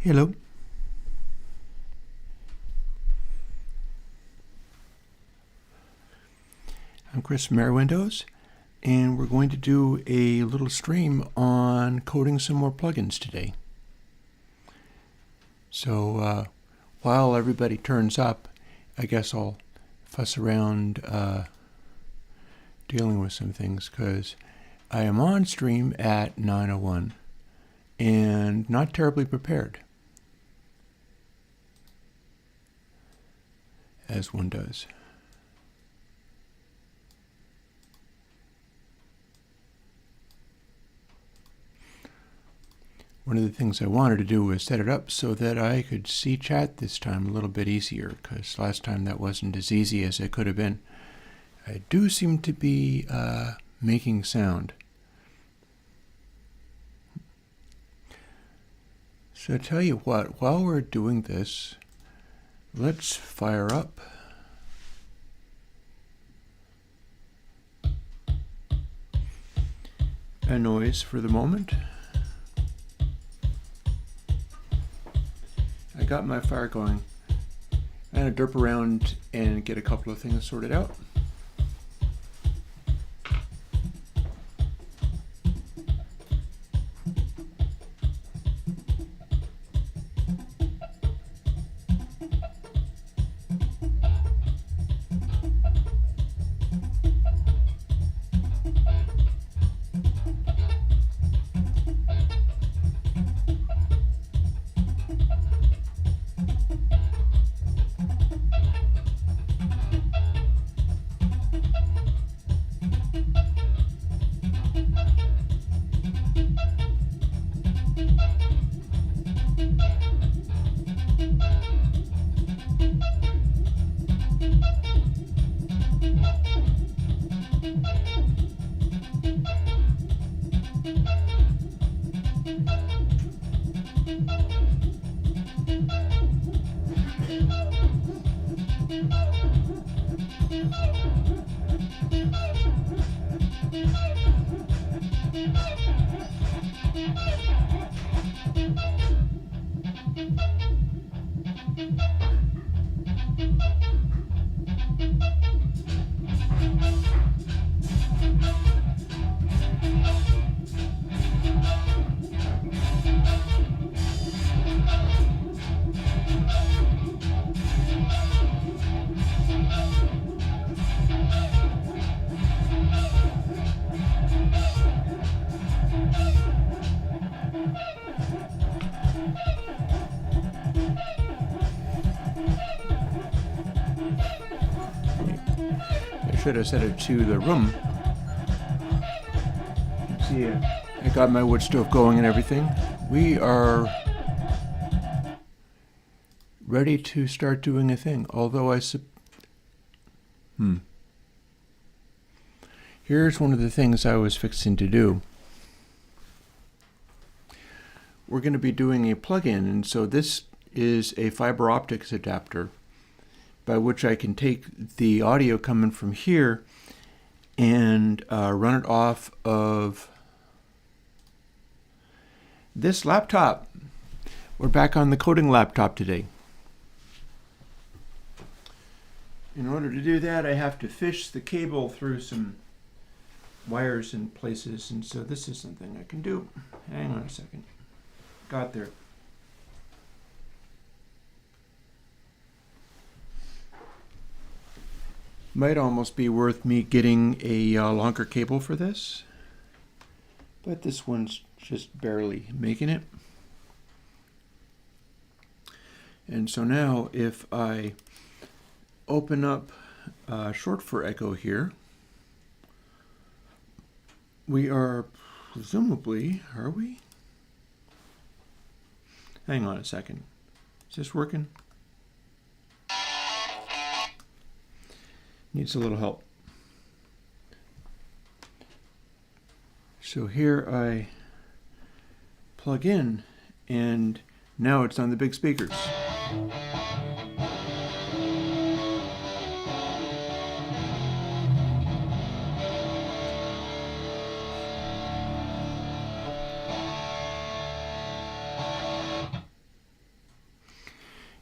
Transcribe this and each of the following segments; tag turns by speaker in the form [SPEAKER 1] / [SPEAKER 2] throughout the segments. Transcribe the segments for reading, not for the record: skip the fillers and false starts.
[SPEAKER 1] Hello. I'm Chris from Airwindows, and we're going to do a little stream on coding some more plugins today. So while everybody turns up, I guess I'll fuss around dealing with some things, because I am on stream at 9:01 and not terribly prepared, as one does. One of the things I wanted to do was set it up so that I could see chat this time a little bit easier, because last time that wasn't as easy as it could have been. I do seem to be making sound. So I tell you what, while we're doing this, let's fire up a noise for the moment. I got my fire going. I'm going to derp around and get a couple of things sorted out. Should have set it to the room. See, I got my wood stove going and everything. We are ready to start doing a thing. Although here's one of the things I was fixing to do. We're going to be doing a plugin, and so this is a fiber optics adapter, by which I can take the audio coming from here and run it off of this laptop. We're back on the coding laptop today. In order to do that, I have to fish the cable through some wires in places, and so this is something I can do. Hang on a second. Got there. Might almost be worth me getting a longer cable for this, but this one's just barely making it. And so now if I open up short for echo here, we are presumably, are we? Hang on a second. Is this working? Needs a little help. So here I plug in, and now it's on the big speakers.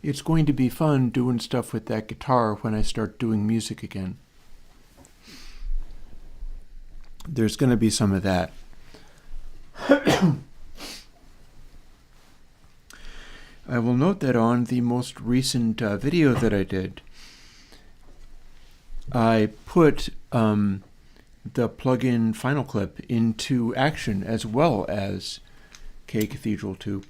[SPEAKER 1] it's going to be fun doing stuff with that guitar when I start doing music again. There's going to be some of that. I will note that on the most recent video that I did, I put the plugin Final Clip into action as well as K-Cathedral 2.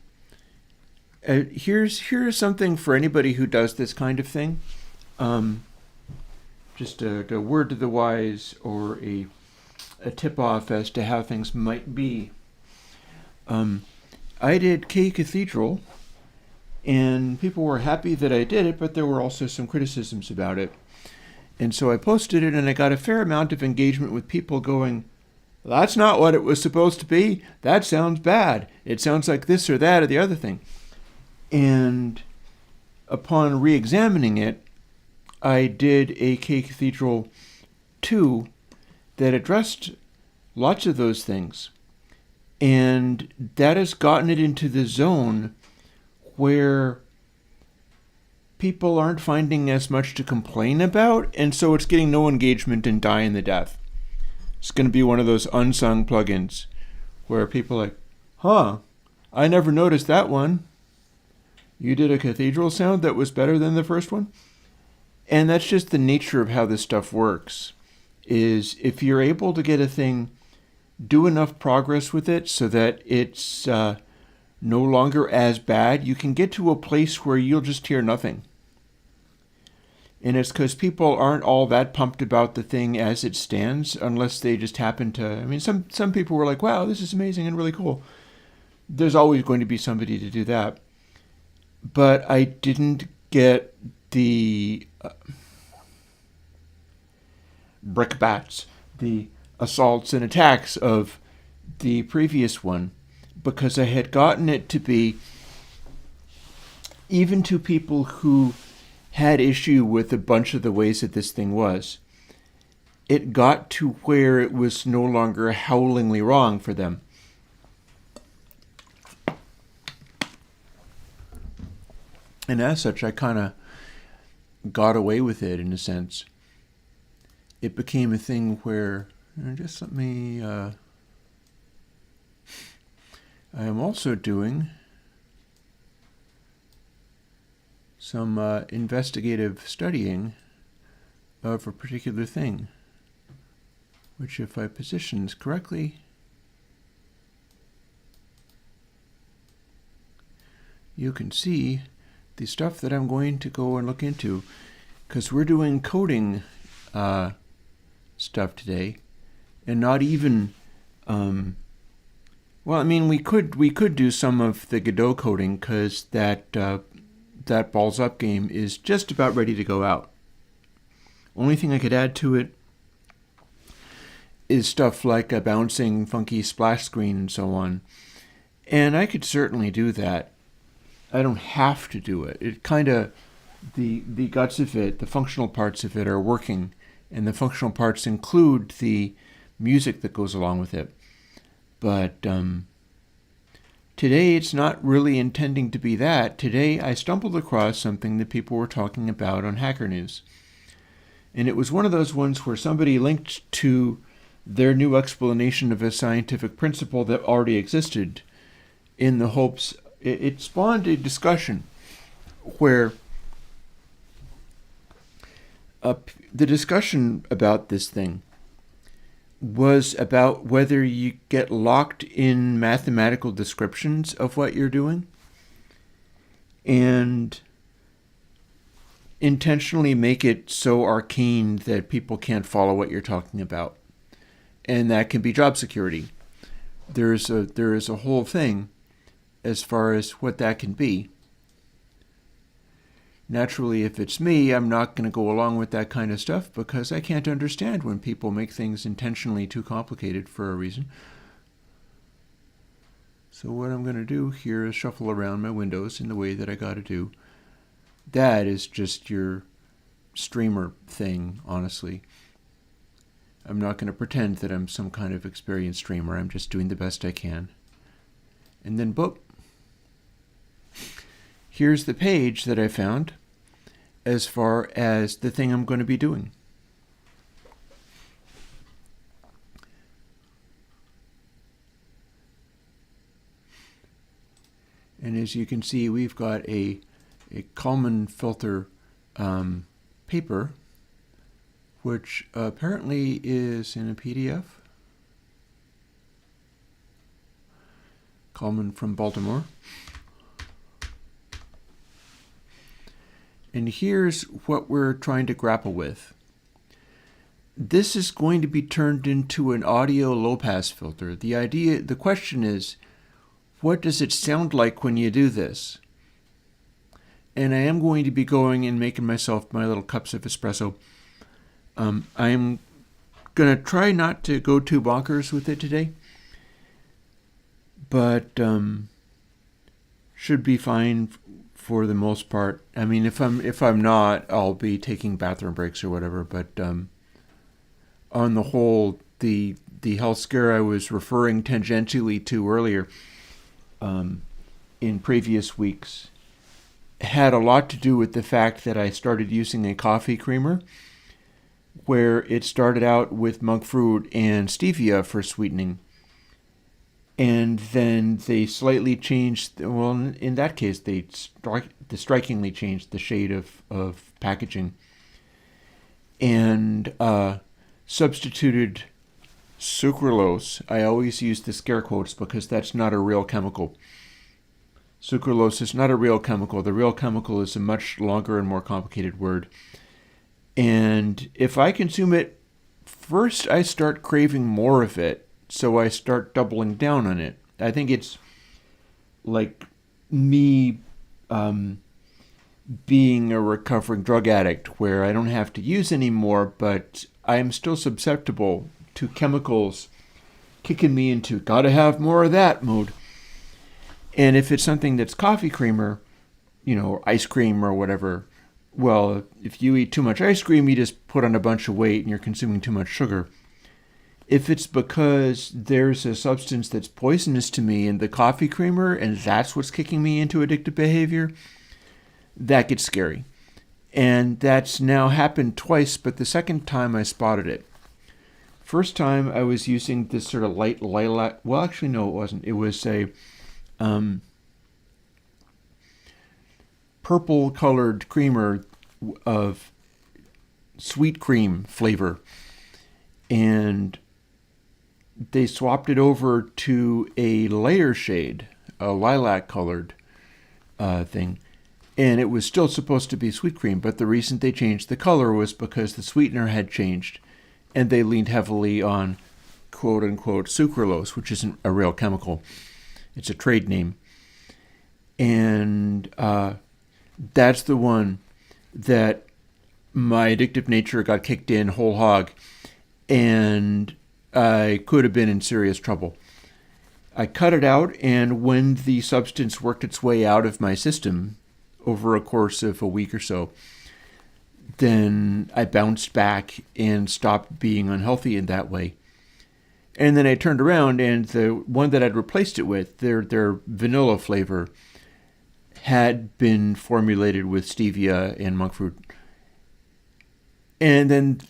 [SPEAKER 1] Here's something for anybody who does this kind of thing. Just a word to the wise, or a tip-off as to how things might be. I did K-Cathedral, and people were happy that I did it, but there were also some criticisms about it. And so I posted it, and I got a fair amount of engagement with people going, that's not what it was supposed to be. That sounds bad. It sounds like this or that or the other thing. And upon re-examining it, I did a K-Cathedral 2 that addressed lots of those things. And that has gotten it into the zone where people aren't finding as much to complain about, and so it's getting no engagement and dying the death. It's going to be one of those unsung plugins where people are like, huh, I never noticed that one. You did a cathedral sound that was better than the first one? And that's just the nature of how this stuff works, is if you're able to get a thing, do enough progress with it so that it's no longer as bad, you can get to a place where you'll just hear nothing. And it's because people aren't all that pumped about the thing as it stands, unless they just happen to, I mean, some people were like, wow, this is amazing and really cool. There's always going to be somebody to do that. But I didn't get the brickbats, the assaults and attacks of the previous one, because I had gotten it to be, even to people who had issue with a bunch of the ways that this thing was, it got to where it was no longer howlingly wrong for them. And as such, I kind of got away with it in a sense. It became a thing where, just let me, I am also doing some investigative studying of a particular thing, which if I position this correctly, you can see the stuff that I'm going to go and look into, because we're doing coding stuff today, and not even, well, I mean, we could do some of the Godot coding, because that balls up game is just about ready to go out. Only thing I could add to it is stuff like a bouncing funky splash screen and so on, and I could certainly do that. I don't have to do it. It kind of, the guts of it, the functional parts of it are working, and the functional parts include the music that goes along with it. But today it's not really intending to be that. Today I stumbled across something that people were talking about on Hacker News. And it was one of those ones where somebody linked to their new explanation of a scientific principle that already existed, in the hopes it spawned a discussion where the discussion about this thing was about whether you get locked in mathematical descriptions of what you're doing and intentionally make it so arcane that people can't follow what you're talking about. And that can be job security. There is a whole thing as far as what that can be. Naturally, if it's me, I'm not going to go along with that kind of stuff, because I can't understand when people make things intentionally too complicated for a reason. So what I'm going to do here is shuffle around my windows in the way that I got to do. That is just your streamer thing, honestly. I'm not going to pretend that I'm some kind of experienced streamer. I'm just doing the best I can. And then, boop. here's the page that I found as far as the thing I'm going to be doing. And as you can see, we've got a Kalman filter paper, which apparently is in a PDF. Kalman from Baltimore. And here's what we're trying to grapple with. This is going to be turned into an audio low-pass filter. The question is, what does it sound like when you do this? And I am going to be going and making myself my little cups of espresso. I'm going to try not to go too bonkers with it today, but should be fine for the most part. I mean, if I'm not, I'll be taking bathroom breaks or whatever. But on the whole, the health scare I was referring tangentially to earlier in previous weeks had a lot to do with the fact that I started using a coffee creamer where it started out with monk fruit and stevia for sweetening. And then they slightly changed, well, in that case, they strikingly changed the shade of packaging and substituted sucralose. I always use the scare quotes because that's not a real chemical. Sucralose is not a real chemical. The real chemical is a much longer and more complicated word. And if I consume it, first I start craving more of it, so I start doubling down on it. I think it's like me being a recovering drug addict where I don't have to use anymore, but I am still susceptible to chemicals kicking me into gotta have more of that mode. And if it's something that's coffee creamer, or ice cream or whatever, well, if you eat too much ice cream, you just put on a bunch of weight and you're consuming too much sugar. If it's because there's a substance that's poisonous to me in the coffee creamer and that's what's kicking me into addictive behavior, that gets scary. And that's now happened twice, but the second time I spotted it. First time I was using this sort of light lilac, well, actually, no, it wasn't. It was a purple-colored creamer of sweet cream flavor. And they swapped it over to a lighter shade, a lilac-colored thing. And it was still supposed to be sweet cream, but the reason they changed the color was because the sweetener had changed. And they leaned heavily on quote-unquote sucralose, which isn't a real chemical. It's a trade name. And that's the one that my addictive nature got kicked in whole hog, and I could have been in serious trouble. I cut it out, and when the substance worked its way out of my system over a course of a week or so, then I bounced back and stopped being unhealthy in that way. And then I turned around, and the one that I'd replaced it with, their vanilla flavor, had been formulated with stevia and monk fruit. And then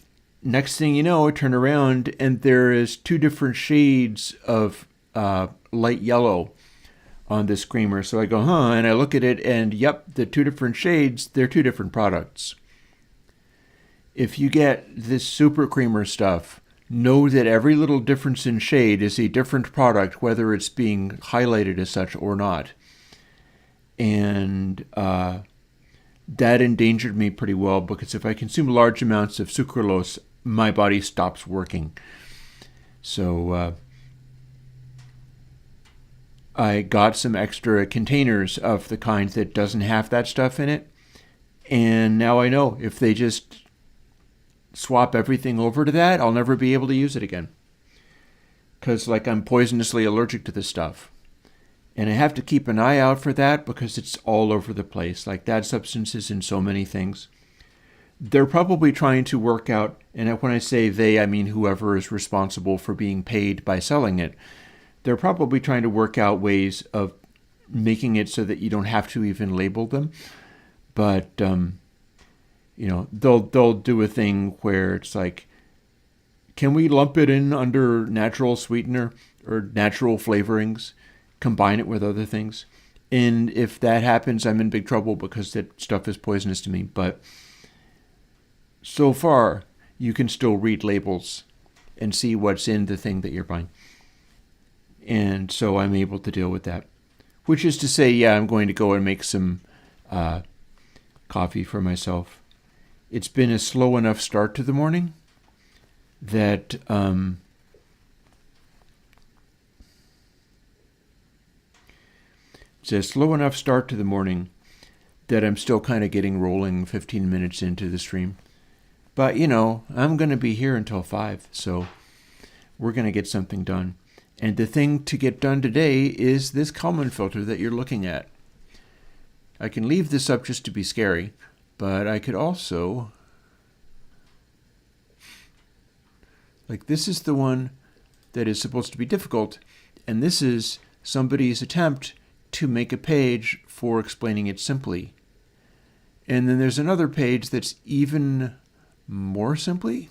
[SPEAKER 1] next thing you know, I turn around, and there is two different shades of light yellow on this creamer. So I go, and I look at it, and yep, the two different shades, they're two different products. If you get this super creamer stuff, know that every little difference in shade is a different product, whether it's being highlighted as such or not. And that endangered me pretty well, because if I consume large amounts of sucralose, my body stops working. So I got some extra containers of the kind that doesn't have that stuff in it. And now I know if they just swap everything over to that, I'll never be able to use it again. Because I'm poisonously allergic to this stuff. And I have to keep an eye out for that because it's all over the place. Like that substance is in so many things. They're probably trying to work out, and when I say they, I mean whoever is responsible for being paid by selling it. They're probably trying to work out ways of making it so that you don't have to even label them. But they'll do a thing where it's like, can we lump it in under natural sweetener or natural flavorings, combine it with other things? And if that happens, I'm in big trouble because that stuff is poisonous to me. But so far, you can still read labels and see what's in the thing that you're buying. And so I'm able to deal with that. Which is to say, yeah, I'm going to go and make some coffee for myself. It's been a slow enough start to the morning that I'm still kind of getting rolling 15 minutes into the stream. But, I'm going to be here until 5, so we're going to get something done. And the thing to get done today is this Kalman filter that you're looking at. I can leave this up just to be scary, but I could also, like, this is the one that is supposed to be difficult, and this is somebody's attempt to make a page for explaining it simply. And then there's another page that's even more simply.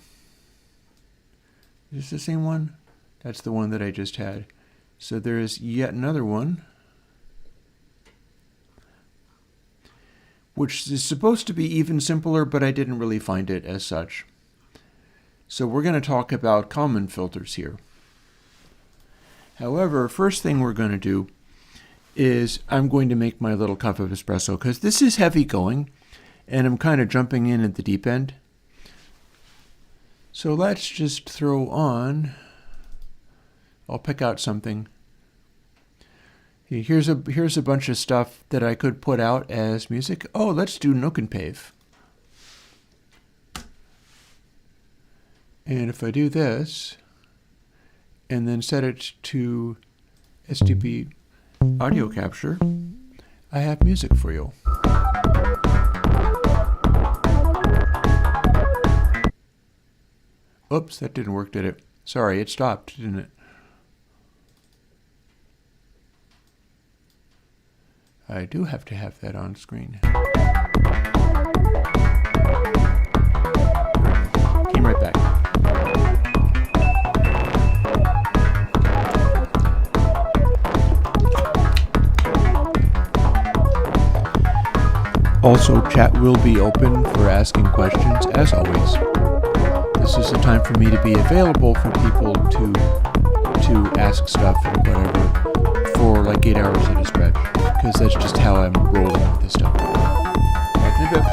[SPEAKER 1] Is this the same one? That's the one that I just had. So there is yet another one, which is supposed to be even simpler, but I didn't really find it as such. So we're going to talk about Kalman filters here. However, first thing we're going to do is I'm going to make my little cup of espresso, because this is heavy going, and I'm kind of jumping in at the deep end. So let's just throw on, I'll pick out something. Here's a bunch of stuff that I could put out as music. Oh, let's do Nook and Pave. And if I do this, and then set it to STP audio capture, I have music for you. Oops, that didn't work, did it? Sorry, it stopped, didn't it? I do have to have that on screen. Came right back. Also, chat will be open for asking questions, as always. This is a time for me to be available for people to ask stuff or whatever for like 8 hours at a stretch, because that's just how I'm rolling with this stuff. Back in a bit.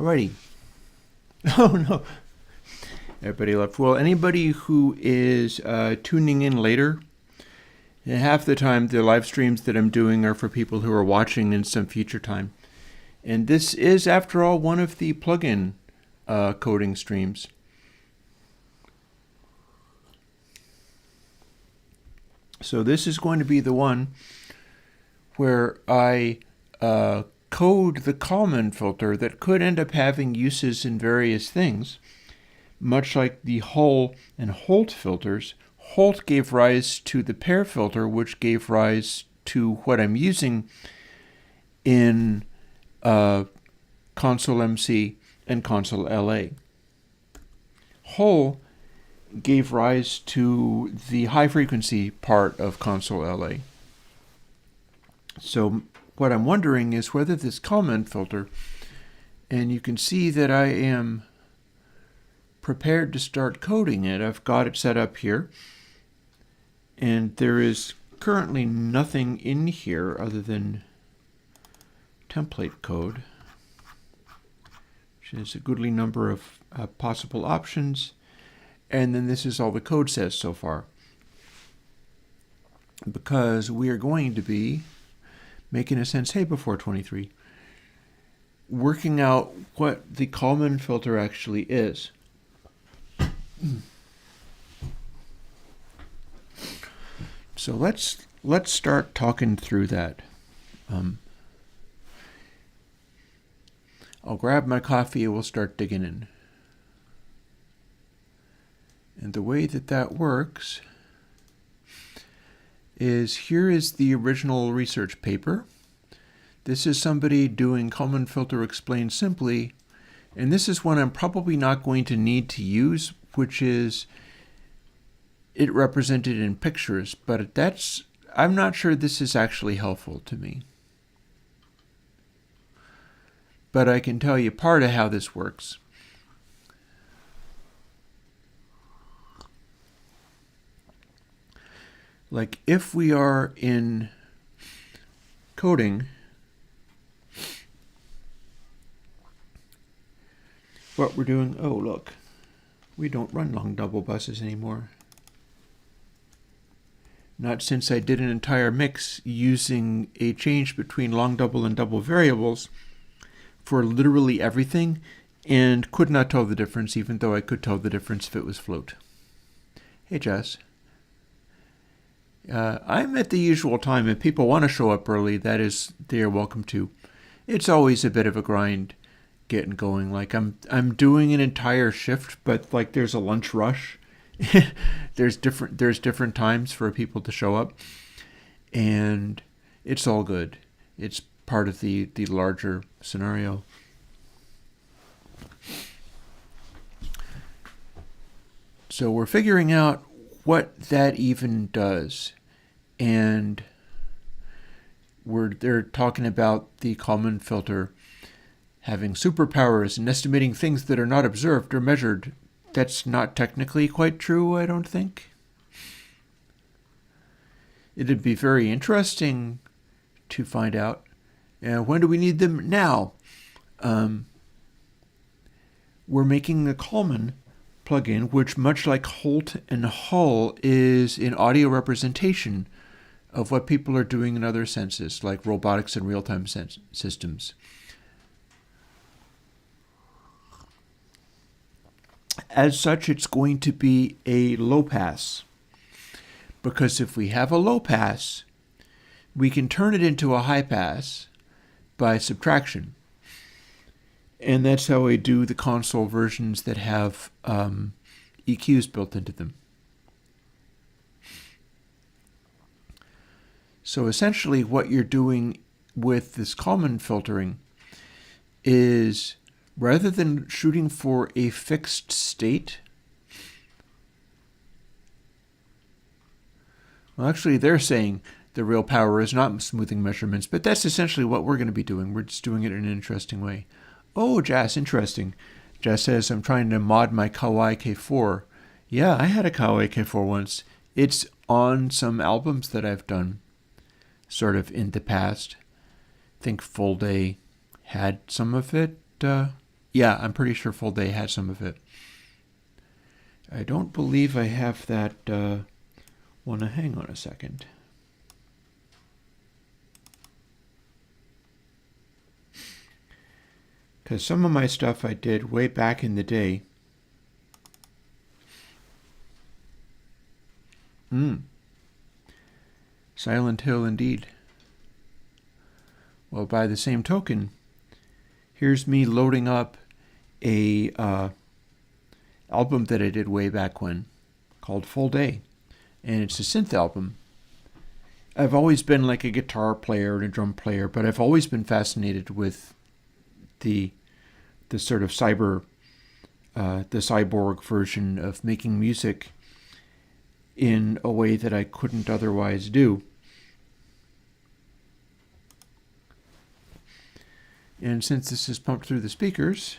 [SPEAKER 1] Alrighty. Oh no. Everybody left. Well, anybody who is tuning in later, half the time the live streams that I'm doing are for people who are watching in some future time. And this is, after all, one of the plugin coding streams. So this is going to be the one where I code the Kalman filter that could end up having uses in various things. Much like the Hull and Holt filters, Holt gave rise to the pair filter, which gave rise to what I'm using in Console MC and Console LA. Hull gave rise to the high frequency part of Console LA. So what I'm wondering is whether this Kalman filter, and you can see that I am prepared to start coding it. I've got it set up here, and there is currently nothing in here other than template code, which is a goodly number of possible options. And then this is all the code says so far, because we are going to be making a Sensei before 23, working out what the Kalman filter actually is. So let's start talking through that. I'll grab my coffee and we'll start digging in. And the way that works is, here is the original research paper. This is somebody doing Kalman filter explained simply, and this is one I'm probably not going to need to use, which is it represented in pictures, but I'm not sure this is actually helpful to me. But I can tell you part of how this works. Like if we are in coding, what we're doing, oh look, we don't run long double buses anymore. Not since I did an entire mix using a change between long double and double variables for literally everything, and could not tell the difference, even though I could tell the difference if it was float. Hey Jess. I'm at the usual time. If people want to show up early, they are welcome to. It's always a bit of a grind getting going. Like I'm doing an entire shift, but like there's a lunch rush. there's different times for people to show up, and it's all good. It's part of the larger scenario. So we're figuring out what that even does, and they're talking about the Kalman filter having superpowers and estimating things that are not observed or measured. That's not technically quite true, I don't think. It'd be very interesting to find out. When do we need them? Now. We're making the Kalman plugin, which, much like Holt and Hull, is an audio representation of what people are doing in other senses, like robotics and real-time systems. As such, it's going to be a low pass, because if we have a low pass, we can turn it into a high pass by subtraction. And that's how I do the console versions that have EQs built into them. So essentially what you're doing with this Kalman filtering is, rather than shooting for a fixed state, well, actually they're saying the real power is not smoothing measurements, but that's essentially what we're going to be doing. We're just doing it in an interesting way. Oh, Jess, interesting. Jess says, I'm trying to mod my Kawai K4. Yeah, I had a Kawai K4 once. It's on some albums that I've done, sort of in the past. I think Full Day had some of it. Yeah, I'm pretty sure Full Day had some of it. I don't believe I have that. Wanna hang on a second. Because some of my stuff I did way back in the day. Silent Hill indeed. Well, by the same token, here's me loading up a album that I did way back when called Full Day. And it's a synth album. I've always been like a guitar player and a drum player, but I've always been fascinated with the sort of the cyborg version of making music in a way that I couldn't otherwise do. And since this is pumped through the speakers,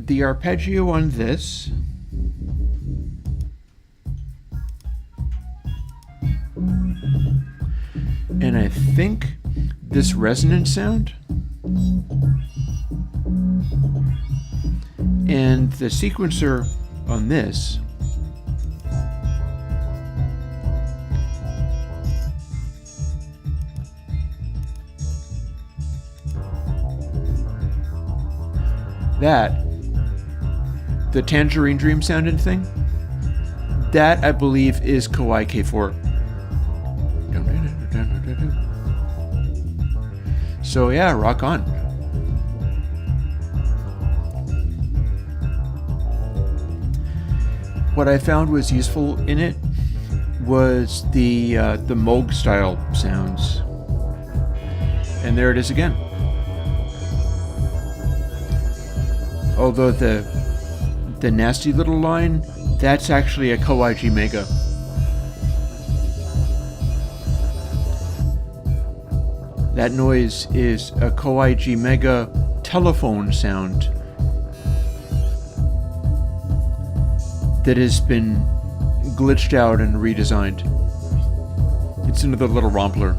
[SPEAKER 1] the arpeggio on this and I think this resonant sound and the sequencer on this the Tangerine Dream sounding thing, that I believe is Kawai K4. So yeah, rock on. What I found was useful in it was the Moog style sounds. And there it is again. Although the nasty little line, that's actually a Kawai G Mega. That noise is a Kawai G Mega telephone sound that has been glitched out and redesigned. It's another little rompler.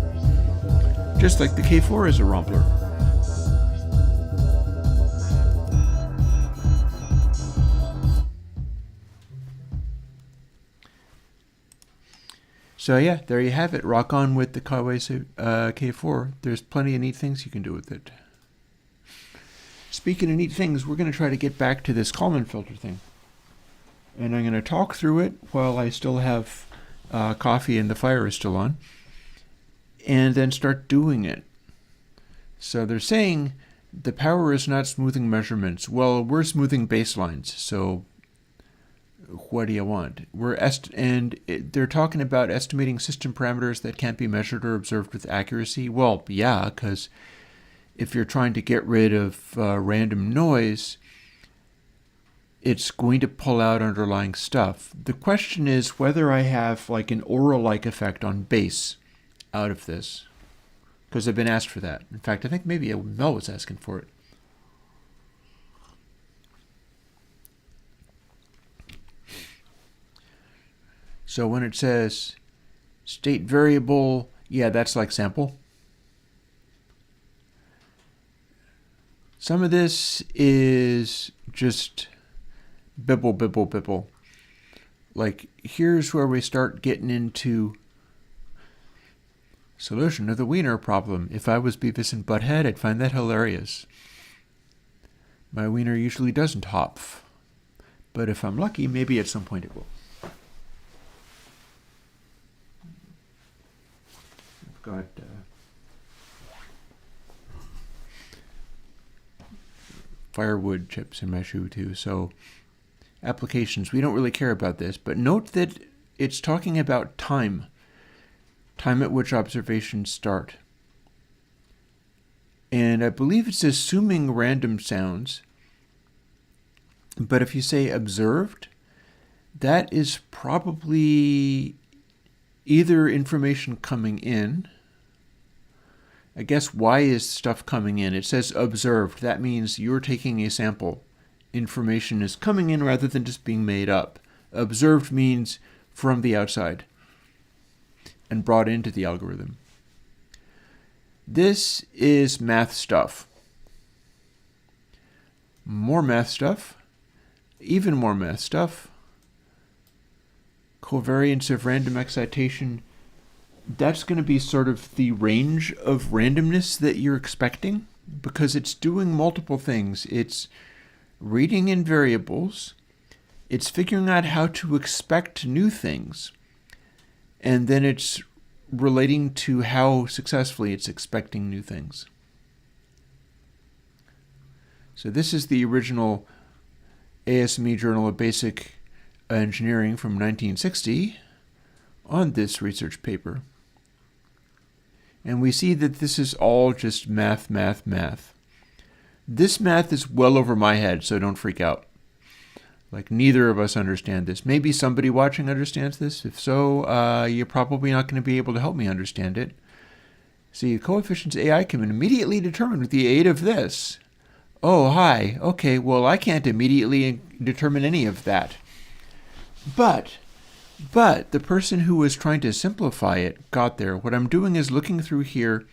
[SPEAKER 1] Just like the K4 is a rompler. So yeah, there you have it. Rock on with the Kawai K4. There's plenty of neat things you can do with it. Speaking of neat things, we're going to try to get back to this Kalman filter thing. And I'm going to talk through it while I still have coffee and the fire is still on. And then start doing it. So they're saying the power is not smoothing measurements. Well, we're smoothing baselines, so what do you want? They're talking about estimating system parameters that can't be measured or observed with accuracy. Well, yeah, because if you're trying to get rid of random noise, it's going to pull out underlying stuff. The question is whether I have like an aura-like effect on bass out of this, because I've been asked for that. In fact, I think maybe Mel was asking for it. So when it says state variable, yeah, that's like sample. Some of this is just bibble, bibble, bibble. Like, here's where we start getting into solution of the wiener problem. If I was Beavis and Butthead, I'd find that hilarious. My wiener usually doesn't hop, but if I'm lucky, maybe at some point it will. Got firewood chips in my shoe too. So applications, we don't really care about this, but note that it's talking about time at which observations start. And I believe it's assuming random sounds But if you say observed, that is probably either information coming in. I guess why is stuff coming in? It says observed. That means you're taking a sample. Information is coming in rather than just being made up. Observed means from the outside and brought into the algorithm. This is math stuff. More math stuff. Even more math stuff. Covariance of random excitation. That's going to be sort of the range of randomness that you're expecting, because it's doing multiple things. It's reading in variables. It's figuring out how to expect new things. And then it's relating to how successfully it's expecting new things. So this is the original ASME Journal of Basic Engineering from 1960 on this research paper. And we see that this is all just math, math, math. This math is well over my head, so don't freak out. Like, neither of us understand this. Maybe somebody watching understands this. If so, you're probably not going to be able to help me understand it. See, coefficients AI can be immediately determined with the aid of this. Oh, hi. Okay, well, I can't immediately determine any of that. But the person who was trying to simplify it got there. What I'm doing is looking through here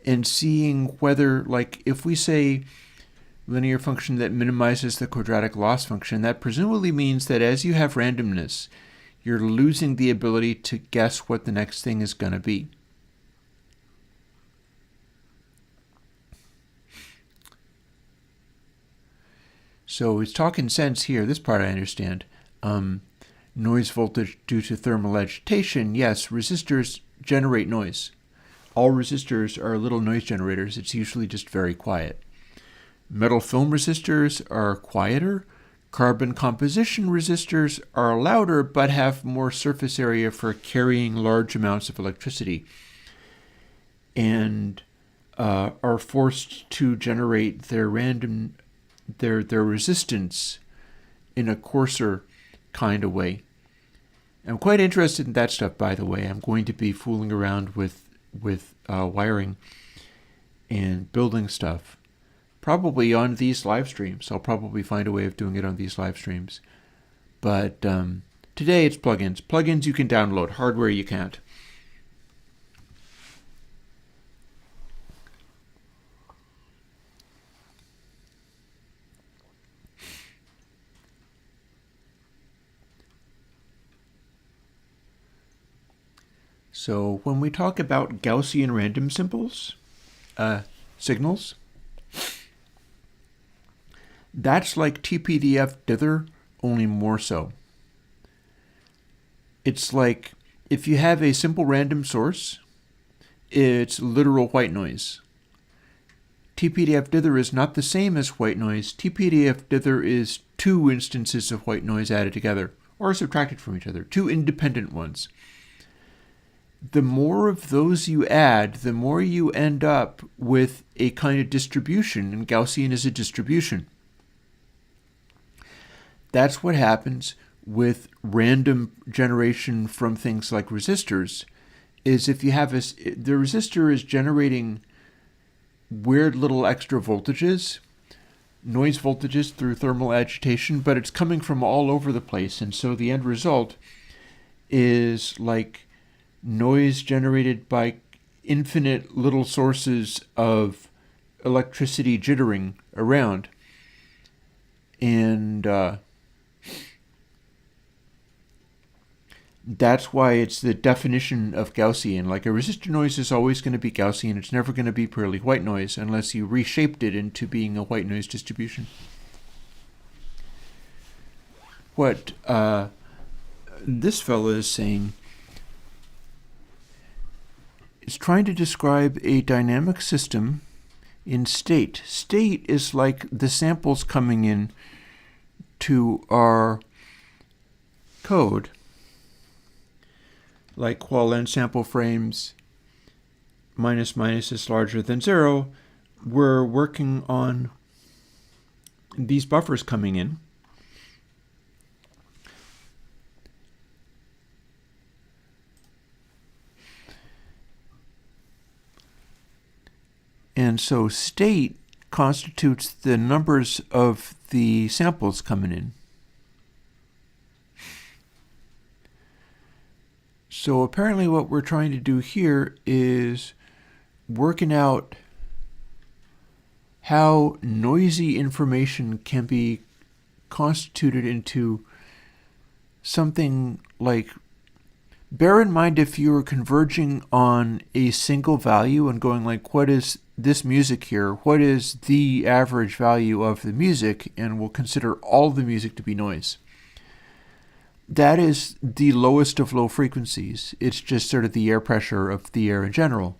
[SPEAKER 1] and seeing whether, like, if we say linear function that minimizes the quadratic loss function, that presumably means that as you have randomness, you're losing the ability to guess what the next thing is going to be. So it's talking sense here. This part I understand. Noise voltage due to thermal agitation. Yes, resistors generate noise. All resistors are little noise generators. It's usually just very quiet. Metal film resistors are quieter. Carbon composition resistors are louder but have more surface area for carrying large amounts of electricity and are forced to generate their resistance in a coarser kind of way. I'm quite interested in that stuff, by the way. I'm going to be fooling around with wiring and building stuff. Probably on these live streams. I'll probably find a way of doing it on these live streams. But today it's plugins. Plugins you can download. Hardware you can't. So when we talk about Gaussian random signals, that's like TPDF dither, only more so. It's like if you have a simple random source, it's literal white noise. TPDF dither is not the same as white noise. TPDF dither is two instances of white noise added together, or subtracted from each other, two independent ones. The more of those you add, the more you end up with a kind of distribution, and Gaussian is a distribution. That's what happens with random generation from things like resistors, is if you have the resistor is generating weird little extra voltages, noise voltages through thermal agitation, but it's coming from all over the place, and so the end result is like noise generated by infinite little sources of electricity jittering around. And that's why it's the definition of Gaussian. Like a resistor noise is always going to be Gaussian. It's never going to be purely white noise unless you reshaped it into being a white noise distribution. What this fellow is saying is trying to describe a dynamic system in state. State is like the samples coming in to our code. Like while n sample frames minus is larger than 0, we're working on these buffers coming in. And so state constitutes the numbers of the samples coming in. So apparently what we're trying to do here is working out how noisy information can be constituted into something like, bear in mind if you were converging on a single value and going like, what is this music here? What is the average value of the music? And we'll consider all the music to be noise. That is the lowest of low frequencies. It's just sort of the air pressure of the air in general.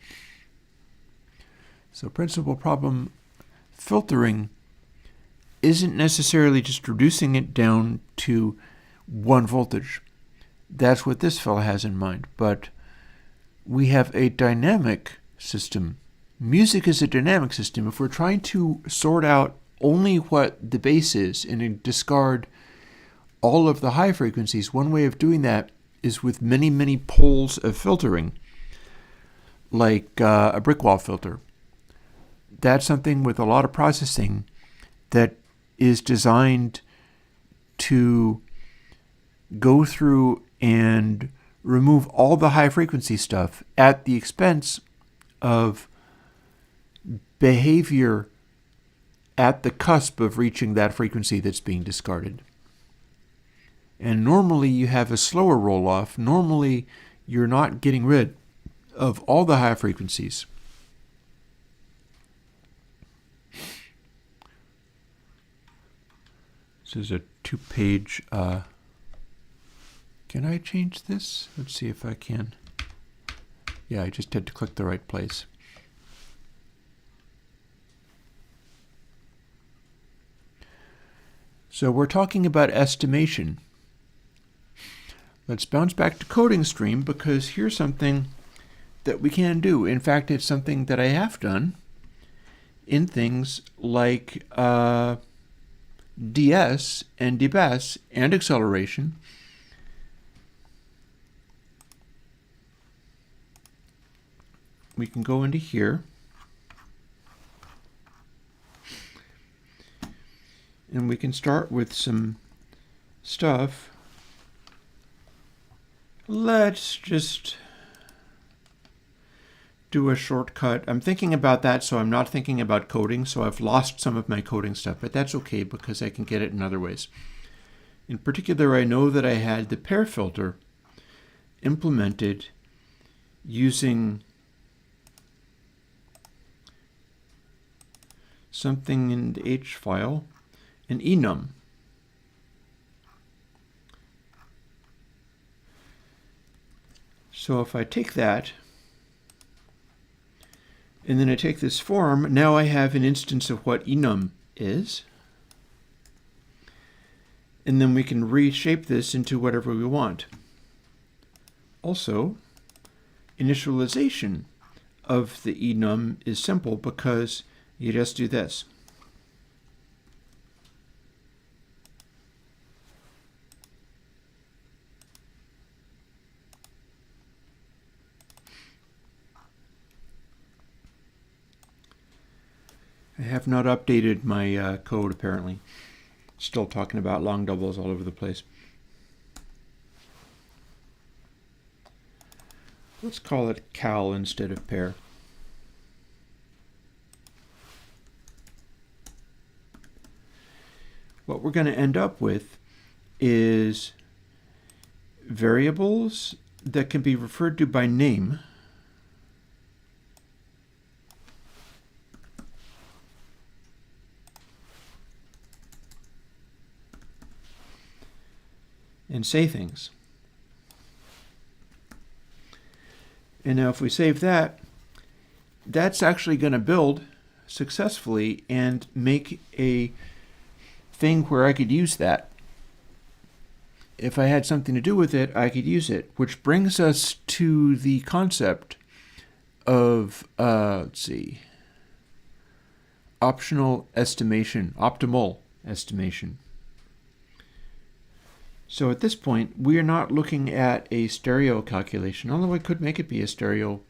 [SPEAKER 1] So principal problem filtering isn't necessarily just reducing it down to one voltage. That's what this fellow has in mind. But we have a dynamic system. Music is a dynamic system. If we're trying to sort out only what the bass is and discard all of the high frequencies, one way of doing that is with many, many poles of filtering, like a brick wall filter. That's something with a lot of processing that is designed to go through and remove all the high frequency stuff at the expense of behavior at the cusp of reaching that frequency that's being discarded. And normally you have a slower roll-off. Normally you're not getting rid of all the high frequencies. This is a 2-page. Can I change this? Let's see if I can. Yeah, I just had to click the right place. So we're talking about estimation. Let's bounce back to coding stream, because here's something that we can do. In fact, it's something that I have done in things like DS and debus and acceleration. We can go into here and we can start with some stuff. Let's just do a shortcut. I'm thinking about that, so I'm not thinking about coding, so I've lost some of my coding stuff, but that's okay because I can get it in other ways. In particular, I know that I had the pair filter implemented using something in the H file, an enum. So if I take that, and then I take this form, now I have an instance of what enum is. And then we can reshape this into whatever we want. Also, initialization of the enum is simple because you just do this. I have not updated my code, apparently. Still talking about long doubles all over the place. Let's call it cal instead of pair. What we're going to end up with is variables that can be referred to by name. And say things. And now if we save that, that's actually going to build successfully and make a thing where I could use that. If I had something to do with it, I could use it, which brings us to the concept of, let's see, optimal estimation estimation. So at this point, we are not looking at a stereo calculation, although I could make it be a stereo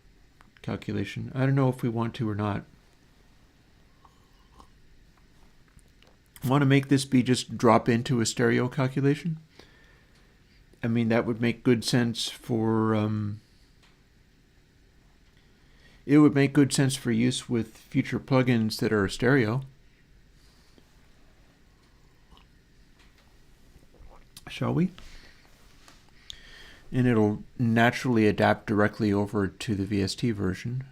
[SPEAKER 1] calculation. I don't know if we want to or not. Want to make this be just drop into a stereo calculation? I mean, that would make good sense for it would make good sense for use with future plugins that are stereo. Shall we? And it'll naturally adapt directly over to the VST version.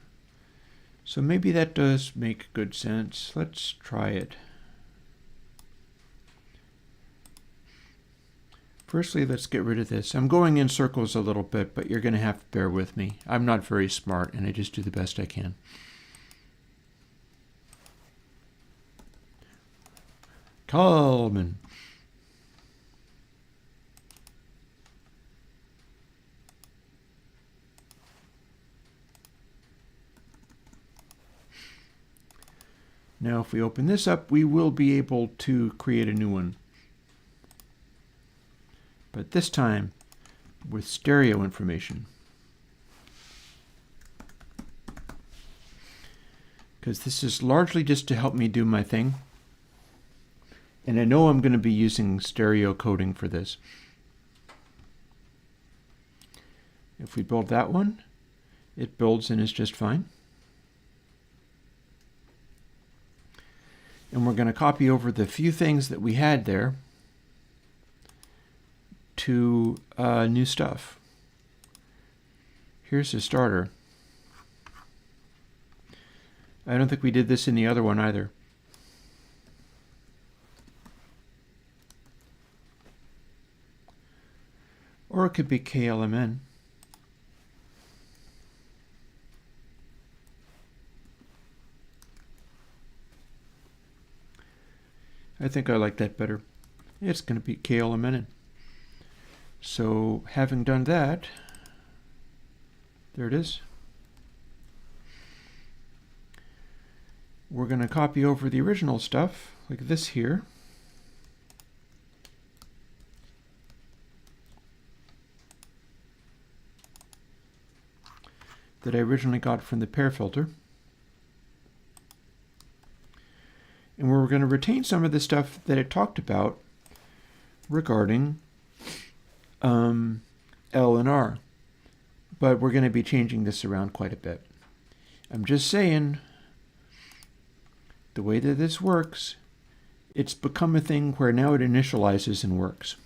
[SPEAKER 1] So maybe that does make good sense. Let's try it. Firstly, let's get rid of this. I'm going in circles a little bit, but you're going to have to bear with me. I'm not very smart, and I just do the best I can. Kalman. Now, if we open this up, we will be able to create a new one. But this time with stereo information. Because this is largely just to help me do my thing. And I know I'm going to be using stereo coding for this. If we build that one, it builds and is just fine. And we're going to copy over the few things that we had there to new stuff. Here's the starter. I don't think we did this in the other one either. Or it could be KLMN. I think I like that better. It's going to be KLMN. So having done that, there it is. We're going to copy over the original stuff, like this here. That I originally got from the pair filter. And we're going to retain some of the stuff that it talked about regarding L and R. But we're going to be changing this around quite a bit. I'm just saying, the way that this works, it's become a thing where now it initializes and works.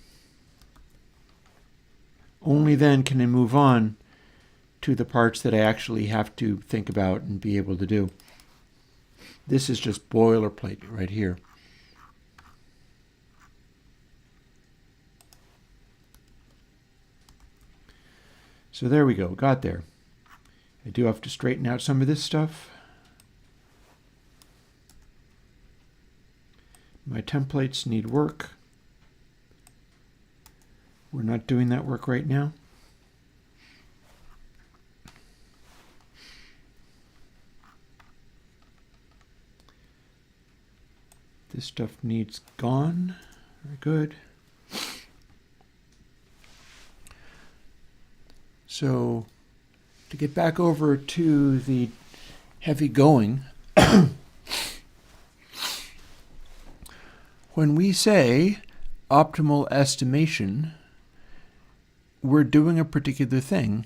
[SPEAKER 1] Only then can I move on to the parts that I actually have to think about and be able to do. This is just boilerplate right here. So there we go, got there. I do have to straighten out some of this stuff. My templates need work. We're not doing that work right now. This stuff needs gone. Very good. So to get back over to the heavy going, when we say optimal estimation, we're doing a particular thing.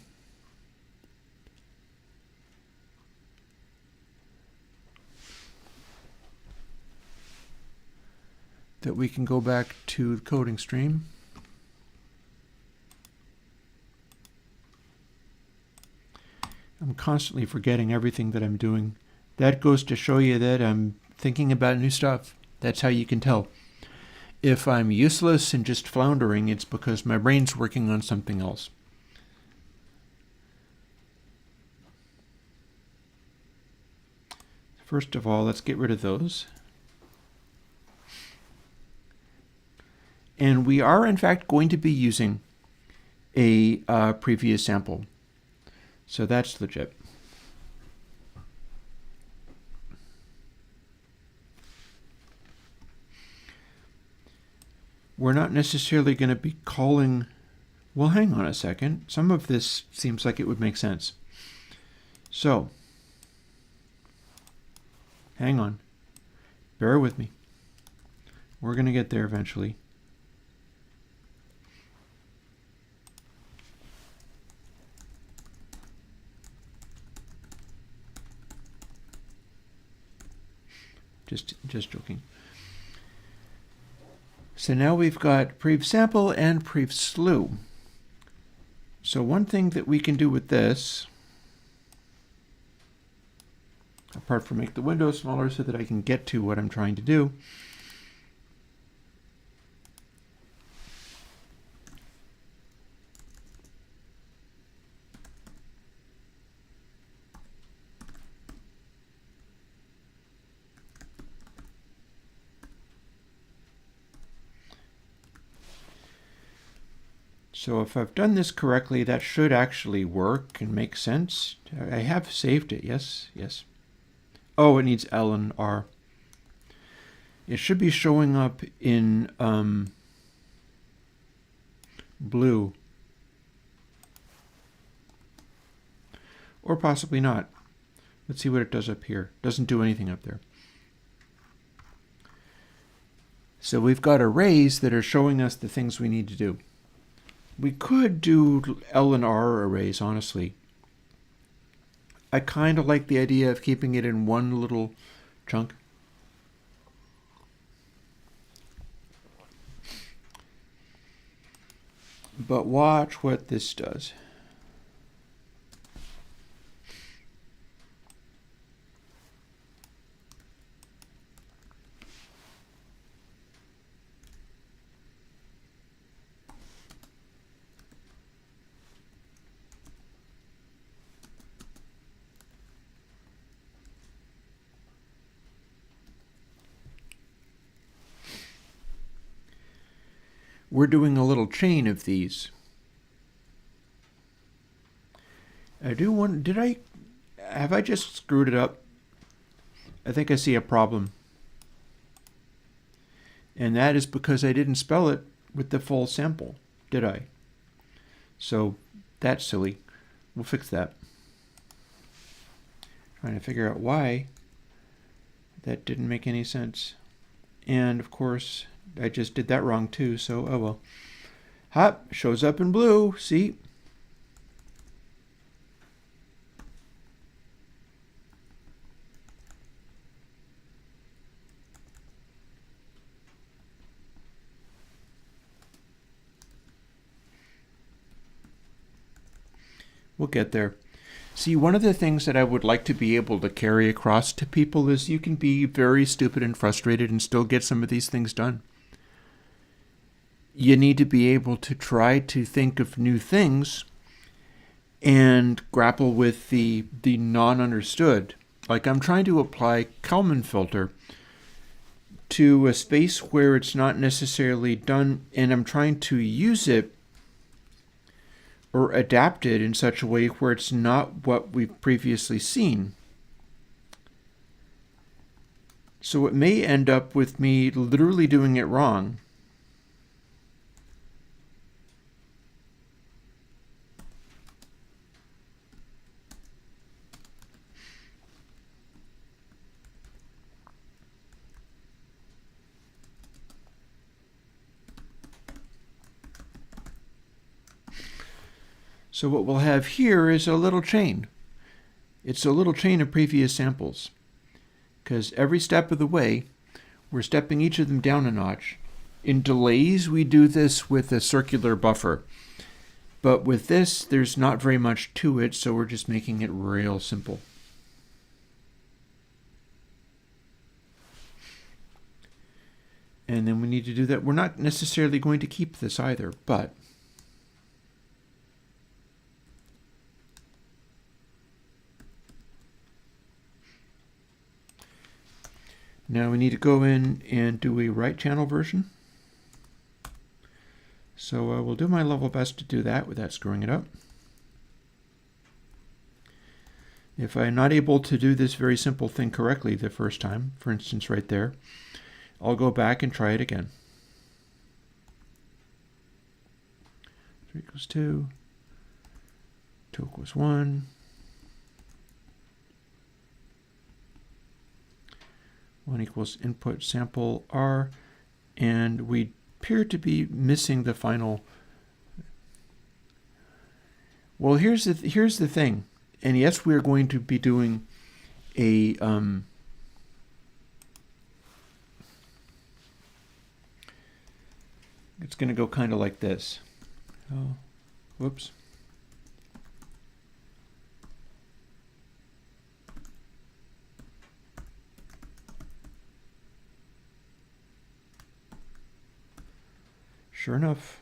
[SPEAKER 1] That we can go back to the coding stream. I'm constantly forgetting everything that I'm doing. That goes to show you that I'm thinking about new stuff. That's how you can tell. If I'm useless and just floundering, it's because my brain's working on something else. First of all, let's get rid of those. And we are, in fact, going to be using a previous sample. So that's legit. we're not necessarily going to be calling. Well, hang on a second. Some of this seems like it would make sense. So, hang on. Bear with me. We're going to get there eventually. Just joking. So now we've got prev sample and prev slew. So one thing that we can do with this, apart from make the window smaller so that I can get to what I'm trying to do, so if I've done this correctly, that should actually work and make sense. I have saved it, yes, yes. Oh, it needs L and R. It should be showing up in blue. Or possibly not. Let's see what it does up here. Doesn't do anything up there. So we've got arrays that are showing us the things we need to do. We could do L and R arrays, honestly. I kind of like the idea of keeping it in one little chunk. But watch what this does. We're doing a little chain of these. Have I just screwed it up? I think I see a problem. And that is because I didn't spell it with the full sample, did I? So that's silly. We'll fix that. Trying to figure out why that didn't make any sense. And of course, I just did that wrong too, so oh well. Hop, shows up in blue, see? We'll get there. See, one of the things that I would like to be able to carry across to people is you can be very stupid and frustrated and still get some of these things done. You need to be able to try to think of new things and grapple with the non-understood. Like I'm trying to apply Kalman filter to a space where it's not necessarily done, and I'm trying to use it or adapt it in such a way where it's not what we've previously seen. So it may end up with me literally doing it wrong. So what we'll have here is a little chain. It's a little chain of previous samples, because every step of the way, we're stepping each of them down a notch. In delays, we do this with a circular buffer. But with this, there's not very much to it, so we're just making it real simple. And then we need to do that. We're not necessarily going to keep this either, but now we need to go in and do a right channel version. So I will do my level best to do that without screwing it up. If I'm not able to do this very simple thing correctly the first time, for instance right there, I'll go back and try it again. 3 equals 2. 2 equals 1. 1 equals input sample R. And we appear to be missing the final. Well, here's the thing. And yes, we're going to be doing a it's going to go kind of like this. Oh, whoops. Sure enough.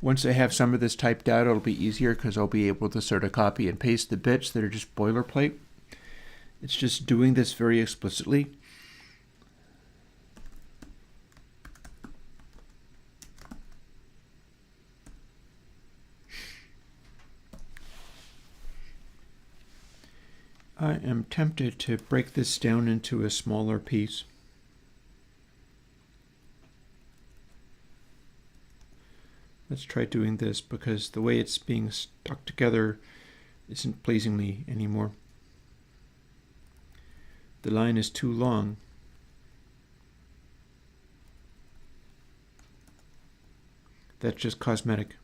[SPEAKER 1] Once I have some of this typed out, it'll be easier because I'll be able to sort of copy and paste the bits that are just boilerplate. It's just doing this very explicitly. I am tempted to break this down into a smaller piece. Let's try doing this because the way it's being stuck together isn't pleasing me anymore. The line is too long. That's just cosmetic.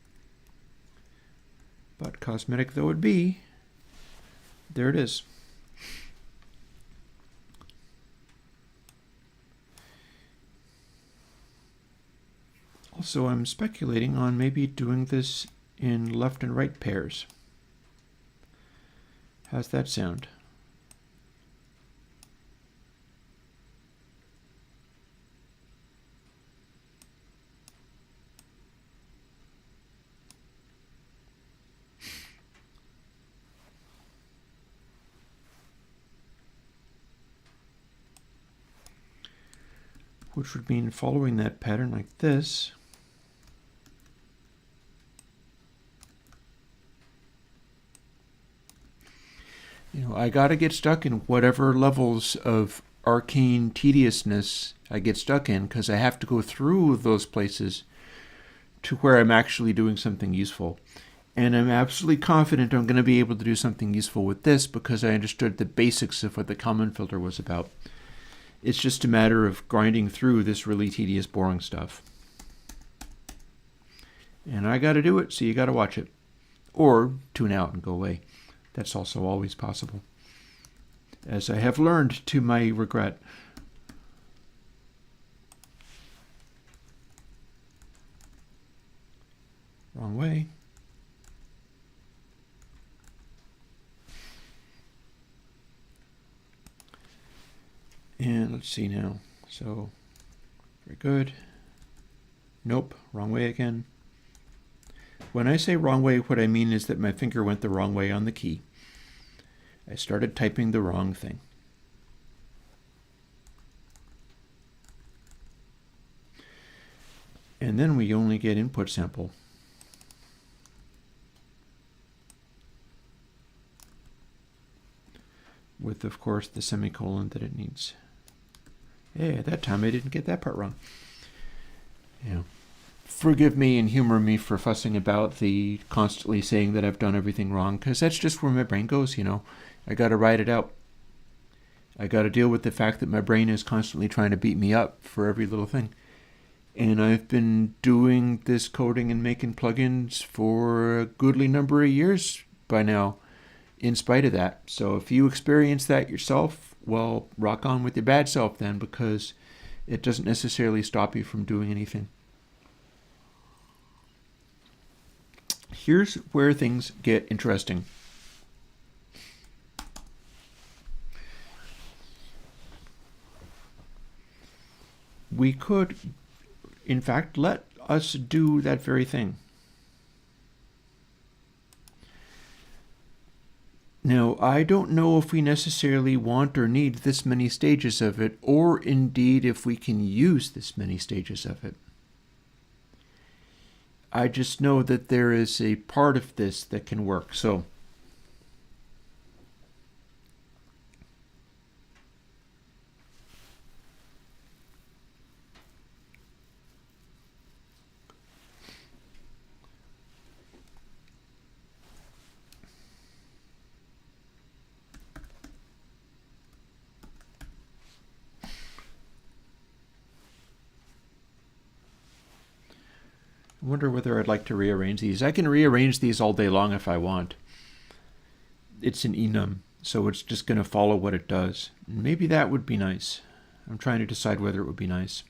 [SPEAKER 1] But cosmetic though it be, there it is. Also, I'm speculating on maybe doing this in left and right pairs. How's that sound? Which would mean following that pattern like this. You know, I got to get stuck in whatever levels of arcane tediousness I get stuck in because I have to go through those places to where I'm actually doing something useful. And I'm absolutely confident I'm going to be able to do something useful with this because I understood the basics of what the Kalman filter was about. It's just a matter of grinding through this really tedious, boring stuff. And I got to do it, so you got to watch it. Or tune out and go away. That's also always possible, as I have learned to my regret. Wrong way. And let's see now. So, very good. Nope, wrong way again. When I say wrong way, what I mean is that my finger went the wrong way on the key. I started typing the wrong thing. And then we only get input sample. With, of course, the semicolon that it needs. Hey, at that time I didn't get that part wrong. Yeah. Forgive me and humor me for fussing about the constantly saying that I've done everything wrong, because that's just where my brain goes, you know. I got to write it out. I got to deal with the fact that my brain is constantly trying to beat me up for every little thing. And I've been doing this coding and making plugins for a goodly number of years by now, in spite of that. So if you experience that yourself, well, rock on with your bad self then, because it doesn't necessarily stop you from doing anything. Here's where things get interesting. We could, in fact, let us do that very thing. Now, So I don't know if we necessarily want or need this many stages of it, or indeed if we can use this many stages of it. I just know that there is a part of this that can work. So I wonder whether I'd like to rearrange these. I can rearrange these all day long if I want. It's an enum, so it's just going to follow what it does. Maybe that would be nice. I'm trying to decide whether it would be nice.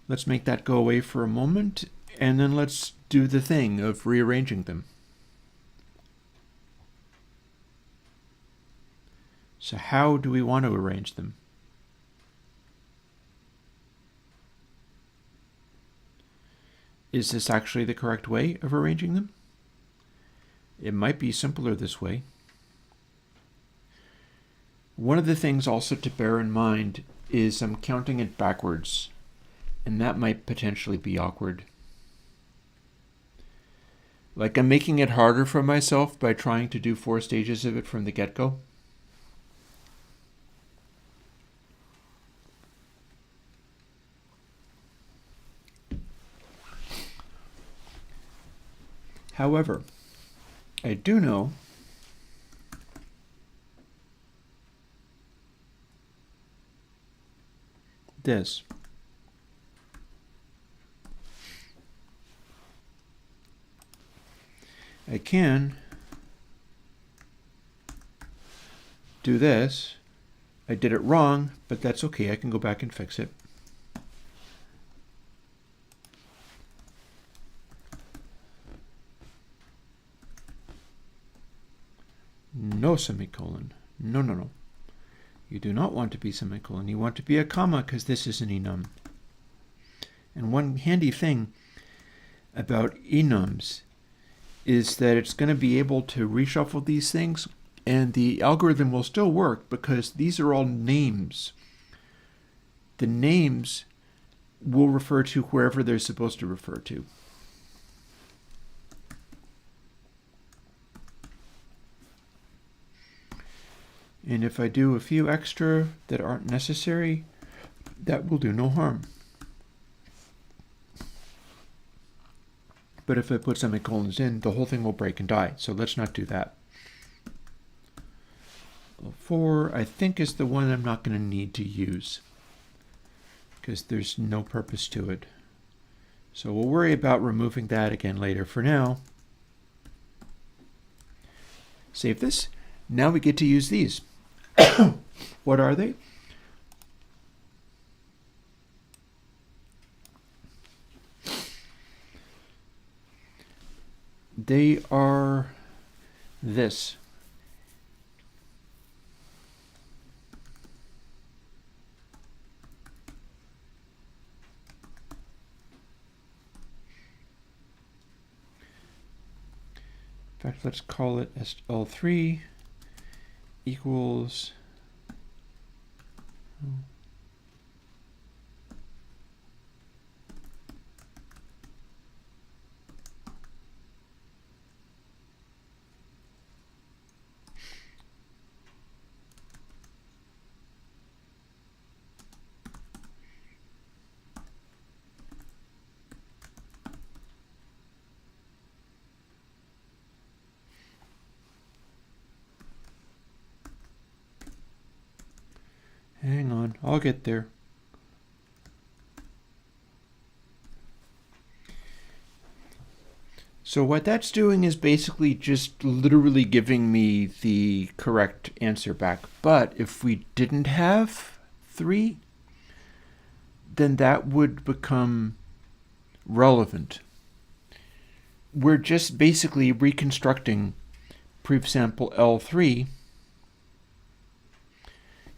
[SPEAKER 1] Let's make that go away for a moment, and then let's do the thing of rearranging them. So how do we want to arrange them? Is this actually the correct way of arranging them? It might be simpler this way. One of the things also to bear in mind is I'm counting it backwards, and that might potentially be awkward. Like I'm making it harder for myself by trying to do 4 stages of it from the get-go. However, I do know this. I can do this. I did it wrong, but that's okay. I can go back and fix it. No semicolon. No, no, no. You do not want to be semicolon. You want to be a comma because this is an enum. And one handy thing about enums is that it's going to be able to reshuffle these things, and the algorithm will still work because these are all names. The names will refer to wherever they're supposed to refer to. And if I do a few extra that aren't necessary, that will do no harm. But if I put semicolons in, the whole thing will break and die. So let's not do that. 4, I think, is the one I'm not going to need to use because there's no purpose to it. So we'll worry about removing that again later. For now, save this. Now we get to use these. What are they? They are this. In fact, let's call it L3 equals hang on, I'll get there. So what that's doing is basically just literally giving me the correct answer back. But if we didn't have 3, then that would become relevant. We're just basically reconstructing pref sample L3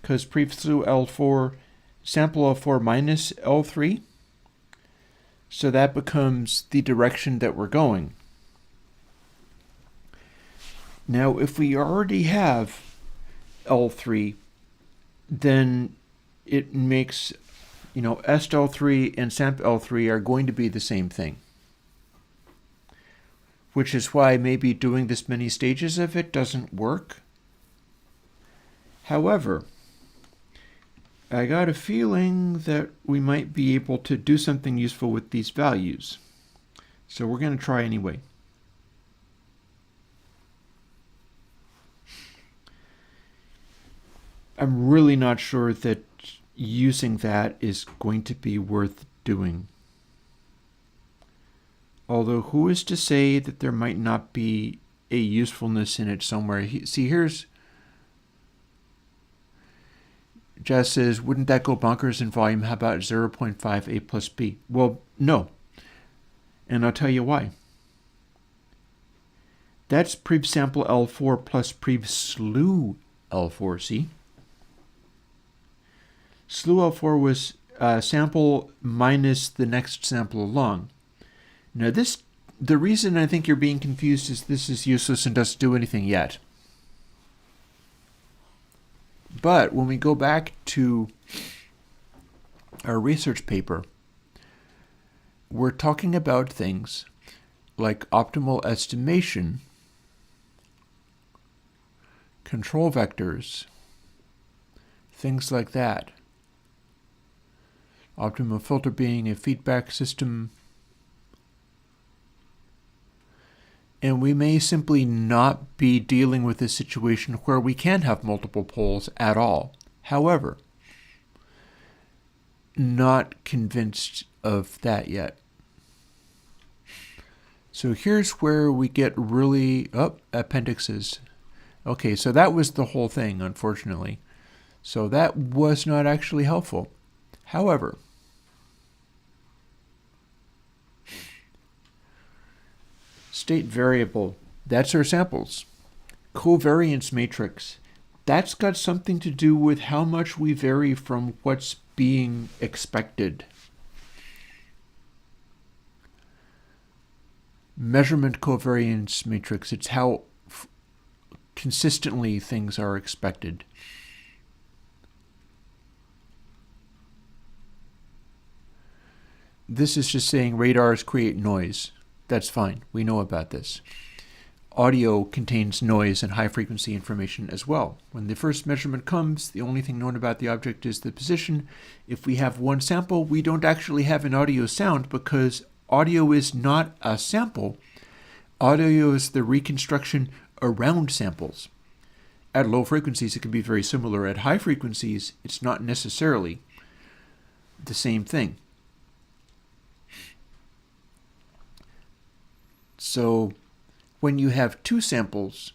[SPEAKER 1] because pref through L4, sample L4 minus L3. So that becomes the direction that we're going. Now, if we already have L3, then it makes, SL3 and SAMP-L3 are going to be the same thing. Which is why maybe doing this many stages of it doesn't work. However, I got a feeling that we might be able to do something useful with these values. So we're going to try anyway. I'm really not sure that using that is going to be worth doing. Although who is to say that there might not be a usefulness in it somewhere? See, here's Jess says, wouldn't that go bonkers in volume? How about 0.5 A plus B? Well, no. And I'll tell you why. That's prev sample L4 plus prev slew L4, see? Slew L4 was sample minus the next sample along. Now the reason I think you're being confused is this is useless and doesn't do anything yet. But when we go back to our research paper, we're talking about things like optimal estimation, control vectors, things like that. Optimal filter being a feedback system. And we may simply not be dealing with a situation where we can have multiple poles at all. However, not convinced of that yet. So here's where we get really, appendixes. Okay, so that was the whole thing, unfortunately. So that was not actually helpful. However, state variable, that's our samples. Covariance matrix, that's got something to do with how much we vary from what's being expected. Measurement covariance matrix, it's how consistently things are expected. This is just saying radars create noise. That's fine. We know about this. Audio contains noise and high frequency information as well. When the first measurement comes, the only thing known about the object is the position. If we have one sample, we don't actually have an audio sound because audio is not a sample. Audio is the reconstruction around samples. At low frequencies, it can be very similar. At high frequencies, it's not necessarily the same thing. So when you have two samples,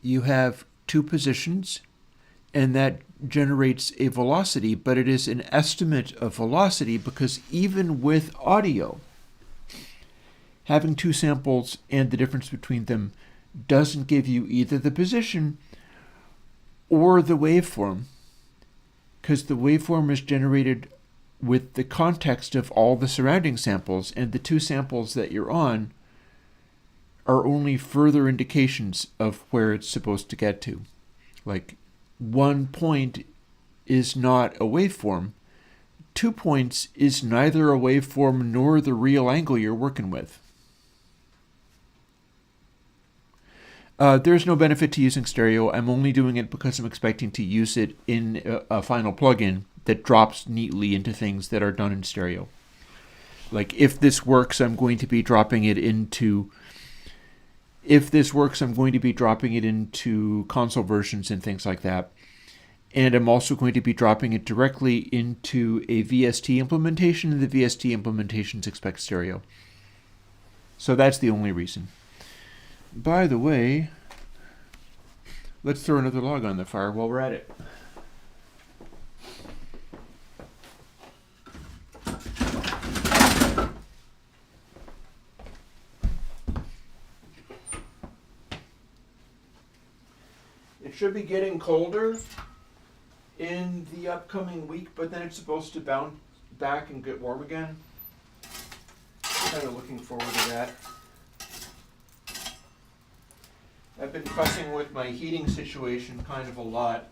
[SPEAKER 1] you have two positions, and that generates a velocity, but it is an estimate of velocity because even with audio, having two samples and the difference between them doesn't give you either the position or the waveform, because the waveform is generated with the context of all the surrounding samples, and the two samples that you're on are only further indications of where it's supposed to get to. Like 1 point is not a waveform. 2 points is neither a waveform nor the real angle you're working with. There's no benefit to using stereo. I'm only doing it because I'm expecting to use it in a final plugin that drops neatly into things that are done in stereo. Like if this works, I'm going to be dropping it into console versions and things like that. And I'm also going to be dropping it directly into a VST implementation, and the VST implementations expect stereo. So that's the only reason. By the way, let's throw another log on the fire while we're at it. It should be getting colder in the upcoming week, but then it's supposed to bounce back and get warm again. Kind of looking forward to that. I've been fussing with my heating situation kind of a lot.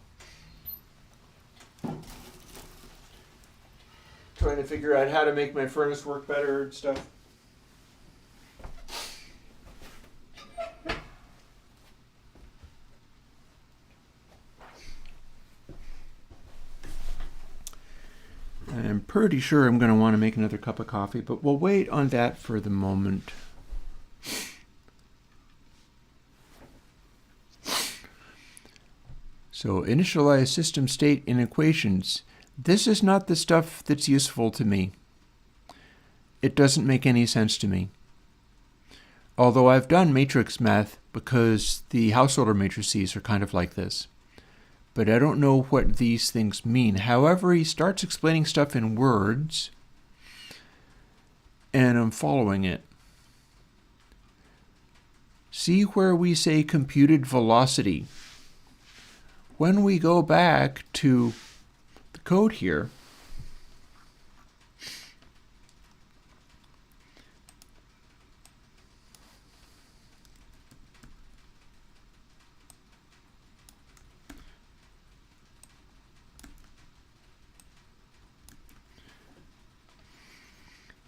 [SPEAKER 1] Trying to figure out how to make my furnace work better and stuff. I'm pretty sure I'm going to want to make another cup of coffee, but we'll wait on that for the moment. So initialize system state in equations. This is not the stuff that's useful to me. It doesn't make any sense to me. Although I've done matrix math because the house order matrices are kind of like this. But I don't know what these things mean. However, he starts explaining stuff in words, and I'm following it. See where we say computed velocity. When we go back to the code here,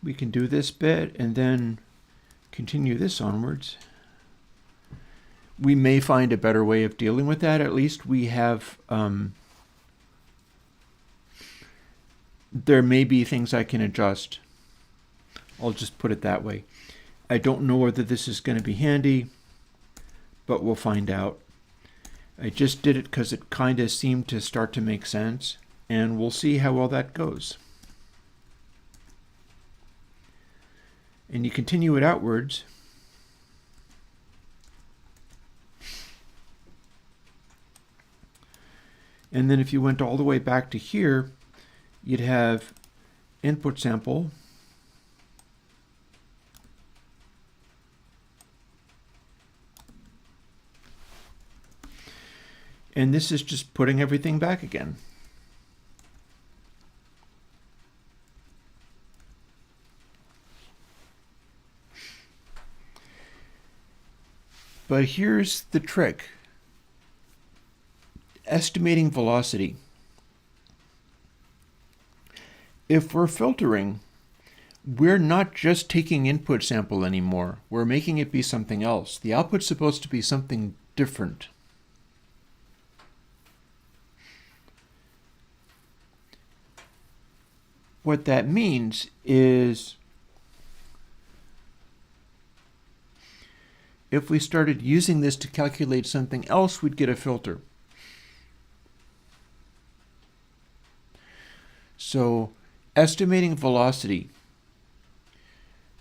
[SPEAKER 1] we can do this bit and then continue this onwards. We may find a better way of dealing with that. At least we have, there may be things I can adjust. I'll just put it that way. I don't know whether this is going to be handy, but we'll find out. I just did it because it kind of seemed to start to make sense, and we'll see how well that goes. And you continue it outwards. And then if you went all the way back to here, you'd have input sample, and this is just putting everything back again. But here's the trick. Estimating velocity. If we're filtering, we're not just taking input sample anymore. We're making it be something else. The output's supposed to be something different. What that means is if we started using this to calculate something else, we'd get a filter. So, estimating velocity.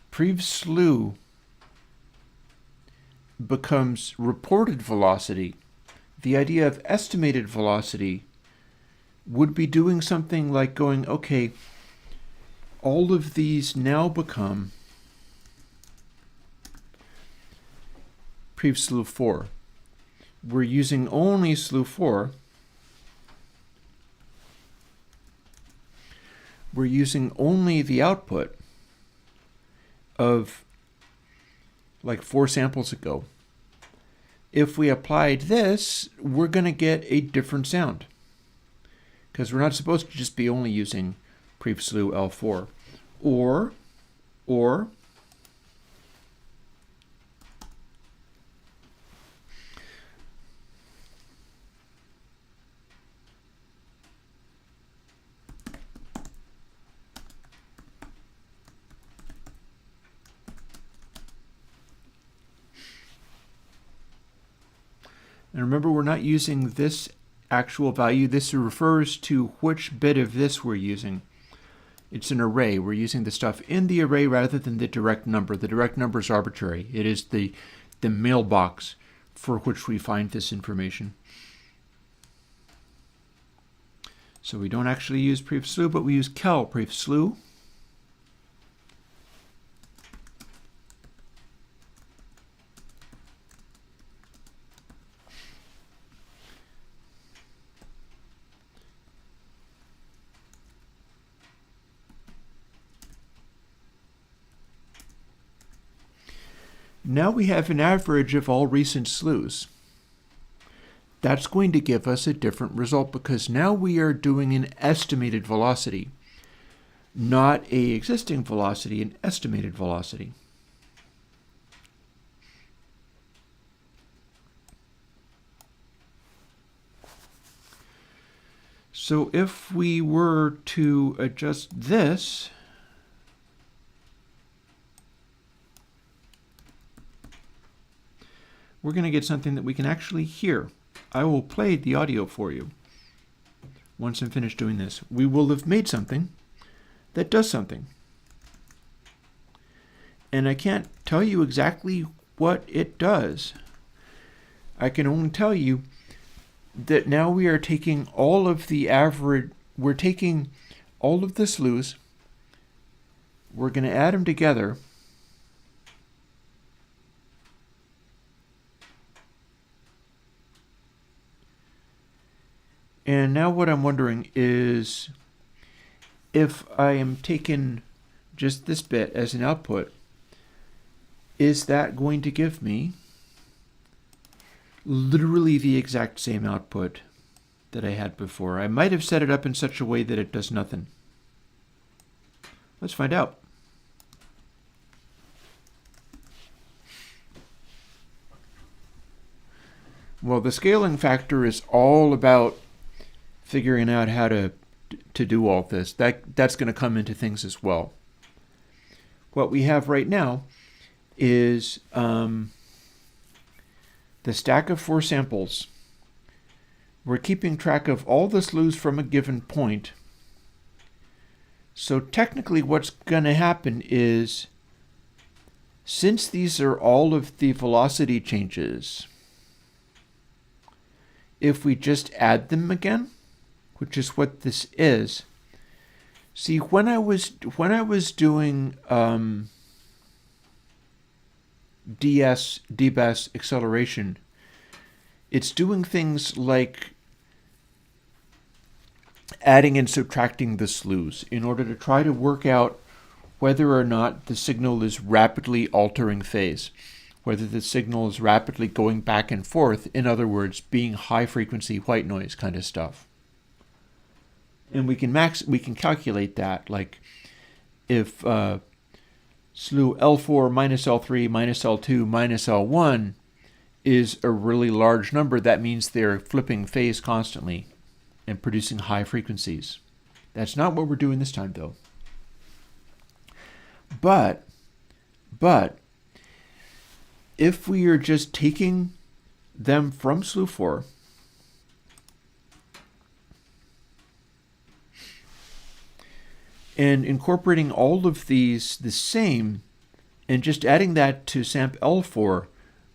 [SPEAKER 1] Prev slew becomes reported velocity. The idea of estimated velocity would be doing something like going, okay, all of these now become prev slew 4. We're using only slew 4. We're using only the output of like 4 samples ago. If we applied this, we're going to get a different sound because we're not supposed to just be only using prev slew L4. Or and remember, we're not using this actual value. This refers to which bit of this we're using. It's an array. We're using the stuff in the array rather than the direct number. The direct number is arbitrary. It is the mailbox for which we find this information. So we don't actually use prev slew, but we use cal prev slew. Now we have an average of all recent slews. That's going to give us a different result because now we are doing an estimated velocity, not an existing velocity, an estimated velocity. So if we were to adjust this, we're going to get something that we can actually hear. I will play the audio for you once I'm finished doing this. We will have made something that does something. And I can't tell you exactly what it does. I can only tell you that now we are taking all of the average, we're taking all of the slews, we're going to add them together, and now what I'm wondering is if I am taking just this bit as an output, is that going to give me literally the exact same output that I had before? I might have set it up in such a way that it does nothing. Let's find out. Well, the scaling factor is all about figuring out how to do all this. That's going to come into things as well. What we have right now is the stack of 4 samples. We're keeping track of all the slews from a given point. So technically what's going to happen is, since these are all of the velocity changes, if we just add them again, which is what this is. See, when I was doing DBAS acceleration, it's doing things like adding and subtracting the slews in order to try to work out whether or not the signal is rapidly altering phase, whether the signal is rapidly going back and forth, in other words, being high frequency white noise kind of stuff. And we can calculate that, like if slew L4 minus L3 minus L2 minus L1 is a really large number, that means they're flipping phase constantly and producing high frequencies. That's not what we're doing this time, though. But if we are just taking them from slew 4 and incorporating all of these the same, and just adding that to samp L4,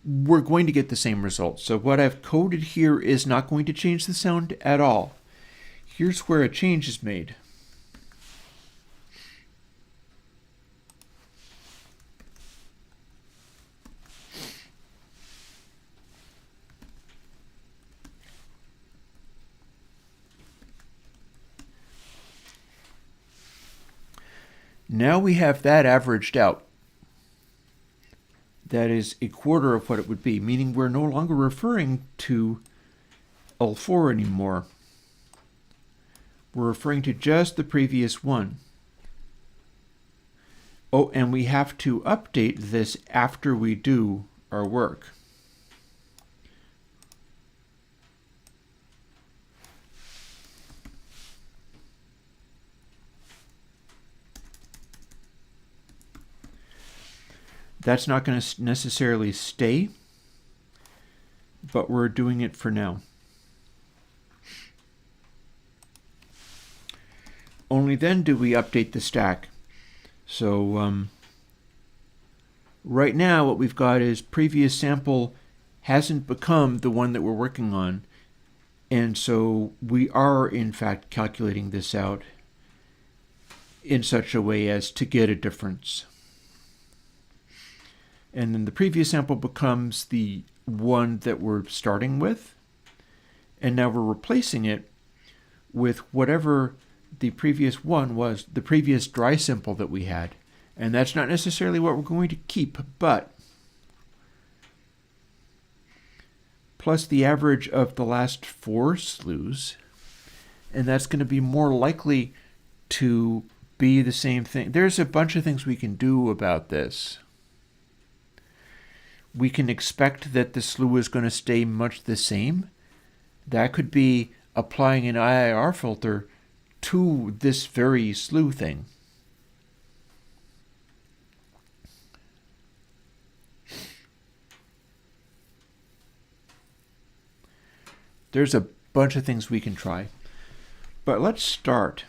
[SPEAKER 1] we're going to get the same result. So what I've coded here is not going to change the sound at all. Here's where a change is made. Now we have that averaged out. That is a quarter of what it would be, meaning we're no longer referring to L4 anymore. We're referring to just the previous one. Oh, and we have to update this after we do our work. That's not going to necessarily stay, but we're doing it for now. Only then do we update the stack. So right now what we've got is previous sample hasn't become the one that we're working on. And so we are in fact calculating this out in such a way as to get a difference. And then the previous sample becomes the one that we're starting with. And now we're replacing it with whatever the previous one was, the previous dry sample that we had. And that's not necessarily what we're going to keep, but plus the average of the last 4 slews. And that's going to be more likely to be the same thing. There's a bunch of things we can do about this. We can expect that the slew is going to stay much the same. That could be applying an IIR filter to this very slew thing. There's a bunch of things we can try. But let's start.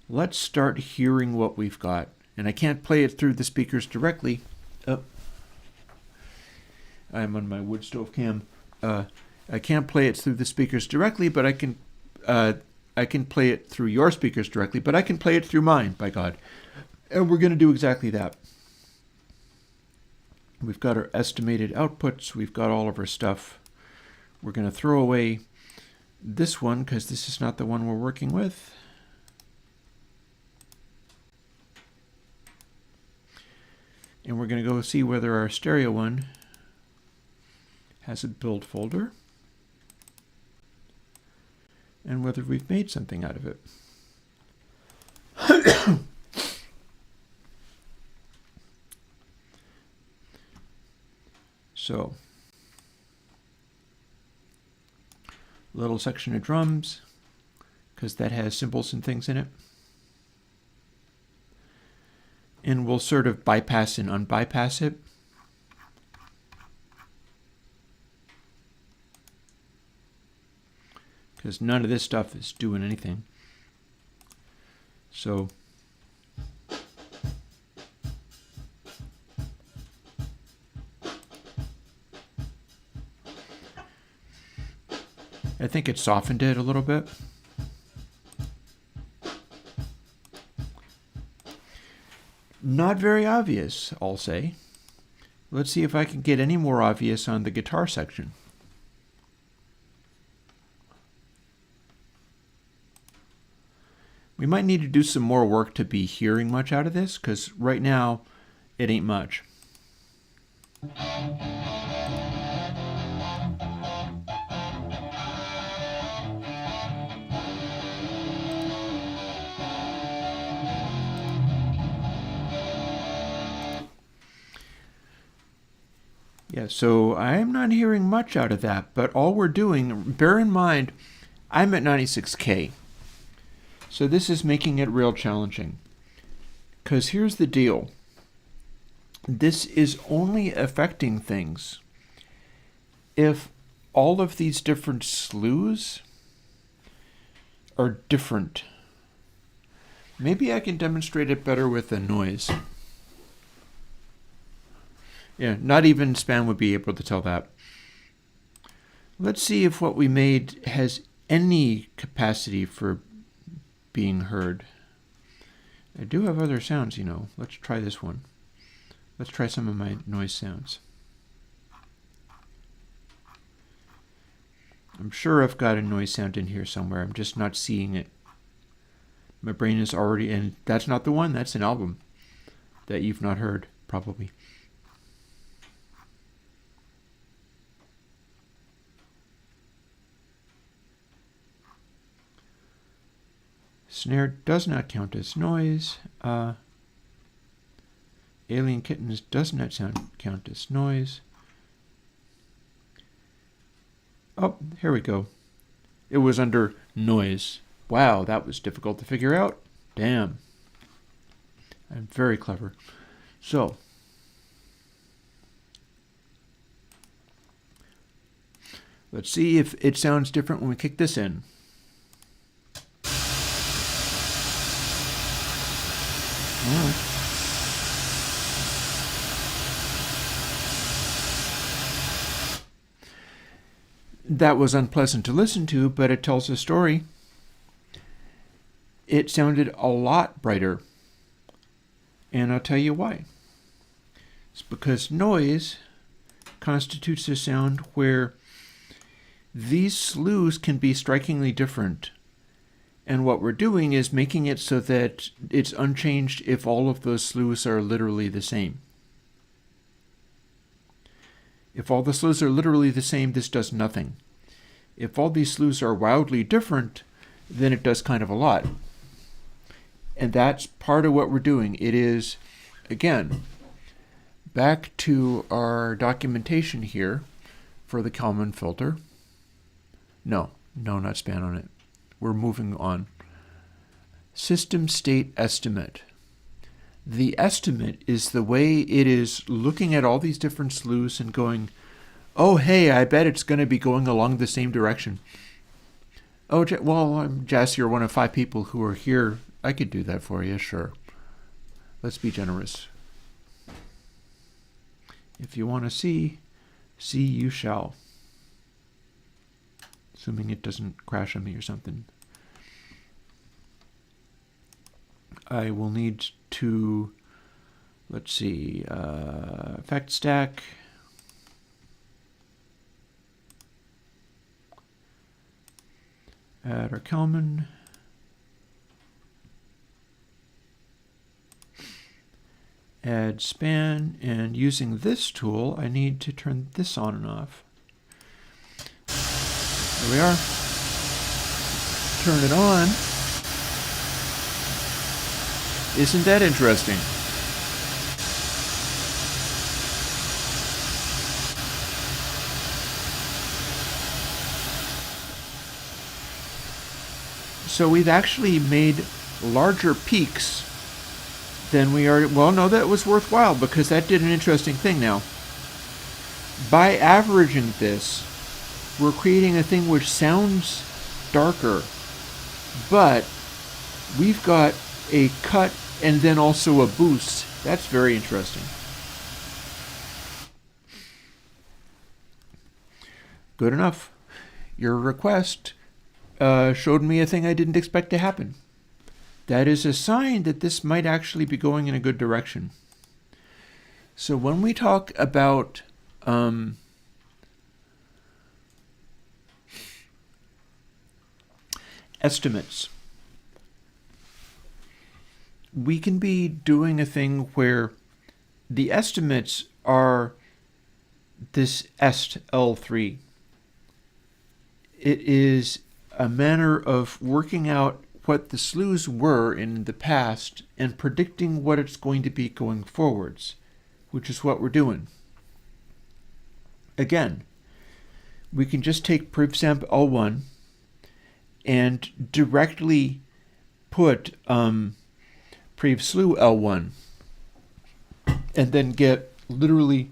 [SPEAKER 1] Let's start hearing what we've got. And I can't play it through the speakers directly. Oh. I'm on my wood stove cam. I can't play it through the speakers directly, but I can play it through your speakers directly, but I can play it through mine, by God. And we're going to do exactly that. We've got our estimated outputs. We've got all of our stuff. We're going to throw away this one because this is not the one we're working with. And we're going to go see whether our stereo one has a build folder and whether we've made something out of it. So, little section of drums, because that has cymbals and things in it. And we'll sort of bypass and unbypass it. Because none of this stuff is doing anything. So I think it softened it a little bit. Not very obvious, I'll say. Let's see if I can get any more obvious on the guitar section. We might need to do some more work to be hearing much out of this, because right now it ain't much. Yeah, so I'm not hearing much out of that, but all we're doing, bear in mind, I'm at 96K. So this is making it real challenging. Because here's the deal. This is only affecting things if all of these different slews are different. Maybe I can demonstrate it better with the noise. Yeah, not even Span would be able to tell that. Let's see if what we made has any capacity for being heard. I do have other sounds, you know. Let's try this one. Let's try some of my noise sounds. I'm sure I've got a noise sound in here somewhere. I'm just not seeing it. My brain is already in. That's not the one. That's an album that you've not heard, probably. Snare does not count as noise. Alien Kittens does not count as noise. Oh, here we go. It was under noise. Wow, that was difficult to figure out. Damn. I'm very clever. So, let's see if it sounds different when we kick this in. That was unpleasant to listen to, but it tells a story. It sounded a lot brighter. And I'll tell you why. It's because noise constitutes a sound where these slews can be strikingly different. And what we're doing is making it so that it's unchanged if all of those slews are literally the same. If all the slews are literally the same, this does nothing. If all these slews are wildly different, then it does kind of a lot. And that's part of what we're doing. It is, again, back to our documentation here for the Kalman filter. No, not span on it. We're moving on. System state estimate. The estimate is the way it is looking at all these different slews and going, oh, hey, I bet it's going to be going along the same direction. Oh, well, Jess, you're one of 5 people who are here. I could do that for you, sure. Let's be generous. If you want to see you shall. Assuming it doesn't crash on me or something. I will need to, let's see, effect stack. Add our Kalman. Add span, and using this tool, I need to turn this on and off. There we are. Turn it on. Isn't that interesting? So we've actually made larger peaks than we are. Well, no, that was worthwhile because that did an interesting thing now. By averaging this, we're creating a thing which sounds darker, but we've got a cut and then also a boost. That's very interesting. Good enough. Your request showed me a thing I didn't expect to happen. That is a sign that this might actually be going in a good direction. So when we talk about estimates, we can be doing a thing where the estimates are this est L3. It is a manner of working out what the slews were in the past and predicting what it's going to be going forwards, which is what we're doing. Again, we can just take prevsamp L1 and directly put prev slew L1 and then get literally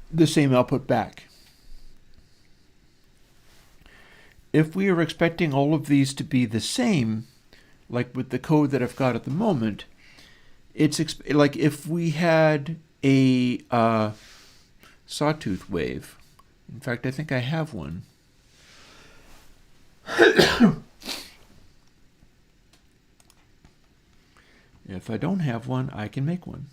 [SPEAKER 1] the same output back. If we are expecting all of these to be the same, like with the code that I've got at the moment, it's like if we had a sawtooth wave. In fact, I think I have one. If I don't have one, I can make one.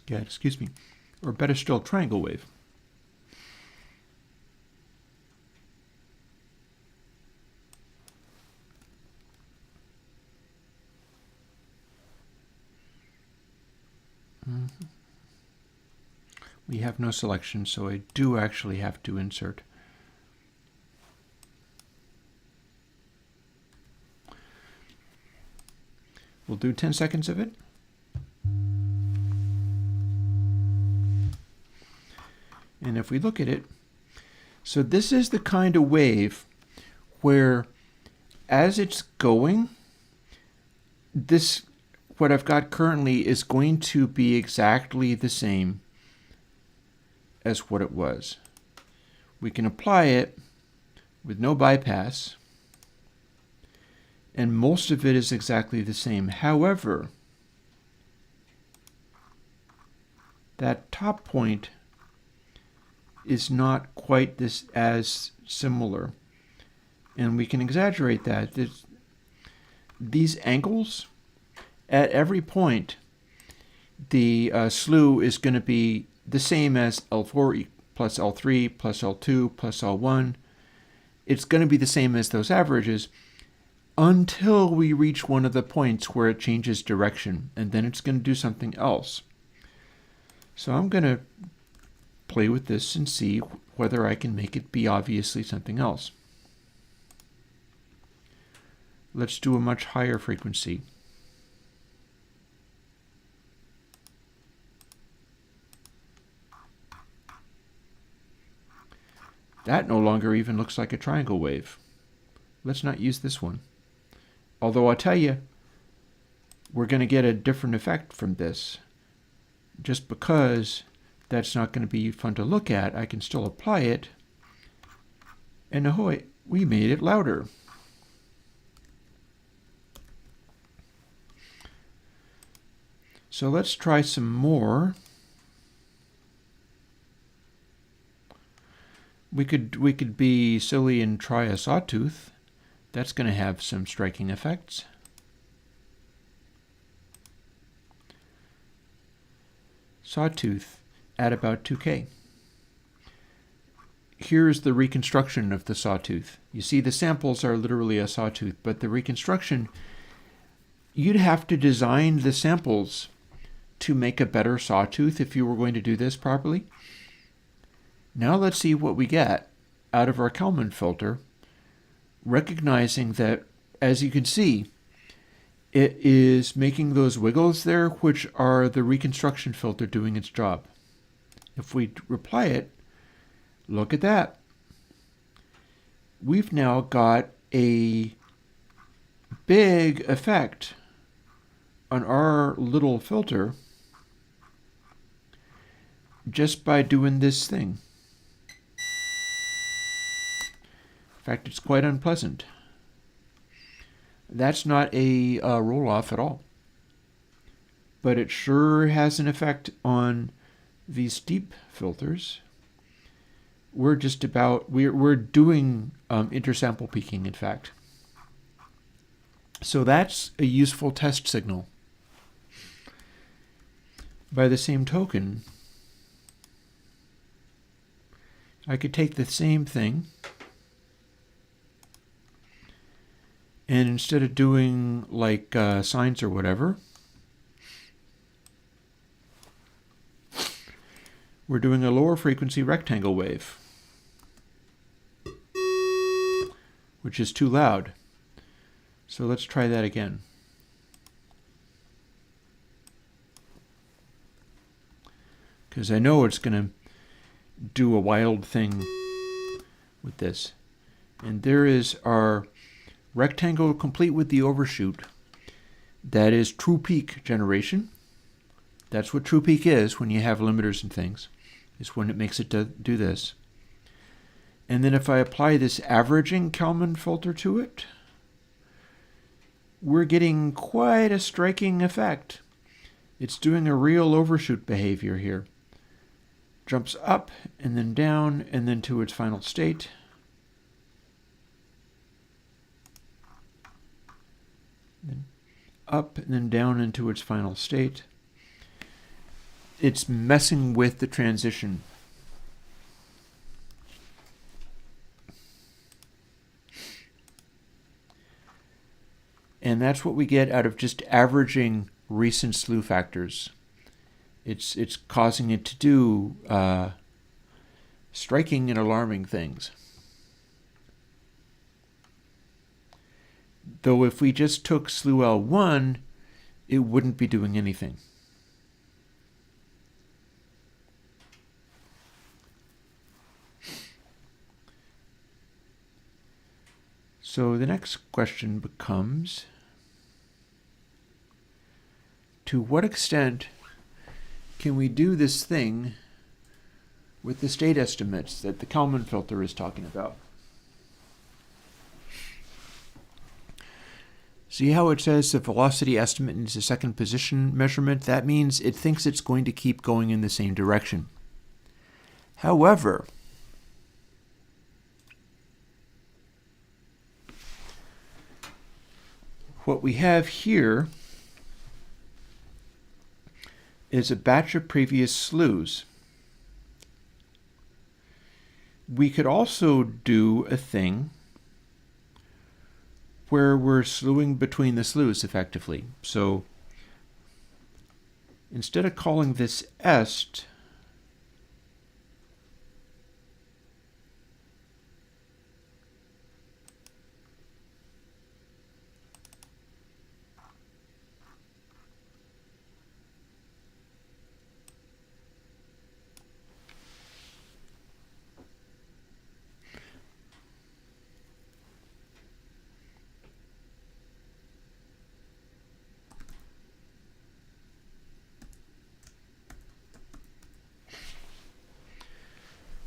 [SPEAKER 1] Yeah, excuse me. Or better still, triangle wave. We have no selection, so I do actually have to insert. We'll do 10 seconds of it. And if we look at it, so this is the kind of wave where as it's going, this, what I've got currently is going to be exactly the same as what it was. We can apply it with no bypass, and most of it is exactly the same. However, that top point is not quite this as similar, and we can exaggerate that. These angles, at every point, the slew is going to be the same as L4 plus L3 plus L2 plus L1. It's going to be the same as those averages until we reach one of the points where it changes direction, and then it's going to do something else. So I'm going to play with this and see whether I can make it be obviously something else. Let's do a much higher frequency. That no longer even looks like a triangle wave. Let's not use this one. Although I'll tell you, we're going to get a different effect from this. Just because that's not going to be fun to look at, I can still apply it. And ahoy, we made it louder. So let's try some more. We could be silly and try a sawtooth. That's going to have some striking effects. Sawtooth at about 2K. Here's the reconstruction of the sawtooth. You see the samples are literally a sawtooth, but the reconstruction, you'd have to design the samples to make a better sawtooth if you were going to do this properly. Now let's see what we get out of our Kalman filter, recognizing that, as you can see, it is making those wiggles there, which are the reconstruction filter doing its job. If we apply it, look at that. We've now got a big effect on our little filter just by doing this thing. In fact, it's quite unpleasant. That's not a roll-off at all. But it sure has an effect on these steep filters. We're doing intersample peaking, in fact. So that's a useful test signal. By the same token, I could take the same thing, and instead of doing like sines or whatever, we're doing a lower frequency rectangle wave, which is too loud. So let's try that again. Because I know it's going to do a wild thing with this. And there is our rectangle complete with the overshoot. That is true peak generation. That's what true peak is when you have limiters and things. Is when it makes it do this. And then if I apply this averaging Kalman filter to it, we're getting quite a striking effect. It's doing a real overshoot behavior here. Jumps up and then down and then to its final state. Then up and then down into its final state. It's messing with the transition. And that's what we get out of just averaging recent slew factors. It's causing it to do striking and alarming things. Though if we just took slew L1, it wouldn't be doing anything. So the next question becomes, to what extent can we do this thing with the state estimates that the Kalman filter is talking about? See how it says the velocity estimate is a second position measurement? That means it thinks it's going to keep going in the same direction. However, what we have here is a batch of previous slews. we could also do a thing where we're slewing between the slews effectively. So instead of calling this est,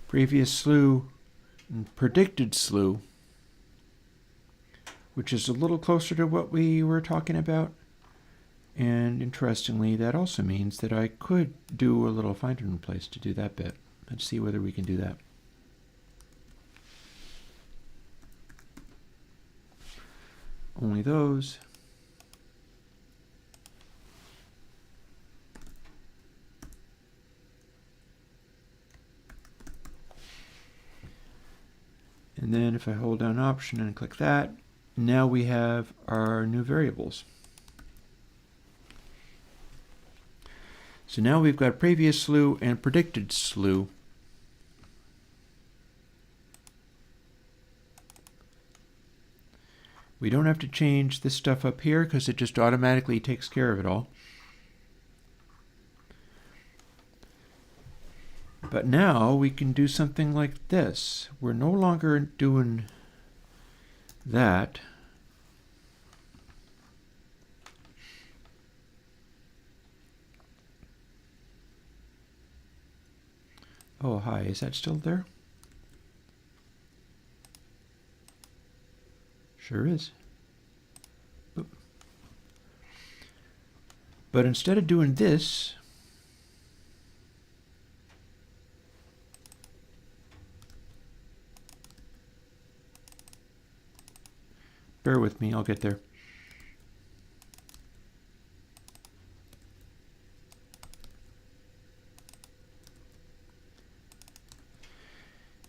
[SPEAKER 1] previous slew and predicted slew, which is a little closer to what we were talking about. And interestingly, that also means that I could do a little find and replace to do that bit. Let's see whether we can do that. Only those. And then if I hold down Option and click that, now we have our new variables. So now we've got previous slew and predicted slew. We don't have to change this stuff up here because it just automatically takes care of it all. But now we can do something like this. We're no longer doing that. Oh, hi, is that still there? Sure is. Oop. But instead of doing this, bear with me, I'll get there.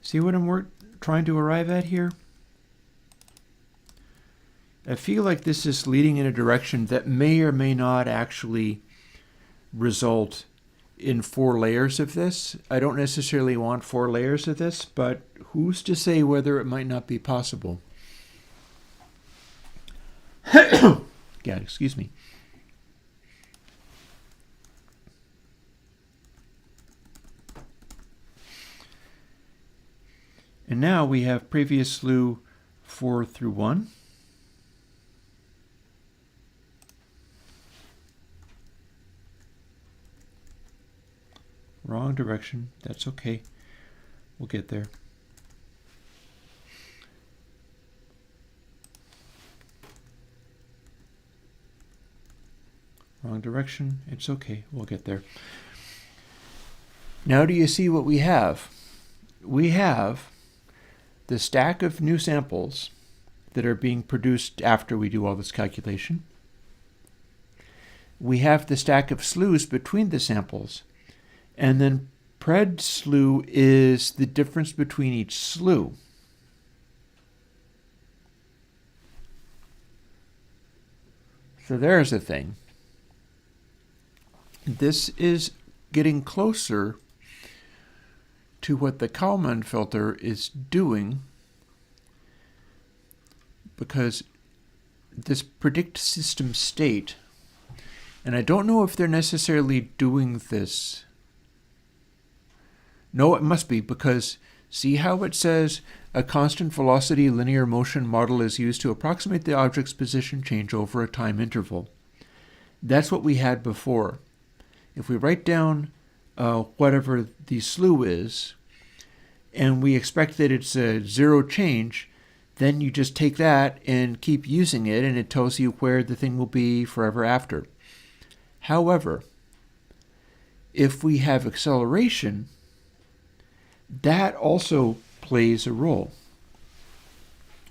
[SPEAKER 1] See what I'm trying to arrive at here? I feel like this is leading in a direction that may or may not actually result in 4 layers of this. I don't necessarily want 4 layers of this, but who's to say whether it might not be possible? Yeah, excuse me. And now we have previous slew 4 through 1. Wrong direction. That's okay. We'll get there. Wrong direction. It's okay. We'll get there. Now do you see what we have? We have the stack of new samples that are being produced after we do all this calculation. We have the stack of slews between the samples. And then pred slew is the difference between each slew. So there's a thing. This is getting closer to what the Kalman filter is doing, because this predict system state, and I don't know if they're necessarily doing this. No, it must be, because see how it says a constant velocity linear motion model is used to approximate the object's position change over a time interval. That's what we had before. If we write down whatever the slew is, and we expect that it's a 0 change, then you just take that and keep using it, and it tells you where the thing will be forever after. However, if we have acceleration, that also plays a role.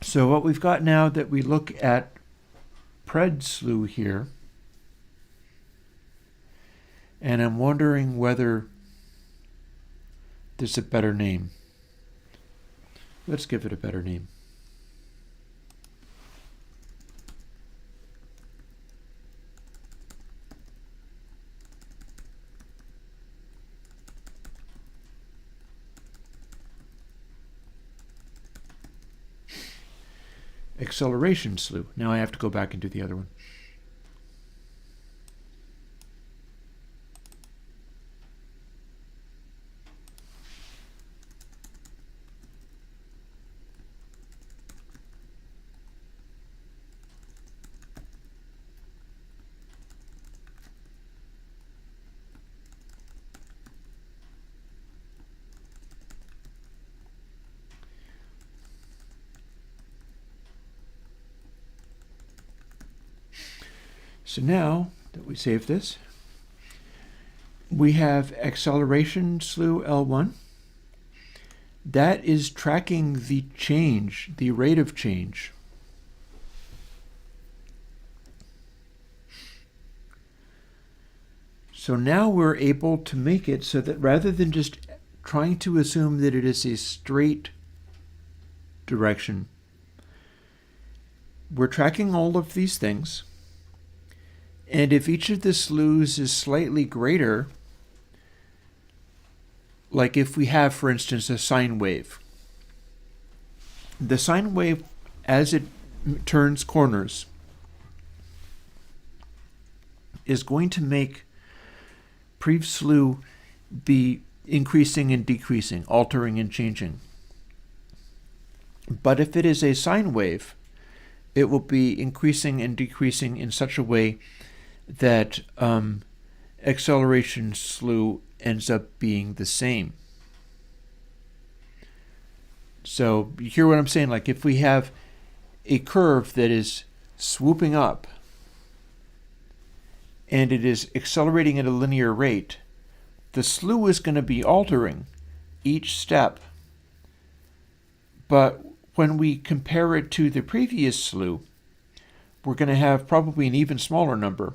[SPEAKER 1] So what we've got now that we look at pred slew here, and I'm wondering whether there's a better name. Let's give it a better name. Acceleration slew. Now I have to go back and do the other one. So now that we save this, we have acceleration slew L1. That is tracking the change, the rate of change. So now we're able to make it so that rather than just trying to assume that it is a straight direction, we're tracking all of these things. And if each of the slews is slightly greater, like if we have, for instance, a sine wave, the sine wave, as it turns corners, is going to make prev slew be increasing and decreasing, altering and changing. But if it is a sine wave, it will be increasing and decreasing in such a way that acceleration slew ends up being the same. So you hear what I'm saying? Like if we have a curve that is swooping up and it is accelerating at a linear rate, the slew is going to be altering each step. But when we compare it to the previous slew, we're going to have probably an even smaller number.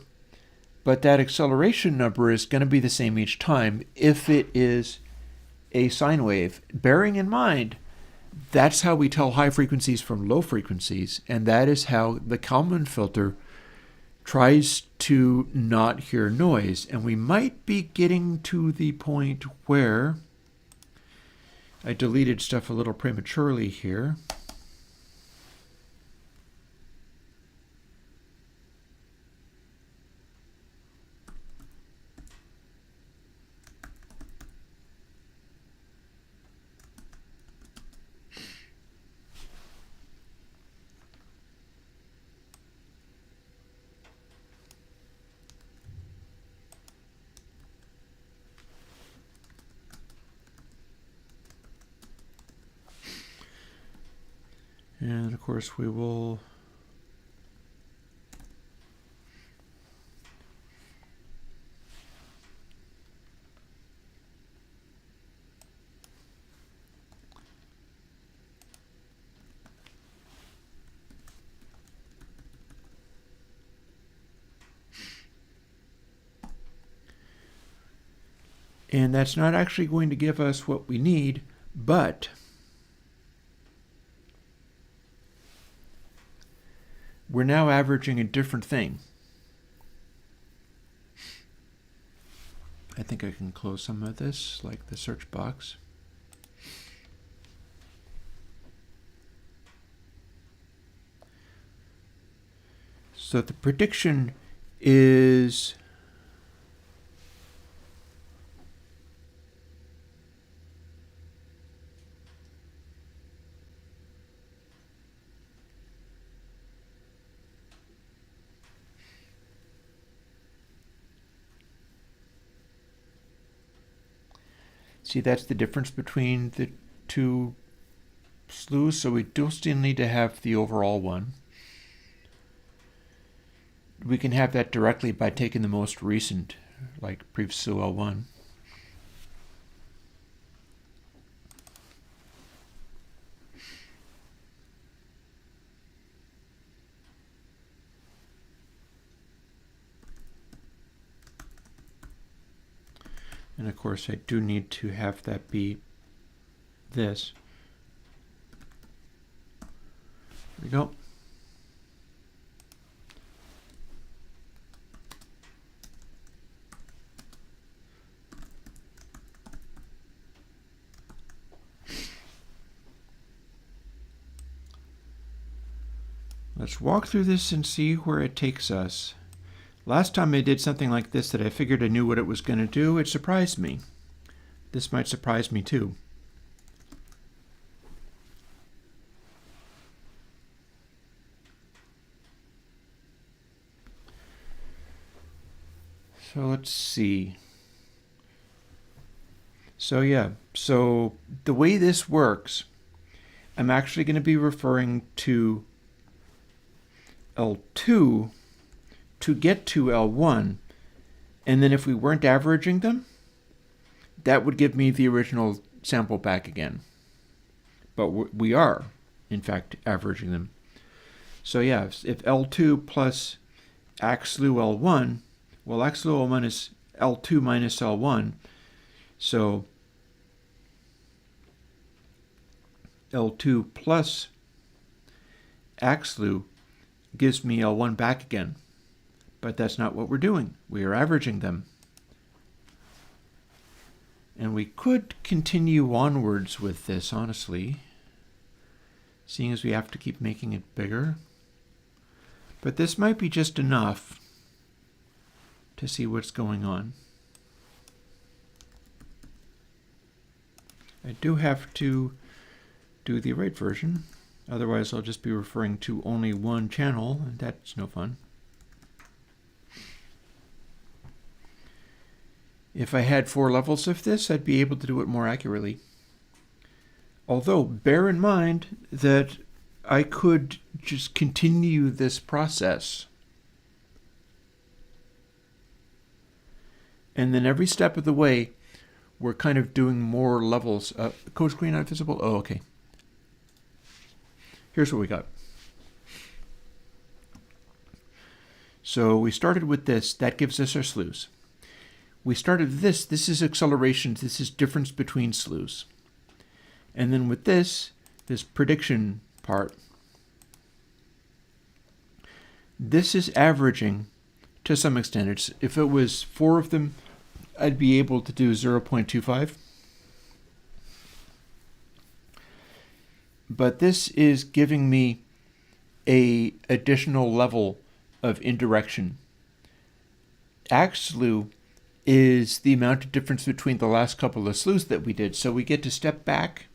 [SPEAKER 1] But that acceleration number is going to be the same each time if it is a sine wave. Bearing in mind, that's how we tell high frequencies from low frequencies, and that is how the Kalman filter tries to not hear noise. And we might be getting to the point where I deleted stuff a little prematurely here. And of course we will and that's not actually going to give us what we need, but we're now averaging a different thing. I think I can close some of this, like the search box. So the prediction is see, that's the difference between the two slews, so we do still need to have the overall one. We can have that directly by taking the most recent, like prev slew L1. And of course I do need to have that be this. go. Let's walk through this and see where it takes us. Last time I did something like this that I figured I knew what it was going to do, it surprised me. This might surprise me too. So let's see. So yeah, so the way this works, I'm actually going to be referring to L2 to get to L1, and then if we weren't averaging them, that would give me the original sample back again. But we are, in fact, averaging them. So yeah, if L2 plus axlu L1, well, axlu L1 is L2 minus L1, so L2 plus axlu gives me L1 back again. But that's not what we're doing. We are averaging them. And we could continue onwards with this, honestly, seeing as we have to keep making it bigger. But this might be just enough to see what's going on. I do have to do the right version. Otherwise, I'll just be referring to only one channel, and that's no fun. If I had 4 levels of this, I'd be able to do it more accurately. Although, bear in mind that I could just continue this process. And then every step of the way, we're kind of doing more levels. Code screen not visible? Oh, okay. Here's what we got. So we started with this. That gives us our slews. We started this. This is acceleration. This is difference between slews. And then with this prediction part, this is averaging to some extent. If it was 4 of them, I'd be able to do 0.25. But this is giving me an additional level of indirection. Axlu is the amount of difference between the last couple of slews that we did. So we get to step back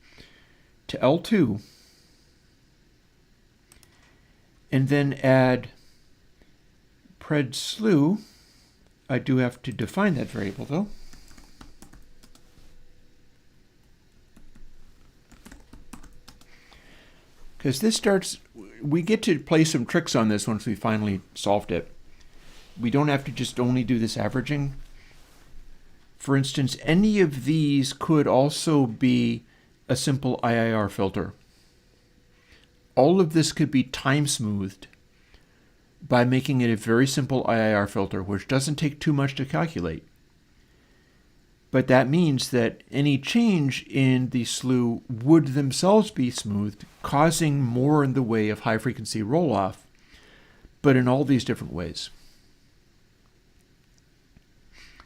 [SPEAKER 1] to L2 and then add pred slew. I do have to define that variable though. Because this starts, we get to play some tricks on this once we finally solved it. We don't have to just only do this averaging. For instance, any of these could also be a simple IIR filter. All of this could be time smoothed by making it a very simple IIR filter, which doesn't take too much to calculate. But that means that any change in the slew would themselves be smoothed, causing more in the way of high-frequency roll-off, but in all these different ways.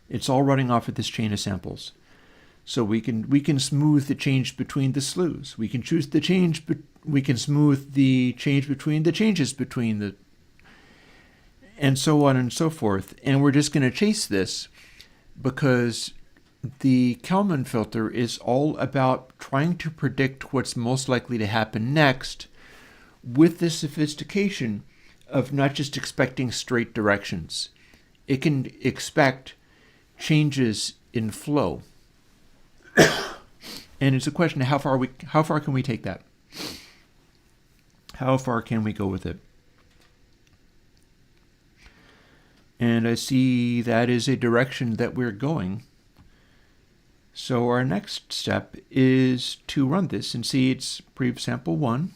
[SPEAKER 1] It's all running off of this chain of samples. So we can smooth the change between the slews. We can choose the change, but we can smooth the change between the changes between the, and so on and so forth. And we're just going to chase this because the Kalman filter is all about trying to predict what's most likely to happen next with the sophistication of not just expecting straight directions. It can expect changes in flow. And it's a question of how far can we take that? How far can we go with it? And I see that is a direction that we're going. So our next step is to run this and see it's prev sample 1.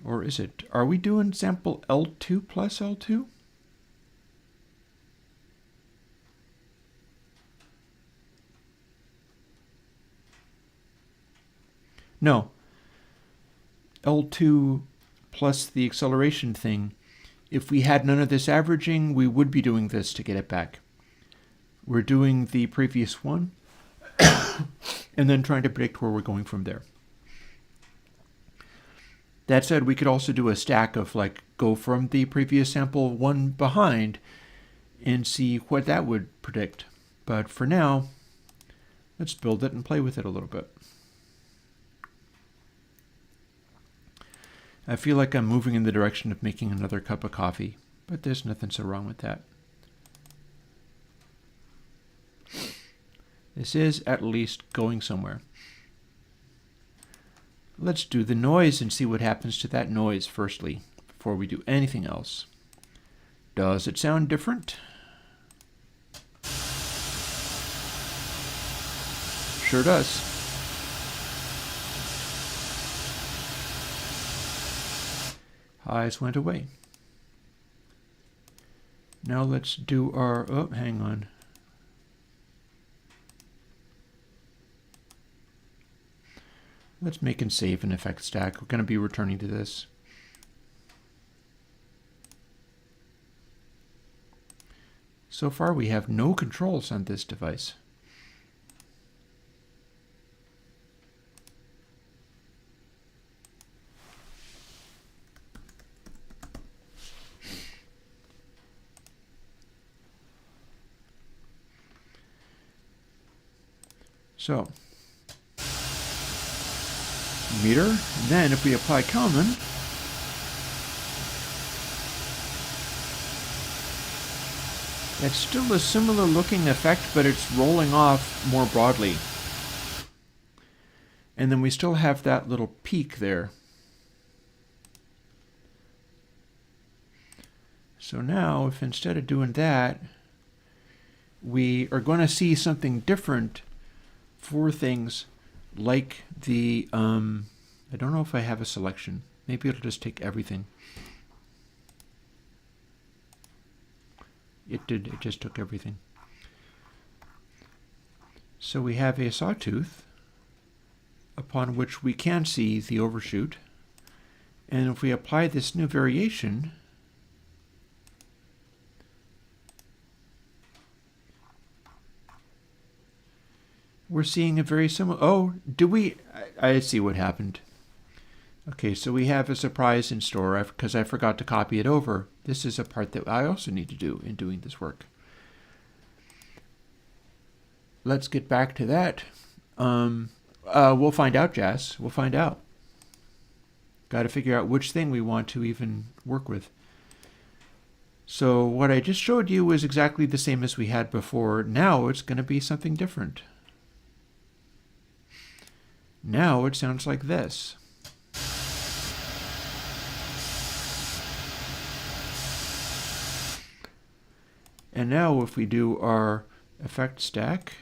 [SPEAKER 1] Or is it? Are we doing sample L2 plus L2? No. L2 plus the acceleration thing. If we had none of this averaging, we would be doing this to get it back. We're doing the previous one and then trying to predict where we're going from there. That said, we could also do a stack of like go from the previous sample one behind and see what that would predict. But for now, let's build it and play with it a little bit. I feel like I'm moving in the direction of making another cup of coffee, but there's nothing so wrong with that. This is at least going somewhere. Let's do the noise and see what happens to that noise firstly, before we do anything else. Does it sound different? Sure does. Highs went away. Now let's do our, oh, hang on. Let's make and save an effect stack. We're going to be returning to this. So far we have no controls on this device. So, meter, and then if we apply Kalman, it's still a similar looking effect, but it's rolling off more broadly. And then we still have that little peak there. So now, if instead of doing that, we are going to see something different for things like the, I don't know if I have a selection. Maybe it'll just take everything. It did, it just took everything. So we have a sawtooth upon which we can see the overshoot. And if we apply this new variation, we're seeing a very similar, oh, do we, I see what happened. Okay, so we have a surprise in store because I forgot to copy it over. This is a part that I also need to do in doing this work. Let's get back to that. We'll find out, Jazz. We'll find out. Got to figure out which thing we want to even work with. So what I just showed you was exactly the same as we had before. Now it's going to be something different. Now it sounds like this. And now if we do our effect stack,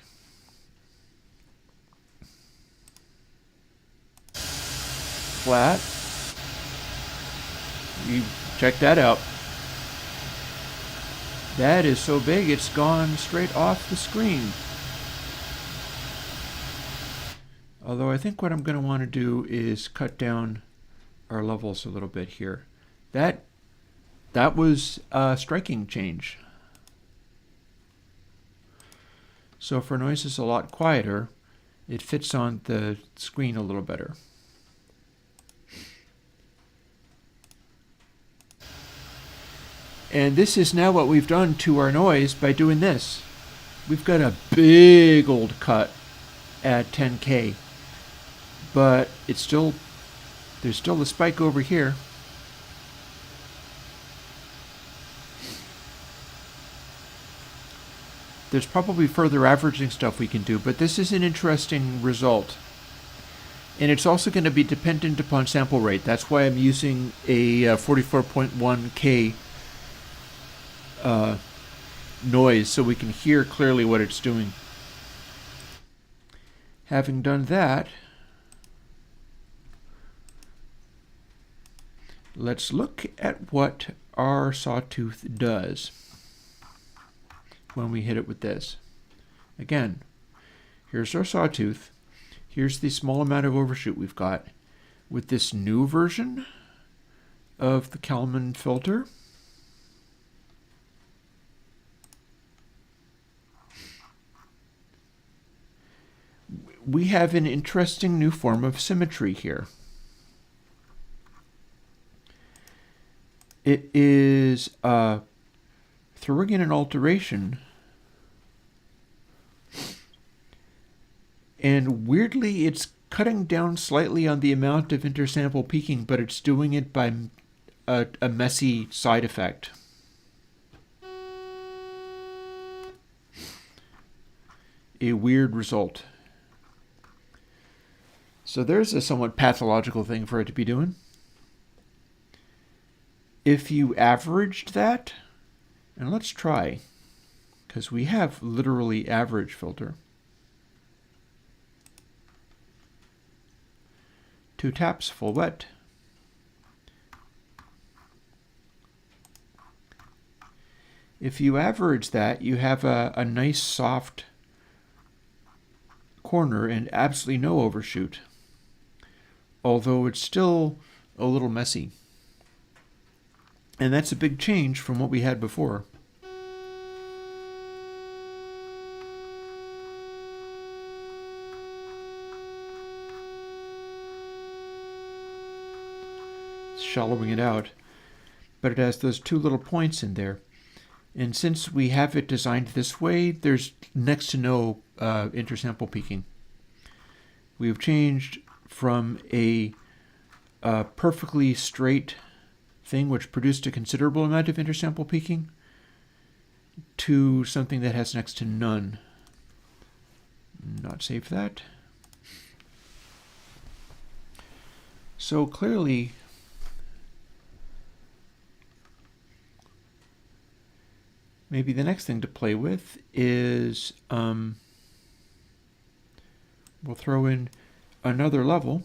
[SPEAKER 1] flat, you check that out. That is so big it's gone straight off the screen. Although I think what I'm going to want to do is cut down our levels a little bit here. That was a striking change. So for noise is a lot quieter, it fits on the screen a little better. And this is now what we've done to our noise by doing this. We've got a big old cut at 10K. But it's still, there's still a spike over here. There's probably further averaging stuff we can do, but this is an interesting result. And it's also going to be dependent upon sample rate. That's why I'm using a 44.1K noise so we can hear clearly what it's doing. Having done that, let's look at what our sawtooth does when we hit it with this. Again, here's our sawtooth. here's the small amount of overshoot we've got. With this new version of the Kalman filter, we have an interesting new form of symmetry here. It is throwing in an alteration, and weirdly it's cutting down slightly on the amount of intersample peaking, but it's doing it by a messy side effect. A weird result. So there's a somewhat pathological thing for it to be doing. If you averaged that, and let's try, because we have literally average filter. 2 taps, full wet. If you average that, you have a nice soft corner and absolutely no overshoot, although it's still a little messy. And that's a big change from what we had before. It's shallowing it out, but it has those 2 little points in there. And since we have it designed this way, there's next to no intersample peaking. We've changed from a perfectly straight thing which produced a considerable amount of intersample peaking to something that has next to none. Not save that. So clearly maybe the next thing to play with is we'll throw in another level.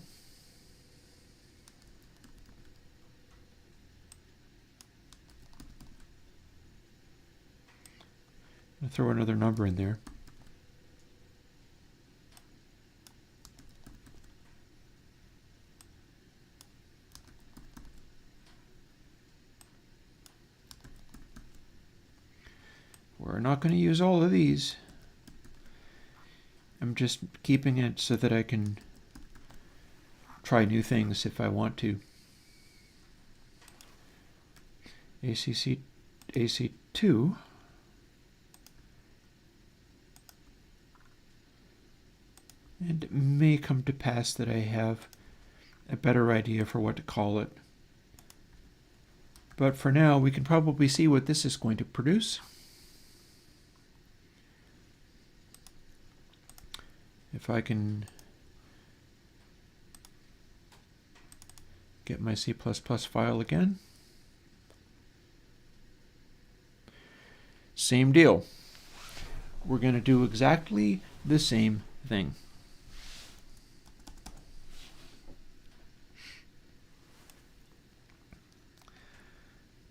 [SPEAKER 1] I'll throw another number in there. We're not going to use all of these. I'm just keeping it so that I can try new things if I want to. AC2. And it may come to pass that I have a better idea for what to call it. But for now, we can probably see what this is going to produce. If I can get my C++ file again. Same deal. We're going to do exactly the same thing.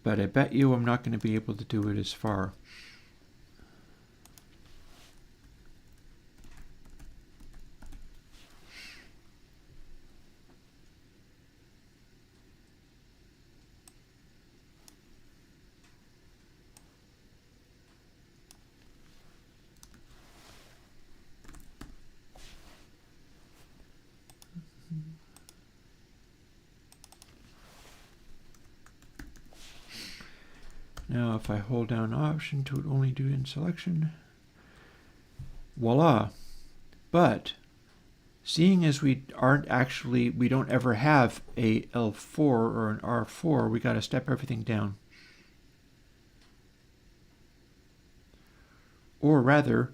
[SPEAKER 1] But I bet you I'm not going to be able to do it as far. Now if I hold down Option to only do in selection, voila. But seeing as we don't ever have a L4 or an R4, we got to step everything down. Or rather,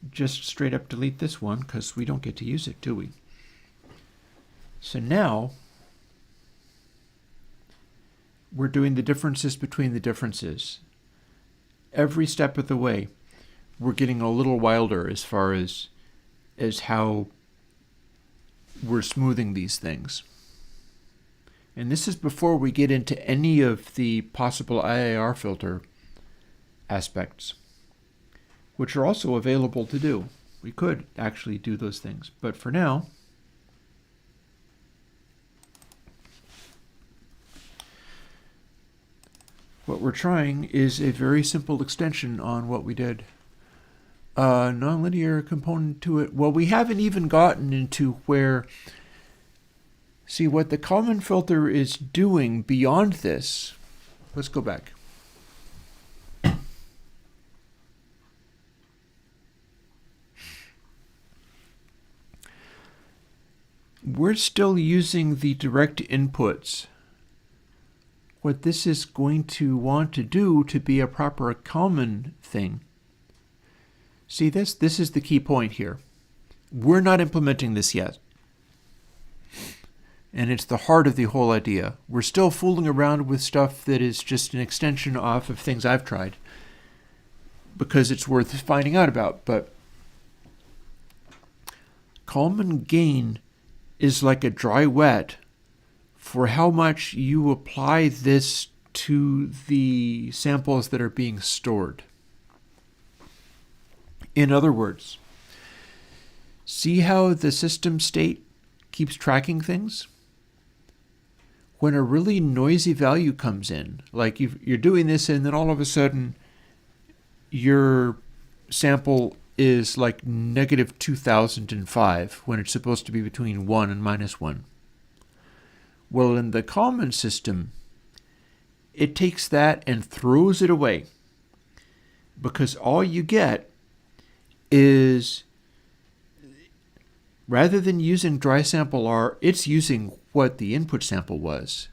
[SPEAKER 1] just straight up delete this one because we don't get to use it, do we? So now we're doing the differences between the differences. Every step of the way, we're getting a little wilder as far as how we're smoothing these things. And this is before we get into any of the possible IIR filter aspects, which are also available to do. We could actually do those things, but for now, what we're trying is a very simple extension on what we did. Nonlinear component to it. Well, we haven't even gotten into where, see what the Kalman filter is doing beyond this. Let's go back. We're still using the direct inputs. What this is going to want to do to be a proper Kalman thing. See this? This is the key point here. We're not implementing this yet. And it's the heart of the whole idea. We're still fooling around with stuff that is just an extension off of things I've tried, because it's worth finding out about. But Kalman gain is like a dry wet for how much you apply this to the samples that are being stored. In other words, see how the system state keeps tracking things? When a really noisy value comes in, like you're doing this and then all of a sudden your sample is like negative 2005 when it's supposed to be between 1 and -1. Well, in the Kalman system, it takes that and throws it away, because all you get is, rather than using dry sample R, it's using what the input sample was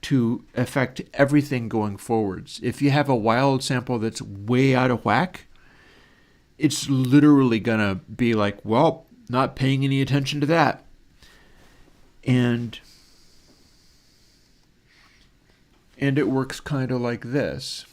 [SPEAKER 1] to affect everything going forwards. If you have a wild sample that's way out of whack, it's literally going to be like, well, not paying any attention to that. And it works kind of like this.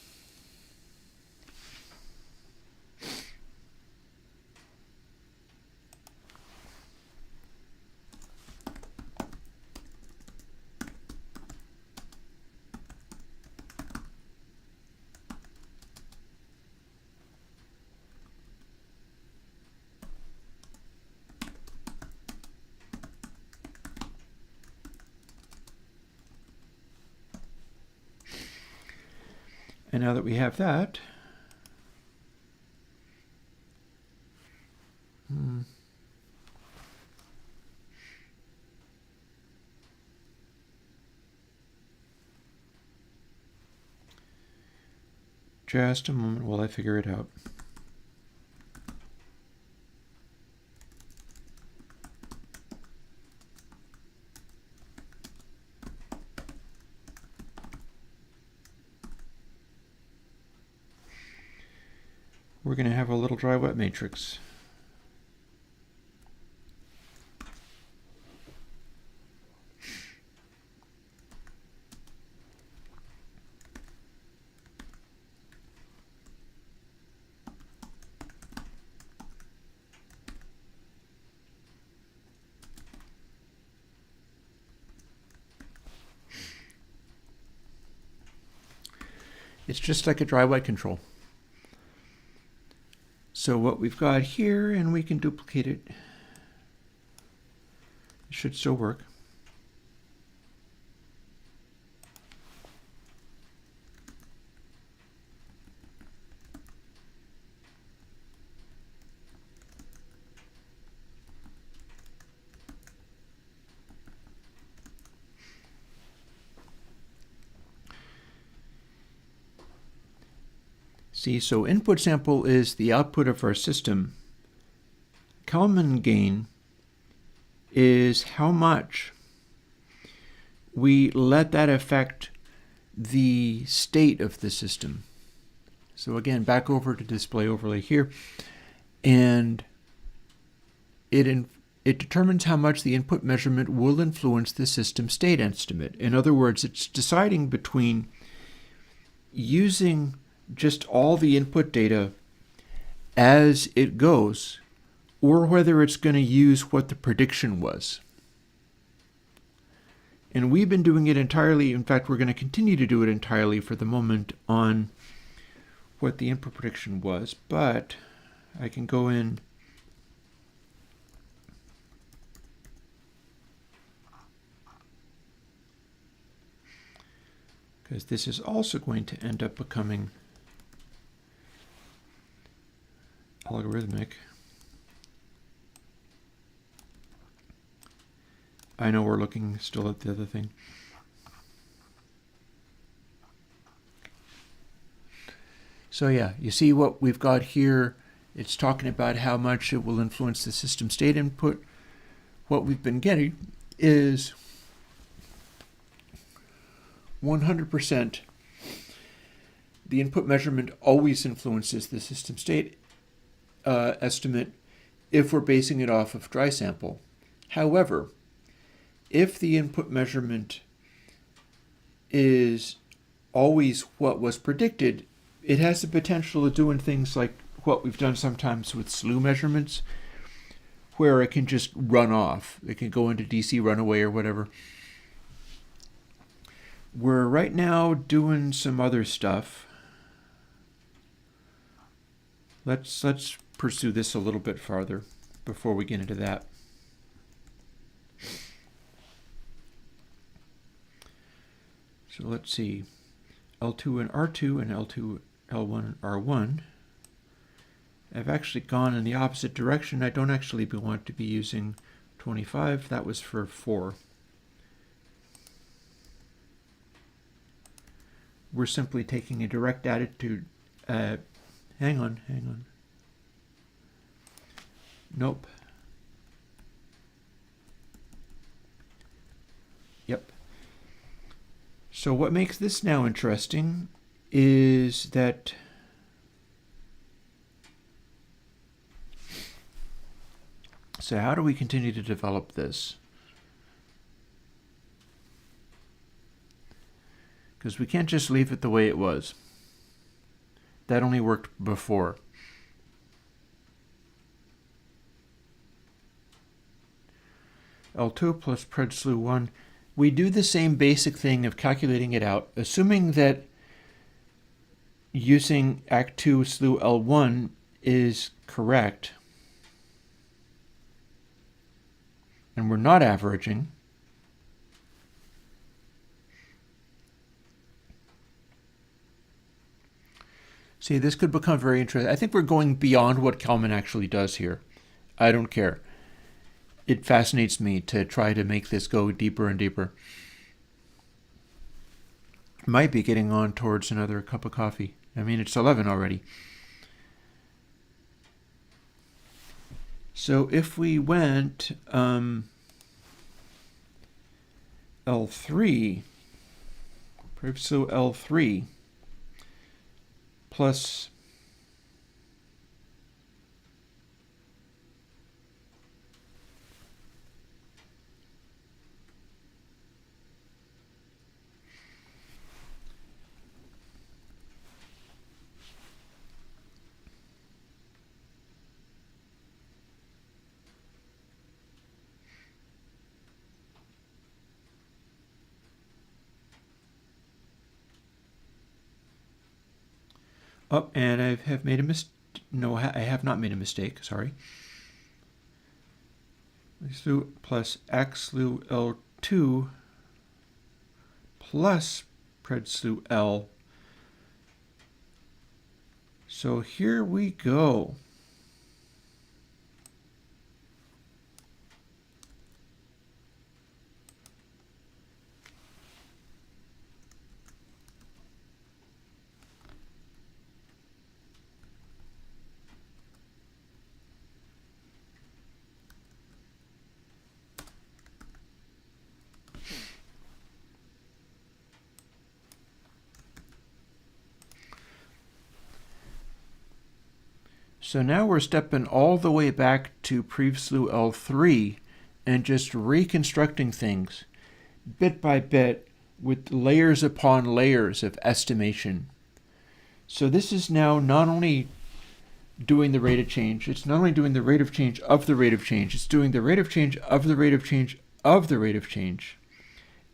[SPEAKER 1] And now that we have that, just a moment while I figure it out. We're going to have a little dry wet matrix. It's just like a dry wet control. So what we've got here, and we can duplicate it. It should still work. See, so input sample is the output of our system. Kalman gain is how much we let that affect the state of the system. So again, back over to display overlay here, and it determines how much the input measurement will influence the system state estimate. In other words, it's deciding between using just all the input data as it goes, or whether it's going to use what the prediction was. And we've been doing it entirely, in fact, we're going to continue to do it entirely for the moment on what the input prediction was, but I can go in because this is also going to end up becoming algorithmic. I know we're looking still at the other thing. So yeah, you see what we've got here. It's talking about how much it will influence the system state input. What we've been getting is 100%. The input measurement always influences the system state estimate if we're basing it off of dry sample. However, if the input measurement is always what was predicted, it has the potential of doing things like what we've done sometimes with slew measurements, where it can just run off. It can go into DC runaway or whatever. We're right now doing some other stuff. Let's pursue this a little bit farther before we get into that. So let's see, L2 and R2 and L2, L1 and R1. I've actually gone in the opposite direction. I don't actually want to be using 25. That was for 4. We're simply taking a direct attitude. Hang on. Nope. Yep. So what makes this now interesting is that so how do we continue to develop this? Because we can't just leave it the way it was. That only worked before. L2 plus pred slew 1. We do the same basic thing of calculating it out, assuming that using Act 2 slew L1 is correct, and we're not averaging. See, this could become very interesting. I think we're going beyond what Kalman actually does here. I don't care. It fascinates me to try to make this go deeper and deeper. Might be getting on towards another cup of coffee. I mean, it's 11 already. So if we went L3, so L3 plus oh, and I have made a mistake. No, I have not made a mistake. Sorry. Slew plus X slew L2 plus pred slew L. So here we go. So now we're stepping all the way back to prev slew L3 and just reconstructing things bit by bit with layers upon layers of estimation. So this is now not only doing the rate of change, it's not only doing the rate of change of the rate of change, it's doing the rate of change of the rate of change of the rate of change.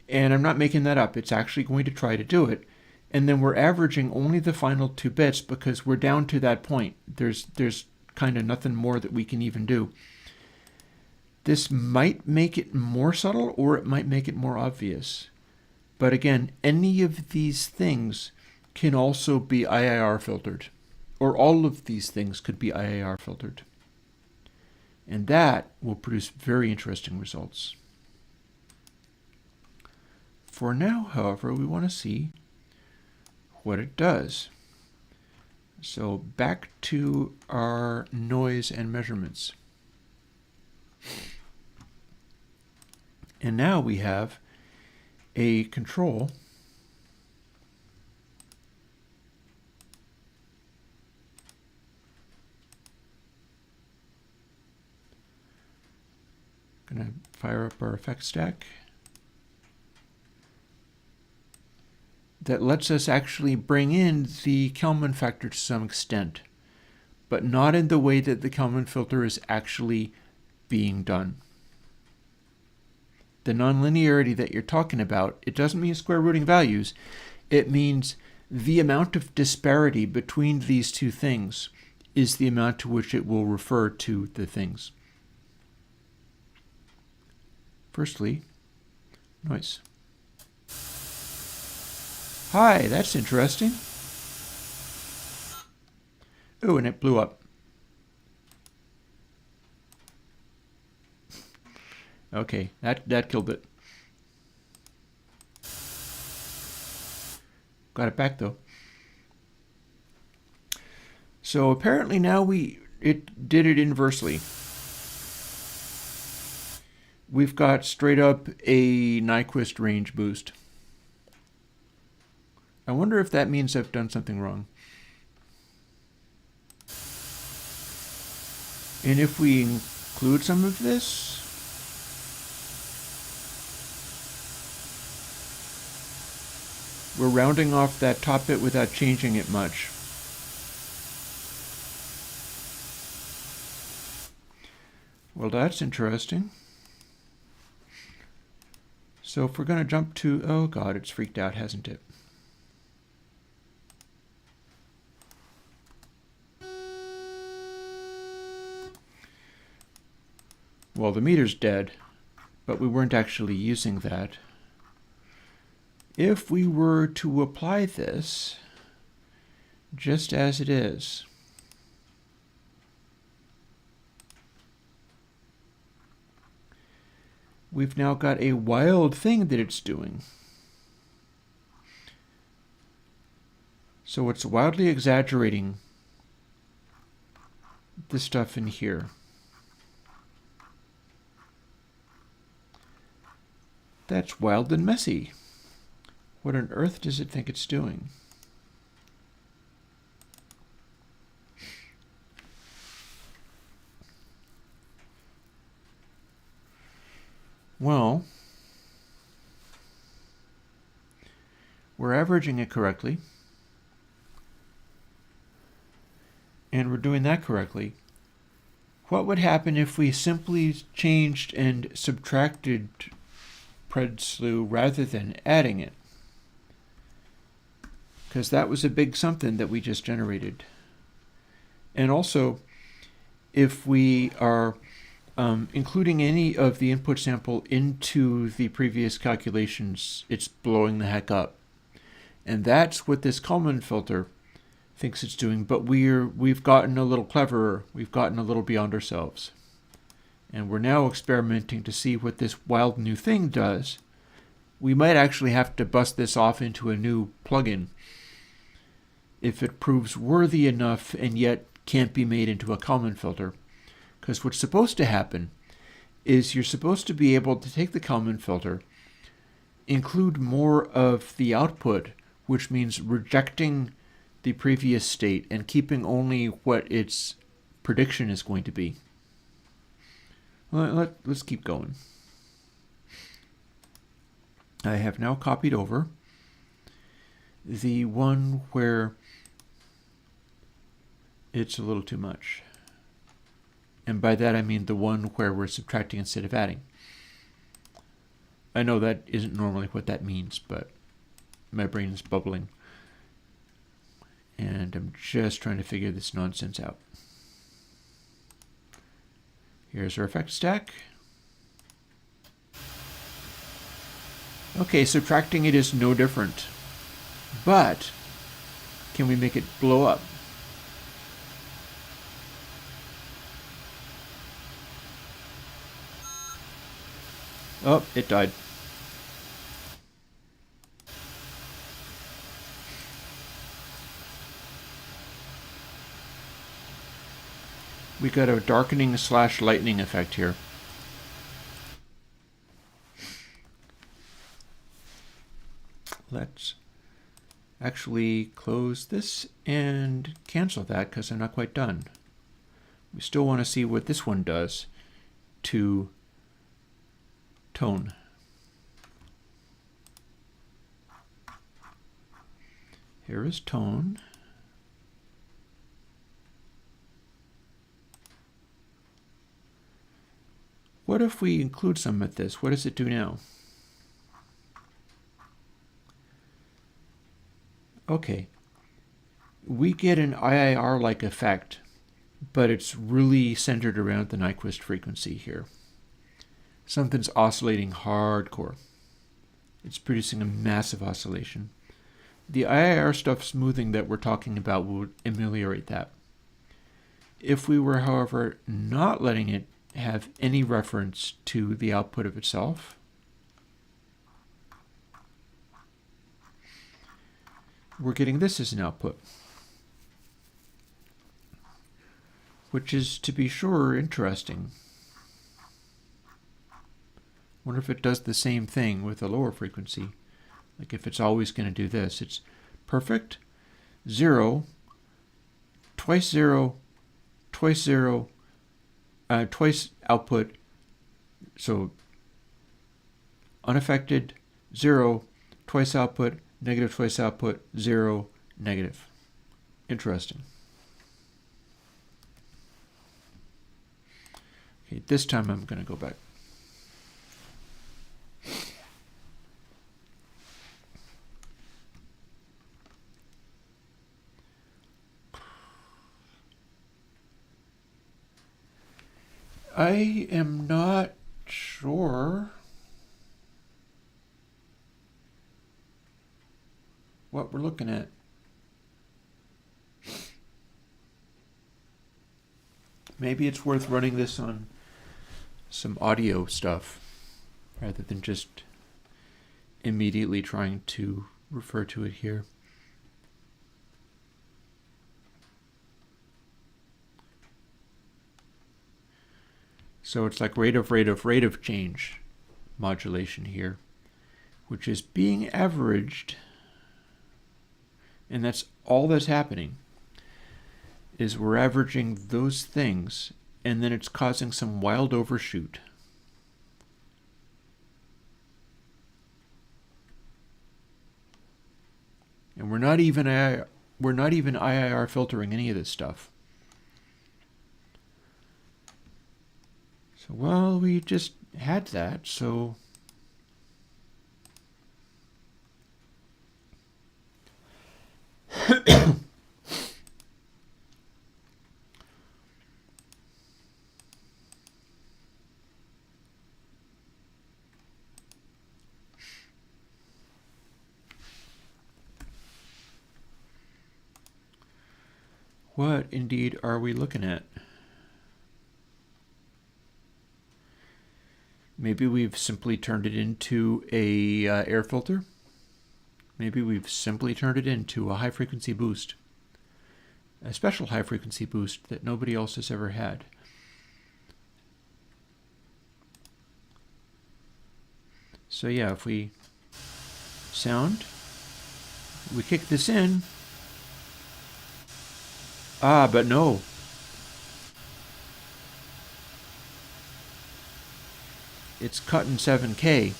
[SPEAKER 1] And I'm not making that up, it's actually going to try to do it. And then we're averaging only the final 2 bits because we're down to that point. There's kind of nothing more that we can even do. This might make it more subtle or it might make it more obvious. But again, any of these things can also be IIR filtered, or all of these things could be IIR filtered. And that will produce very interesting results. For now, however, we want to see what it does. So back to our noise and measurements. And now we have a control going to fire up our effect stack that lets us actually bring in the Kalman factor to some extent, but not in the way that the Kalman filter is actually being done. The nonlinearity that you're talking about, it doesn't mean square rooting values. It means the amount of disparity between these two things is the amount to which it will refer to the things. Firstly, noise. Hi, that's interesting. Oh, and it blew up. Okay, that killed it. Got it back though. So apparently now it did it inversely. We've got straight up a Nyquist range boost. I wonder if that means I've done something wrong. And if we include some of this, we're rounding off that top bit without changing it much. Well, that's interesting. So if we're going to jump to, oh God, it's freaked out, hasn't it? Well, the meter's dead, but we weren't actually using that. If we were to apply this just as it is, we've now got a wild thing that it's doing. So it's wildly exaggerating the stuff in here. That's wild and messy. What on earth does it think it's doing? Well, we're averaging it correctly, and we're doing that correctly. What would happen if we simply changed and subtracted pred slew rather than adding it? Because that was a big something that we just generated. And also, if we are including any of the input sample into the previous calculations, it's blowing the heck up. And that's what this Kalman filter thinks it's doing, but we've gotten a little cleverer. We've gotten a little beyond ourselves. And we're now experimenting to see what this wild new thing does. We might actually have to bust this off into a new plugin if it proves worthy enough and yet can't be made into a Kalman filter. Because what's supposed to happen is you're supposed to be able to take the Kalman filter, include more of the output, which means rejecting the previous state and keeping only what its prediction is going to be. Let's keep going. I have now copied over the one where it's a little too much. And by that I mean the one where we're subtracting instead of adding. I know that isn't normally what that means, but my brain is bubbling. And I'm just trying to figure this nonsense out. Here's our effect stack. Okay, subtracting it is no different. But can we make it blow up? Oh, it died. We got a darkening / lightning effect here. Let's actually close this and cancel that because I'm not quite done. We still want to see what this one does to tone. Here is tone. What if we include some of this? What does it do now? Okay, we get an IIR-like effect, but it's really centered around the Nyquist frequency here. Something's oscillating hardcore. It's producing a massive oscillation. The IIR stuff smoothing that we're talking about would ameliorate that. If we were, however, not letting it have any reference to the output of itself, we're getting this as an output, which is, to be sure, interesting. Wonder if it does the same thing with a lower frequency. Like if it's always going to do this. It's perfect, 0, twice 0, twice 0, twice output, so unaffected, 0, twice output, negative twice output, 0, negative. Interesting. Okay, this time I'm going to go back. I am not sure what we're looking at. Maybe it's worth running this on some audio stuff rather than just immediately trying to refer to it here. So it's like rate of change modulation here, which is being averaged, and that's all that's happening, is we're averaging those things, and then it's causing some wild overshoot. And we're not even IIR filtering any of this stuff. So, well, we just had that, so what indeed are we looking at? Maybe we've simply turned it into a air filter. Maybe we've simply turned it into a high-frequency boost. A special high-frequency boost that nobody else has ever had. So yeah, if we sound, we kick this in. Ah, but no. It's cut in 7K.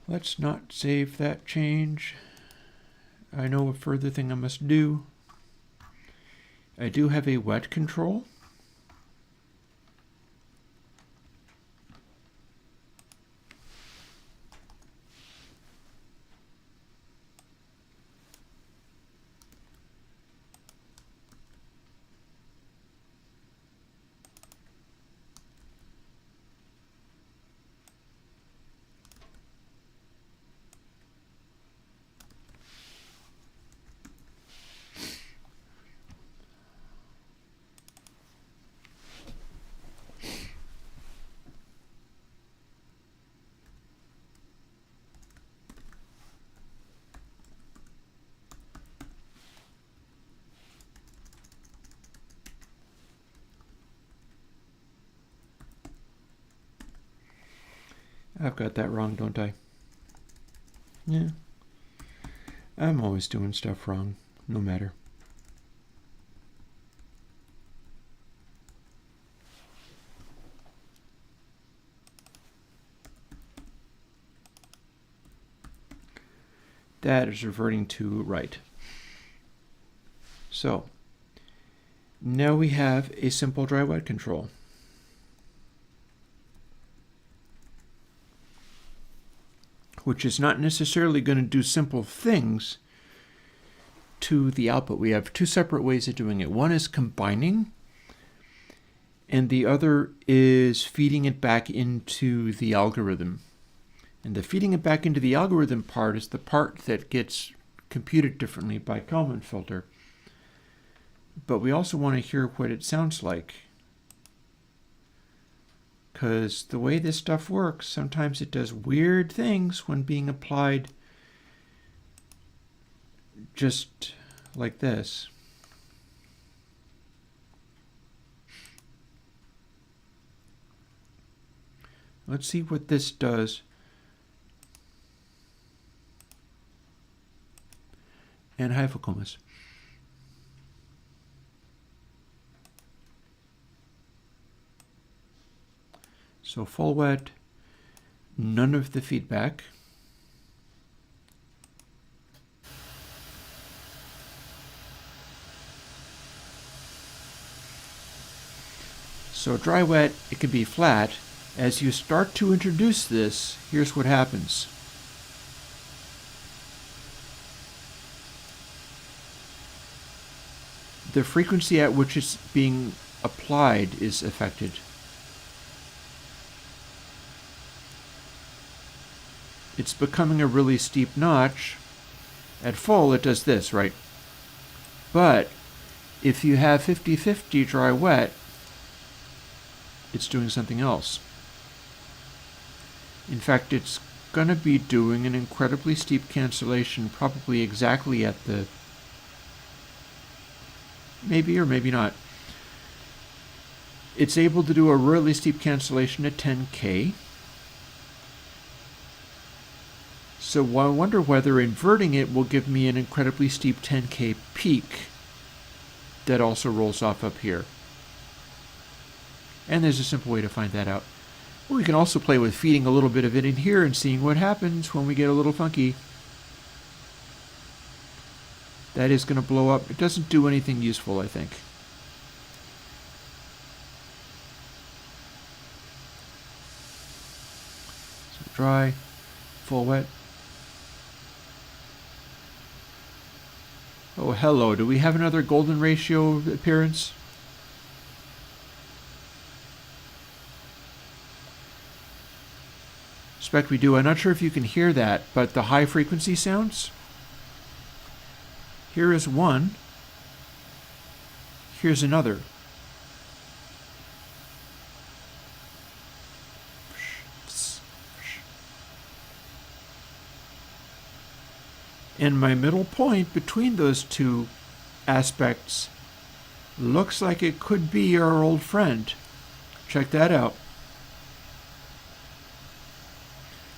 [SPEAKER 1] Let's not save that change. I know a further thing I must do. I do have a wet control. I've got that wrong, don't I? Yeah. I'm always doing stuff wrong, no matter. That is reverting to right. So now we have a simple dry wet control. Which is not necessarily going to do simple things to the output. We have two separate ways of doing it. One is combining, and the other is feeding it back into the algorithm. And the feeding it back into the algorithm part is the part that gets computed differently by Kalman filter. But we also want to hear what it sounds like. Because the way this stuff works, sometimes it does weird things when being applied just like this. Let's see what this does. And hypocomas. So full wet, none of the feedback. So dry wet, it can be flat. As you start to introduce this, here's what happens. The frequency at which it's being applied is affected. It's becoming a really steep notch. At full, it does this, right? But if you have 50-50 dry wet, it's doing something else. In fact, it's going to be doing an incredibly steep cancellation, probably exactly at the, maybe or maybe not. It's able to do a really steep cancellation at 10K. So I wonder whether inverting it will give me an incredibly steep 10K peak that also rolls off up here. And there's a simple way to find that out. We can also play with feeding a little bit of it in here and seeing what happens when we get a little funky. That is going to blow up. It doesn't do anything useful, I think. So dry, full wet. Oh, hello. Do we have another golden ratio appearance? Suspect we do. I'm not sure if you can hear that, but the high frequency sounds. Here is one. Here's another. And my middle point between those two aspects looks like it could be our old friend. Check that out.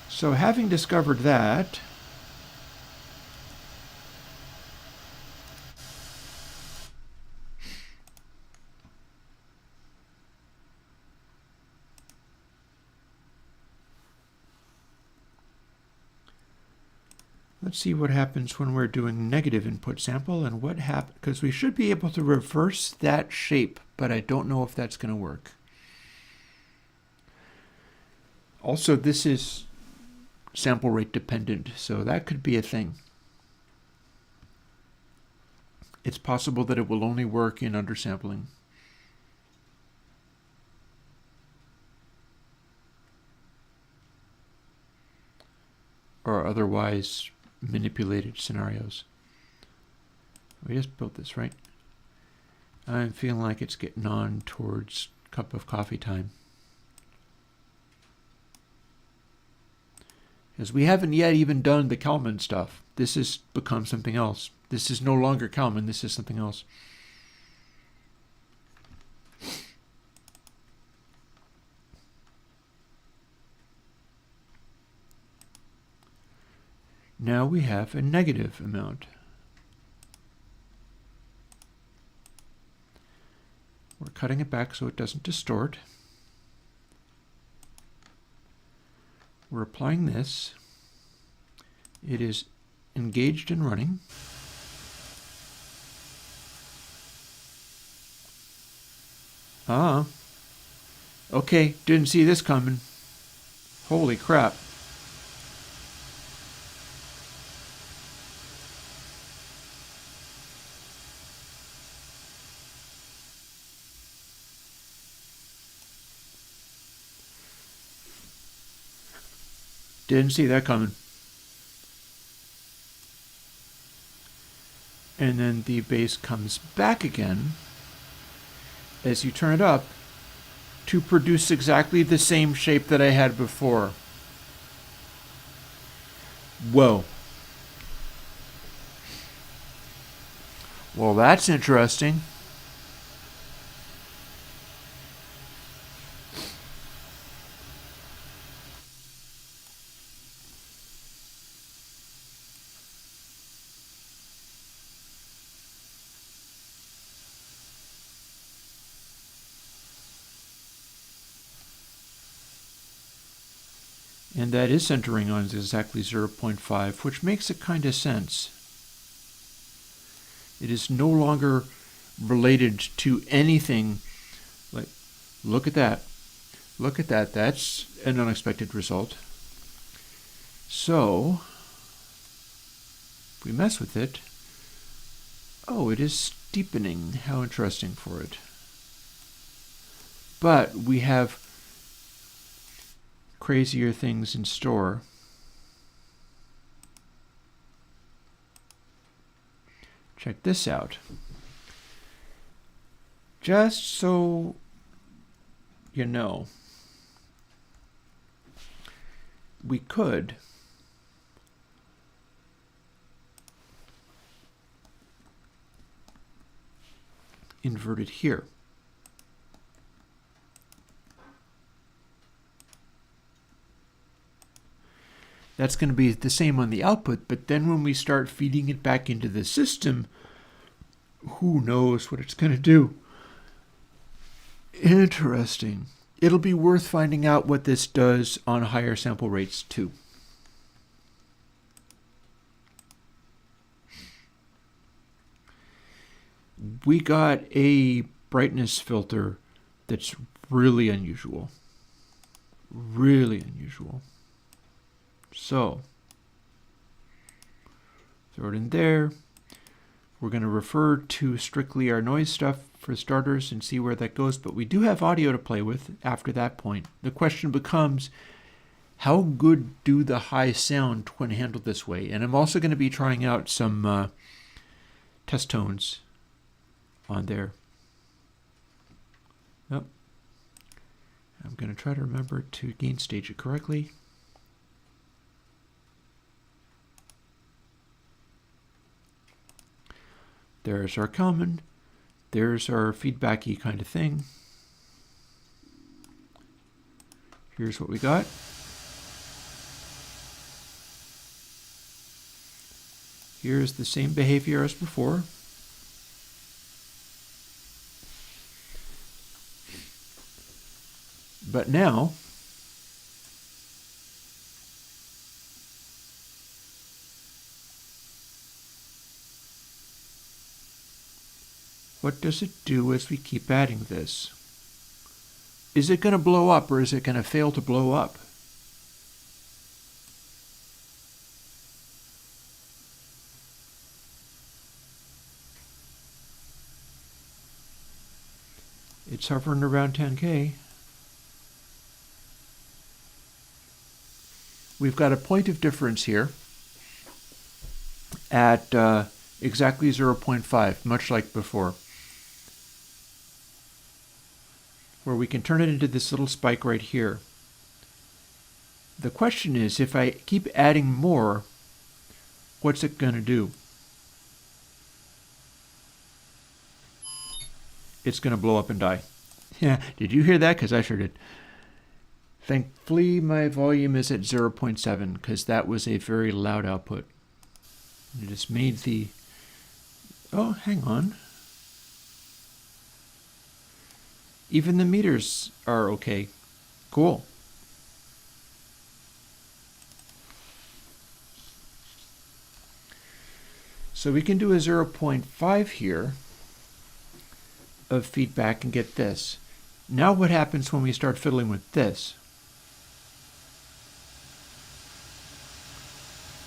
[SPEAKER 1] So having discovered that, let's see what happens when we're doing negative input sample and what happens, because we should be able to reverse that shape, but I don't know if that's going to work. Also, this is sample rate dependent, so that could be a thing. It's possible that it will only work in undersampling. Or otherwise manipulated scenarios. We just built this, right? I'm feeling like it's getting on towards cup of coffee time. Because we haven't yet even done the Kalman stuff. This has become something else. This is no longer Kalman, this is something else. Now we have a negative amount. We're cutting it back so it doesn't distort. We're applying this. It is engaged and running. Okay, didn't see this coming. Holy crap. Didn't see that coming. And then the base comes back again as you turn it up to produce exactly the same shape that I had before. Whoa. Well, that's interesting. And that is centering on exactly 0.5, which makes a kind of sense. It is no longer related to anything. Like, look at that. Look at that. That's an unexpected result. So, if we mess with it, oh, it is steepening. How interesting for it. But we have crazier things in store. Check this out. Just so you know, we could invert it here. That's going to be the same on the output, but then when we start feeding it back into the system, who knows what it's going to do. Interesting. It'll be worth finding out what this does on higher sample rates too. We got a brightness filter that's really unusual. Really unusual. So, throw it in there. We're going to refer to strictly our noise stuff for starters and see where that goes, but we do have audio to play with after that point. The question becomes, how good do the high sound when handled this way? And I'm also going to be trying out some test tones on there. Oh. I'm going to try to remember to gain stage it correctly. There's our Kalman. There's our feedbacky kind of thing. Here's what we got. Here's the same behavior as before. But now, what does it do as we keep adding this? Is it going to blow up or is it going to fail to blow up? It's hovering around 10K. We've got a point of difference here at exactly 0.5, much like before, where we can turn it into this little spike right here. The question is, if I keep adding more, what's it going to do? It's going to blow up and die. Yeah, did you hear that? Because I sure did. Thankfully, my volume is at 0.7 because that was a very loud output. I just made the... Oh, hang on. Even the meters are okay. Cool. So we can do a 0.5 here of feedback and get this. Now what happens when we start fiddling with this?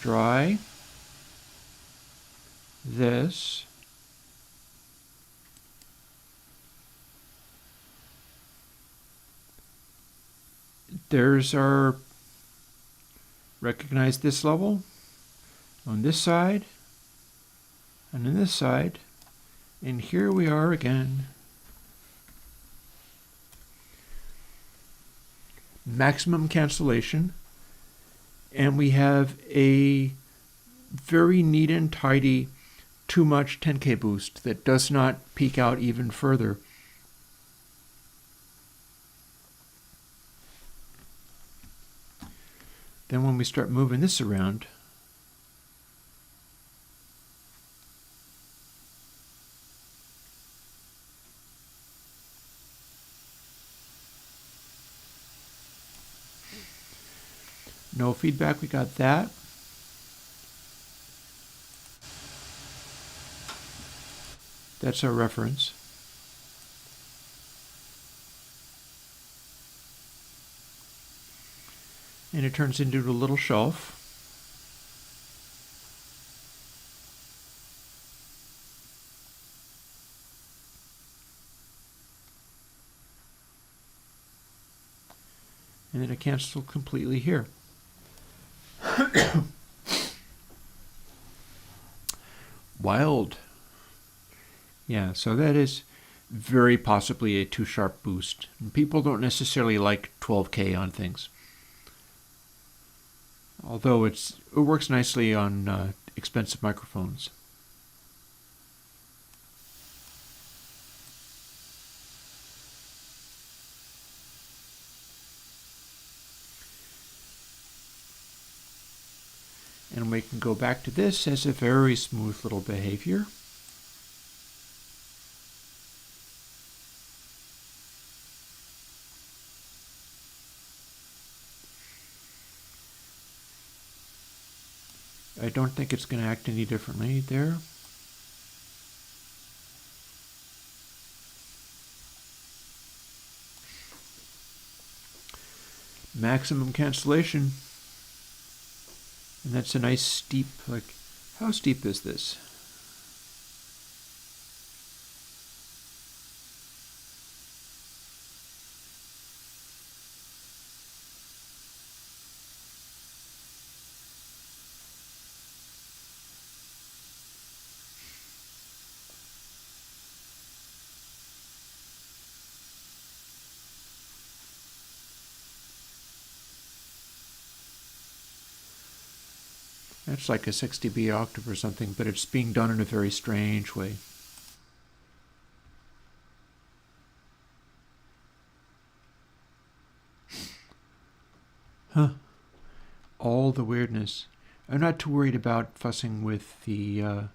[SPEAKER 1] Dry. This. There's our recognize this level on this side and on this side, and here we are again. Maximum cancellation, and we have a very neat and tidy too much 10K boost that does not peak out even further. Then when we start moving this around, no feedback, we got that. That's our reference. And it turns into a little shelf. And then it cancels completely here. Wild. Yeah, so that is very possibly a too sharp boost. And people don't necessarily like 12K on things. Although it works nicely on expensive microphones. And we can go back to this as a very smooth little behavior. I don't think it's going to act any differently there. Maximum cancellation. And that's a nice steep, like, how steep is this? That's like a 6 dB octave or something, but it's being done in a very strange way. Huh. All the weirdness. I'm not too worried about fussing with the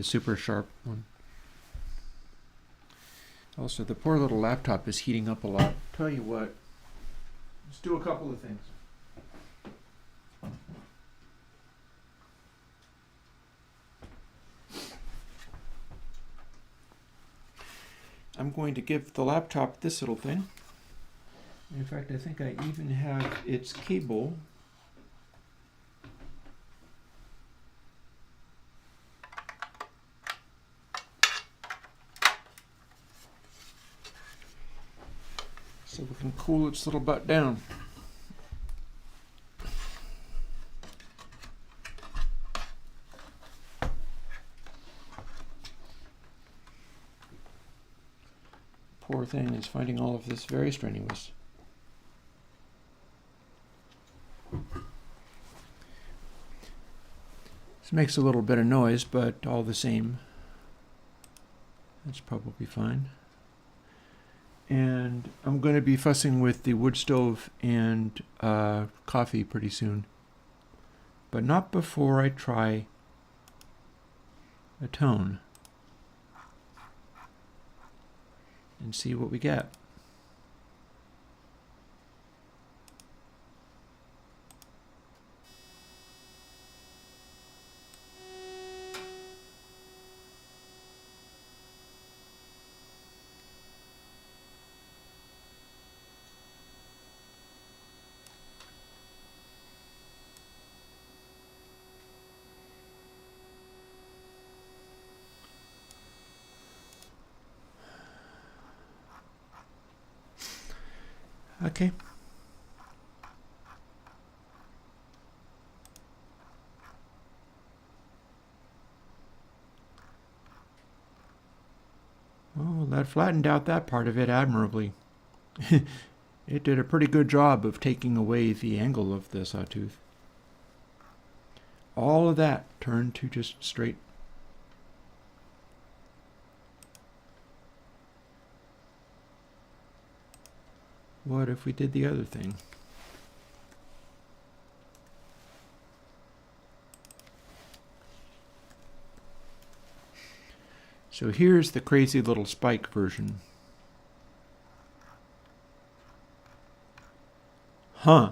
[SPEAKER 1] super sharp one. Also, the poor little laptop is heating up a lot. Tell you what, let's do a couple of things. I'm going to give the laptop this little thing. In fact, I think I even have its cable. So we can cool its little butt down. Poor thing is finding all of this very strenuous. This makes a little bit of noise, but all the same, that's probably fine. And I'm going to be fussing with the wood stove and coffee pretty soon. But not before I try a tone and see what we get. Okay. Well, that flattened out that part of it admirably. It did a pretty good job of taking away the angle of the sawtooth. All of that turned to just straight. What if we did the other thing? So here's the crazy little spike version. Huh.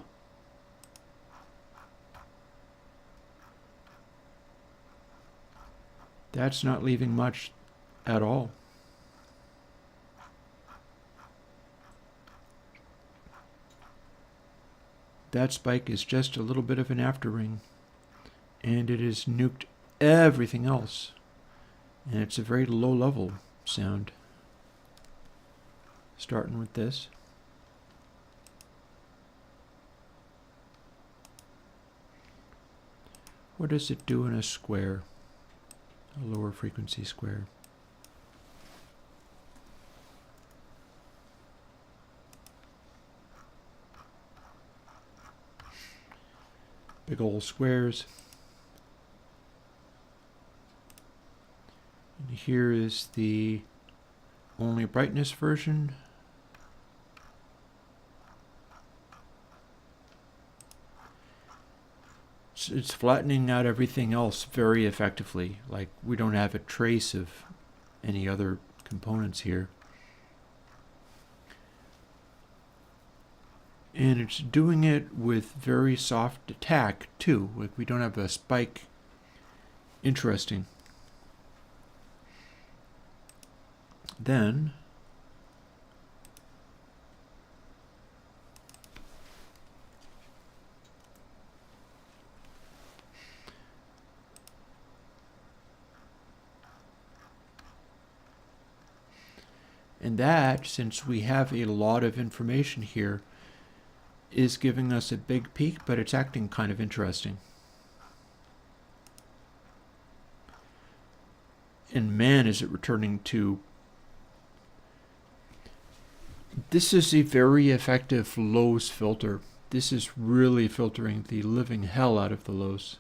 [SPEAKER 1] That's not leaving much at all. That spike is just a little bit of an after ring, and it has nuked everything else. And it's a very low level sound. Starting with this. What does it do in a square? A lower frequency square. Big old squares. And here is the only brightness version. It's flattening out everything else very effectively. Like, we don't have a trace of any other components here. And it's doing it with very soft attack too. Like, we don't have a spike. Interesting. Then and that, since we have a lot of information here, is giving us a big peak, but it's acting kind of interesting. And man, is it returning to... This is a very effective lows filter. This is really filtering the living hell out of the lows.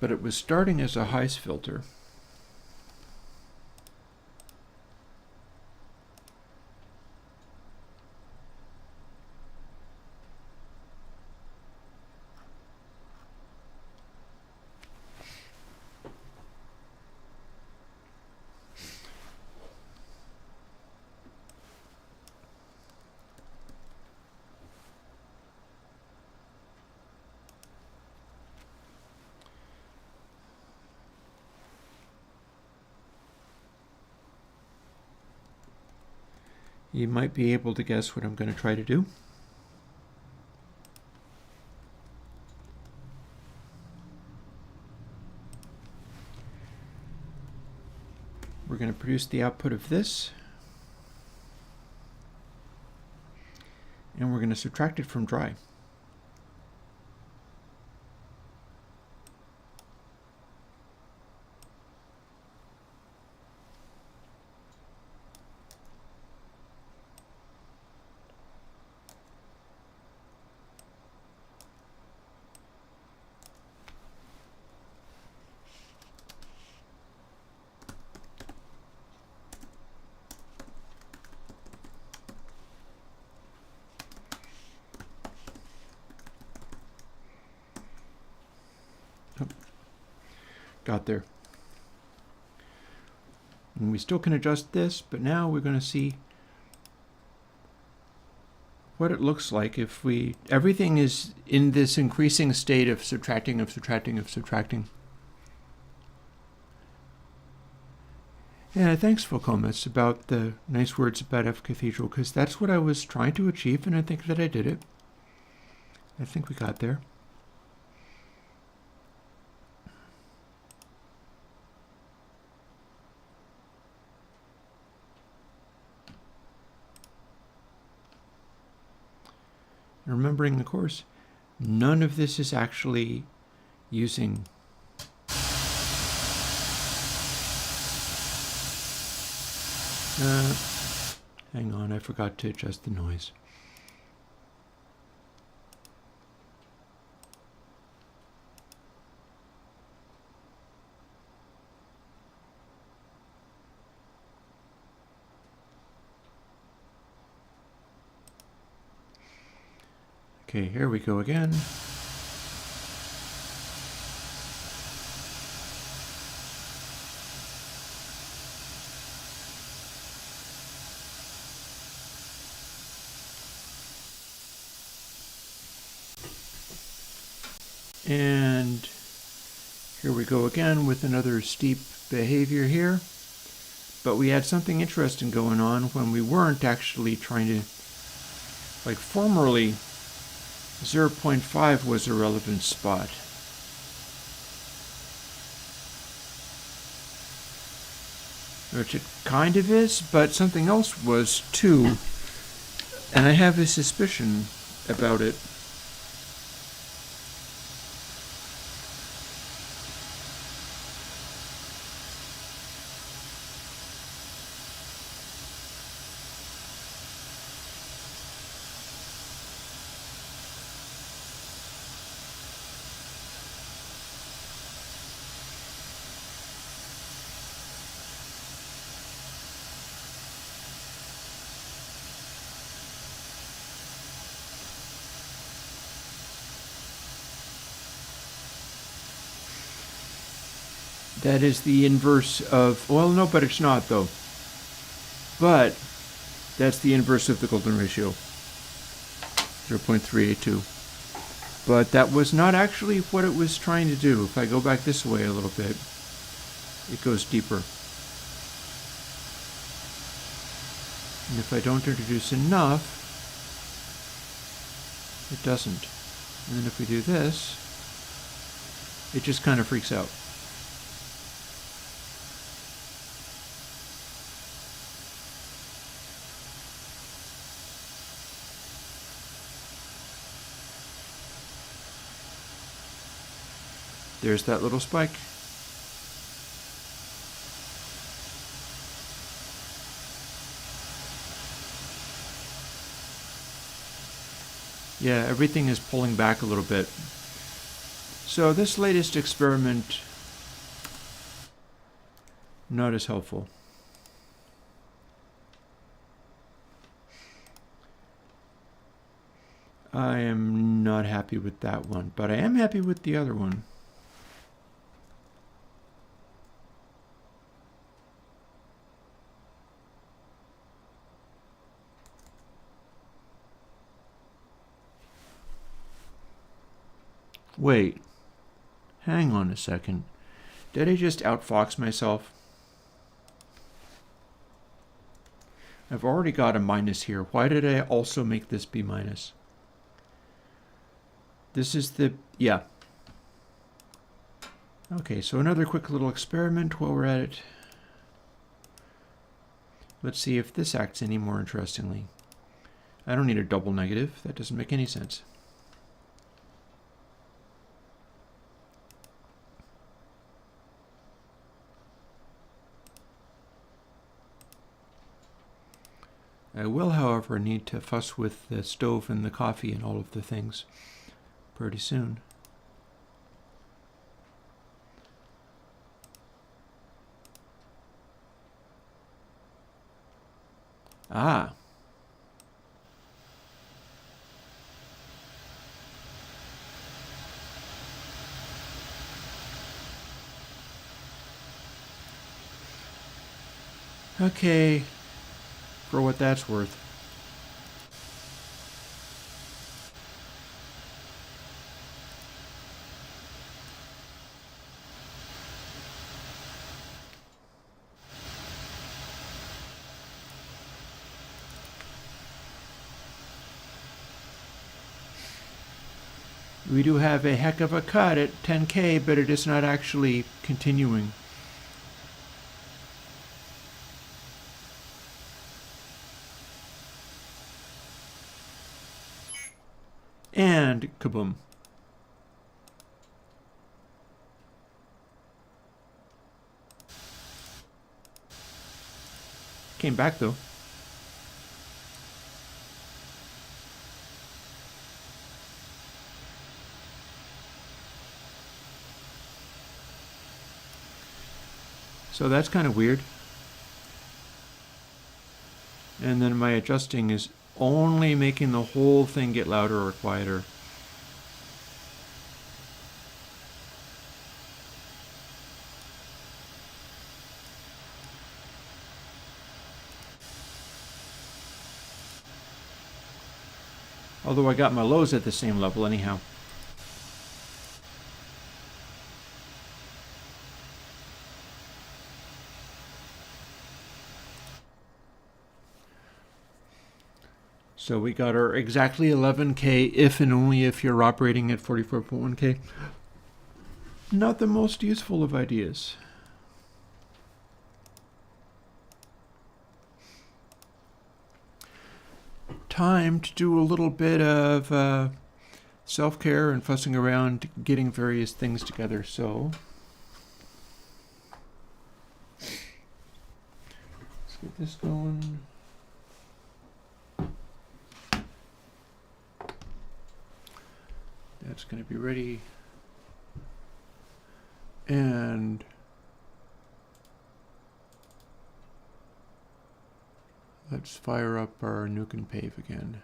[SPEAKER 1] But it was starting as a highs filter. You might be able to guess what I'm going to try to do. We're going to produce the output of this, and we're going to subtract it from dry. got there. And we still can adjust this, but now we're going to see what it looks like if everything is in this increasing state of subtracting, of subtracting, of subtracting. Yeah, thanks, Fulcomus, about the nice words about F Cathedral, because that's what I was trying to achieve, and I think that I did it. I think we got there. Remembering, of course, none of this is actually using hang on, I forgot to adjust the noise. Okay, here we go again. And here we go again with another steep behavior here. But we had something interesting going on when we weren't actually trying to, like formerly, 0.5 was a relevant spot. Which it kind of is, but something else was too. And I have a suspicion about it. That is the inverse of, well, no, but it's not, though. But that's the inverse of the golden ratio, 0.382. But that was not actually what it was trying to do. If I go back this way a little bit, it goes deeper. And if I don't introduce enough, it doesn't. And then if we do this, it just kind of freaks out. There's that little spike. Yeah, everything is pulling back a little bit. So this latest experiment, not as helpful. I am not happy with that one, but I am happy with the other one. Wait, hang on a second. Did I just outfox myself? I've already got a minus here. Why did I also make this be minus? This is the, yeah. Okay, so another quick little experiment while we're at it. Let's see if this acts any more interestingly. I don't need a double negative. That doesn't make any sense. I will, however, need to fuss with the stove and the coffee and all of the things pretty soon. Ah. Okay, for what that's worth. We do have a heck of a cut at 10K, but it is not actually continuing. And kaboom. Came back though. So that's kind of weird. And then my adjusting is only making the whole thing get louder or quieter. Although I got my lows at the same level anyhow. So we got our exactly 11K if and only if you're operating at 44.1K. Not the most useful of ideas. Time to do a little bit of self-care and fussing around getting various things together. So let's get this going. That's going to be ready. And let's fire up our nuke and pave again.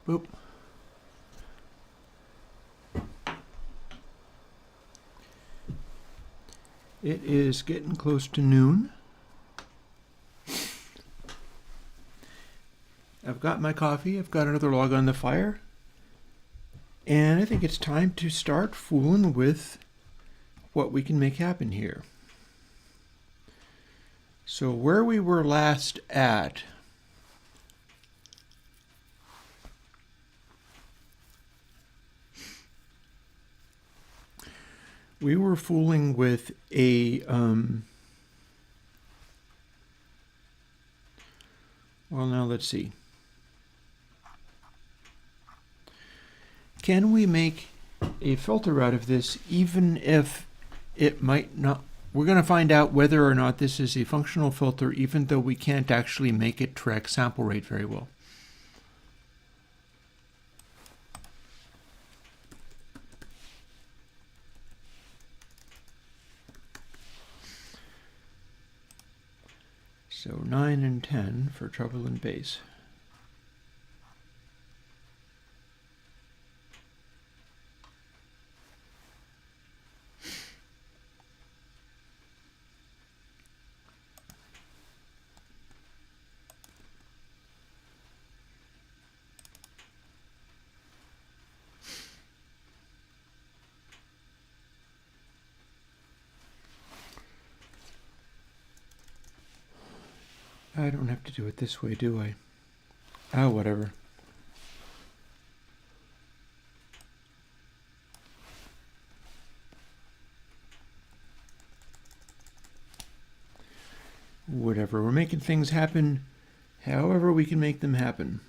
[SPEAKER 1] Boop. It is getting close to noon. I've got my coffee, I've got another log on the fire, and I think it's time to start fooling with what we can make happen here. So where we were last at, we were fooling with a well, now let's see. Can we make a filter out of this even if it might not? We're going to find out whether or not this is a functional filter even though we can't actually make it track sample rate very well. So 9 and 10 for treble and bass. I don't have to do it this way, do I? Oh, whatever. Whatever. We're making things happen however we can make them happen.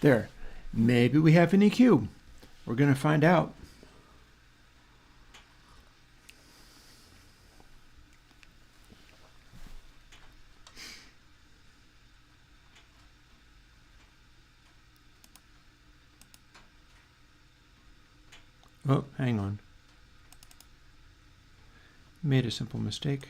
[SPEAKER 1] There. Maybe we have an EQ. We're going to find out. Oh, hang on. Made a simple mistake.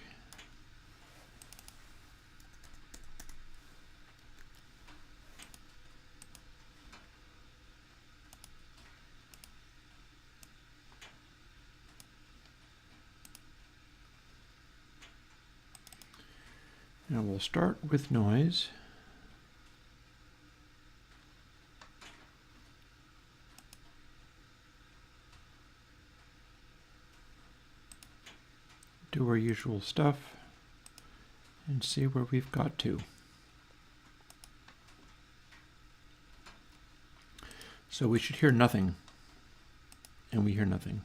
[SPEAKER 1] Now we'll start with noise. Do our usual stuff and see where we've got to. So we should hear nothing, and we hear nothing.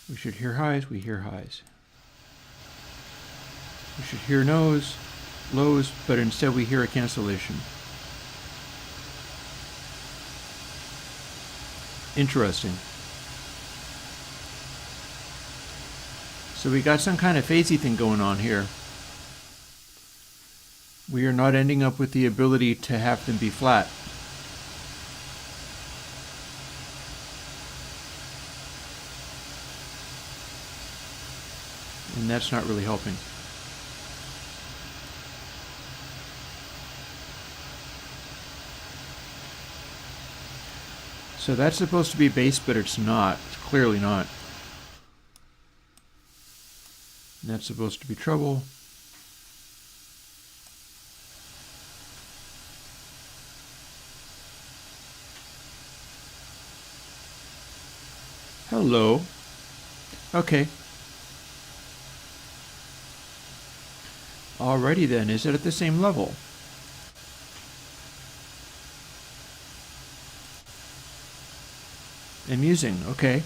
[SPEAKER 1] We should hear highs, we hear highs. We should hear lows, but instead we hear a cancellation. Interesting. So we got some kind of phasey thing going on here. We are not ending up with the ability to have them be flat. And that's not really helping. So that's supposed to be bass, but it's not. It's clearly not. And that's supposed to be treble. Hello. Okay. Alrighty then, is it at the same level? Amusing, okay.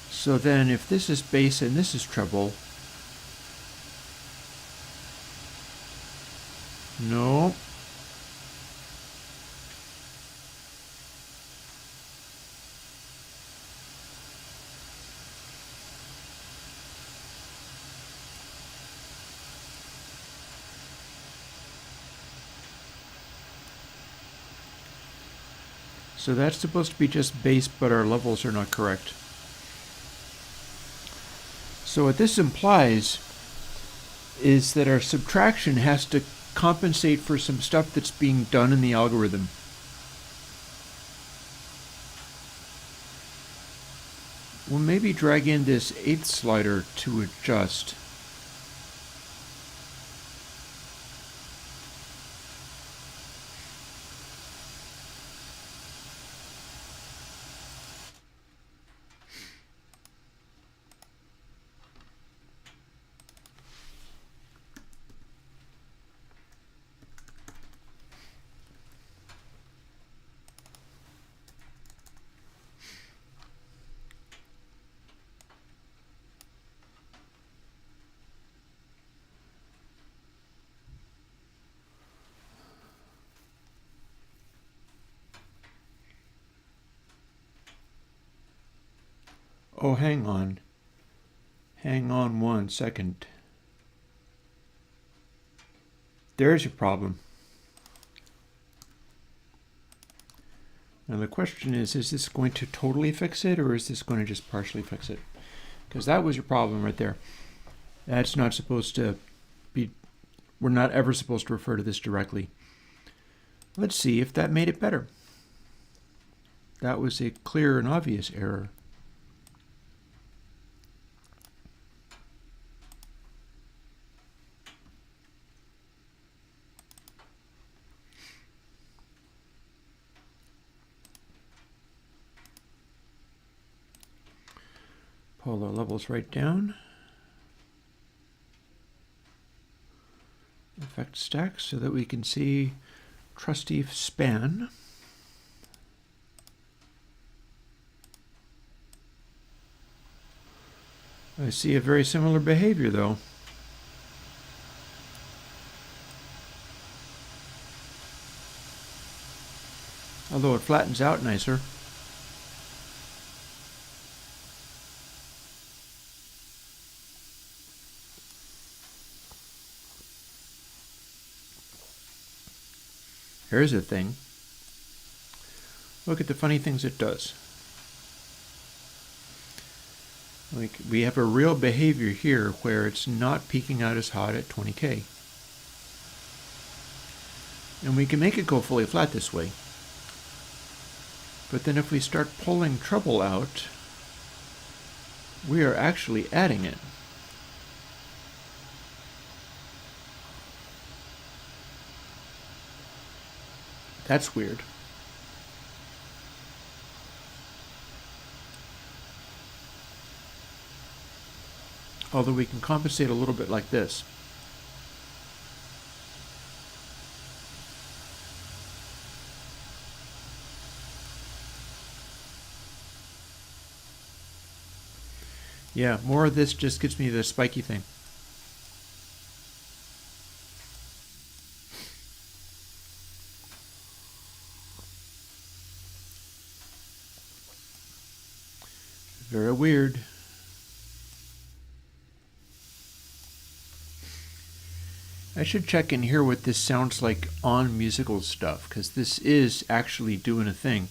[SPEAKER 1] So then if this is bass and this is treble, no. So that's supposed to be just bass, but our levels are not correct. So what this implies is that our subtraction has to compensate for some stuff that's being done in the algorithm. We'll maybe drag in this 8th slider to adjust. Oh, hang on. Hang on 1 second. There's your problem. Now the question is this going to totally fix it, or is this going to just partially fix it? Because that was your problem right there. That's not supposed to be, we're not ever supposed to refer to this directly. Let's see if that made it better. That was a clear and obvious error. Pull our levels right down. Effect stack so that we can see trusty span. I see a very similar behavior though. Although it flattens out nicer. Here's a thing. Look at the funny things it does. Like, we have a real behavior here where it's not peaking out as hot at 20K. And we can make it go fully flat this way. But then if we start pulling treble out, we are actually adding it. That's weird. Although we can compensate a little bit like this. Yeah, more of this just gives me the spiky thing. Very weird. I should check in here what this sounds like on musical stuff, because this is actually doing a thing.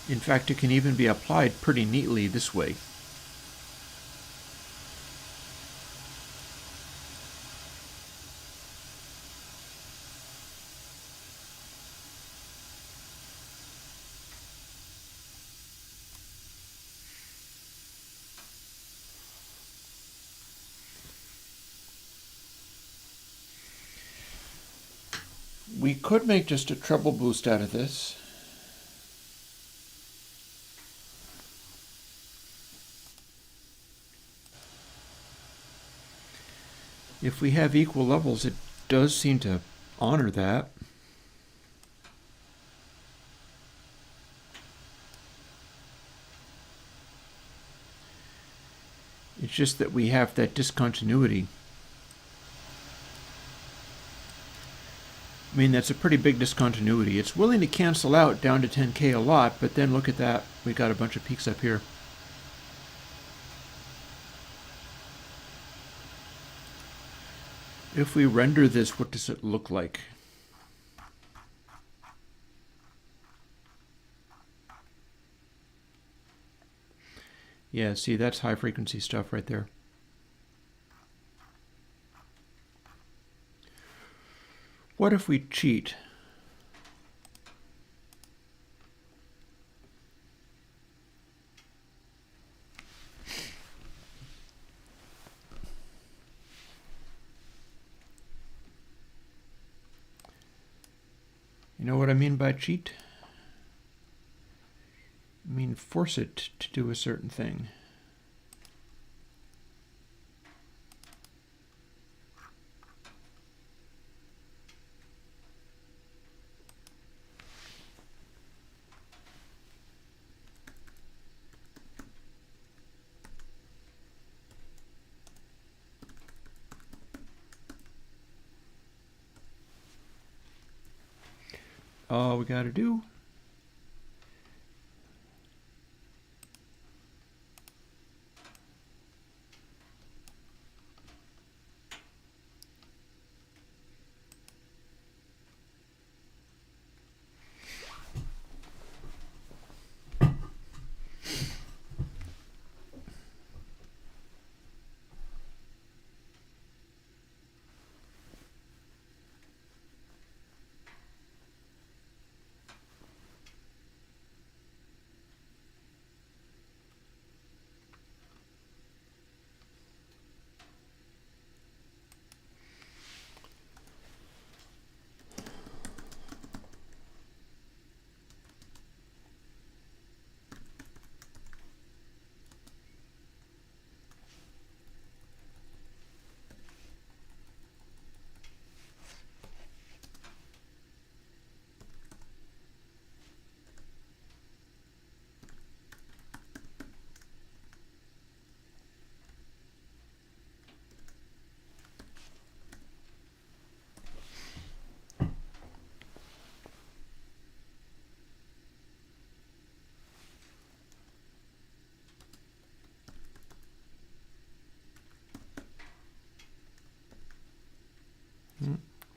[SPEAKER 1] In fact, it can even be applied pretty neatly this way. We could make just a treble boost out of this. If we have equal levels, it does seem to honor that. It's just that we have that discontinuity. I mean, that's a pretty big discontinuity. It's willing to cancel out down to 10K a lot, but then look at that. We got a bunch of peaks up here. If we render this, what does it look like? Yeah, see, that's high frequency stuff right there. What if we cheat? You know what I mean by cheat? I mean force it to do a certain thing. All we got to do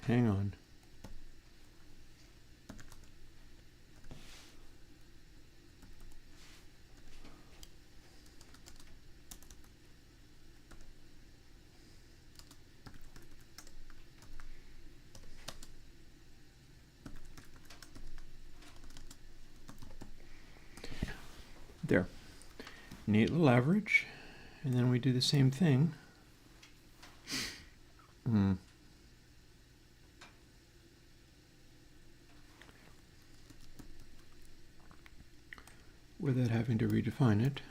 [SPEAKER 1] hang on. There. Neat little average. And then we do the same thing. Without having to redefine it.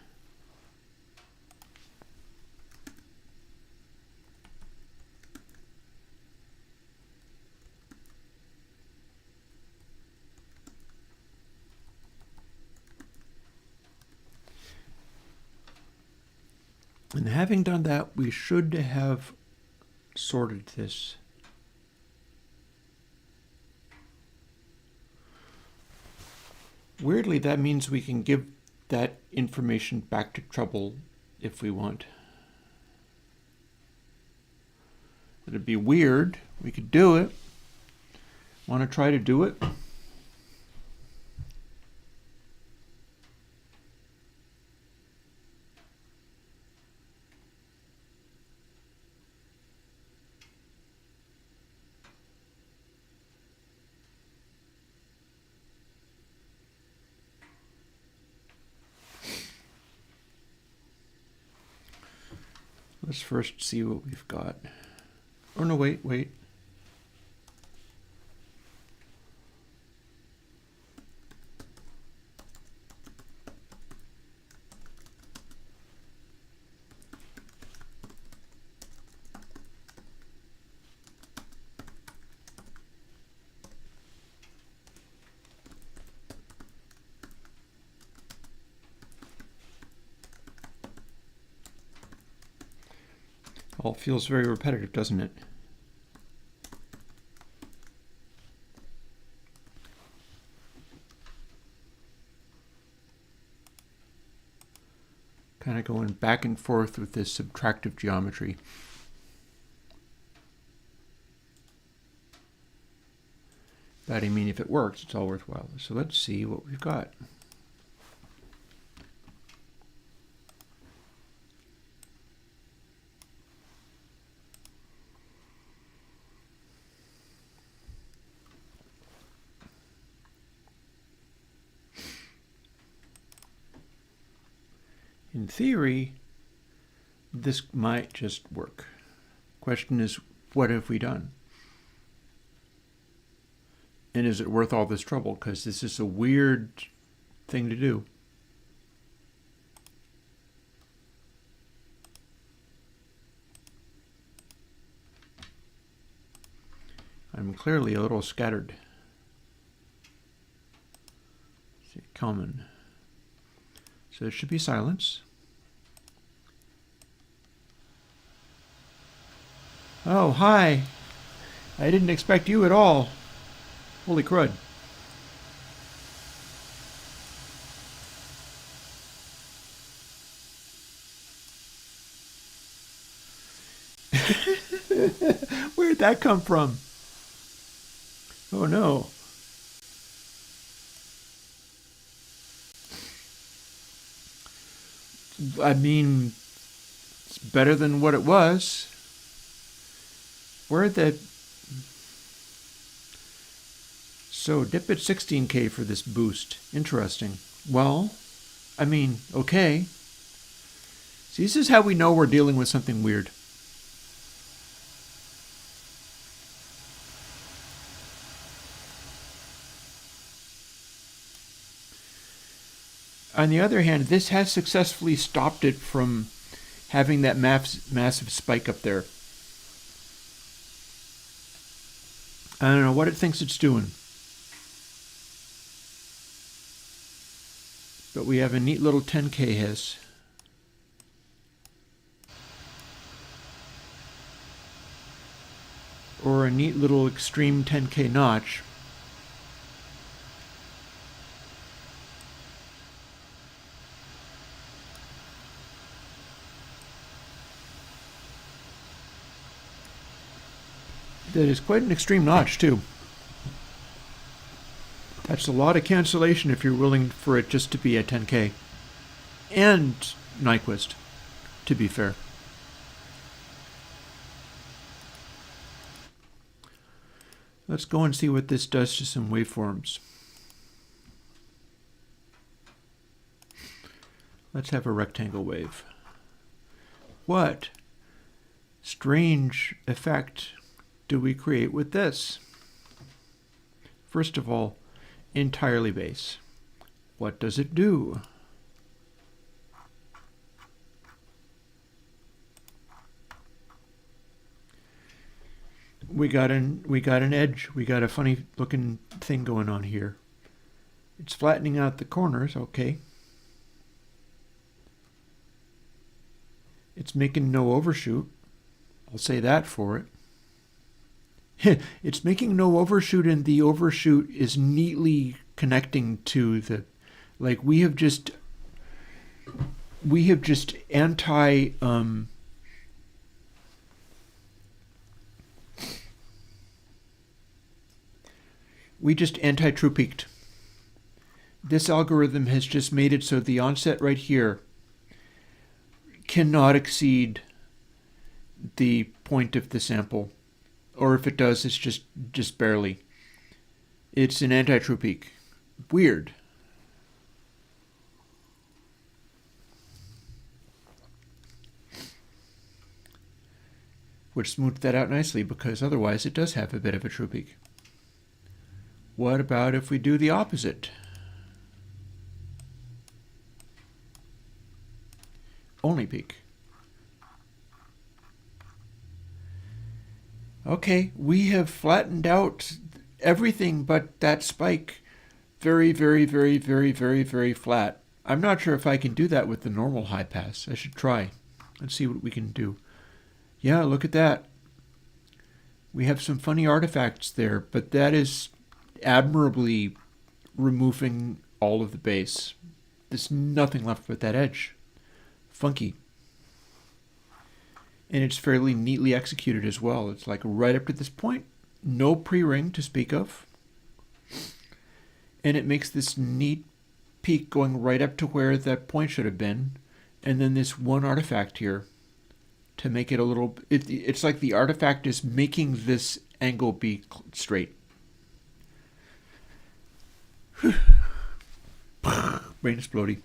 [SPEAKER 1] And having done that, we should have sorted this. Weirdly, that means we can give that information back to Trouble if we want. It'd be weird. We could do it. Want to try to do it? Let's first see what we've got. Oh no, wait. All feels very repetitive, doesn't it? Kind of going back and forth with this subtractive geometry. But I mean, if it works, it's all worthwhile. So let's see what we've got. In theory, this might just work. Question is, what have we done? And is it worth all this trouble? Because this is a weird thing to do. I'm clearly a little scattered. Let's see, Kalman. So it should be silence. Oh, hi. I didn't expect you at all. Holy crud. Where'd that come from? Oh no. I mean, it's better than what it was. Where'd that... So dip at 16K for this boost. Interesting. Well, I mean, okay. See, this is how we know we're dealing with something weird. On the other hand, this has successfully stopped it from having that massive spike up there. I don't know what it thinks it's doing. But we have a neat little 10K hiss. Or a neat little extreme 10K notch. that is quite an extreme notch too. That's a lot of cancellation if you're willing for it just to be a 10K. And Nyquist, to be fair. Let's go and see what this does to some waveforms. Let's have a rectangle wave. What strange effect do we create with this? First of all, entirely base. What does it do? We got an edge. We got a funny looking thing going on here. It's flattening out the corners, okay. It's making no overshoot. I'll say that for it. It's making no overshoot, and the overshoot is neatly connecting to the, like we have just anti we just anti-true peaked. This algorithm has just made it so the onset right here cannot exceed the point of the sample. Or if it does, it's just barely. It's an anti-true peak. Weird. Which smoothed that out nicely, because otherwise it does have a bit of a true peak. What about if we do the opposite? Only peak. Okay, we have flattened out everything but that spike. Very, very, very, very, very, very flat. I'm not sure if I can do that with the normal high pass. I should try. Let's see what we can do. Yeah, look at that. We have some funny artifacts there, but that is admirably removing all of the base. There's nothing left but that edge. Funky. And it's fairly neatly executed as well. It's like right up to this point, no pre-ring to speak of. And it makes this neat peak going right up to where that point should have been. And then this one artifact here to make it a little, it's like the artifact is making this angle be straight. Brain exploding.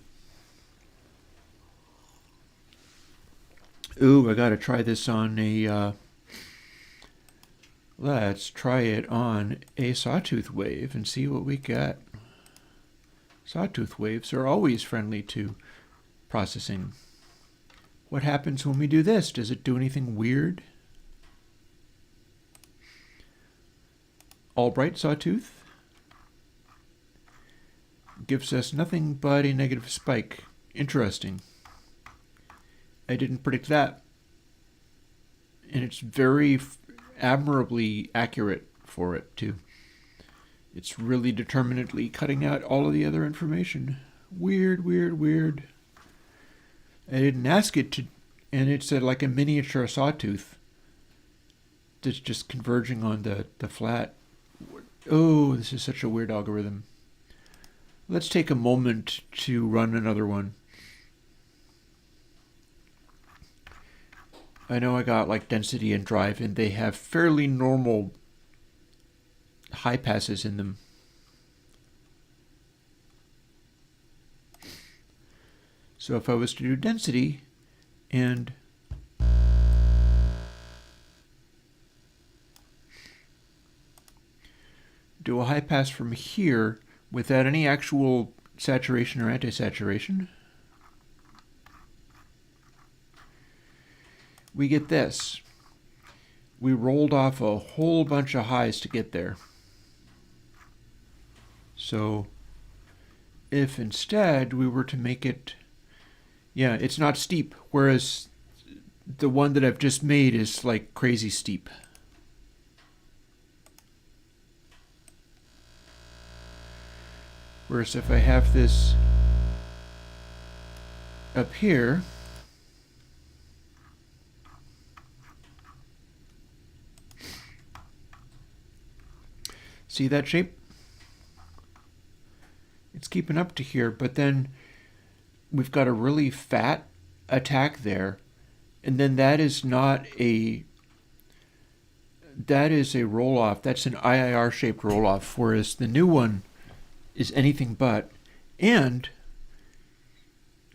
[SPEAKER 1] Ooh, I gotta try this on a, let's try it on a sawtooth wave and see what we get. Sawtooth waves are always friendly to processing. What happens when we do this? Does it do anything weird? Albright sawtooth gives us nothing but a negative spike. Interesting. I didn't predict that. And it's very admirably accurate for it, too. It's really determinedly cutting out all of the other information. Weird, weird, weird. I didn't ask it to, and it's like a miniature sawtooth that's just converging on the flat. Oh, this is such a weird algorithm. Let's take a moment to run another one. I know I got like density and drive, and they have fairly normal high passes in them. So if I was to do density and do a high pass from here without any actual saturation or anti-saturation, we get this. We rolled off a whole bunch of highs to get there. So if instead we were to make it, yeah, it's not steep, whereas the one that I've just made is like crazy steep. Whereas if I have this up here, See that shape? It's keeping up to here, but then we've got a really fat attack there, and then that is a roll-off. That's an IIR-shaped roll-off, whereas the new one is anything but. And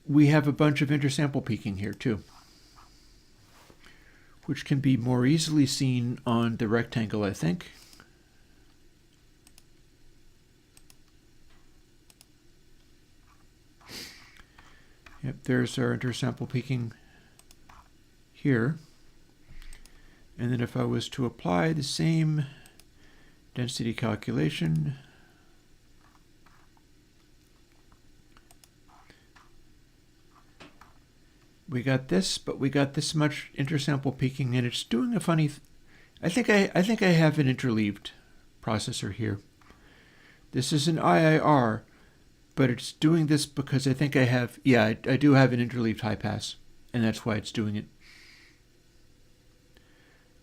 [SPEAKER 1] we have a bunch of intersample peaking here too, which can be more easily seen on the rectangle, I think. Yep, there's our intersample peaking here. And then if I was to apply the same density calculation, we got this, but we got this much intersample peaking, and it's doing a funny. I think I have an interleaved processor here. This is an IIR, but it's doing this because I think I have. Yeah, I do have an interleaved high pass, and that's why it's doing it.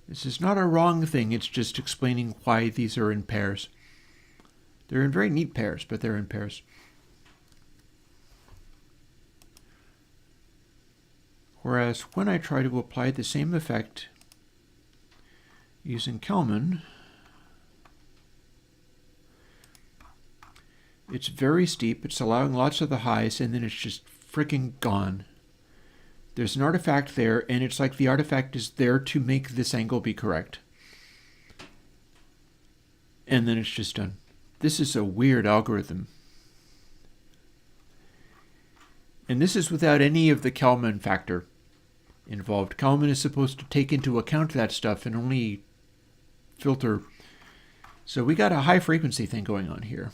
[SPEAKER 1] This is not a wrong thing. It's just explaining why these are in pairs. They're in very neat pairs, but they're in pairs. Whereas when I try to apply the same effect using Kalman, it's very steep, it's allowing lots of the highs, and then it's just freaking gone. There's an artifact there, and it's like the artifact is there to make this angle be correct. And then it's just done. This is a weird algorithm. And this is without any of the Kalman factor involved. Kalman is supposed to take into account that stuff and only filter. So we got a high frequency thing going on here.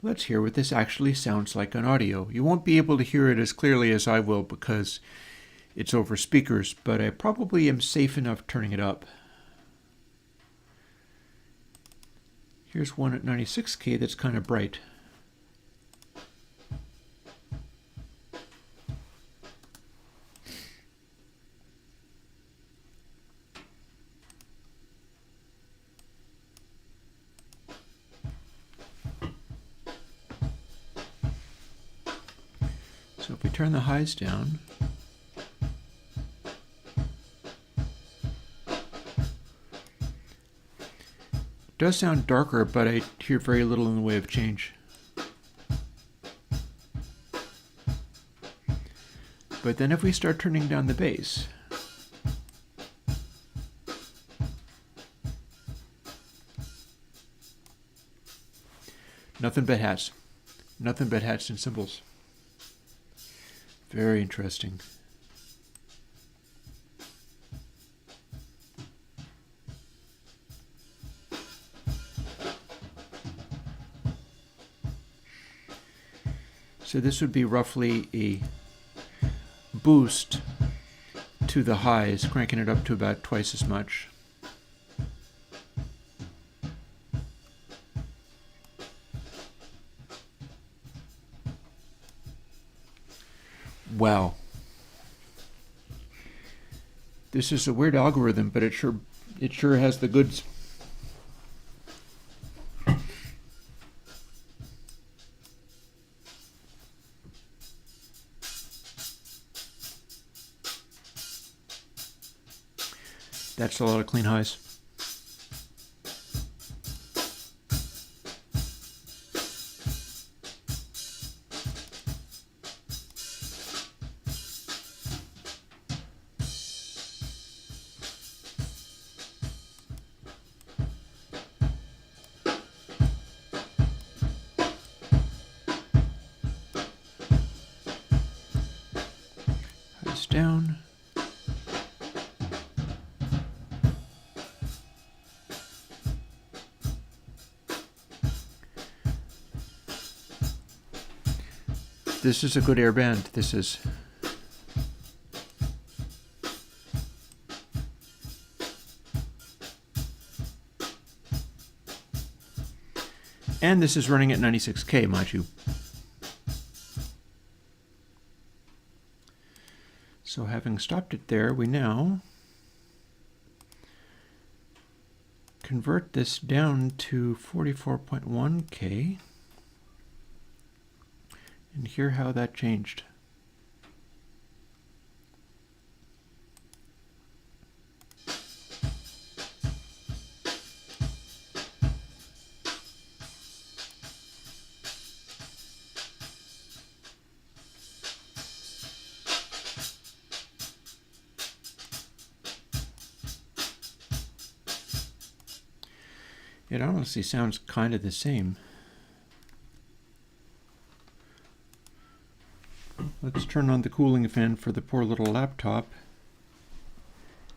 [SPEAKER 1] Let's hear what this actually sounds like on audio. You won't be able to hear it as clearly as I will because it's over speakers, but I probably am safe enough turning it up. Here's one at 96K that's kind of bright. So if we turn the highs down, it does sound darker, but I hear very little in the way of change. But then if we start turning down the bass, nothing but hats. Nothing but hats and cymbals. Very interesting. So this would be roughly a boost to the highs, cranking it up to about twice as much. Wow. This is a weird algorithm, but it sure has the goods. That's a lot of clean highs. Highs down. This is a good air band. This is. And this is running at 96K, mind you. So having stopped it there, we now convert this down to 44.1K and hear how that changed. It honestly sounds kind of the same. Let's turn on the cooling fan for the poor little laptop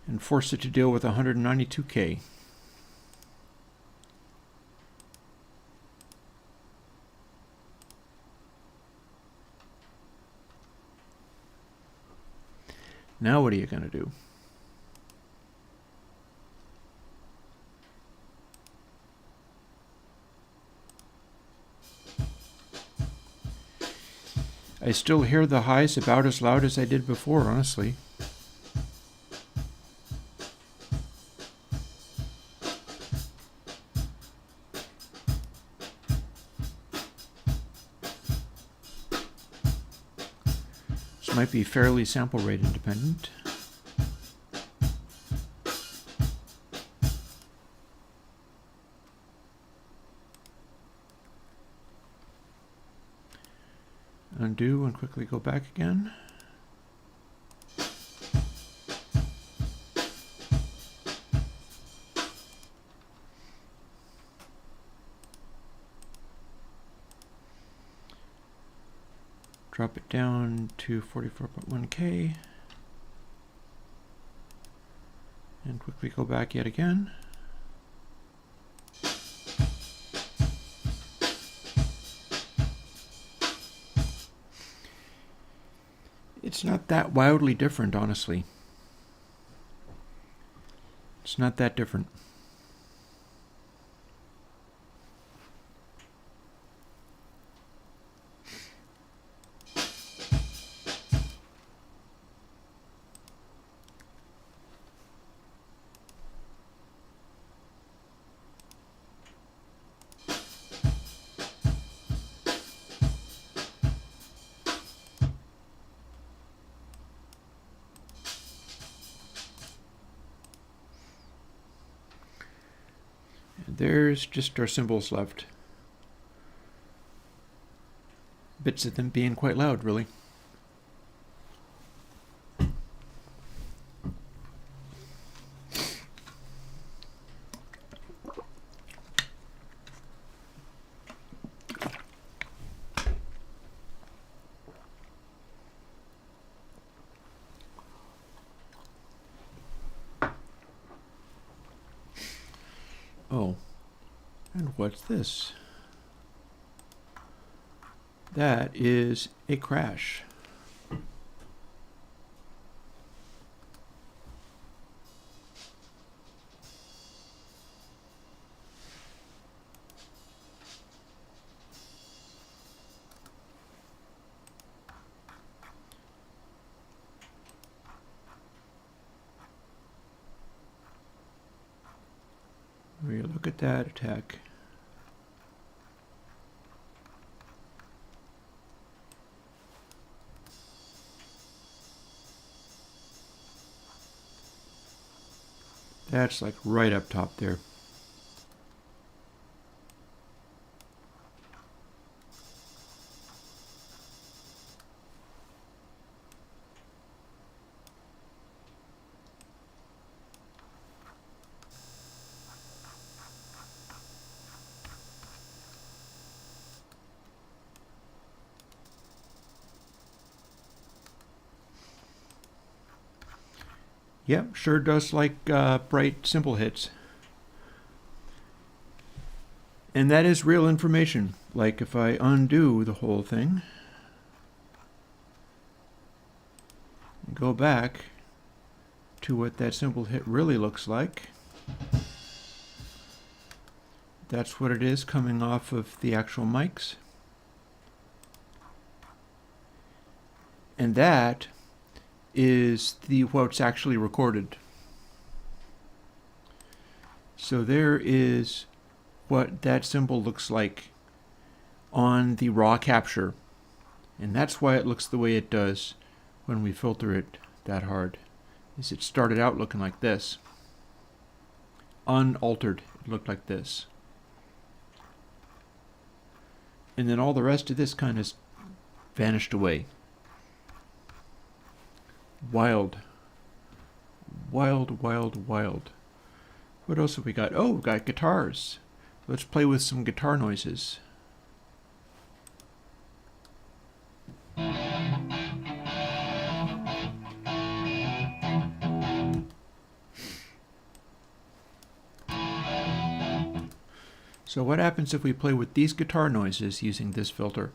[SPEAKER 1] and force it to deal with 192K. Now what are you going to do? I still hear the highs about as loud as I did before, honestly. This might be fairly sample rate independent. Undo and quickly go back again. Drop it down to 44.1K and quickly go back yet again. It's not that wildly different, honestly. It's not that different. There's just our symbols left. Bits of them being quite loud, really. Oh, and what's this? That is a crash. We look at that attack. That's like right up top there. Yep, sure does like bright, simple hits. And that is real information. Like if I undo the whole thing, and go back to what that simple hit really looks like, that's what it is coming off of the actual mics. And that is what's actually recorded. So there is what that symbol looks like on the raw capture. And that's why it looks the way it does when we filter it that hard. Is it started out looking like this. Unaltered, it looked like this. And then all the rest of this kind of vanished away. Wild. Wild, wild, wild. What else have we got? Oh, we've got guitars. Let's play with some guitar noises. So what happens if we play with these guitar noises using this filter?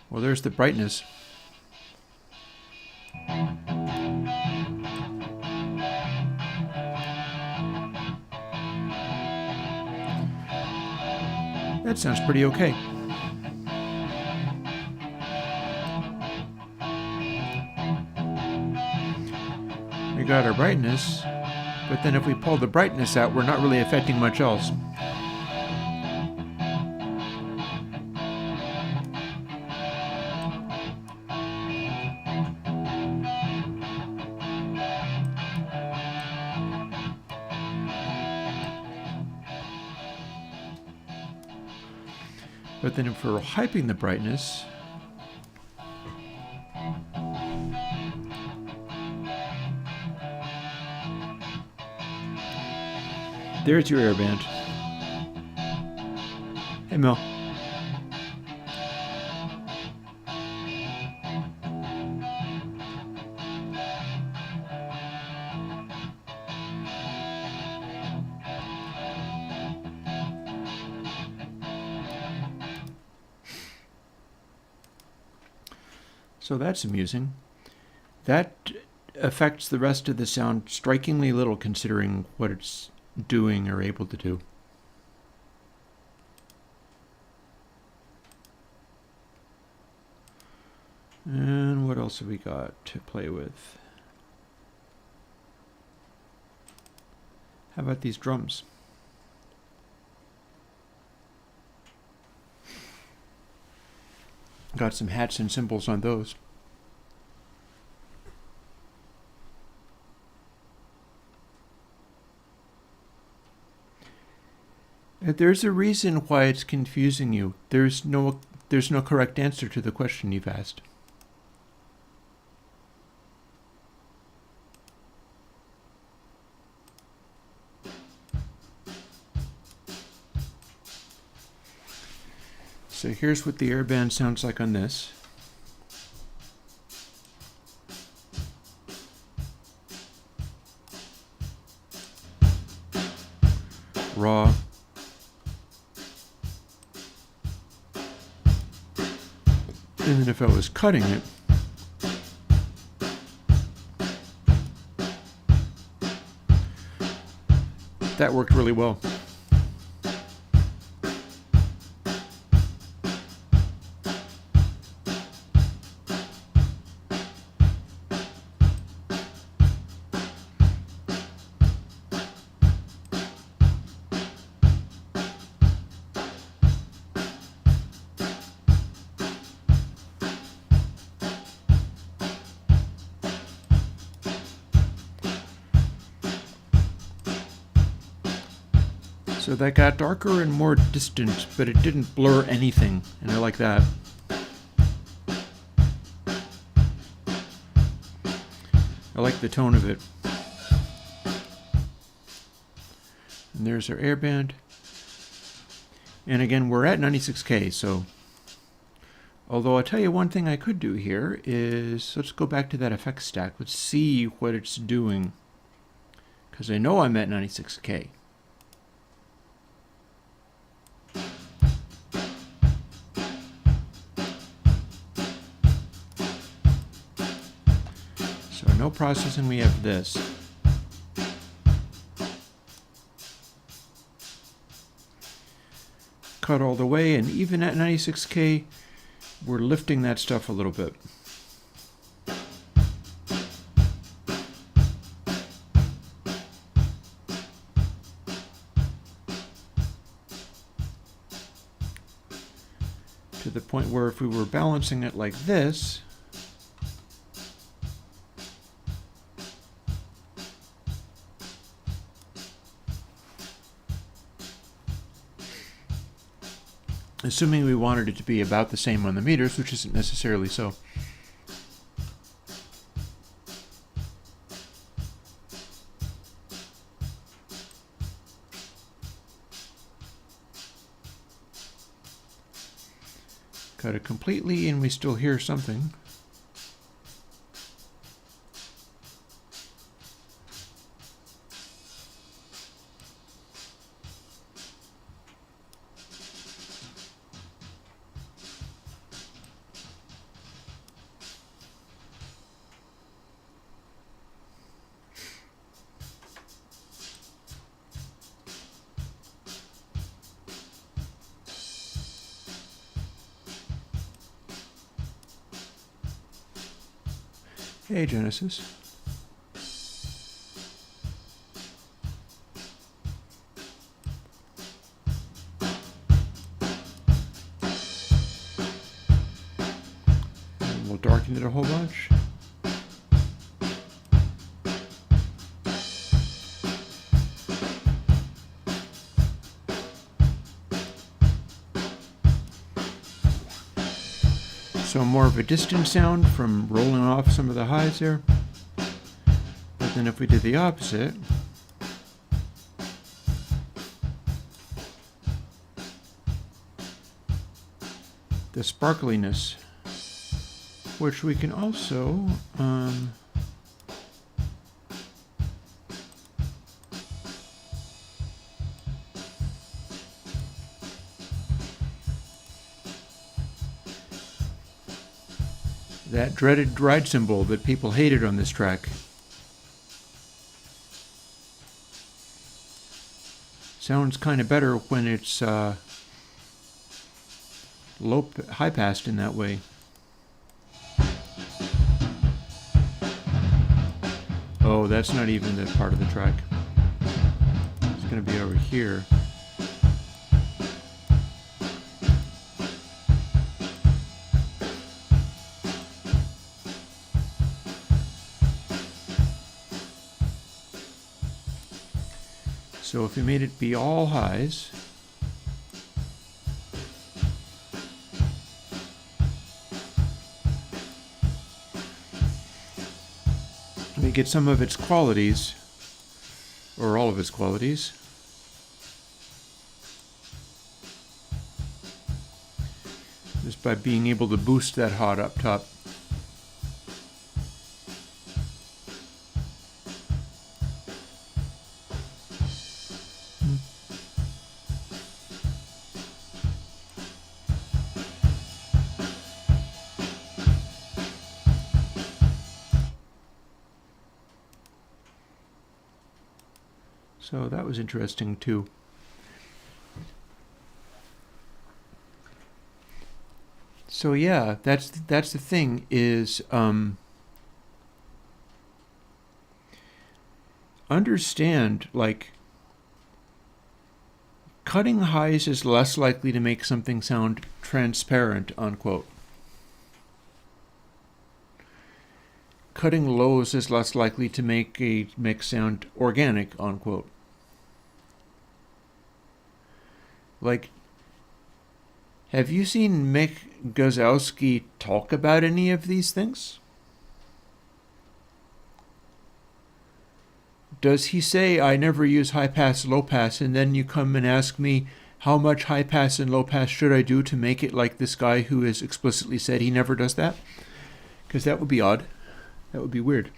[SPEAKER 1] Well, there's the brightness. That sounds pretty okay. We got our brightness, but then if we pull the brightness out, we're not really affecting much else. But then if we're hyping the brightness, there's your airband. Hey, Mel. So that's amusing. That affects the rest of the sound strikingly little considering what it's doing or able to do. And what else have we got to play with? How about these drums? Got some hats and cymbals on those. There's a reason why it's confusing you. There's no correct answer to the question you've asked. So here's what the airband sounds like on this. Raw. And then if I was cutting it, that worked really well. So that got darker and more distant, but it didn't blur anything, and I like that. I like the tone of it. And there's our airband. And again, we're at 96K, so although I'll tell you one thing I could do here is, let's go back to that effects stack. Let's see what it's doing, because I know I'm at 96K. So no processing, we have this. cut all the way, and even at 96K, we're lifting that stuff a little bit. To the point where if we were balancing it like this, assuming we wanted it to be about the same on the meters, which isn't necessarily so. Cut it completely and we still hear something. Hey, Genesis. And we'll darken it a whole bunch. So more of a distant sound from rolling off some of the highs there. But then if we did the opposite, the sparkliness, which we can also that dreaded ride cymbal that people hated on this track. Sounds kind of better when it's high passed in that way. Oh, that's not even the part of the track. It's going to be over here. So if we made it be all highs, we get some of its qualities, or all of its qualities. Just by being able to boost that hot up top. So that was interesting too. So yeah, that's the thing is understand, like, cutting highs is less likely to make something sound transparent, unquote. Cutting lows is less likely to make a mix sound organic, unquote. Like, have you seen Mick Gazowski talk about any of these things? Does he say, I never use high pass, low pass, and then you come and ask me how much high pass and low pass should I do to make it like this guy who has explicitly said he never does that? Because that would be odd. That would be weird.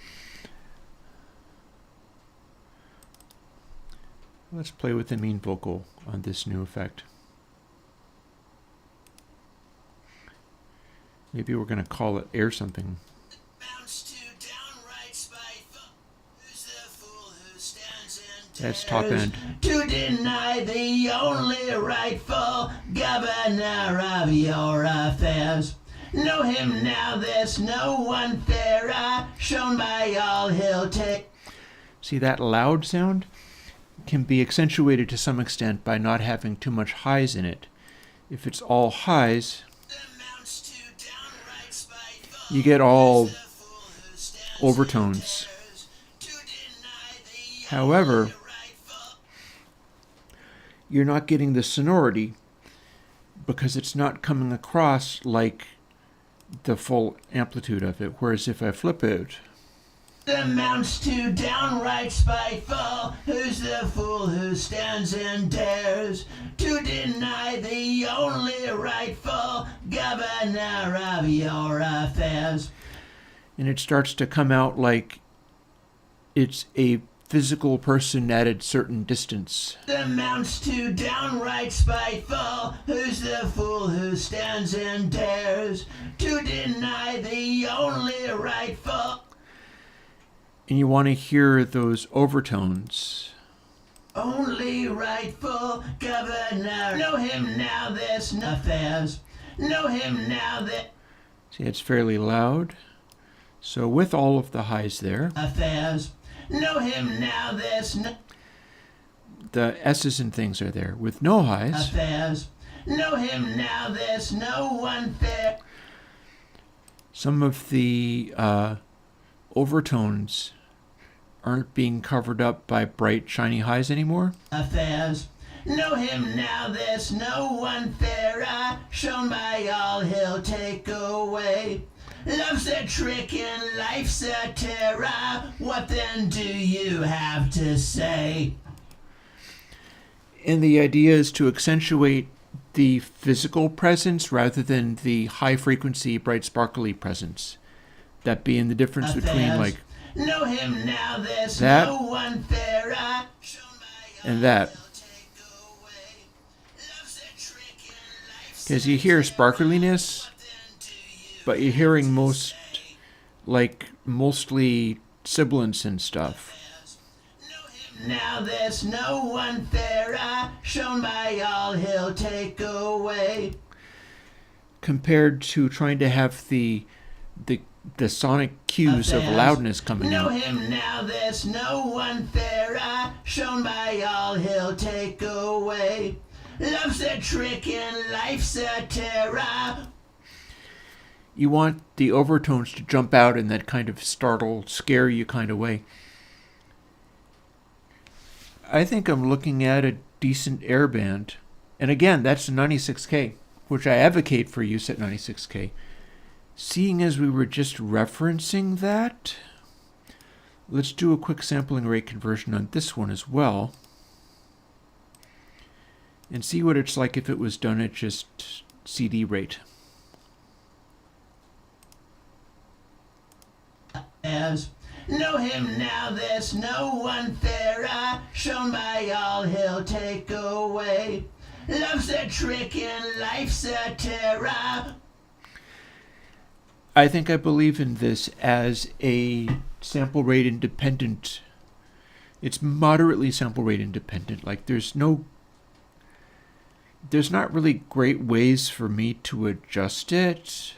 [SPEAKER 1] Let's play with the mean vocal on this new effect. Maybe we're going to call it air something.
[SPEAKER 2] Bounce to downright spiteful. Who's the fool who
[SPEAKER 1] That's top end.
[SPEAKER 2] To deny the only rightful governor of your affairs. Know him now, there's no one fairer, shown by all he'll take.
[SPEAKER 1] See, that loud sound can be accentuated to some extent by not having too much highs in it. If it's all highs, you get all overtones. However, you're not getting the sonority because it's not coming across like the full amplitude of it. Whereas if I flip it,
[SPEAKER 2] amounts to downright spiteful. Who's the fool who stands and dares to deny the only rightful governor of your affairs?
[SPEAKER 1] and it starts to come out like it's a physical person at a certain distance.
[SPEAKER 2] Amounts to downright spiteful. Who's the fool who stands and dares to deny the only rightful?
[SPEAKER 1] And you want to hear those overtones.
[SPEAKER 2] Only rightful governor. Know him now, there's no affairs. Know him now that.
[SPEAKER 1] See, it's fairly loud. So with all of the highs there,
[SPEAKER 2] affairs. Know him now, there's no.
[SPEAKER 1] The S's and things are there. With no highs,
[SPEAKER 2] affairs. Know him now, there's no one fair.
[SPEAKER 1] some of the overtones aren't being covered up by bright, shiny highs anymore.
[SPEAKER 2] Affairs. Know him now, there's no one fairer, shown by all he'll take away. Love's a trick and life's a terror. What then do you have to say?
[SPEAKER 1] And the idea is to accentuate the physical presence rather than the high-frequency, bright, sparkly presence. That being the difference between, like,
[SPEAKER 2] know him now, there's
[SPEAKER 1] that
[SPEAKER 2] no one fairer,
[SPEAKER 1] and that. Because you hear sparkliness, but you're hearing mostly sibilants and stuff.
[SPEAKER 2] Now there's no one fairer, shown by all he'll take away.
[SPEAKER 1] Compared to trying to have the sonic cues of loudness coming
[SPEAKER 2] know
[SPEAKER 1] out.
[SPEAKER 2] Know him now, there's no one fairer, shown by all he'll take away. Love's a trick and life's a terror.
[SPEAKER 1] You want the overtones to jump out in that kind of startle, scare you kind of way. I think I'm looking at a decent air band. And again, that's 96K, which I advocate for use at 96K. Seeing as we were just referencing that, let's do a quick sampling rate conversion on this one as well. And see what it's like if it was done at just CD rate.
[SPEAKER 2] As know him now, there's no one fairer, shown by all he'll take away. Love's a trick and life's a terror.
[SPEAKER 1] I think I believe in this as a sample rate independent. It's moderately sample rate independent. Like there's not really great ways for me to adjust it.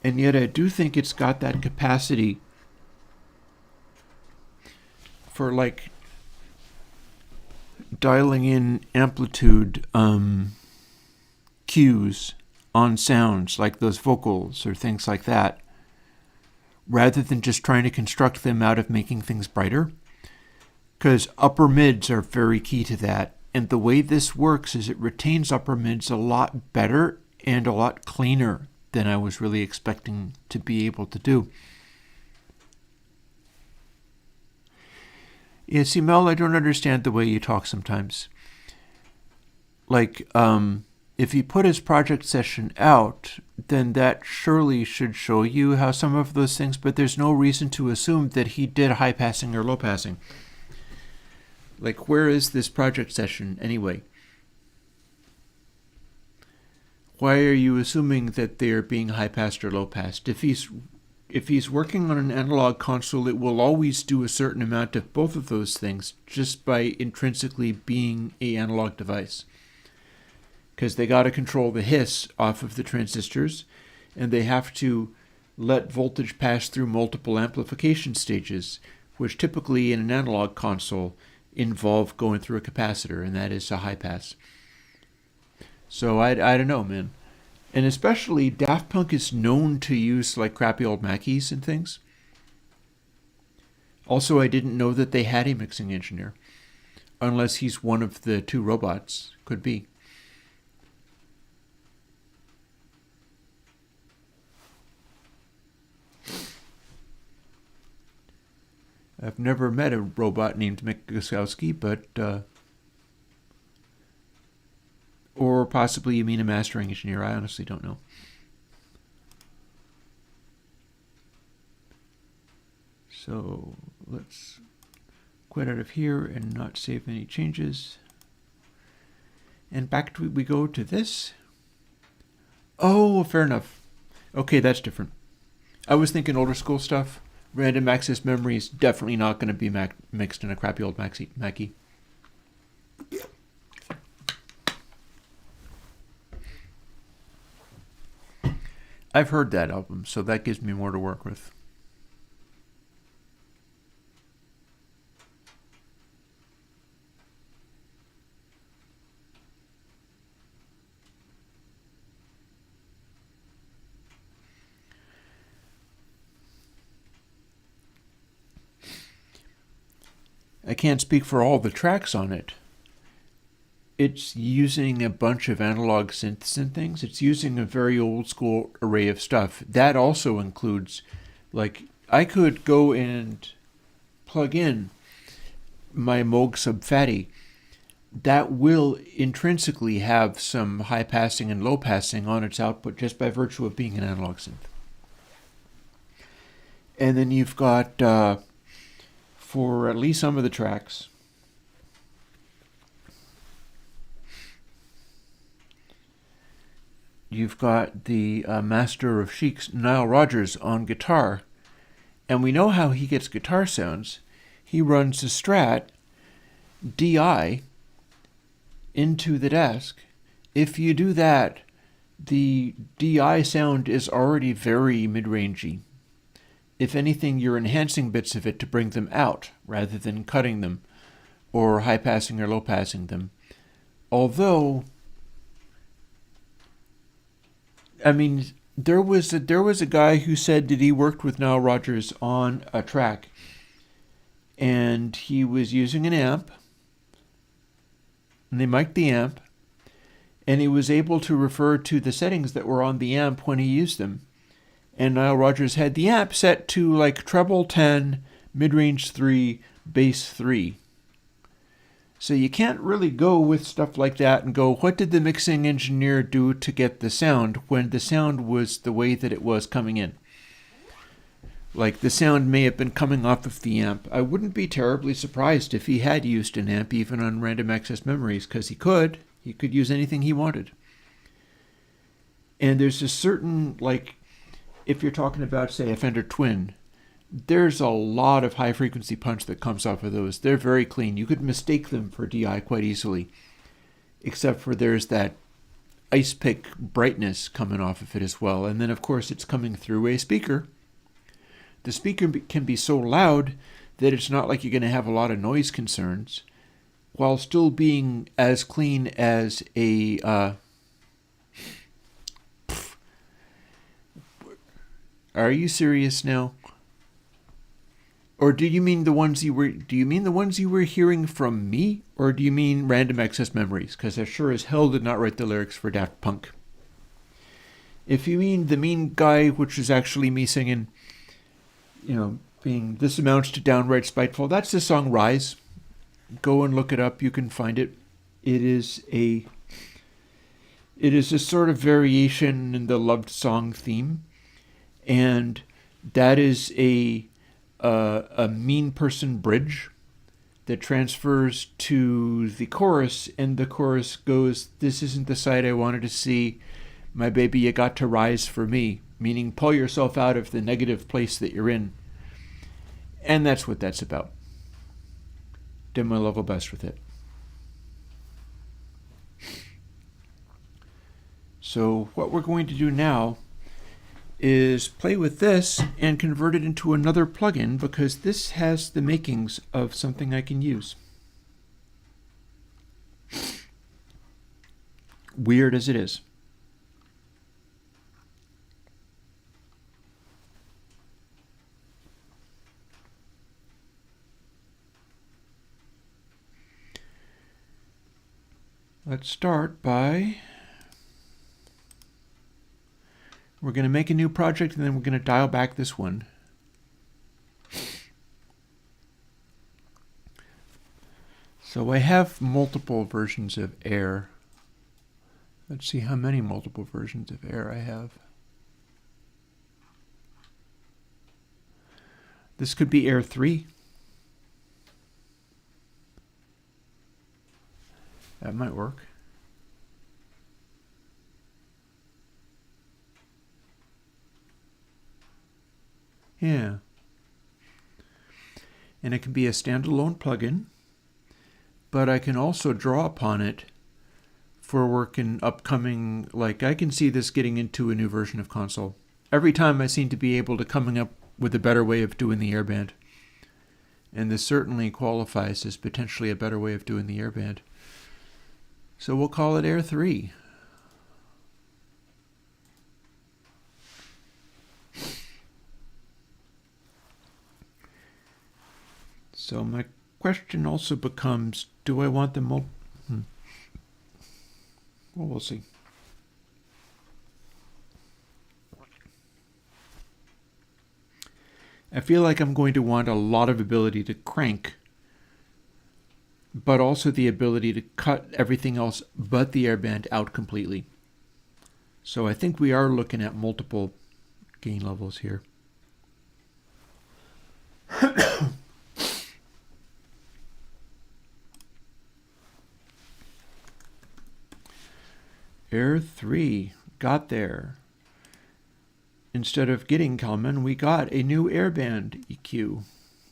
[SPEAKER 1] And yet I do think it's got that capacity for like dialing in amplitude cues on sounds like those vocals or things like that, rather than just trying to construct them out of making things brighter. Because upper mids are very key to that. And the way this works is it retains upper mids a lot better and a lot cleaner than I was really expecting to be able to do. Yeah, see, Mel, I don't understand the way you talk sometimes. Like, if he put his project session out, then that surely should show you how some of those things, but there's no reason to assume that he did high passing or low passing. Like, where is this project session anyway? why are you assuming that they're being high-passed or low-passed? If he's working on an analog console, it will always do a certain amount of both of those things just by intrinsically being an analog device. Because they got to control the hiss off of the transistors, and they have to let voltage pass through multiple amplification stages, which typically in an analog console involve going through a capacitor, and that is a high pass. So I don't know, man. And especially Daft Punk is known to use like crappy old Mackies and things. Also, I didn't know that they had a mixing engineer, unless he's one of the two robots. Could be. I've never met a robot named Mick Gosowski, but or possibly you mean a mastering engineer. I honestly don't know. So let's quit out of here and not save any changes. And back to we go to this. Oh, fair enough. Okay, that's different. I was thinking older school stuff. Random access memory is definitely not going to be mixed in a crappy old Mackie. I've heard that album, so that gives me more to work with. I can't speak for all the tracks on it. It's using a bunch of analog synths and things. It's using a very old school array of stuff. That also includes, like, I could go and plug in my Moog Sub Fatty. That will intrinsically have some high passing and low passing on its output just by virtue of being an analog synth. And then you've got, for at least some of the tracks, you've got the master of Chic's Nile Rodgers on guitar. And we know how he gets guitar sounds. He runs a Strat DI into the desk. If you do that, the DI sound is already very mid-rangey. If anything, you're enhancing bits of it to bring them out rather than cutting them or high-passing or low-passing them. Although, I mean, there was a guy who said that he worked with Nile Rodgers on a track, and he was using an amp, and they mic'd the amp, and he was able to refer to the settings that were on the amp when he used them. And Nile Rodgers had the amp set to like treble 10, mid-range 3, bass 3. So you can't really go with stuff like that and go, what did the mixing engineer do to get the sound when the sound was the way that it was coming in? Like the sound may have been coming off of the amp. I wouldn't be terribly surprised if he had used an amp even on random access memories, because he could use anything he wanted. And there's a certain, like, if you're talking about, say, a Fender Twin, there's a lot of high-frequency punch that comes off of those. They're very clean. You could mistake them for DI quite easily, except for there's that ice pick brightness coming off of it as well. And then, of course, it's coming through a speaker. The speaker can be so loud that it's not like you're going to have a lot of noise concerns, while still being as clean as a... Are you serious now? Or do you mean the ones you were hearing from me, or do you mean random access memories? Because I sure as hell did not write the lyrics for Daft Punk. If you mean the mean guy, which is actually me singing, being this amounts to downright spiteful, that's the song Rise. Go and look it up. You can find it. It is a sort of variation in the loved song theme. And that is a mean person bridge that transfers to the chorus, and the chorus goes, "This isn't the sight I wanted to see. My baby, you got to rise for me, meaning pull yourself out of the negative place that you're in. And that's what that's about. Did my level best with it. So what we're going to do now is play with this and convert it into another plugin, because this has the makings of something I can use. Weird as it is. Let's start by, we're going to make a new project and then we're going to dial back this one. So I have multiple versions of Air. Let's see how many multiple versions of Air I have. This could be Air 3. That might work. Yeah. And it can be a standalone plugin, but I can also draw upon it for work in upcoming, like I can see this getting into a new version of console. Every time I seem to be able to coming up with a better way of doing the airband. And this certainly qualifies as potentially a better way of doing the airband. So we'll call it Air 3. So my question also becomes, do I want the Well, we'll see. I feel like I'm going to want a lot of ability to crank, but also the ability to cut everything else but the airband out completely. So I think we are looking at multiple gain levels here. Air 3 got there. Instead of getting Kalman, we got a new airband EQ,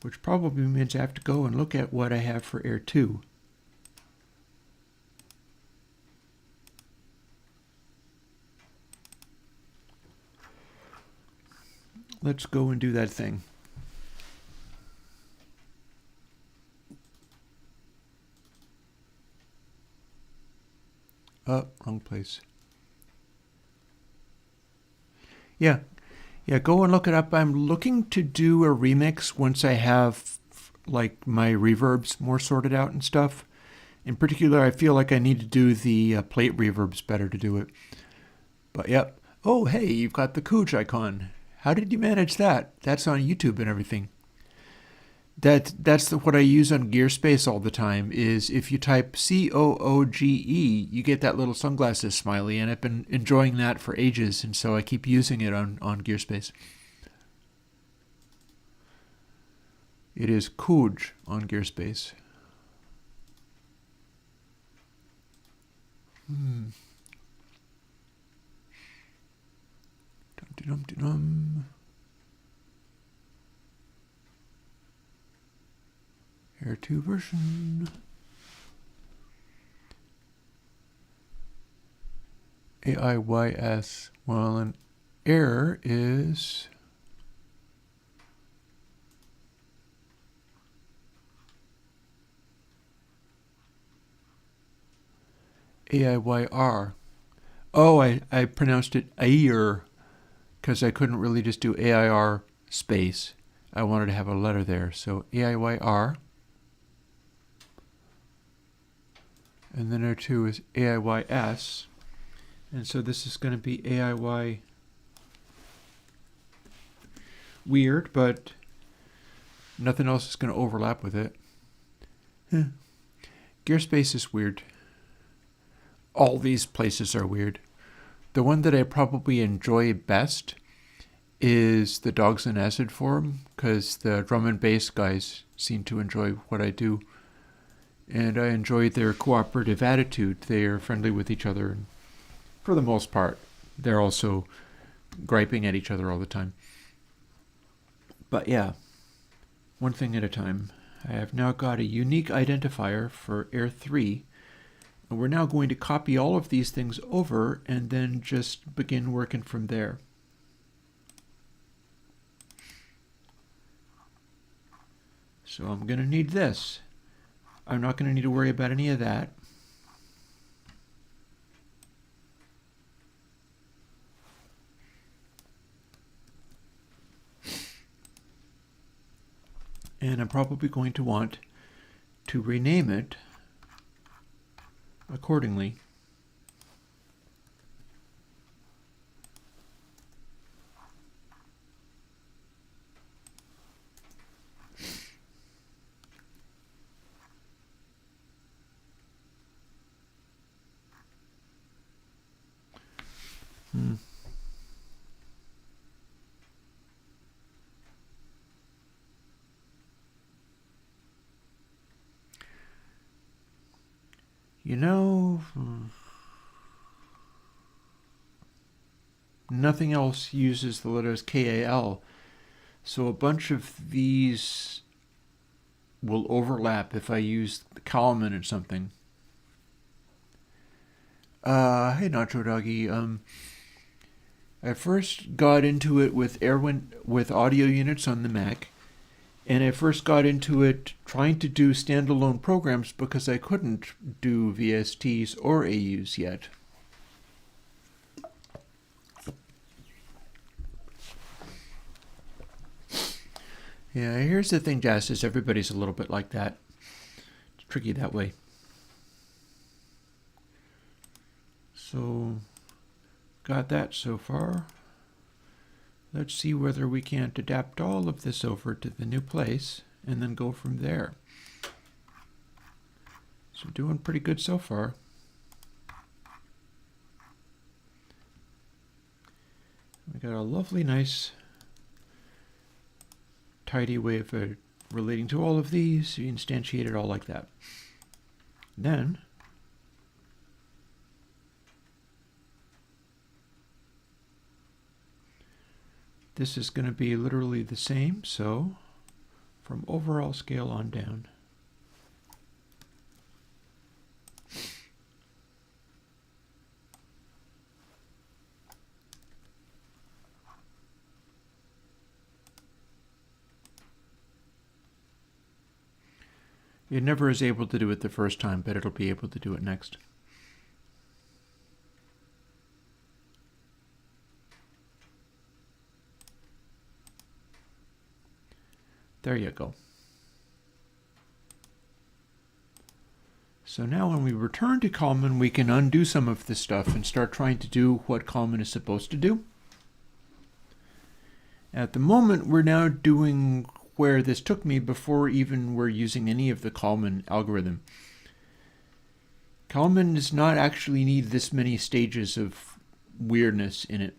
[SPEAKER 1] which probably means I have to go and look at what I have for Air 2. Let's go and do that thing. Oh, wrong place. Yeah, go and look it up. I'm looking to do a remix once I have like my reverbs more sorted out and stuff. In particular, I feel like I need to do the plate reverbs better to do it. But yep. Oh, hey, you've got the Cooge icon. How did you manage that? That's on YouTube and everything. That's what I use on GearSpace all the time, is if you type COOGE, you get that little sunglasses smiley, and I've been enjoying that for ages, and so I keep using it on GearSpace. It is Cooge on GearSpace. Dum-de-dum-de-dum. Air 2 version. AIYS. Well, an Air is AIYR. Oh, I pronounced it AIR because I couldn't really just do AIR space. I wanted to have a letter there. So AIYR. And then Air 2 is AIYS. And so this is going to be AIY weird, but nothing else is going to overlap with it. GearSpace is weird. All these places are weird. The one that I probably enjoy best is the Dogs and Acid forum, because the drum and bass guys seem to enjoy what I do. And I enjoy their cooperative attitude. They are friendly with each other for the most part. they're also griping at each other all the time. But yeah, one thing at a time. I have now got a unique identifier for Air 3, and we're now going to copy all of these things over and then just begin working from there. So I'm going to need this. I'm not going to need to worry about any of that. And I'm probably going to want to rename it accordingly. You know, nothing else uses the letters KAL, so a bunch of these will overlap if I use Kalman or something. Hey Nacho Doggy, I first got into it with with audio units on the Mac, and I first got into it trying to do standalone programs because I couldn't do VSTs or AUs yet. Yeah, here's the thing, Justice. Everybody's a little bit like that. It's tricky that way. So, got that so far. Let's see whether we can't adapt all of this over to the new place and then go from there. So doing pretty good so far. We got a lovely, nice, tidy way of relating to all of these. So you instantiate it all like that. Then this is going to be literally the same, so from overall scale on down. It never is able to do it the first time, but it'll be able to do it next. There you go. So now when we return to Kalman, we can undo some of this stuff and start trying to do what Kalman is supposed to do. At the moment, we're now doing where this took me before even we're using any of the Kalman algorithm. Kalman does not actually need this many stages of weirdness in it.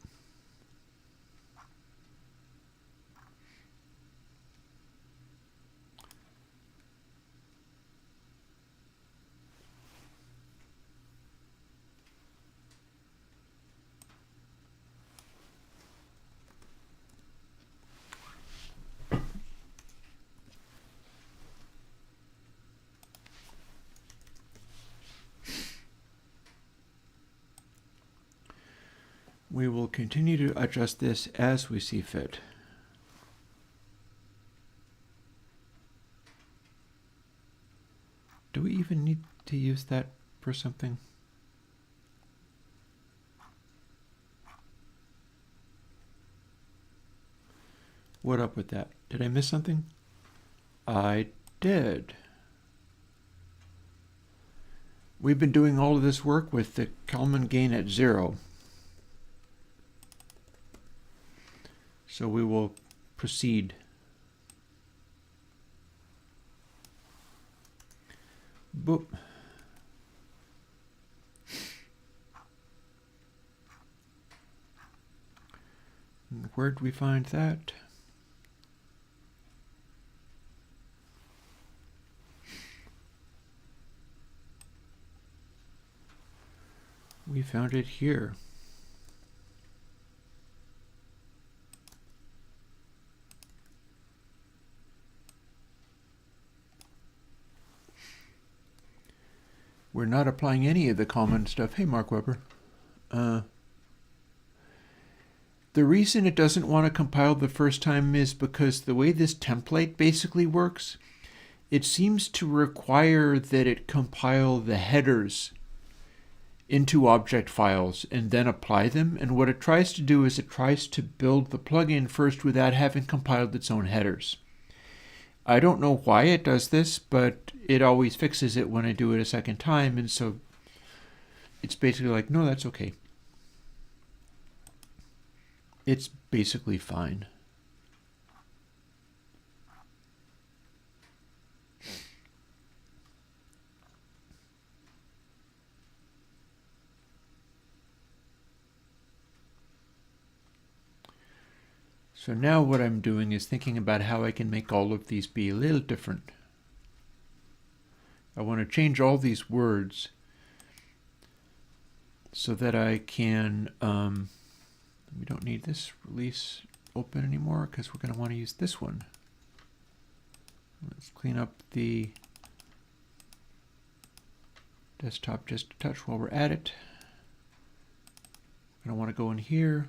[SPEAKER 1] We will continue to adjust this as we see fit. Do we even need to use that for something? What up with that? Did I miss something? I did. We've been doing all of this work with the Kalman gain at 0. So we will proceed. Boop. Where'd we find that? We found it here. we're not applying any of the Kalman stuff. Hey, Mark Weber. The reason it doesn't want to compile the first time is because the way this template basically works, it seems to require that it compile the headers into object files and then apply them. And what it tries to do is it tries to build the plugin first without having compiled its own headers. I don't know why it does this, but it always fixes it when I do it a second time. And so it's basically like, no, that's okay. It's basically fine. So now what I'm doing is thinking about how I can make all of these be a little different. I want to change all these words so that I can, we don't need this release open anymore because we're going to want to use this one. Let's clean up the desktop just a touch while we're at it. I'm going to want to go in here.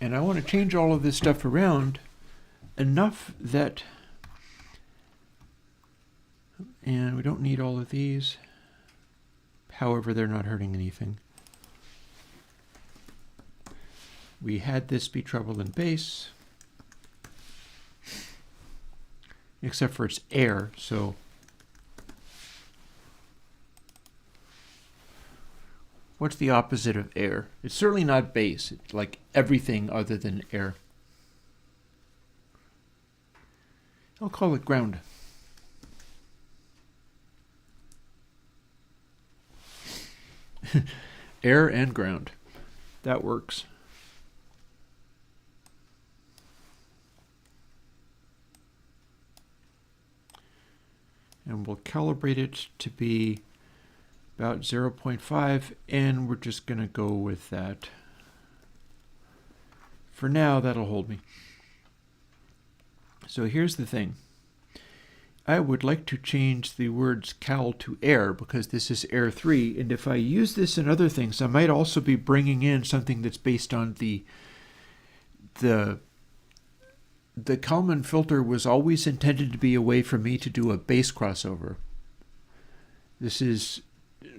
[SPEAKER 1] And I want to change all of this stuff around enough that, and we don't need all of these. However, they're not hurting anything. We had this be treble and bass, except for it's air, so what's the opposite of air? It's certainly not bass. It's like everything other than air. I'll call it ground. Air and ground. That works. And we'll calibrate it to be about 0.5, and we're just going to go with that. For now, that'll hold me. So here's the thing. I would like to change the words cal to air because this is air 3, and if I use this in other things, I might also be bringing in something that's based on the Kalman filter was always intended to be a way for me to do a bass crossover. This is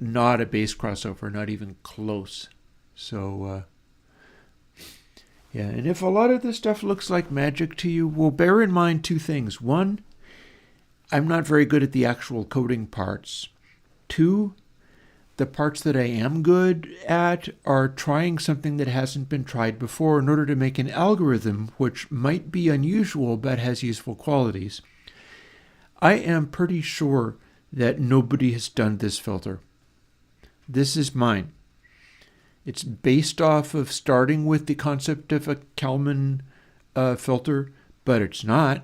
[SPEAKER 1] not a bass crossover, not even close. So, yeah, and if a lot of this stuff looks like magic to you, well, bear in mind two things. One, I'm not very good at the actual coding parts. Two, the parts that I am good at are trying something that hasn't been tried before in order to make an algorithm which might be unusual but has useful qualities. I am pretty sure that nobody has done this filter. This is mine. It's based off of starting with the concept of a Kalman filter, but it's not.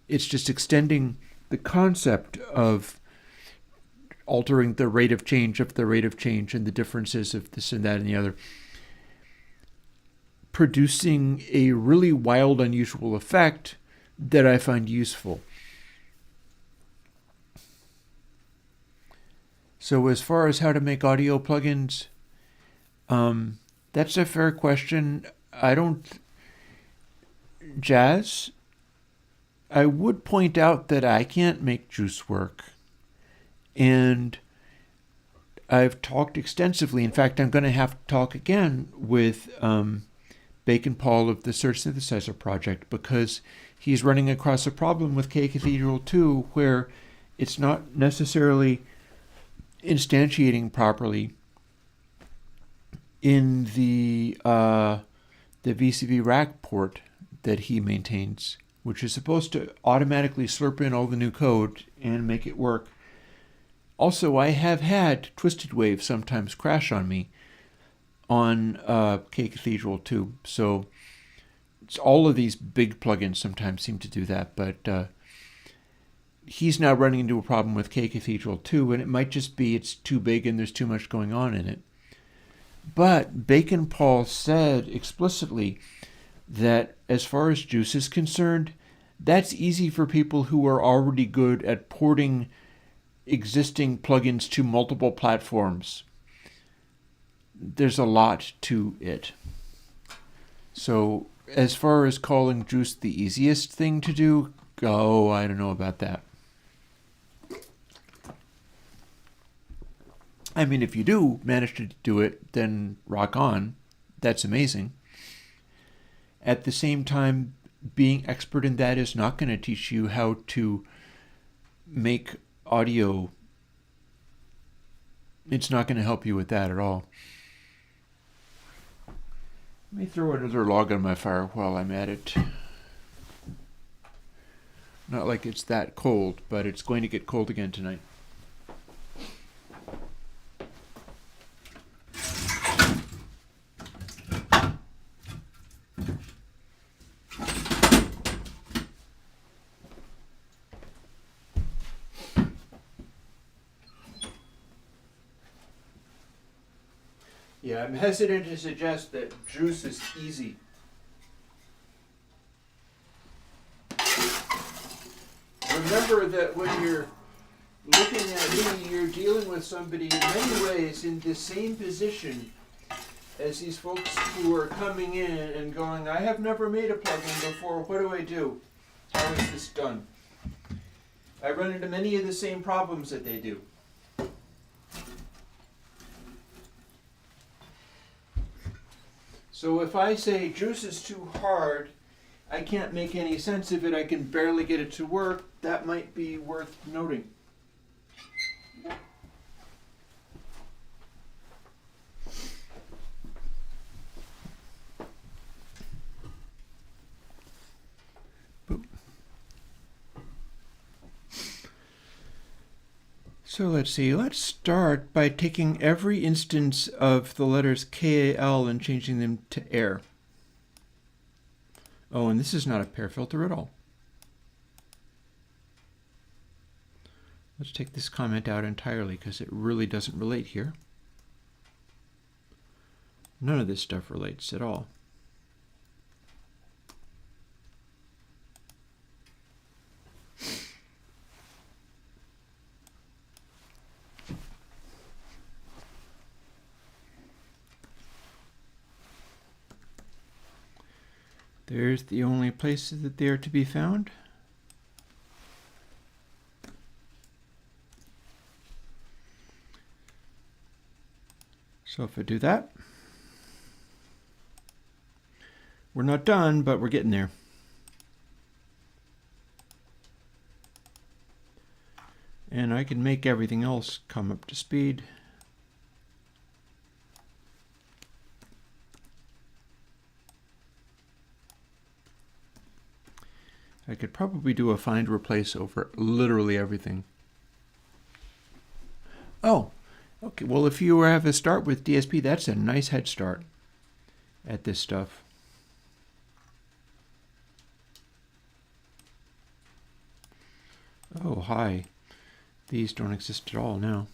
[SPEAKER 1] It's just extending the concept of altering the rate of change and the differences of this and that and the other, producing a really wild, unusual effect that I find useful. So as far as how to make audio plugins, that's a fair question. Jazz, I would point out that I can't make Juice work. And I've talked extensively. In fact, I'm going to have to talk again with Bacon Paul of the Search Synthesizer Project because he's running across a problem with K Cathedral 2 where it's not necessarily instantiating properly in the VCV Rack port that he maintains, which is supposed to automatically slurp in all the new code and make it work. Also, I have had Twisted Wave sometimes crash on me on K Cathedral 2. So it's all of these big plugins sometimes seem to do that, but he's now running into a problem with K Cathedral 2, and it might just be it's too big and there's too much going on in it. But Bacon Paul said explicitly that as far as Juice is concerned, That's easy for people who are already good at porting existing plugins to multiple platforms. There's a lot to it. So as far as calling Juice the easiest thing to do, I don't know about that. I mean, if you do manage to do it, then rock on. That's amazing. At the same time, being expert in that is not going to teach you how to make audio. It's not going to help you with that at all. Let me throw another log on my fire while I'm at it. Not like it's that cold, but it's going to get cold again tonight. Yeah, I'm hesitant to suggest that Juice is easy. Remember that when you're looking at me, you're dealing with somebody in many ways in the same position as these folks who are coming in and going, I have never made a plugin before, what do I do? How is this done? I run into many of the same problems that they do. So if I say Juice is too hard, I can't make any sense of it, I can barely get it to work, that might be worth noting. So let's see, let's start by taking every instance of the letters KAL and changing them to air. Oh, and this is not a pair filter at all. Let's take this comment out entirely because it really doesn't relate here. None of this stuff relates at all. There's the only places that they are to be found. So if I do that, we're not done, but we're getting there. And I can make everything else come up to speed. I could probably do a find replace over literally everything. Oh, okay. Well, if you have a start with DSP, that's a nice head start at this stuff. Oh, hi. These don't exist at all now.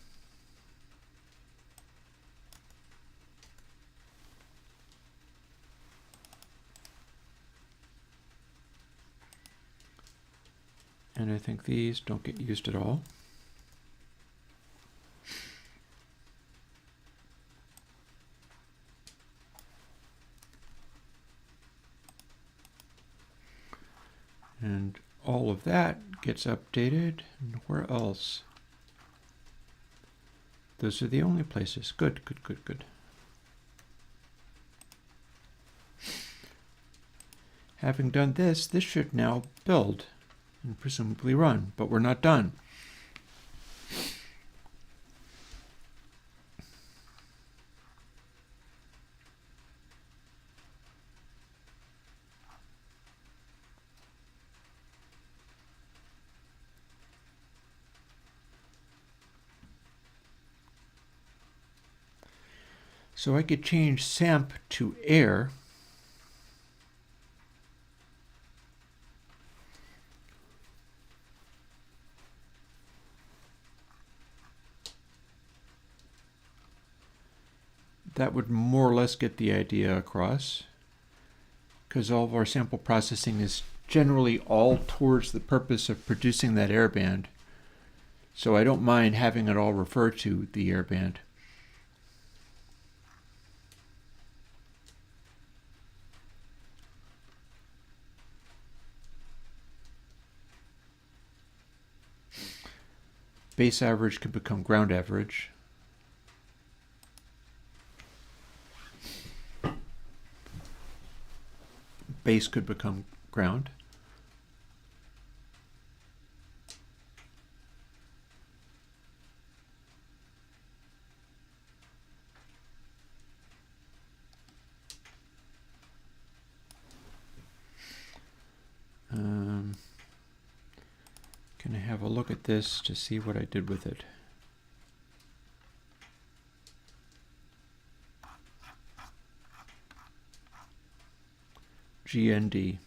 [SPEAKER 1] And I think these don't get used at all. And all of that gets updated. And where else? Those are the only places. Good, good, good, good. Having done this, this should now build and presumably run, but we're not done. So I could change SAMP to air. That would more or less get the idea across, because all of our sample processing is generally all towards the purpose of producing that air band. So I don't mind having it all refer to the air band. Base average could become ground average. Base could become ground. Can I have a look at this to see what I did with it? GND.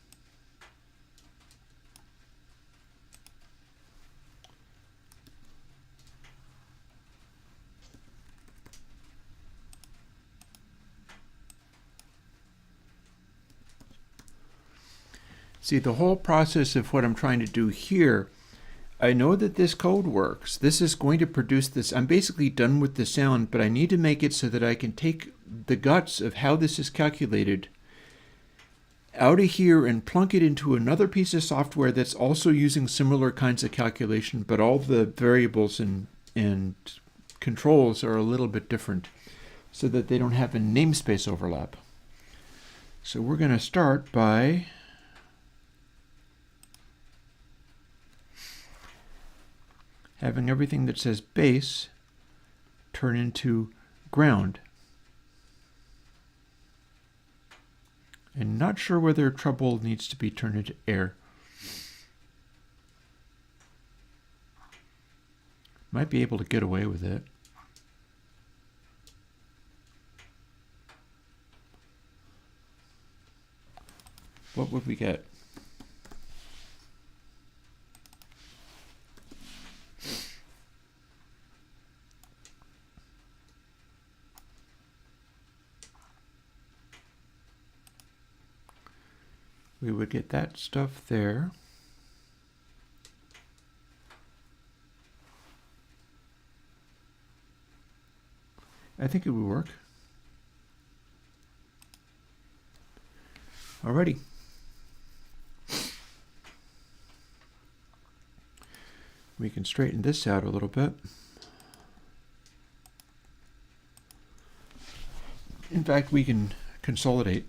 [SPEAKER 1] See, the whole process of what I'm trying to do here, I know that this code works. This is going to produce this. I'm basically done with the sound, but I need to make it so that I can take the guts of how this is calculated out of here and plunk it into another piece of software that's also using similar kinds of calculation, but all the variables and controls are a little bit different so that they don't have a namespace overlap. So we're going to start by having everything that says base turn into ground. And not sure whether trouble needs to be turned into air. Might be able to get away with it. What would we get? We would get that stuff there. I think it would work. Alrighty. We can straighten this out a little bit. In fact, we can consolidate.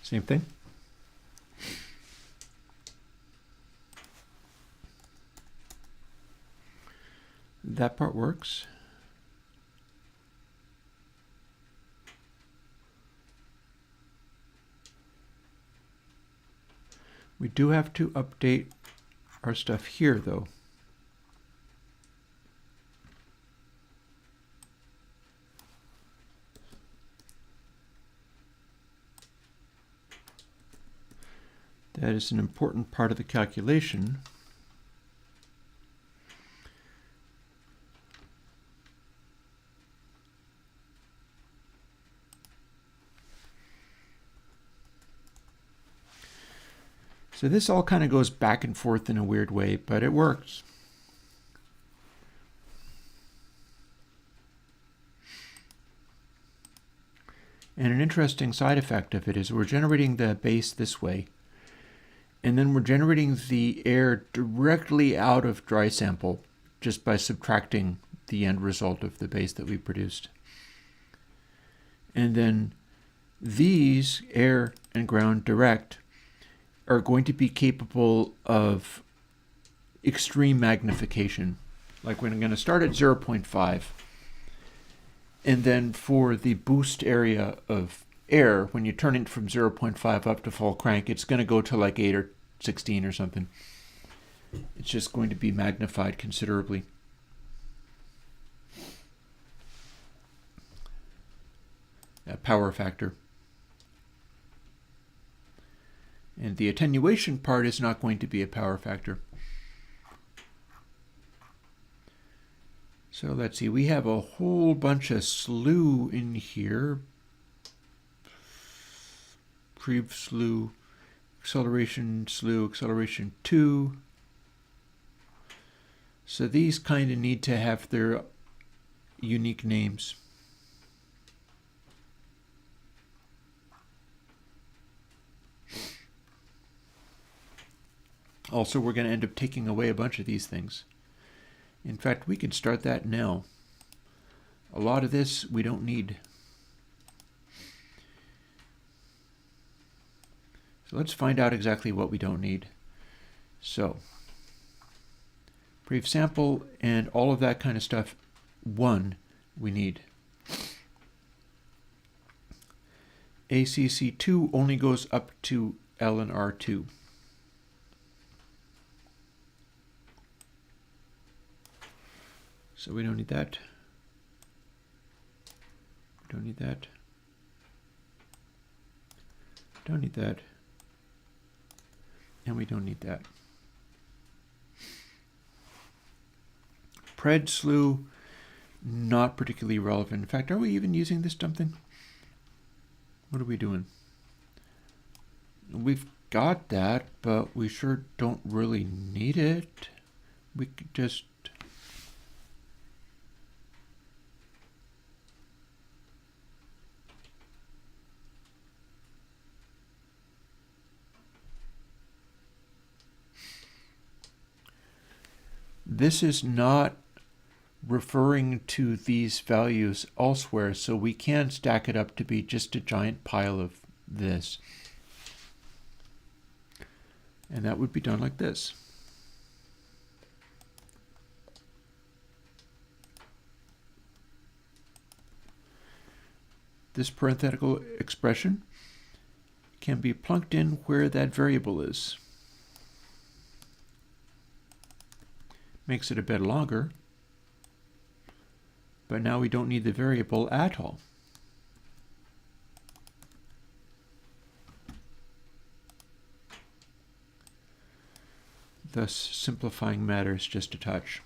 [SPEAKER 1] Same thing. That part works. We do have to update our stuff here, though. That is an important part of the calculation. So this all kind of goes back and forth in a weird way, but it works. And an interesting side effect of it is we're generating the base this way. And then we're generating the air directly out of dry sample just by subtracting the end result of the base that we produced. And then these air and ground direct are going to be capable of extreme magnification. Like when I'm going to start at 0.5, and then for the boost area of air, when you turn it from 0.5 up to full crank, it's going to go to like 8 or 16 or something. It's just going to be magnified considerably. power factor. And the attenuation part is not going to be a power factor. So let's see, we have a whole bunch of slew in here. Prev slew, acceleration slew, acceleration 2. So these kind of need to have their unique names. Also, we're going to end up taking away a bunch of these things. In fact, we can start that now. A lot of this we don't need. So let's find out exactly what we don't need. So, prev sample and all of that kind of stuff, 1 we need. ACC2 only goes up to LNR2. So we don't need that. We don't need that. Don't need that. And we don't need that. Pred slew, not particularly relevant. In fact, are we even using this dumping? What are we doing? We've got that, but we sure don't really need it. We could just this is not referring to these values elsewhere, so we can stack it up to be just a giant pile of this. And that would be done like this. This parenthetical expression can be plunked in where that variable is. Makes it a bit longer, but now we don't need the variable at all. Thus simplifying matters just a touch.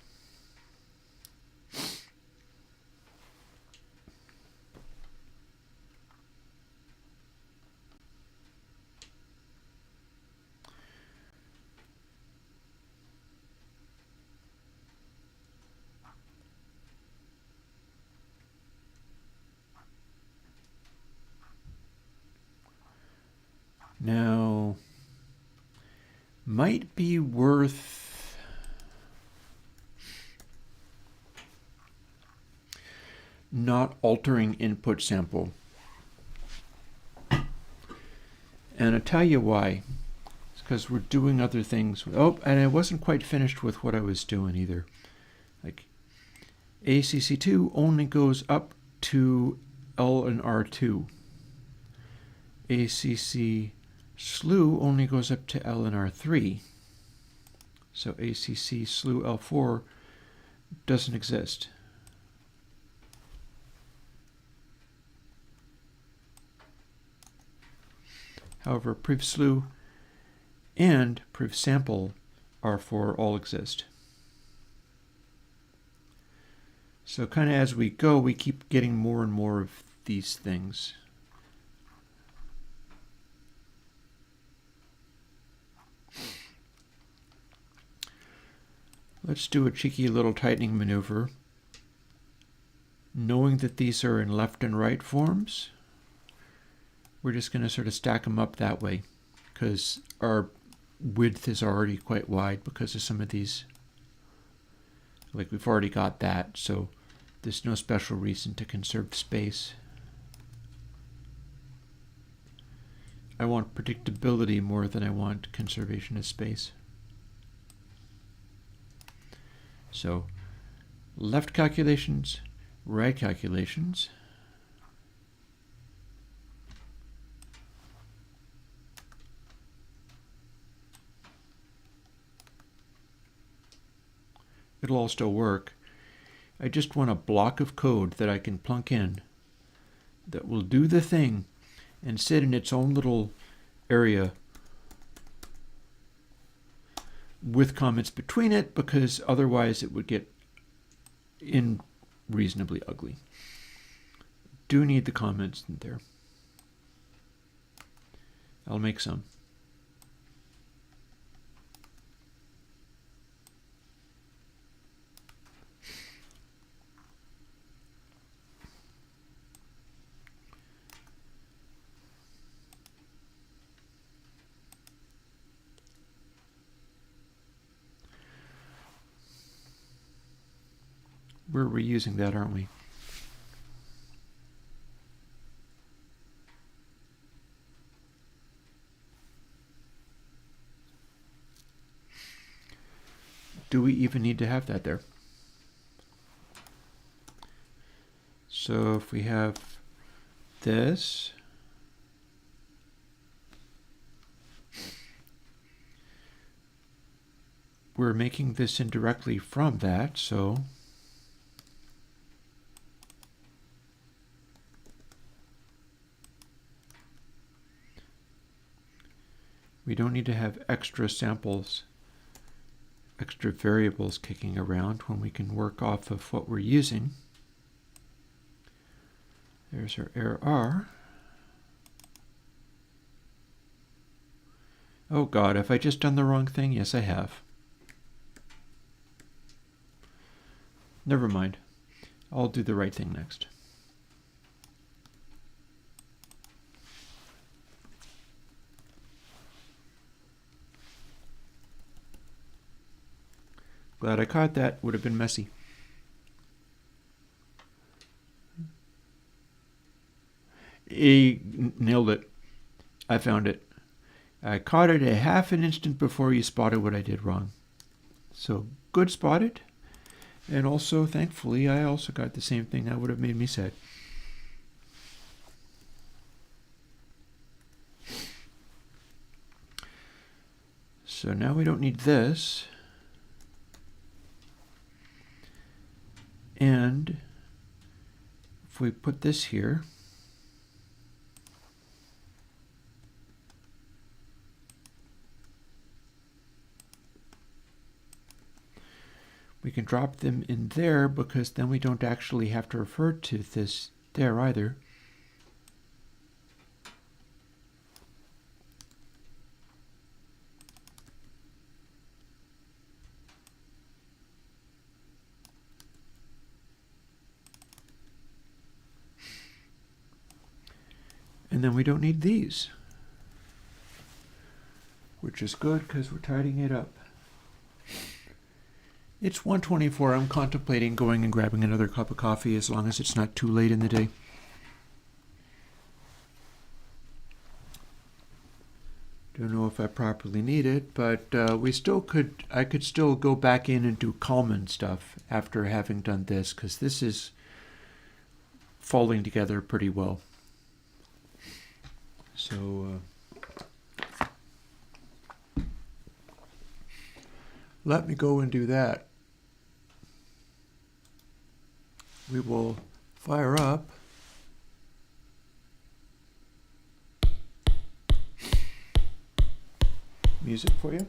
[SPEAKER 1] Now, might be worth not altering input sample. And I'll tell you why. It's because we're doing other things. Oh, and I wasn't quite finished with what I was doing either. Like ACC2 only goes up to L and R2. ACC slew only goes up to L and R3. So ACC slew L4 doesn't exist. However, prev slew and prev sample R4 all exist. So kind of as we go, we keep getting more and more of these things. Let's do a cheeky little tightening maneuver. Knowing that these are in left and right forms, we're just going to sort of stack them up that way because our width is already quite wide because of some of these. Like we've already got that, so there's no special reason to conserve space. I want predictability more than I want conservation of space. So left calculations, right calculations. It'll all still work. I just want a block of code that I can plunk in that will do the thing and sit in its own little area with comments between it, because otherwise it would get unreasonably ugly. Do need the comments in there. I'll make some. We're reusing that, aren't we? Do we even need to have that there? So if we have this, we're making this indirectly from that, so we don't need to have extra samples, extra variables kicking around when we can work off of what we're using. There's our error. Oh God, have I just done the wrong thing? Yes, I have. Never mind. I'll do the right thing next. Glad I caught that. Would have been messy. He nailed it. I found it. I caught it a half an instant before you spotted what I did wrong. So good spotted. And also, thankfully, I also got the same thing that would have made me sad. So now we don't need this. And if we put this here, we can drop them in there, because then we don't actually have to refer to this there either. And then we don't need these, which is good because we're tidying it up. It's 1:24. I'm contemplating going and grabbing another cup of coffee as long as it's not too late in the day. Don't know if I properly need it, but I could still go back in and do Kalman stuff after having done this, because this is falling together pretty well. So let me go and do that. We will fire up music for you.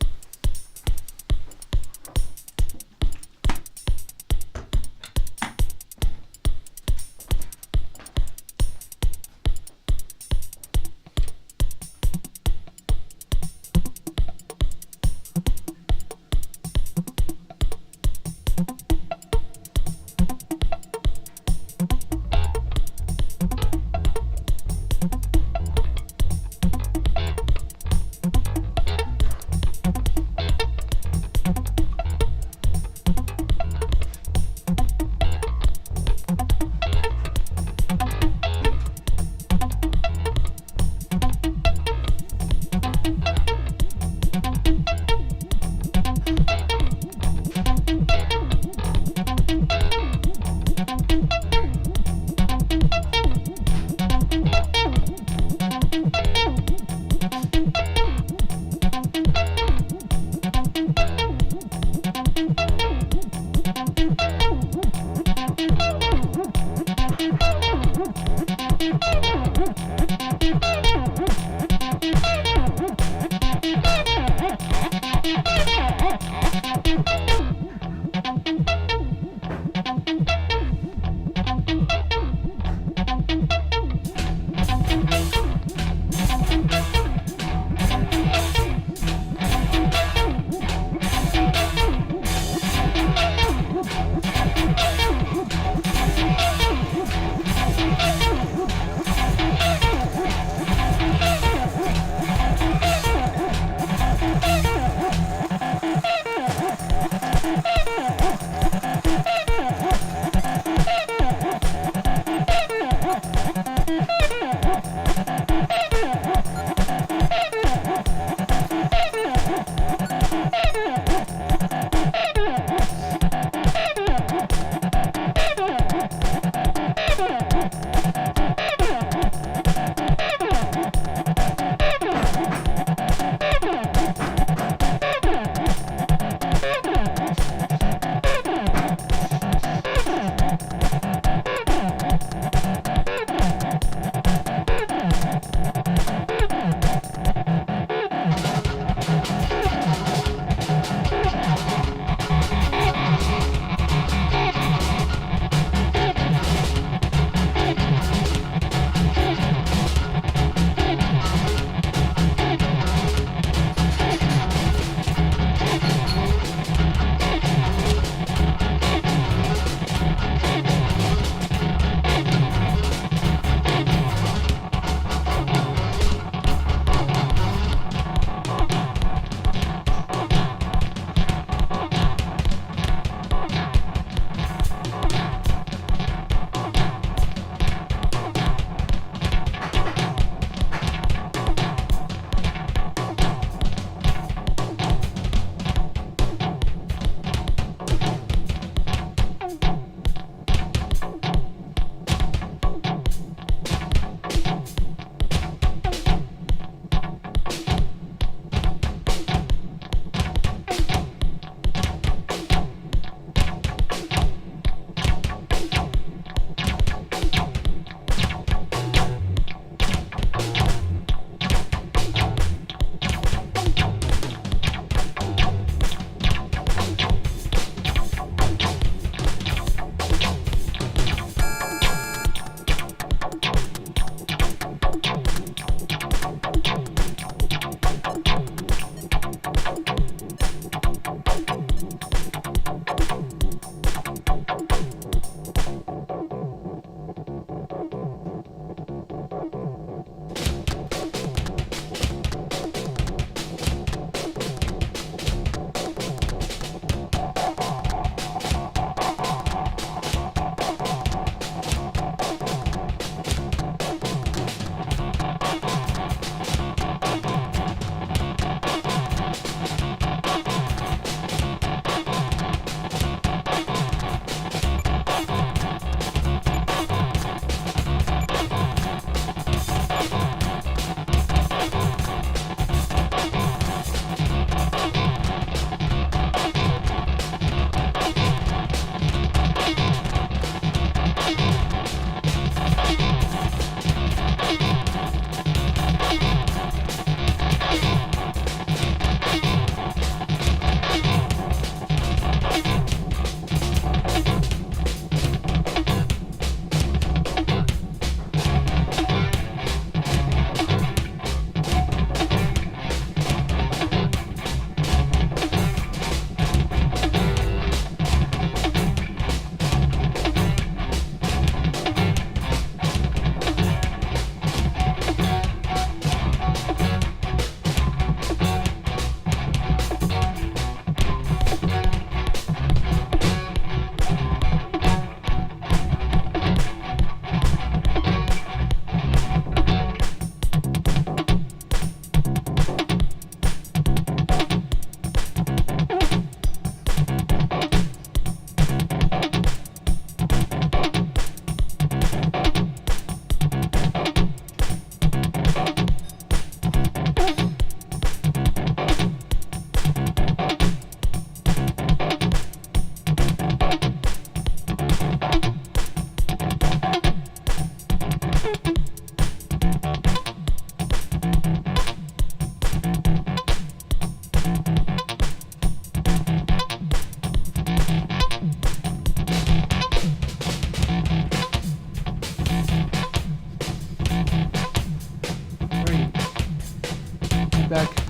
[SPEAKER 1] back.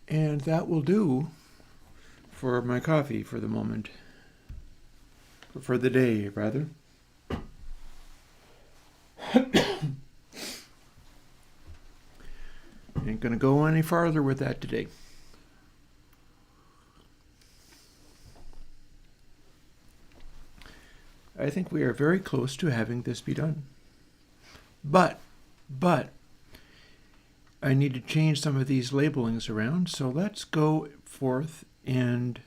[SPEAKER 1] And that will do for my coffee for the moment. For the day, rather. Ain't gonna go any farther with that today. I think we are very close to having this be done. But, I need to change some of these labelings around, so let's go forth and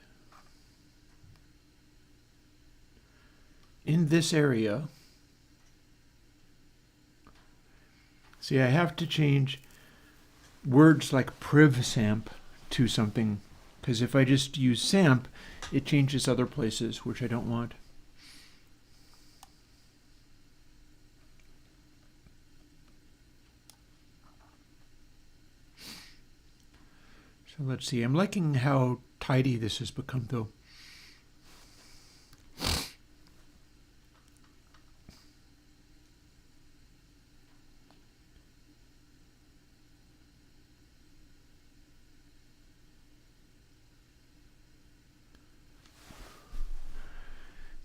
[SPEAKER 1] in this area, see, I have to change words like privsamp to something, because if I just use samp, it changes other places, which I don't want. So let's see, I'm liking how tidy this has become, though.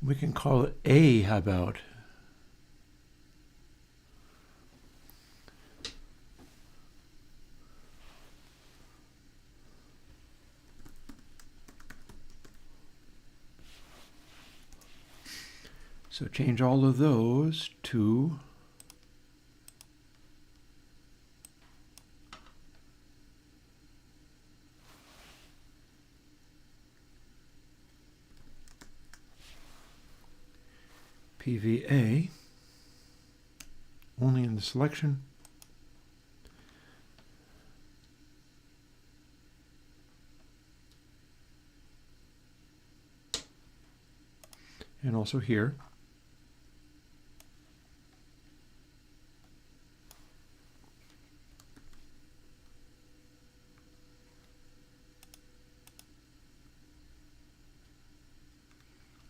[SPEAKER 1] We can call it A, how about? So change all of those to PVA, only in the selection. And also here.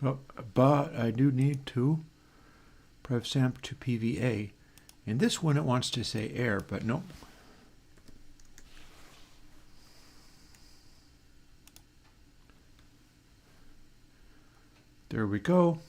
[SPEAKER 1] Oh, but I do need to privsamp to PVA. In this one it wants to say air, but no. There we go.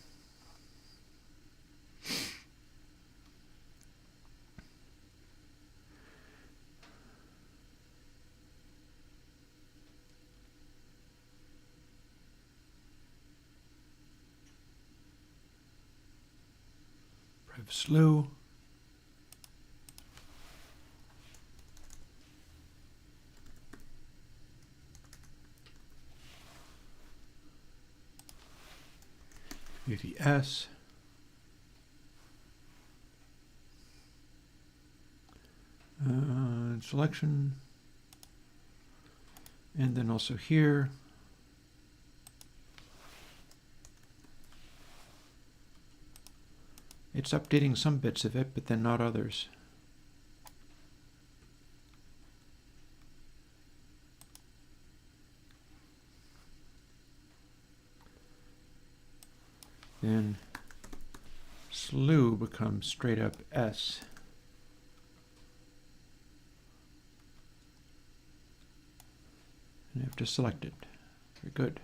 [SPEAKER 1] Slew. VS. Selection. And then also here. It's updating some bits of it, but then not others. Then slew becomes straight up S. And I have to select it. Very good.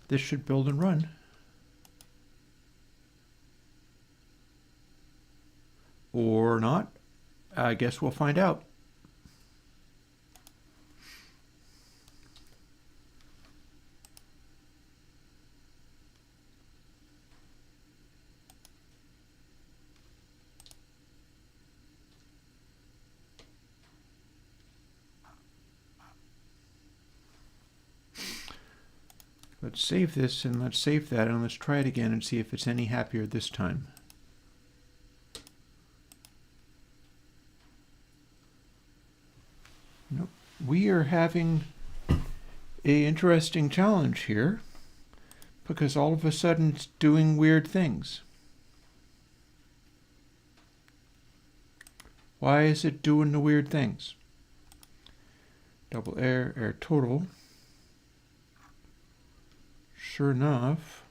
[SPEAKER 1] This should build and run. Or not. I guess we'll find out. Let's save this and let's save that and let's try it again and see if it's any happier this time. Nope. We are having an interesting challenge here because all of a sudden it's doing weird things. Why is it doing the weird things? Double air, air total. sure enough,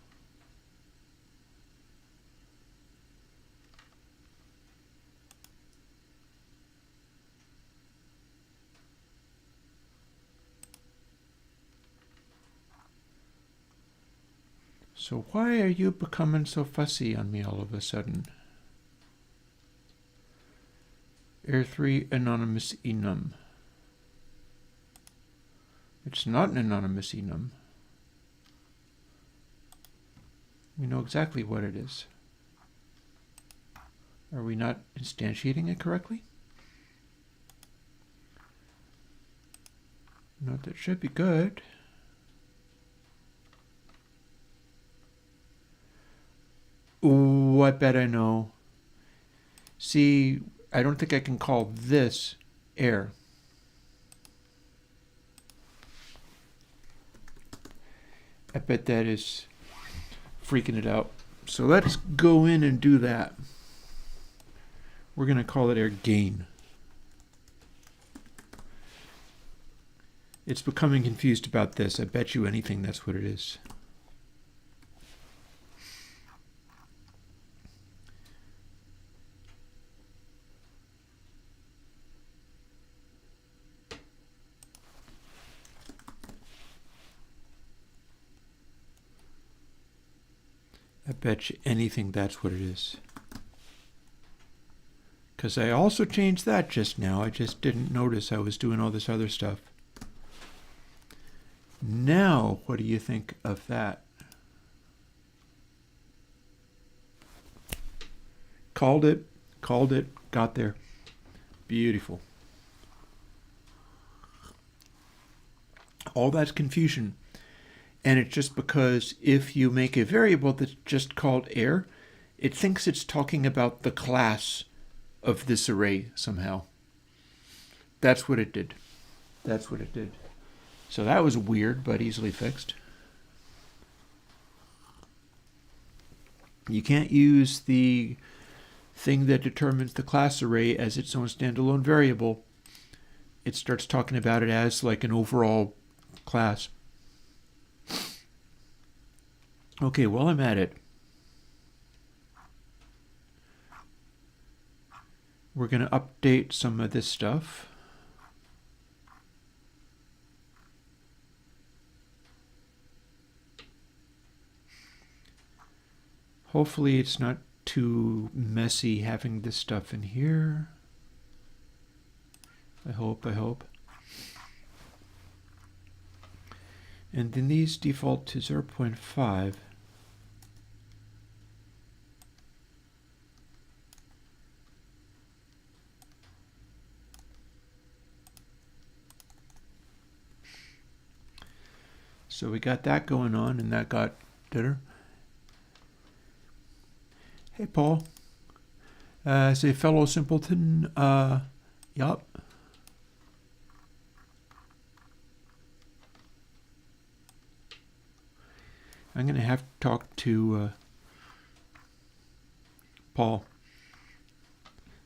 [SPEAKER 1] so why are you becoming so fussy on me all of a sudden? Air3 anonymous enum. It's not an anonymous enum. We know exactly what it is. Are we not instantiating it correctly? No, that should be good. Ooh, I bet I know. See, I don't think I can call this air. I bet that is freaking it out. So let's go in and do that. We're going to call it air gain. It's becoming confused about this. I bet you anything that's what it is. I bet you anything that's what it is. Because I also changed that just now. I just didn't notice I was doing all this other stuff. Now, what do you think of that? Called it, got there. Beautiful. All that's confusion. And it's just because if you make a variable that's just called air, it thinks it's talking about the class of this array somehow. That's what it did. That's what it did. So that was weird, but easily fixed. You can't use the thing that determines the class array as its own standalone variable. It starts talking about it as like an overall class. Okay, while I'm at it, we're going to update some of this stuff. Hopefully it's not too messy having this stuff in here. I hope. And then these default to 0.5. So we got that going on, and that got dinner. Hey, Paul. As a fellow simpleton, yup. I'm going to have to talk to Paul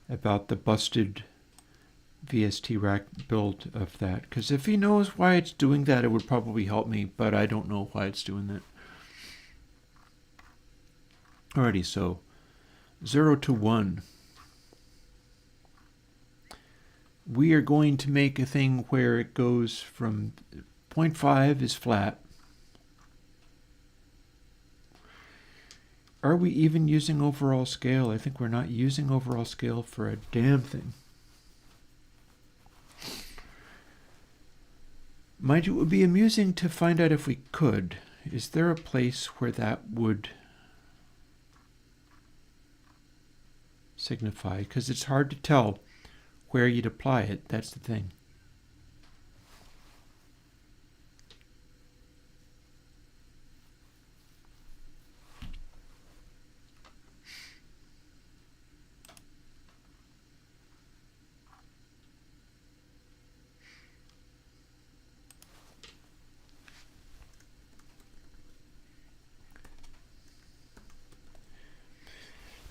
[SPEAKER 1] about the busted VST Rack build of that. Because if he knows why it's doing that, it would probably help me, but I don't know why it's doing that. Alrighty, so 0 to 1. We are going to make a thing where it goes from 0.5 is flat. Are we even using overall scale? I think we're not using overall scale for a damn thing. Mind you, it would be amusing to find out if we could. Is there a place where that would signify? Because it's hard to tell where you'd apply it. That's the thing.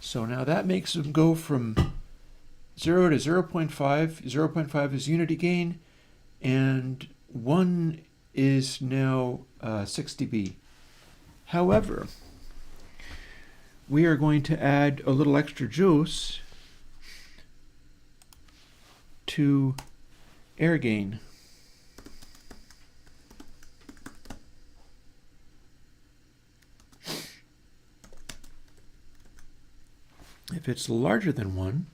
[SPEAKER 1] So now that makes them go from 0 to 0.5. 0.5 is unity gain, and 1 is now 6 dB. However, we are going to add a little extra juice to air gain. If it's larger than 1,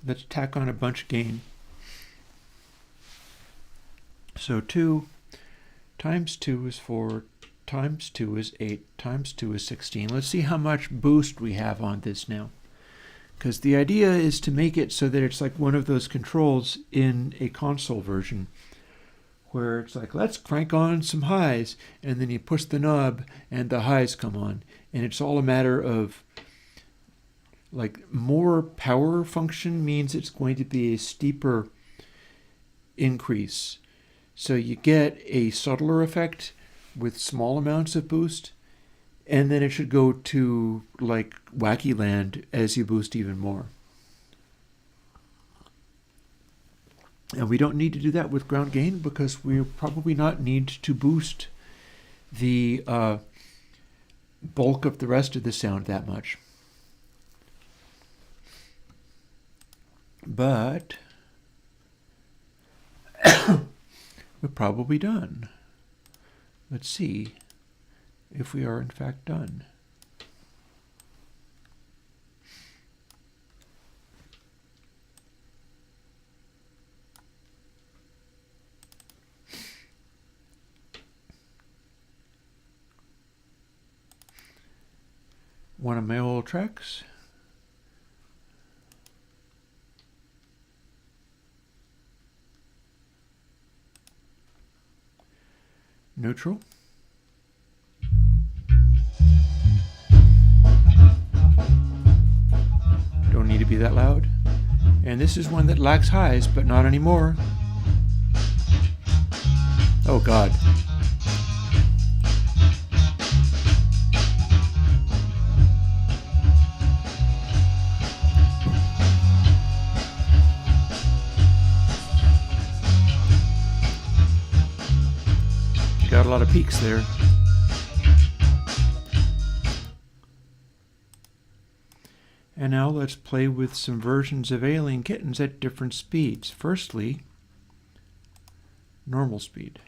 [SPEAKER 1] let's tack on a bunch gain. So 2 times 2 is 4, times 2 is 8, times 2 is 16. Let's see how much boost we have on this now. Because the idea is to make it so that it's like one of those controls in a console version where it's like, let's crank on some highs, and then you push the knob and the highs come on. And it's all a matter of, like, more power function means it's going to be a steeper increase. So you get a subtler effect with small amounts of boost, and then it should go to like wacky land as you boost even more. And we don't need to do that with ground gain because we'll probably not need to boost the bulk of the rest of the sound that much. But we're probably done. Let's see if we are in fact done. One of my old tracks. Neutral. Don't need to be that loud. And this is one that lacks highs, but not anymore. Oh God. Got a lot of peaks there. And now let's play with some versions of Alien Kittens at different speeds. Firstly, normal speed.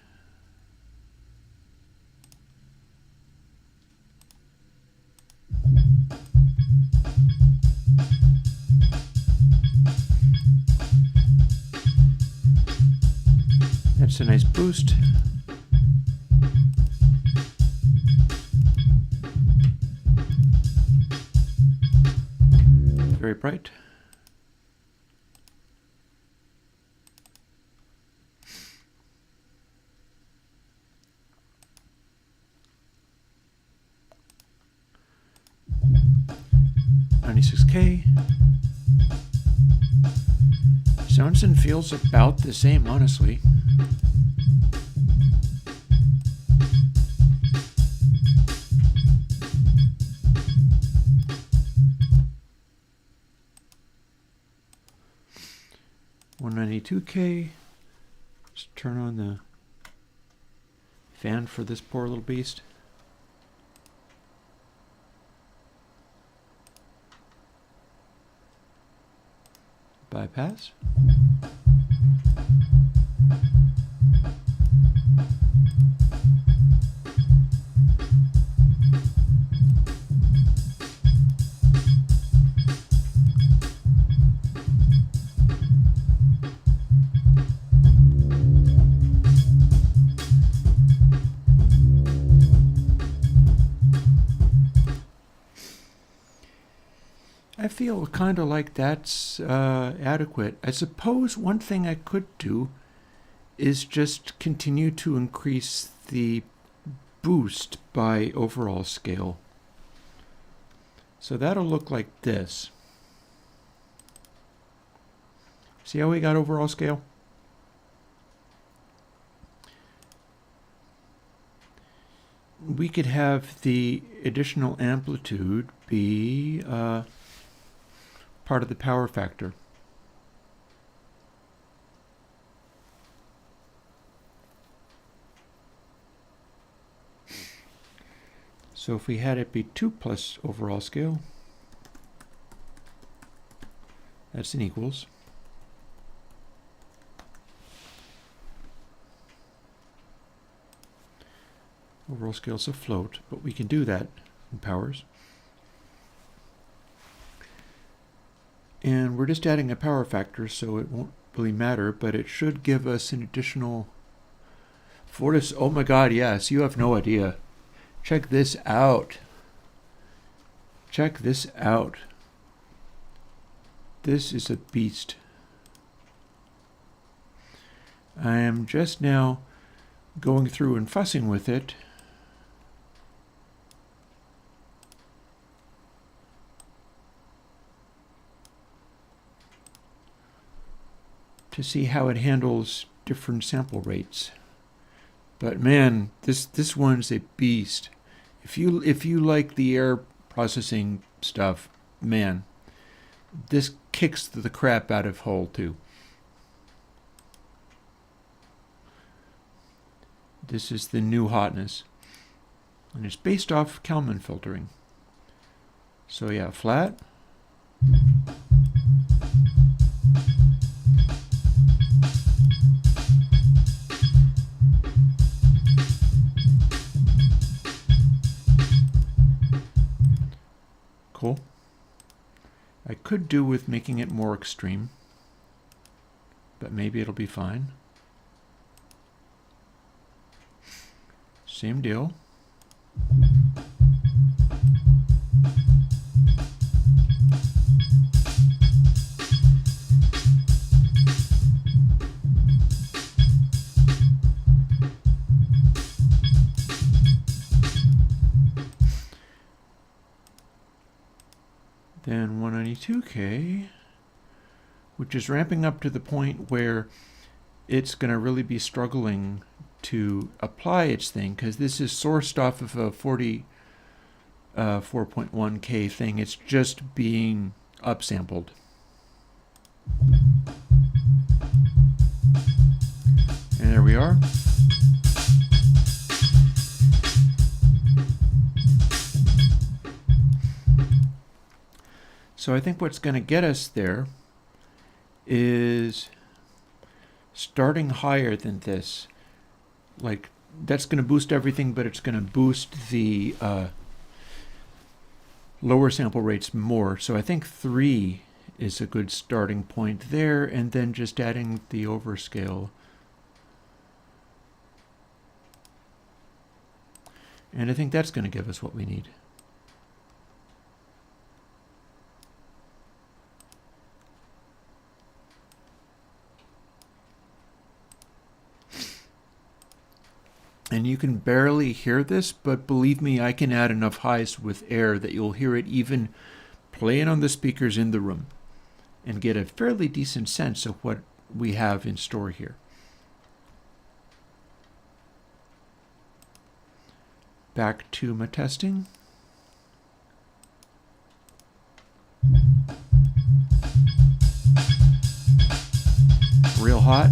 [SPEAKER 1] That's a nice boost. Very bright. $96K. Sounds and feels about the same, honestly. $192K. Let's turn on the fan for this poor little beast. Bypass. I feel kind of like that's adequate. I suppose one thing I could do is just continue to increase the boost by overall scale. So that'll look like this. See how we got overall scale? We could have the additional amplitude be part of the power factor. So if we had it be 2 plus overall scale, that's an equals. Overall scale is a float, but we can do that in powers. And we're just adding a power factor, so it won't really matter, but it should give us an additional 4 to... Oh my god, yes, you have no idea. Check this out. Check this out. This is a beast. I am just now going through and fussing with it. To see how it handles different sample rates. But man, this one's a beast. If you like the air processing stuff, man, this kicks the crap out of Hull too. This is the new hotness. And it's based off Kalman filtering. So yeah, flat. Cool. I could do with making it more extreme, but maybe it'll be fine. Same deal. Then 192K, which is ramping up to the point where it's going to really be struggling to apply its thing, because this is sourced off of a 4.1K thing. It's just being upsampled. And there we are. So I think what's going to get us there is starting higher than this. Like, that's going to boost everything, but it's going to boost the lower sample rates more. So I think 3 is a good starting point there, and then just adding the overscale. And I think that's going to give us what we need. And you can barely hear this, but believe me, I can add enough highs with air that you'll hear it even playing on the speakers in the room and get a fairly decent sense of what we have in store here. Back to my testing. Real hot.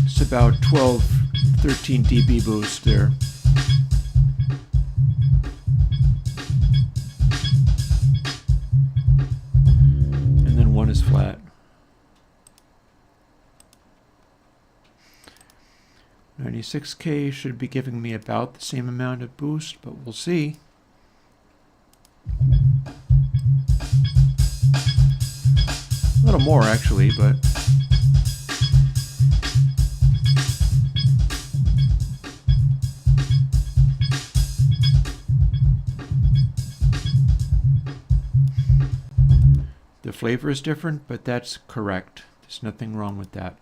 [SPEAKER 1] It's about 12, 13 dB boost there. And then 1 is flat. 96K should be giving me about the same amount of boost, but we'll see. A little more actually, but the flavor is different, but that's correct. There's nothing wrong with that.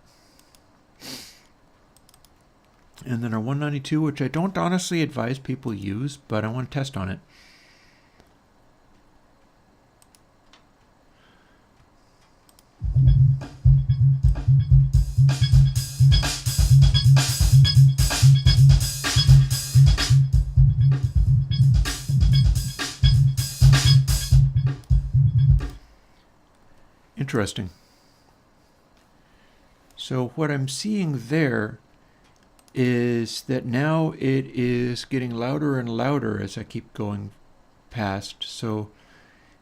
[SPEAKER 1] And then our 192, which I don't honestly advise people use, but I want to test on it. Interesting. So what I'm seeing there is that now it is getting louder and louder as I keep going past. So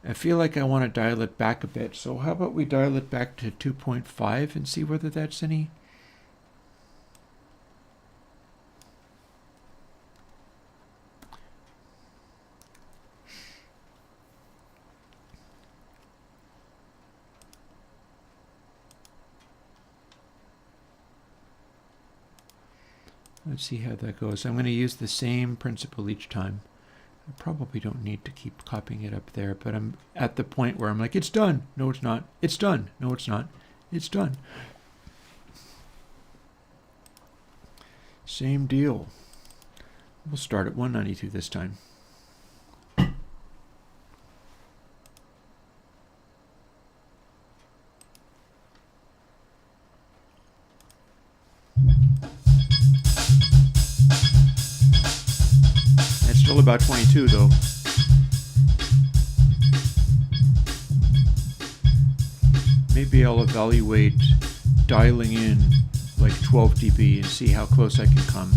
[SPEAKER 1] I feel like I want to dial it back a bit. So how about we dial it back to 2.5 and see whether that's any? Let's see how that goes. I'm going to use the same principle each time. I probably don't need to keep copying it up there, but I'm at the point where I'm like, it's done. No, it's not. It's done. No, it's not. It's done. Same deal. We'll start at 192 this time. Still about 22 though. Maybe I'll evaluate dialing in like 12 dB and see how close I can come.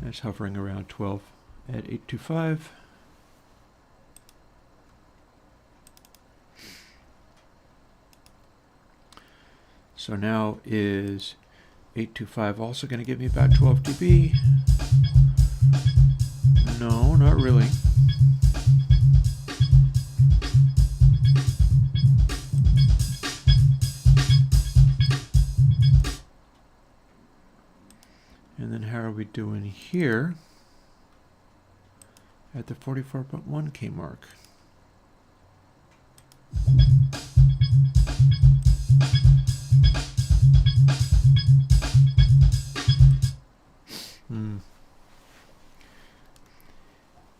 [SPEAKER 1] That's hovering around 12 at 825. So now is 825 also going to give me about 12 dB? No, not really. And then how are we doing here at the 44.1K mark?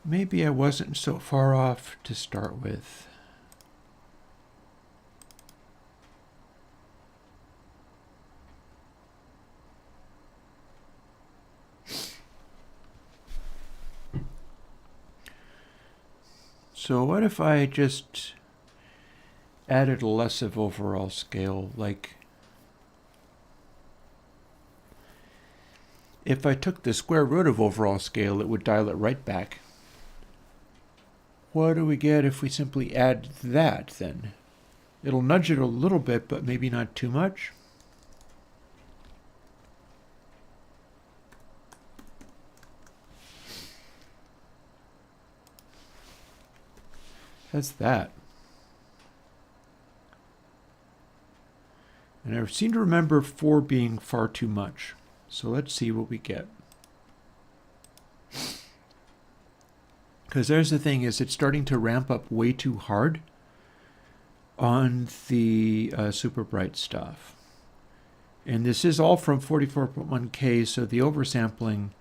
[SPEAKER 1] Maybe I wasn't so far off to start with. So what if I just added less of overall scale, like if I took the square root of overall scale, it would dial it right back. What do we get if we simply add that then? It'll nudge it a little bit, but maybe not too much. That's that. And I seem to remember 4 being far too much. So let's see what we get. Because there's the thing, is it's starting to ramp up way too hard on the super bright stuff. And this is all from 44.1K, so the oversampling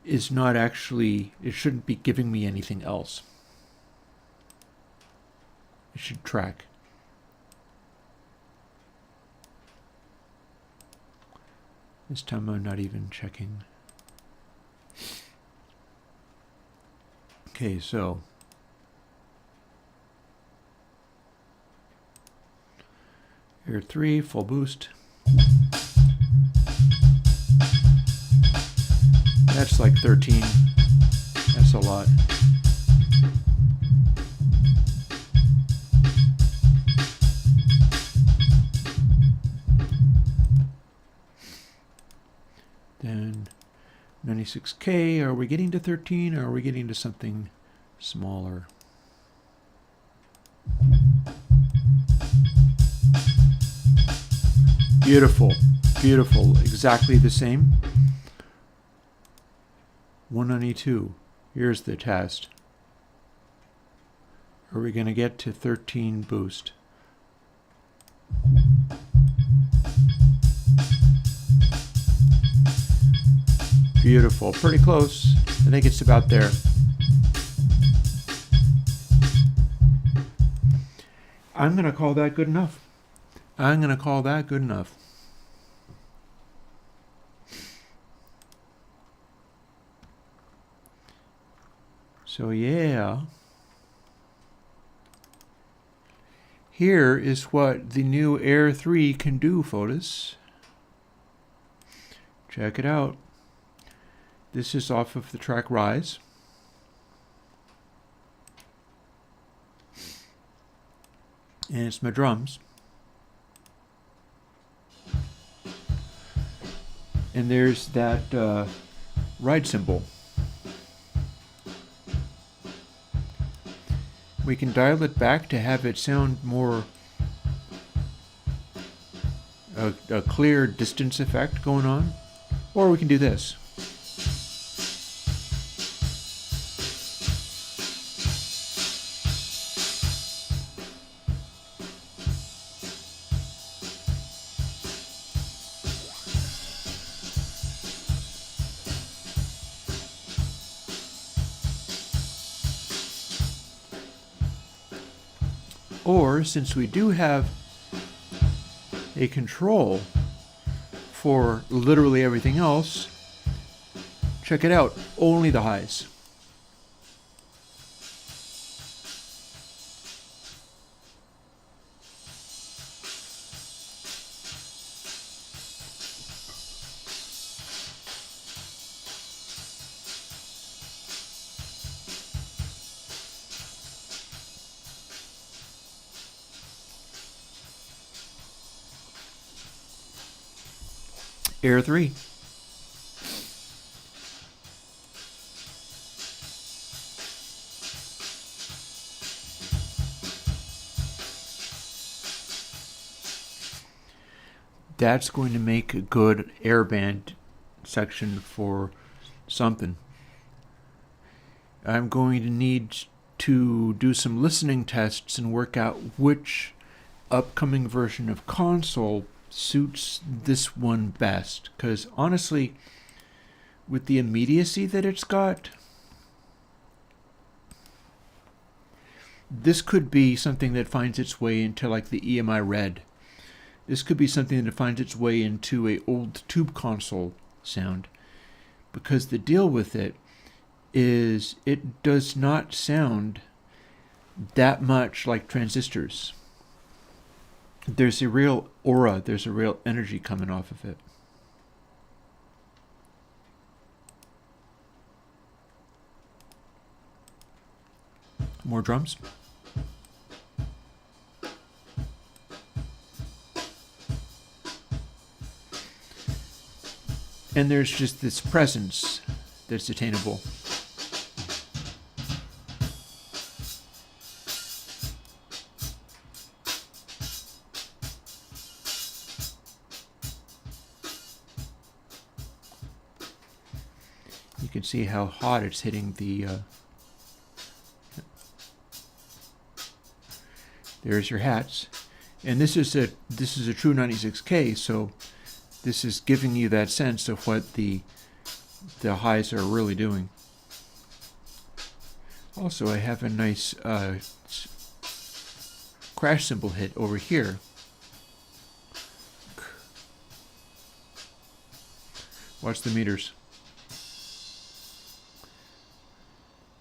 [SPEAKER 1] is not actually, it shouldn't be giving me anything else. It should track. This time I'm not even checking. Okay, so Air 3, full boost. That's like 13. That's a lot. Then 96K, are we getting to 13 or are we getting to something smaller? Beautiful, beautiful, exactly the same. 192, here's the test. Are we going to get to 13 boost? Beautiful, pretty close. I think it's about there. I'm going to call that good enough. I'm going to call that good enough. So yeah, here is what the new Air 3 can do, Fotis. Check it out. This is off of the track Rise. And it's my drums. And there's that ride cymbal. We can dial it back to have it sound more a clear distance effect going on, or we can do this. Or, since we do have a control for literally everything else, check it out, only the highs. Air 3. That's going to make a good airband section for something. I'm going to need to do some listening tests and work out which upcoming version of console suits this one best, because honestly, with the immediacy that it's got, this could be something that finds its way into like the EMI Red. This could be something that finds its way into a old tube console sound, because the deal with it is it does not sound that much like transistors. There's a real aura, there's a real energy coming off of it. More drums. And there's just this presence that's attainable. You can see how hot it's hitting the... There's your hats. And this is a true 96K, so this is giving you that sense of what the highs are really doing. Also, I have a nice crash cymbal hit over here. Watch the meters.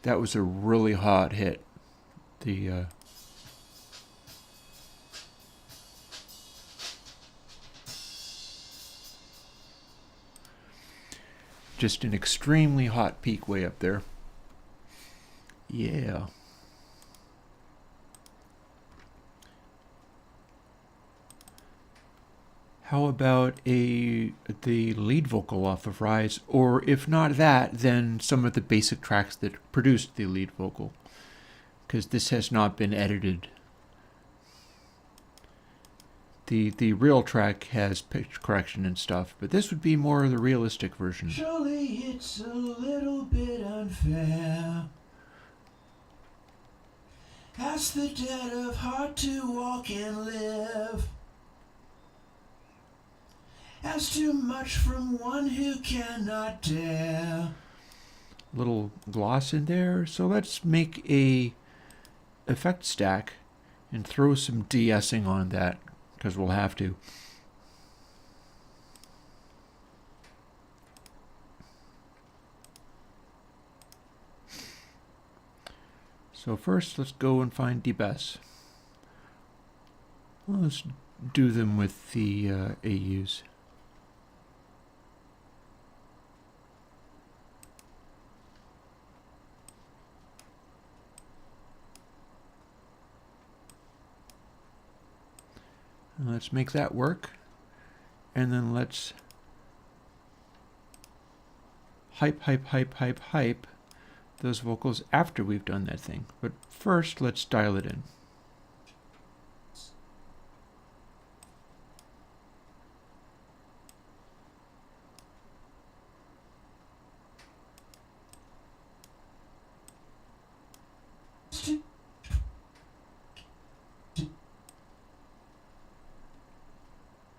[SPEAKER 1] That was a really hot hit. The just an extremely hot peak way up there. Yeah. How about the lead vocal off of Rise? Or if not that, then some of the basic tracks that produced the lead vocal. Because this has not been edited. The real track has pitch correction and stuff, but this would be more of the realistic version.
[SPEAKER 2] Surely it's a little bit unfair. Ask the dead of heart to walk and live. Ask too much from one who cannot dare.
[SPEAKER 1] Little gloss in there, so let's make a effect stack and throw some de-essing on that, because we'll have to. So first, let's go and find debess. Well, let's do them with the AUs. And let's make that work. And then let's hype those vocals after we've done that thing. But first, let's dial it in.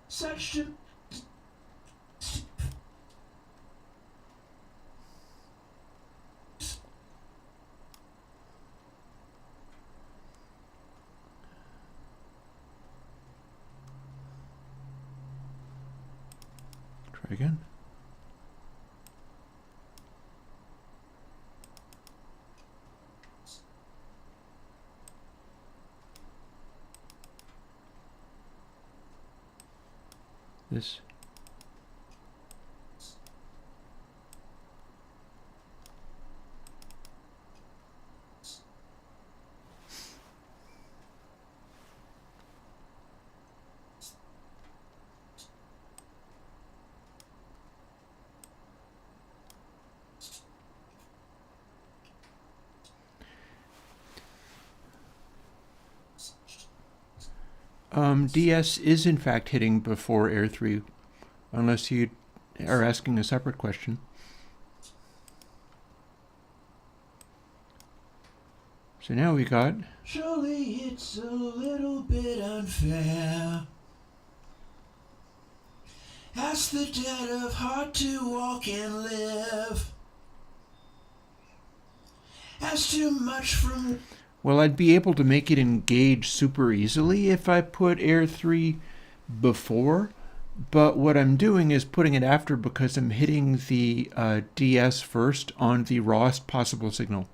[SPEAKER 2] Such a
[SPEAKER 1] Try again. This. DS is in fact hitting before Air 3, unless you are asking a separate question. So now we got...
[SPEAKER 2] Surely it's a little bit unfair. Ask the dead of heart to walk and live. Ask too much from...
[SPEAKER 1] Well, I'd be able to make it engage super easily if I put Air 3 before, but what I'm doing is putting it after because I'm hitting the DS first on the rawest possible signal.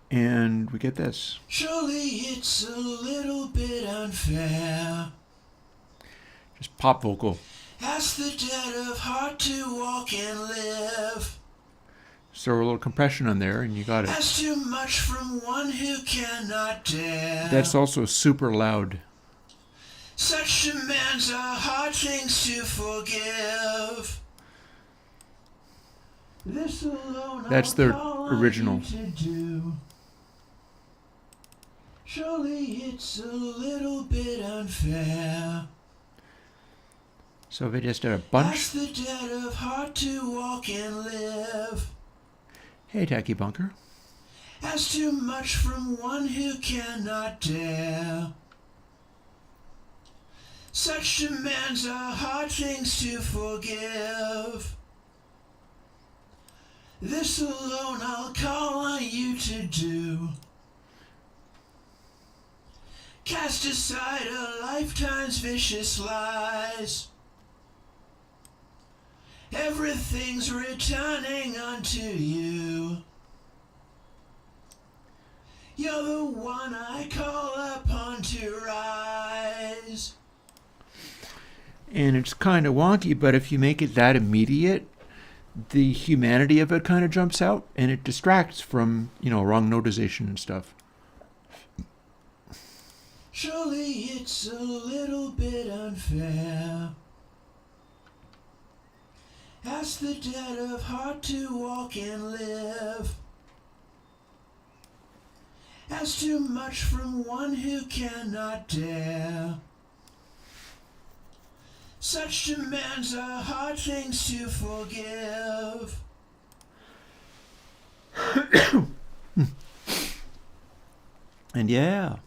[SPEAKER 1] And we get this.
[SPEAKER 2] Surely it's a little bit unfair.
[SPEAKER 1] Just pop vocal.
[SPEAKER 2] Ask the dead of heart to walk and live.
[SPEAKER 1] So a little compression on there, and you got it.
[SPEAKER 2] Ask too much from one who cannot dare.
[SPEAKER 1] That's also super loud.
[SPEAKER 2] Such demands are hard things to forgive. This alone
[SPEAKER 1] That's
[SPEAKER 2] I'll
[SPEAKER 1] the
[SPEAKER 2] call
[SPEAKER 1] original.
[SPEAKER 2] on you to do. Surely it's a little bit unfair.
[SPEAKER 1] So if I just did a bunch.
[SPEAKER 2] Ask the dead of heart to walk and live.
[SPEAKER 1] Hey, Tacky Bunker.
[SPEAKER 2] Ask too much from one who cannot dare. Such demands are hard things to forgive. This alone I'll call on you to do. Cast aside a lifetime's vicious lies. Everything's returning unto you. You're the one I call upon to rise.
[SPEAKER 1] And it's kind of wonky, but if you make it that immediate, the humanity of it kind of jumps out, and it distracts from, wrong notization and stuff.
[SPEAKER 2] Surely it's a little bit unfair. Ask the dead of heart to walk and live. Ask too much from one who cannot dare. Such demands are hard things to forgive.
[SPEAKER 1] And yeah,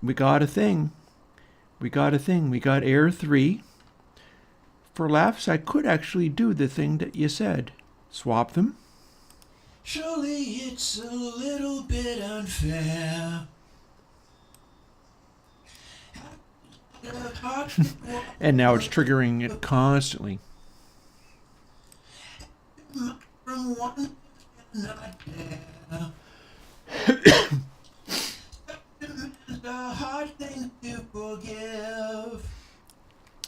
[SPEAKER 1] we got a thing. We got Air 3. For laughs, I could actually do the thing that you said. Swap them.
[SPEAKER 2] Surely it's a little bit unfair.
[SPEAKER 1] And now it's triggering it constantly.
[SPEAKER 2] From one not there. It's a hard thing to forgive.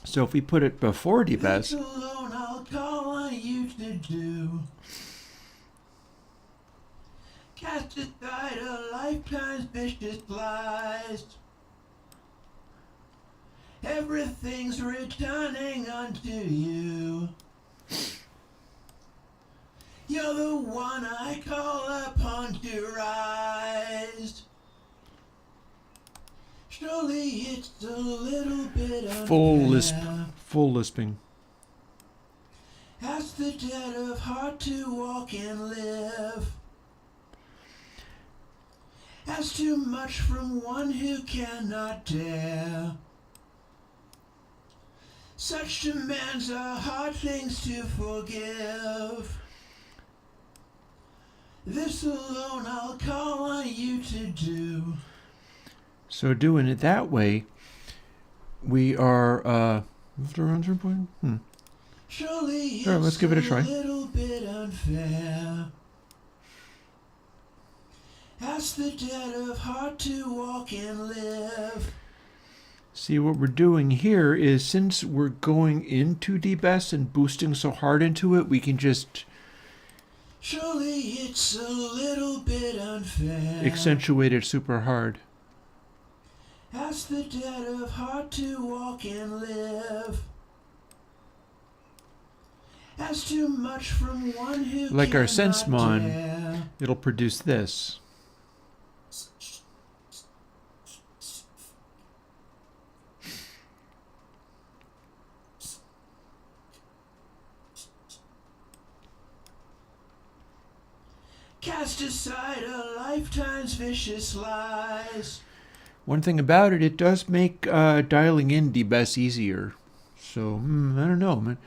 [SPEAKER 1] So if we put it before
[SPEAKER 2] This
[SPEAKER 1] debest,
[SPEAKER 2] alone I'll call on you to do. Cast aside a lifetime's vicious lies. Everything's returning unto you. You're the one I call upon to rise. Surely it's a little bit unfair.
[SPEAKER 1] full lisping.
[SPEAKER 2] Ask the dead of heart to walk and live. Ask too much from one who cannot dare. Such demands are hard things to forgive. This alone I'll call on you to do.
[SPEAKER 1] So doing it that way, we are
[SPEAKER 2] Surely it's
[SPEAKER 1] All right, let's give it a try.
[SPEAKER 2] little bit unfair. Ask the dead of heart to walk and live.
[SPEAKER 1] See, what we're doing here is, since we're going into debest and boosting so hard into it, we can just
[SPEAKER 2] Surely it's a little bit unfair.
[SPEAKER 1] accentuate it super hard.
[SPEAKER 2] Ask the dead of heart to walk and live. Ask too much from one who
[SPEAKER 1] Like our
[SPEAKER 2] cannot
[SPEAKER 1] SenseMon,
[SPEAKER 2] dare.
[SPEAKER 1] it'll produce this.
[SPEAKER 2] Cast aside a lifetime's vicious lies.
[SPEAKER 1] One thing about it, it does make dialing in debest easier. So, I don't know, man.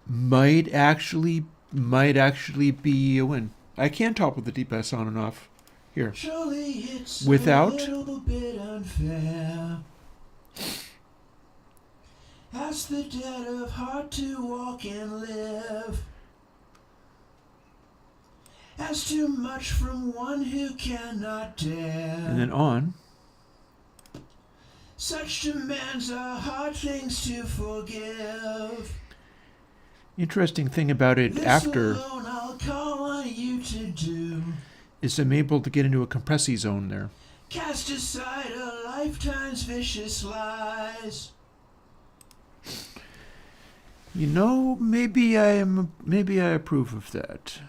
[SPEAKER 1] Might actually be a win. I can toggle the debest on and off. Here.
[SPEAKER 2] Surely it's
[SPEAKER 1] Without?
[SPEAKER 2] a little bit unfair. Ask the dead of heart to walk and live. Ask too much from one who cannot dare.
[SPEAKER 1] And then on.
[SPEAKER 2] Such demands are hard things to forgive.
[SPEAKER 1] Interesting thing about it
[SPEAKER 2] This
[SPEAKER 1] after
[SPEAKER 2] alone I'll call on you to do.
[SPEAKER 1] is I'm able to get into a compressy zone there.
[SPEAKER 2] Cast aside a lifetime's vicious lies.
[SPEAKER 1] You know, maybe I approve of that.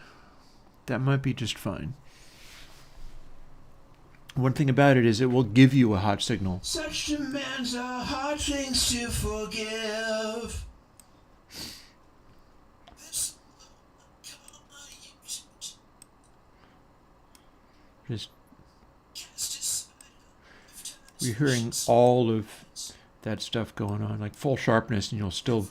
[SPEAKER 1] That might be just fine. One thing about it is it will give you a hot signal.
[SPEAKER 2] Such demands are hard things to forgive.
[SPEAKER 1] Just we're hearing all of that stuff going on, like full sharpness, and you'll still.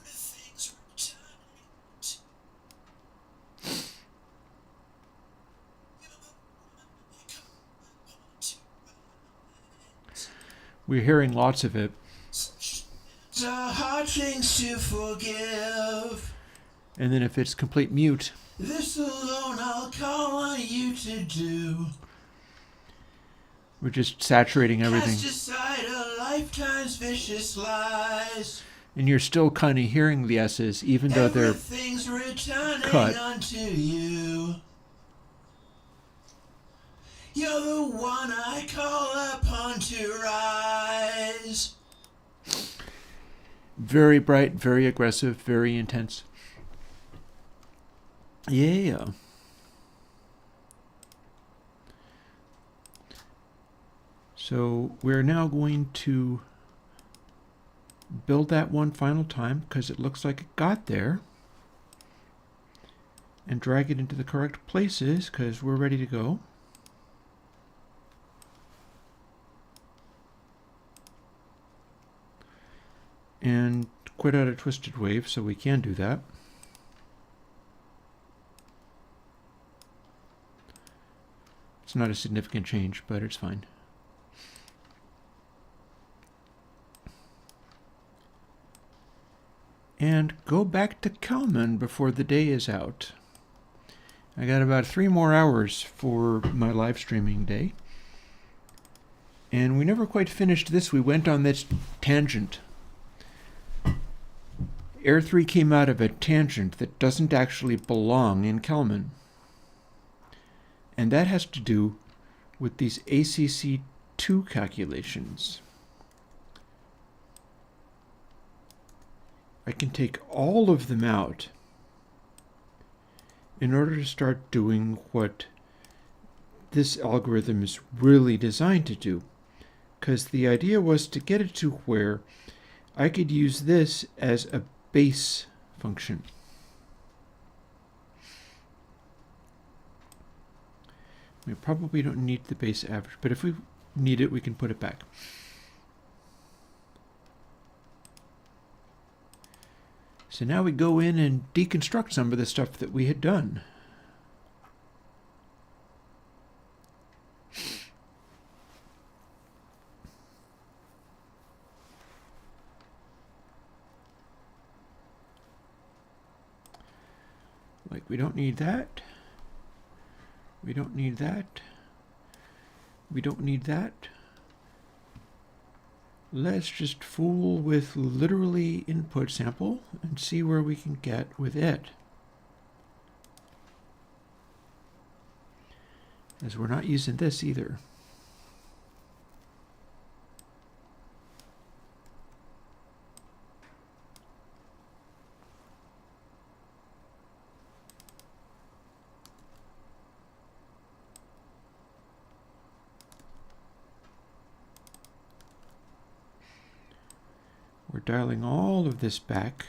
[SPEAKER 1] We're hearing lots of it.
[SPEAKER 2] Are hard things to forgive.
[SPEAKER 1] And then if it's complete mute,
[SPEAKER 2] This alone I'll call on you to do.
[SPEAKER 1] we're just saturating everything.
[SPEAKER 2] Cast aside a lifetime's vicious lies.
[SPEAKER 1] And you're still kind of hearing the S's, even though they're
[SPEAKER 2] Everything's returning
[SPEAKER 1] cut.
[SPEAKER 2] unto you. You're the one I call upon to rise.
[SPEAKER 1] very bright, very aggressive, very intense. Yeah. So we're now going to build that one final time because it looks like it got there. And drag it into the correct places because we're ready to go. And quit out of twisted wave so we can do that. It's not a significant change, but it's fine. and go back to Kalman before the day is out. I got about 3 more hours for my live streaming day. And we never quite finished this. We went on this tangent. Air 3 came out of a tangent that doesn't actually belong in Kalman. And that has to do with these ACC2 calculations. I can take all of them out in order to start doing what this algorithm is really designed to do. Because the idea was to get it to where I could use this as a base function. We probably don't need the base average, but if we need it, we can put it back. So now we go in and deconstruct some of the stuff that we had done. Like, we don't need that. We don't need that. We don't need that. Let's just fool with literally input sample and see where we can get with it. As we're not using this either. We're dialing all of this back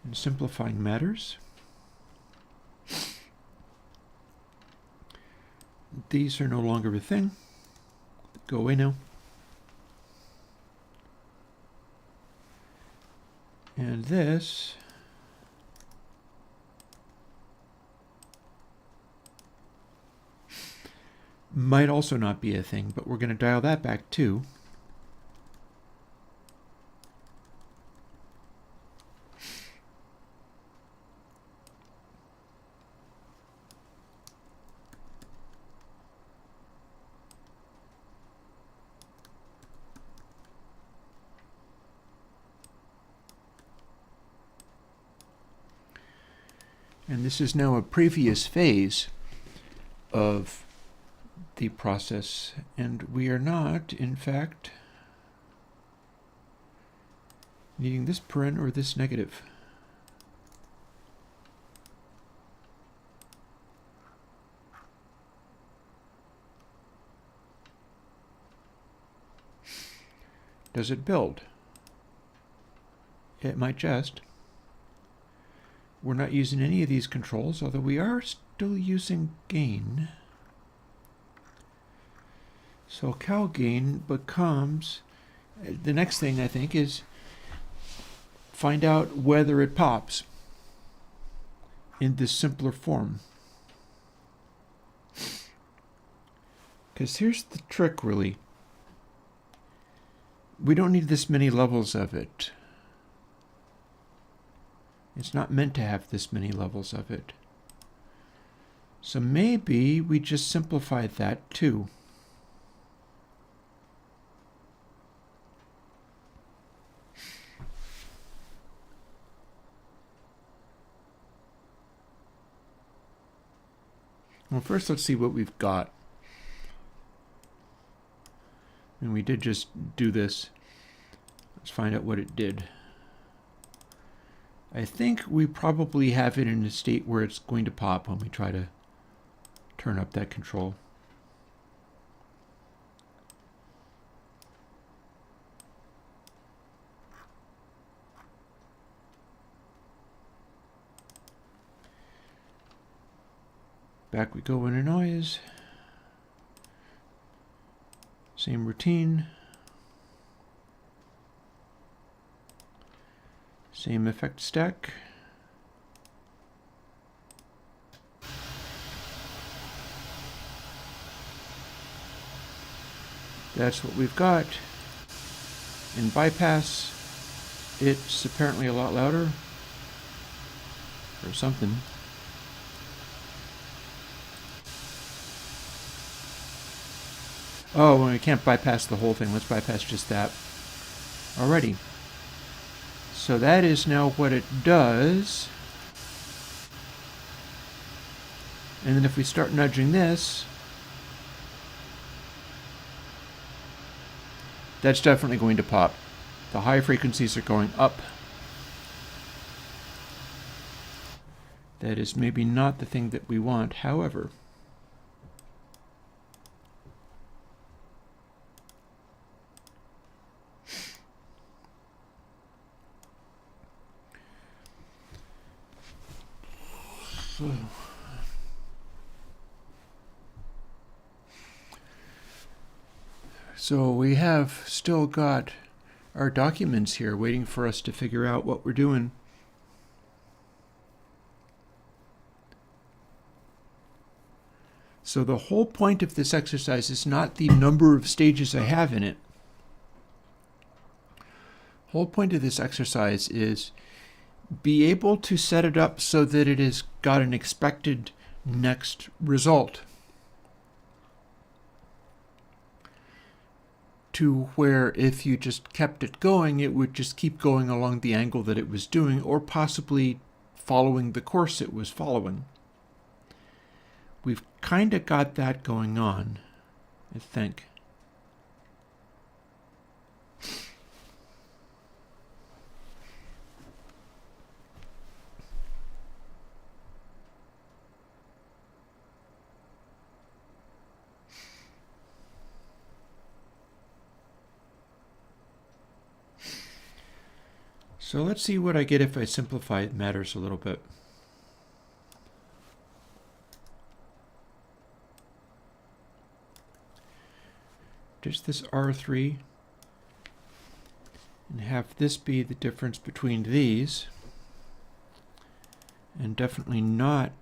[SPEAKER 1] and simplifying matters. These are no longer a thing. Go away now. And this might also not be a thing, but we're going to dial that back too. And this is now a previous phase of the process, and we are not, in fact, needing this paren or this negative. Does it build? It might just. We're not using any of these controls, although we are still using gain. So cal gain becomes, the next thing I think is find out whether it pops in this simpler form. Because here's the trick, really. We don't need this many levels of it. It's not meant to have this many levels of it. So maybe we just simplified that too. Well, first let's see what we've got. And we did just do this. Let's find out what it did. I think we probably have it in a state where it's going to pop when we try to turn up that control. Back we go in a noise. Same routine. Same effect stack. That's what we've got in bypass. it's apparently a lot louder or something. Oh, well, we can't bypass the whole thing. Let's bypass just that. Alrighty. So that is now what it does. And then if we start nudging this, that's definitely going to pop. The high frequencies are going up. That is maybe not the thing that we want, however. So we have still got our documents here waiting for us to figure out what we're doing. So the whole point of this exercise is not the number of stages I have in it. The whole point of this exercise is be able to set it up so that it has got an expected next result. To where if you just kept it going, it would just keep going along the angle that it was doing, or possibly following the course it was following. We've kind of got that going on, I think. So let's see what I get if I simplify matters a little bit. Just this R3, and have this be the difference between these, and definitely not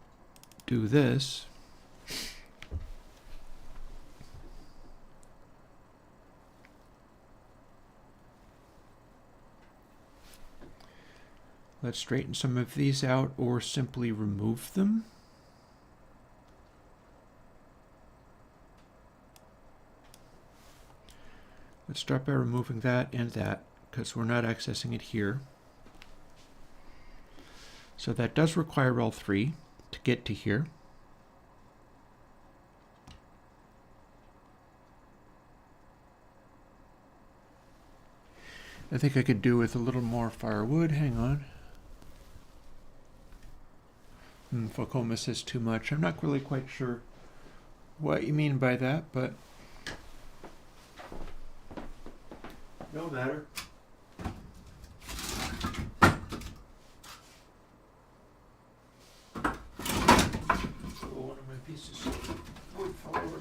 [SPEAKER 1] do this. Let's straighten some of these out or simply remove them. Let's start by removing that and that because we're not accessing it here. So that does require L3 to get to here. I think I could do with a little more firewood. Hang on. Focoma says too much. I'm not really quite sure what you mean by that, but no matter. One of my pieces of wood fell over.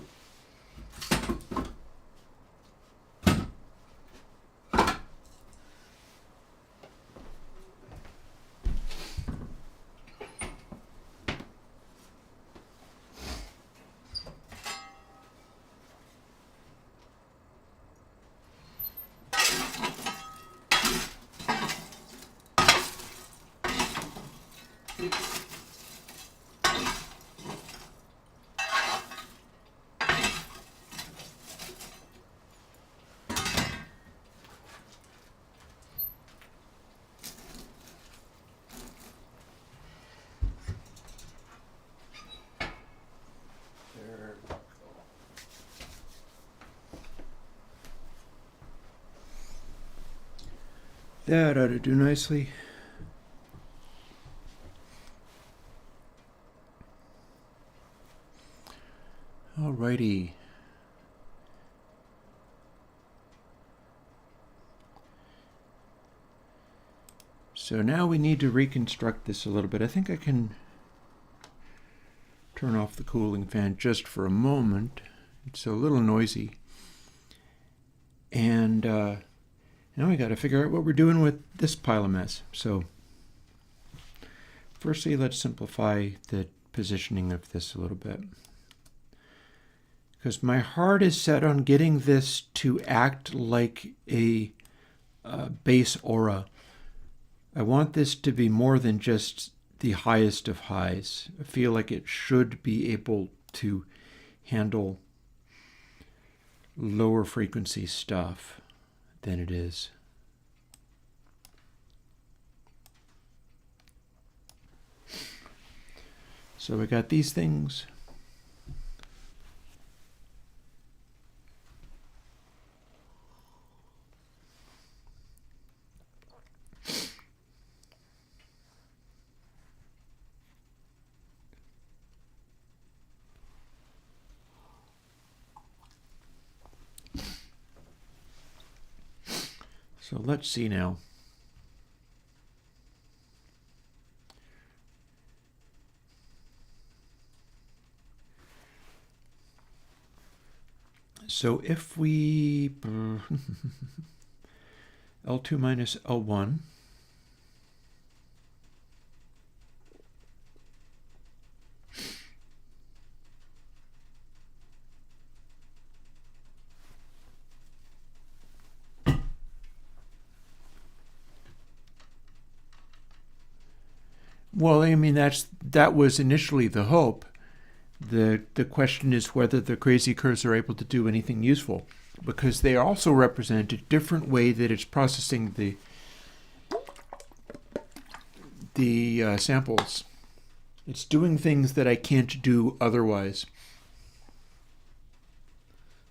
[SPEAKER 1] That ought to do nicely. Alrighty. So now we need to reconstruct this a little bit. I think I can turn off the cooling fan just for a moment. It's a little noisy. And now we got to figure out what we're doing with this pile of mess. So firstly, let's simplify the positioning of this a little bit. Because my heart is set on getting this to act like a base aura I want this to be more than just the highest of highs. I feel like it should be able to handle lower frequency stuff than it is. So we got these things. So let's see now. So if we L2 minus L1, well, I mean, that was initially the hope. The question is whether the crazy curves are able to do anything useful, because they also represent a different way that it's processing the samples. It's doing things that I can't do otherwise.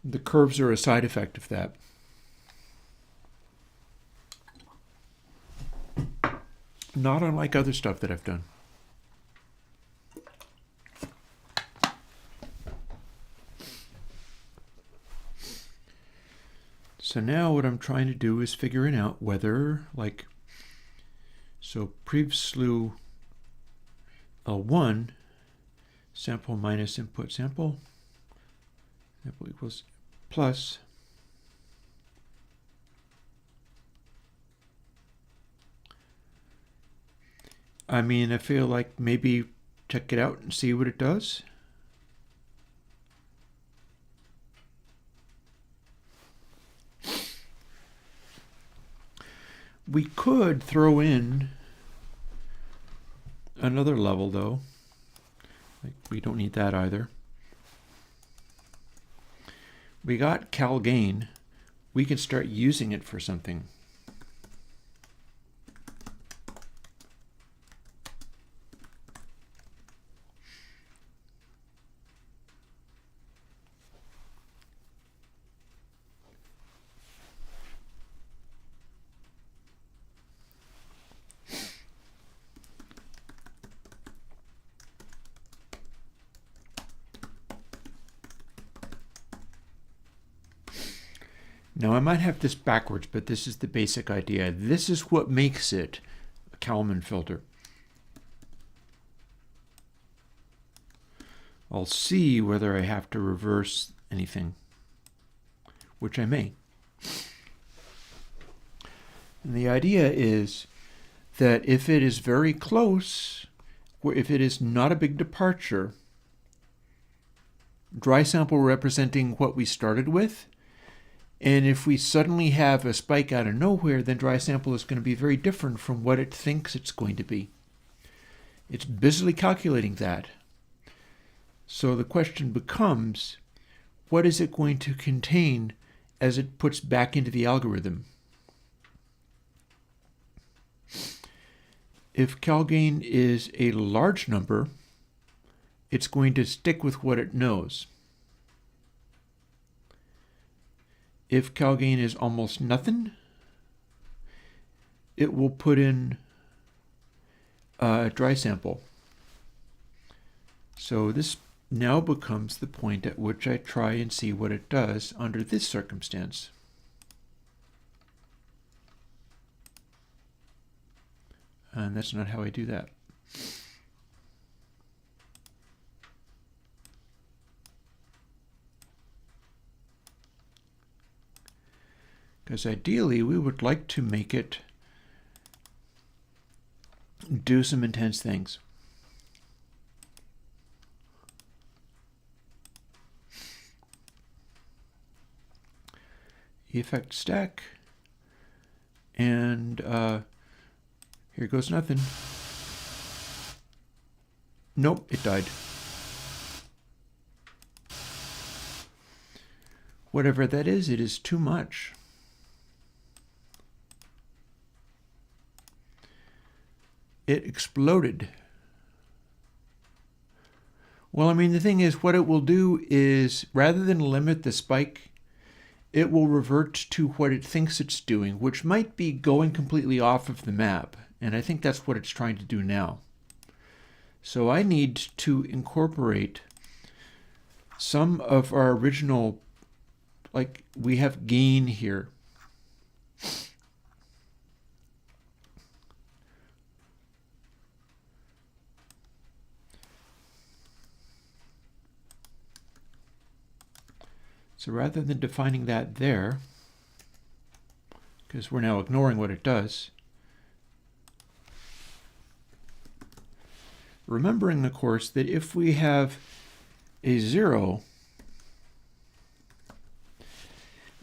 [SPEAKER 1] The curves are a side effect of that. Not unlike other stuff that I've done. So now what I'm trying to do is figuring out whether, like, so prev slew L1, sample minus input sample equals plus I mean, I feel like maybe check it out and see what it does. We could throw in another level, though. Like, we don't need that either. We got cal gain. We can start using it for something. Now, I might have this backwards, but this is the basic idea. This is what makes it a Kalman filter. I'll see whether I have to reverse anything, which I may. And the idea is that if it is very close, or if it is not a big departure, dry sample representing what we started with, and if we suddenly have a spike out of nowhere, then dry sample is going to be very different from what it thinks it's going to be. It's busily calculating that. So the question becomes, what is it going to contain as it puts back into the algorithm? If cal gain is a large number, it's going to stick with what it knows. If cal gain is almost nothing, it will put in a dry sample. So this now becomes the point at which I try and see what it does under this circumstance. And that's not how I do that. Because ideally, we would like to make it do some intense things. Effect stack and Here goes nothing. Nope, it died. Whatever that is, it is too much. It exploded. Well, I mean, the thing is, what it will do is, rather than limit the spike, it will revert to what it thinks it's doing, which might be going completely off of the map. And I think that's what it's trying to do now. So I need to incorporate some of our original, like we have gain here. So rather than defining that there, because we're now ignoring what it does, remembering, of course, that if we have a 0,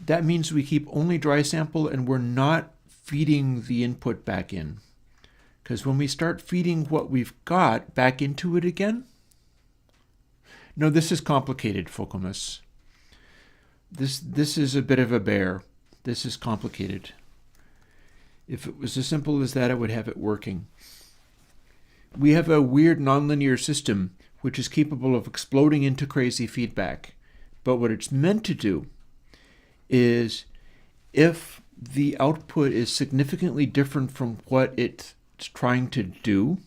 [SPEAKER 1] that means we keep only dry sample and we're not feeding the input back in. Because when we start feeding what we've got back into it again, no, this is complicated, Focomus. This is a bit of a bear. This is complicated. If it was as simple as that, I would have it working. We have a weird nonlinear system which is capable of exploding into crazy feedback. But what it's meant to do is, if the output is significantly different from what it's trying to do,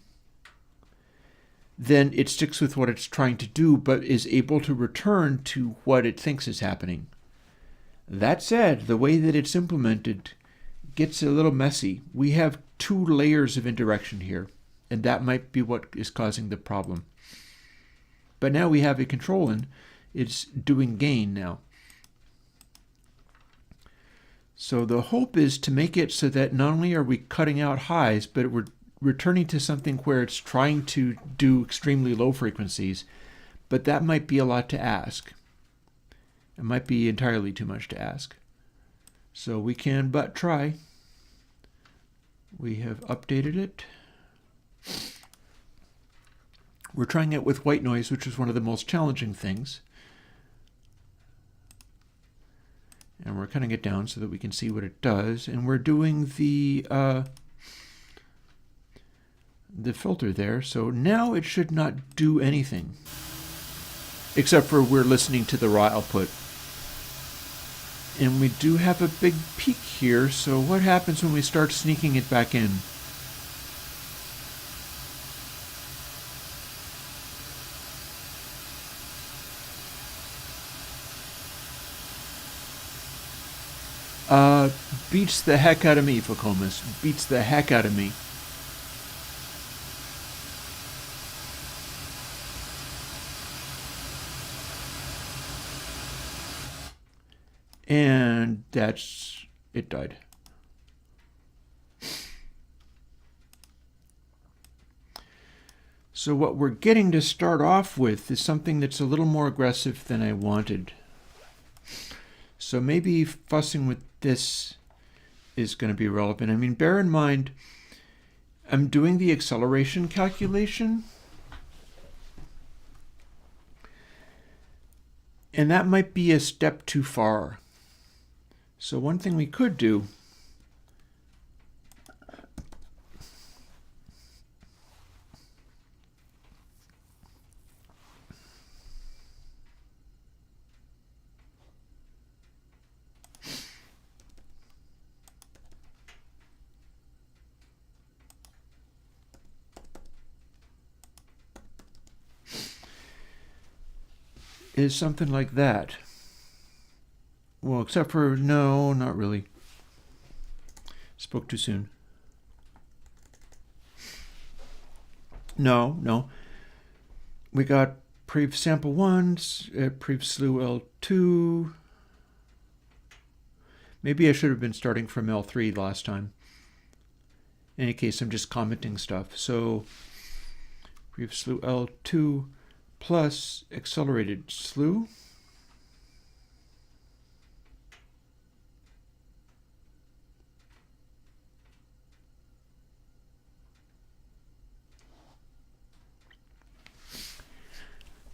[SPEAKER 1] then it sticks with what it's trying to do, but is able to return to what it thinks is happening. That said, the way that it's implemented gets a little messy. We have 2 layers of indirection here, and that might be what is causing the problem. But now we have a control in. It's doing gain now. So the hope is to make it so that not only are we cutting out highs, but we're returning to something where it's trying to do extremely low frequencies, but that might be a lot to ask. It might be entirely too much to ask. So we can but try. We have updated it. We're trying it with white noise, which is one of the most challenging things. And we're cutting it down so that we can see what it does. And we're doing the filter there. So now it should not do anything, except for we're listening to the raw output. And we do have a big peak here. So what happens when we start sneaking it back in? Beats the heck out of me, Focomus. Beats the heck out of me. And that's it. Died. So what we're getting to start off with is something that's a little more aggressive than I wanted. So maybe fussing with this is going to be relevant. I mean, bear in mind, I'm doing the acceleration calculation, and that might be a step too far. So one thing we could do is something like that. Well, except for, no, not really. Spoke too soon. No. We got prev sample 1, prev slew L2. Maybe I should have been starting from L3 last time. In any case, I'm just commenting stuff. So prev slew L2 plus accelerated slew.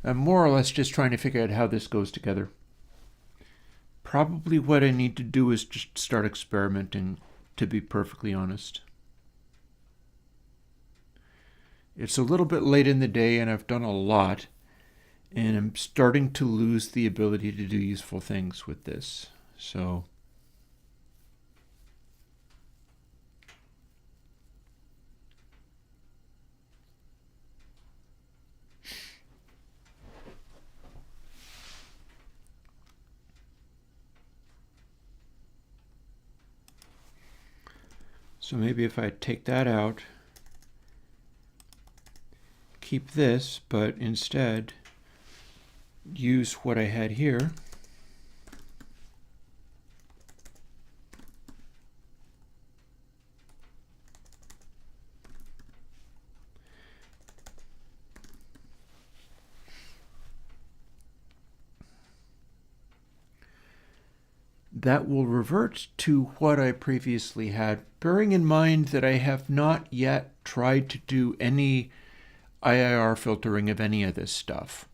[SPEAKER 1] I'm more or less just trying to figure out how this goes together. Probably what I need to do is just start experimenting, to be perfectly honest. It's a little bit late in the day and I've done a lot, and I'm starting to lose the ability to do useful things with this. So maybe if I take that out, keep this, but instead use what I had here. That will revert to what I previously had, bearing in mind that I have not yet tried to do any IIR filtering of any of this stuff.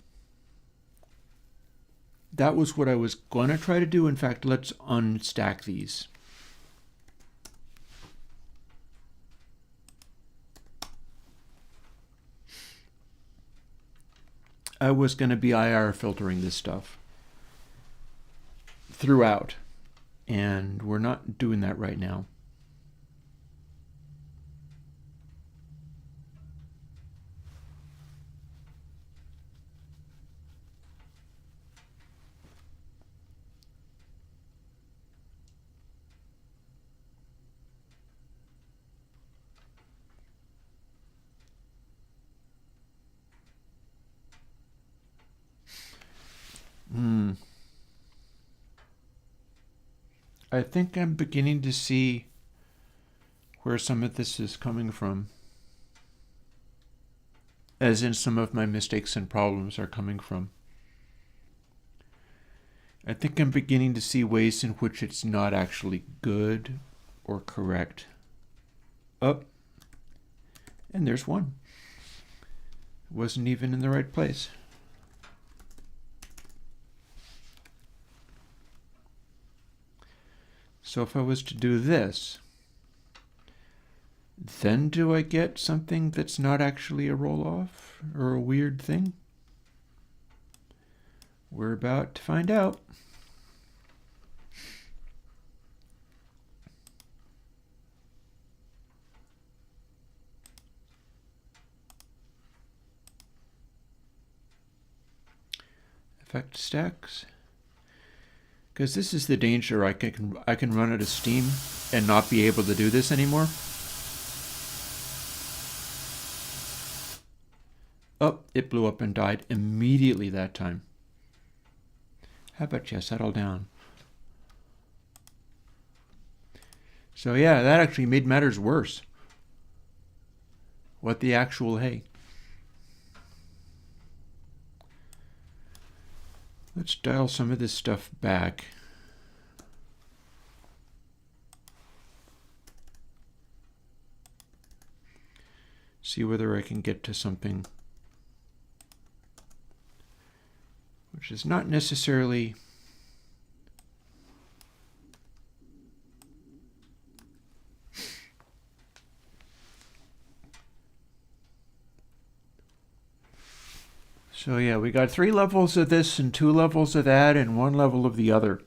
[SPEAKER 1] That was what I was going to try to do. In fact, let's unstack these. I was going to be IIR filtering this stuff throughout, and we're not doing that right now. I think I'm beginning to see where some of this is coming from, as in some of my mistakes and problems are coming from. I think I'm beginning to see ways in which it's not actually good or correct. Oh, and there's one. It wasn't even in the right place. So if I was to do this, then do I get something that's not actually a roll-off or a weird thing? We're about to find out. Effect stacks. Because this is the danger. I can run out of steam and not be able to do this anymore. Oh, it blew up and died immediately that time. How about you settle down? So yeah, that actually made matters worse. What the actual hey? Let's dial some of this stuff back. See whether I can get to something which is not necessarily so yeah, we got 3 levels of this and 2 levels of that and 1 level of the other.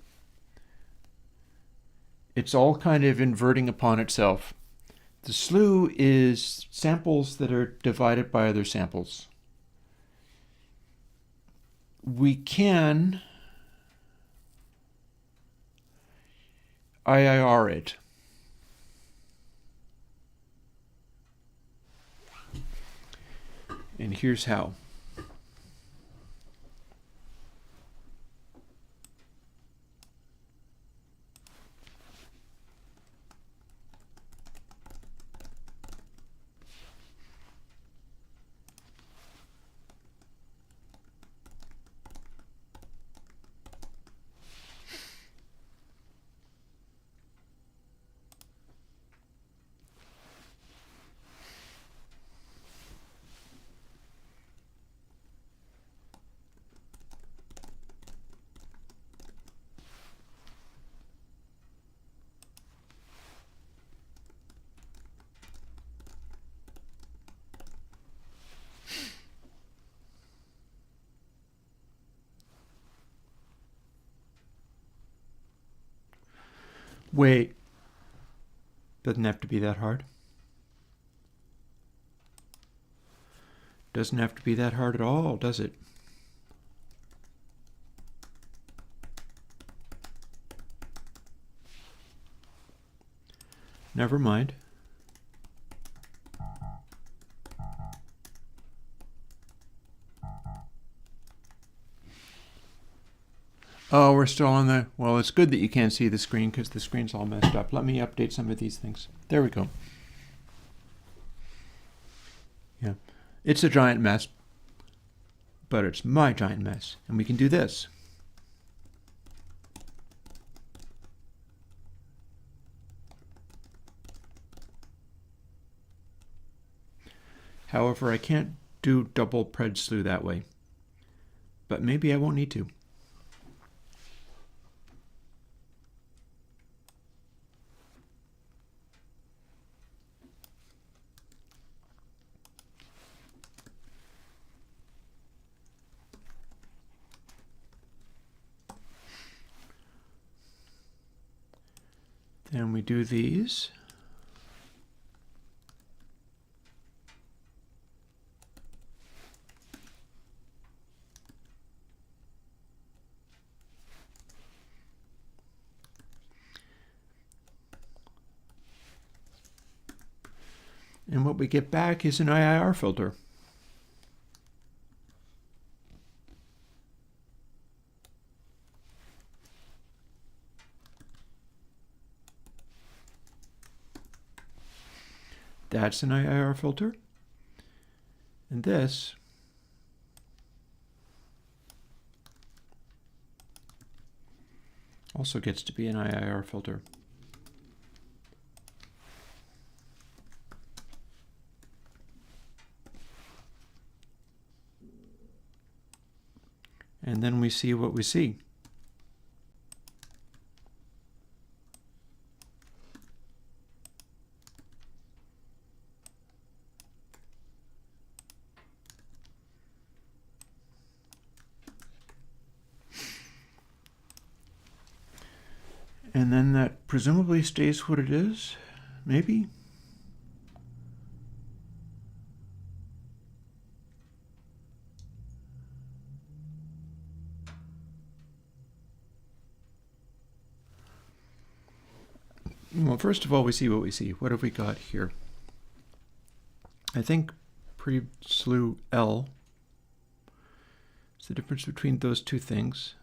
[SPEAKER 1] It's all kind of inverting upon itself. The slew is samples that are divided by other samples. We can IIR it. And here's how. Wait. Doesn't have to be that hard. Doesn't have to be that hard at all, does it? Never mind. Oh, we're still on the... Well, it's good that you can't see the screen because the screen's all messed up. Let me update some of these things. There we go. Yeah. It's a giant mess, but it's my giant mess. And we can do this. However, I can't do double pred slew that way. But maybe I won't need to. Then we do these. And what we get back is an IIR filter. That's an IIR filter. And this also gets to be an IIR filter. And then we see what we see. And then that presumably stays what it is, maybe? Well, first of all, we see what we see. What have we got here? I think pre-slew L is the difference between those two things.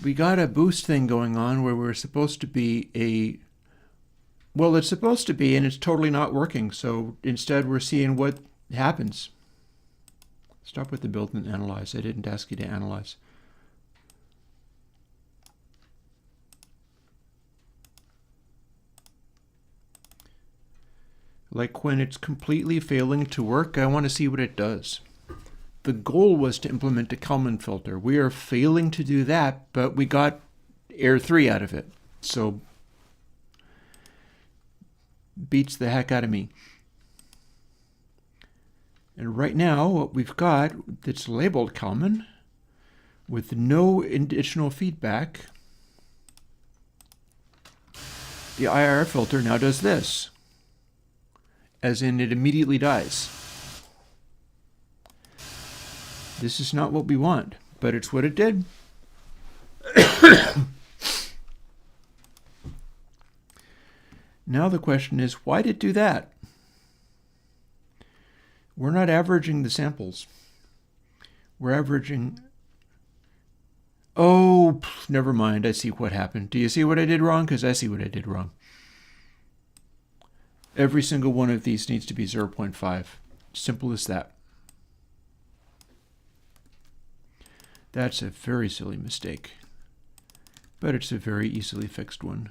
[SPEAKER 1] We got a boost thing going on where we're supposed to be a... Well, it's supposed to be, and it's totally not working. So instead, we're seeing what happens. Stop with the build and analyze. I didn't ask you to analyze. Like when it's completely failing to work, I want to see what it does. The goal was to implement a Kalman filter. We are failing to do that, but we got Air 3 out of it. So beats the heck out of me. And right now, what we've got that's labeled Kalman with no additional feedback, the IIR filter now does this. As in, it immediately dies. This is not what we want, but it's what it did. Now the question is, why did it do that? We're not averaging the samples. We're averaging... Oh, never mind. I see what happened. Do you see what I did wrong? Because I see what I did wrong. Every single one of these needs to be 0.5. Simple as that. That's a very silly mistake, but it's a very easily fixed one.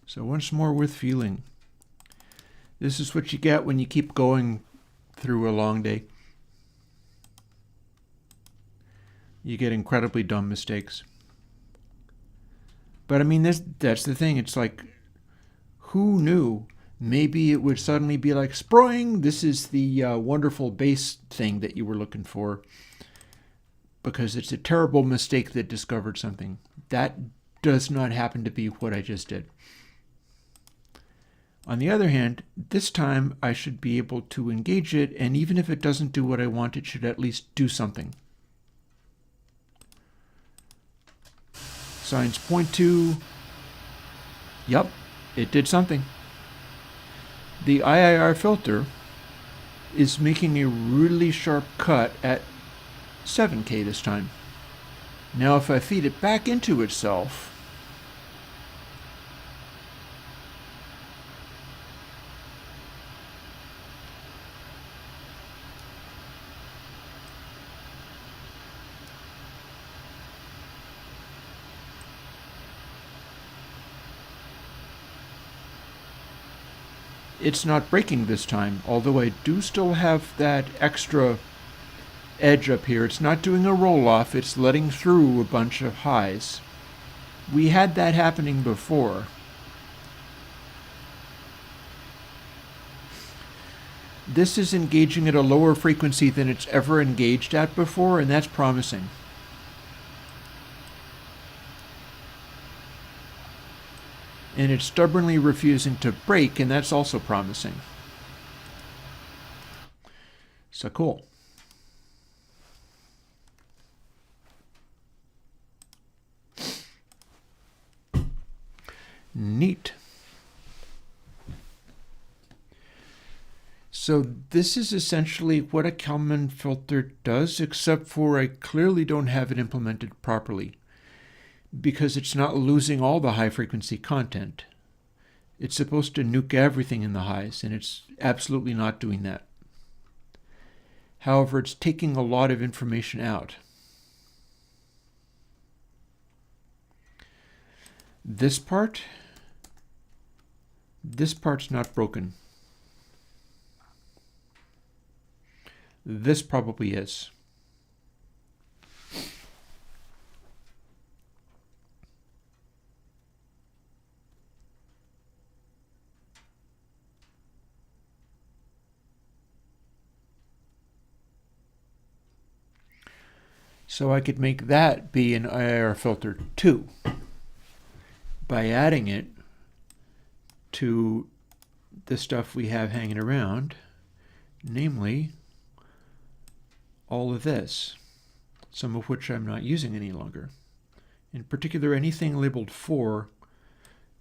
[SPEAKER 1] So once more with feeling. This is what you get when you keep going through a long day. You get incredibly dumb mistakes. But I mean, that's the thing. It's like, who knew? Maybe it would suddenly be like, sproing, this is the wonderful bass thing that you were looking for. because it's a terrible mistake that discovered something. That does not happen to be what I just did. On the other hand, this time I should be able to engage it, and even if it doesn't do what I want, it should at least do something. Signs point to, yep, it did something. The IIR filter is making a really sharp cut at 7K this time. Now if I feed it back into itself, it's not breaking this time, although I do still have that extra edge up here. It's not doing a roll-off, it's letting through a bunch of highs. We had that happening before. This is engaging at a lower frequency than it's ever engaged at before, and that's promising. And it's stubbornly refusing to break, and that's also promising. So cool. Neat. So this is essentially what a Kalman filter does, except for I clearly don't have it implemented properly, because it's not losing all the high-frequency content. It's supposed to nuke everything in the highs, and it's absolutely not doing that. However, it's taking a lot of information out. This part's not broken. This probably is. So I could make that be an IIR filter too, by adding it to the stuff we have hanging around, namely all of this, some of which I'm not using any longer. In particular, anything labeled 4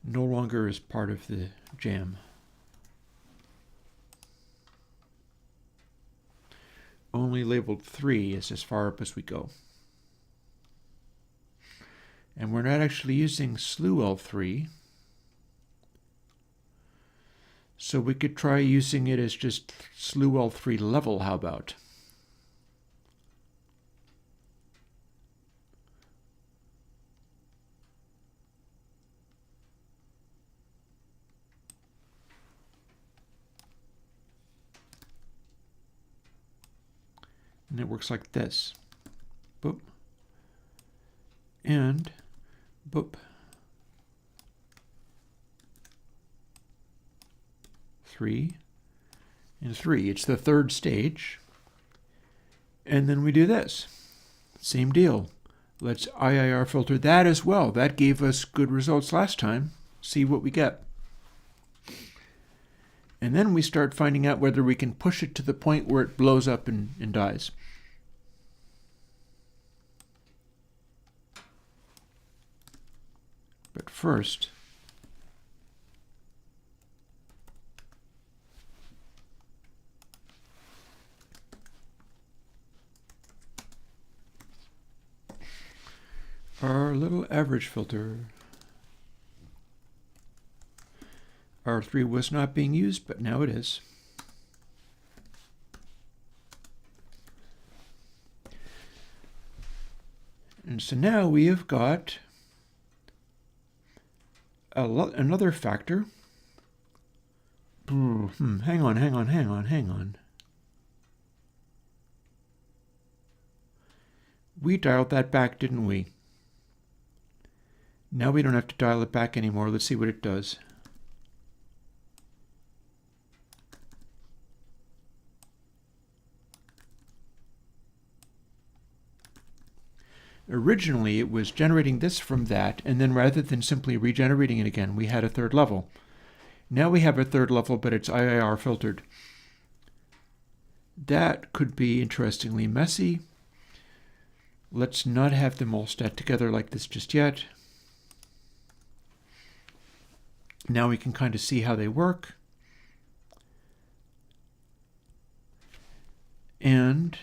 [SPEAKER 1] no longer is part of the jam. Only labeled 3 is as far up as we go. And we're not actually using slew L3, so we could try using it as just slew L3 level, how about? And it works like this. Boop. And boop. 3 and 3. It's the third stage. And then we do this. Same deal. Let's IIR filter that as well. That gave us good results last time. See what we get. And then we start finding out whether we can push it to the point where it blows up and dies. But first, our little average filter. R3 was not being used, but now it is. And so now we have got another factor. Hang on. We dialed that back, didn't we? Now we don't have to dial it back anymore. Let's see what it does. Originally, it was generating this from that, and then rather than simply regenerating it again, we had a third level. Now we have a third level, but it's IIR filtered. That could be interestingly messy. Let's not have them all stacked together like this just yet. Now we can kind of see how they work. And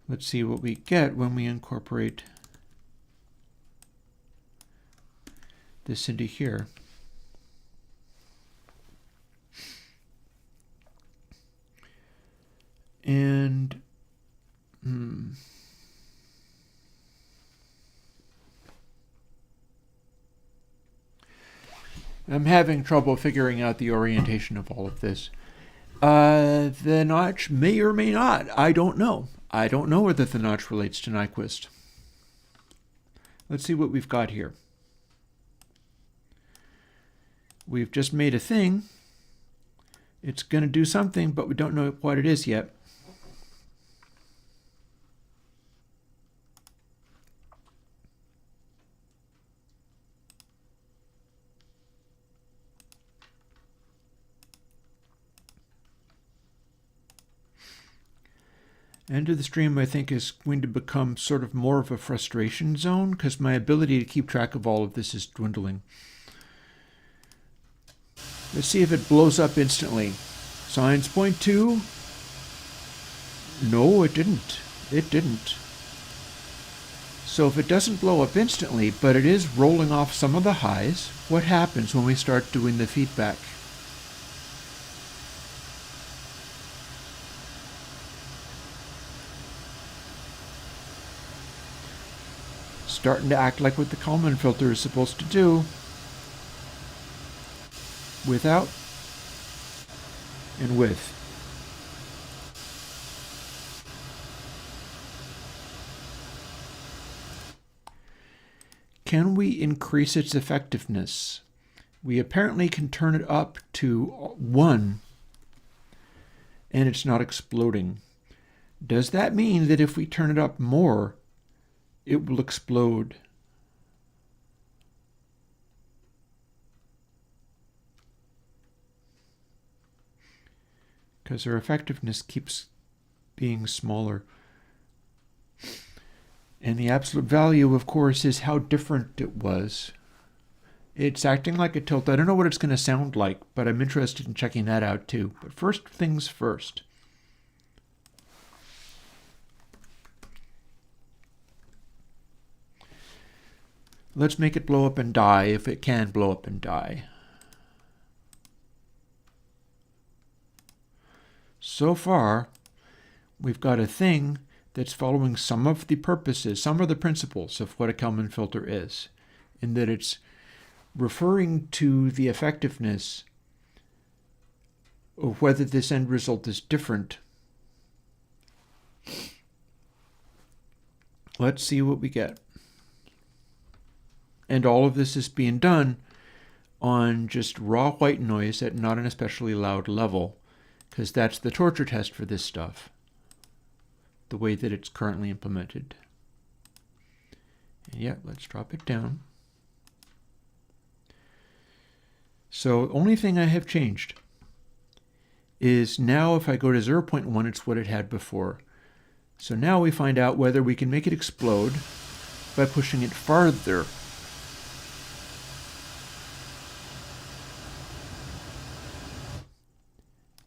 [SPEAKER 1] let's see what we get when we incorporate this into here. And I'm having trouble figuring out the orientation of all of this. The notch may or may not. I don't know. I don't know whether the notch relates to Nyquist. Let's see what we've got here. We've just made a thing. It's going to do something, but we don't know what it is yet. End of the stream, I think, is going to become sort of more of a frustration zone because my ability to keep track of all of this is dwindling. Let's see if it blows up instantly. Signs point to... No, it didn't. It didn't. So if it doesn't blow up instantly, but it is rolling off some of the highs, what happens when we start doing the feedback? Starting to act like what the Kalman filter is supposed to do. Without and with. Can we increase its effectiveness? We apparently can turn it up to 1 and it's not exploding. Does that mean that if we turn it up more, it will explode? Because our effectiveness keeps being smaller. And the absolute value, of course, is how different it was. It's acting like a tilt. I don't know what it's going to sound like, but I'm interested in checking that out too. But first things first. Let's make it blow up and die if it can blow up and die. So far, we've got a thing that's following some of the purposes, some of the principles of what a Kalman filter is, in that it's referring to the effectiveness of whether this end result is different. Let's see what we get. And all of this is being done on just raw white noise at not an especially loud level, because that's the torture test for this stuff, the way that it's currently implemented. And yeah, let's drop it down. So the only thing I have changed is now if I go to 0.1, it's what it had before. So now we find out whether we can make it explode by pushing it farther.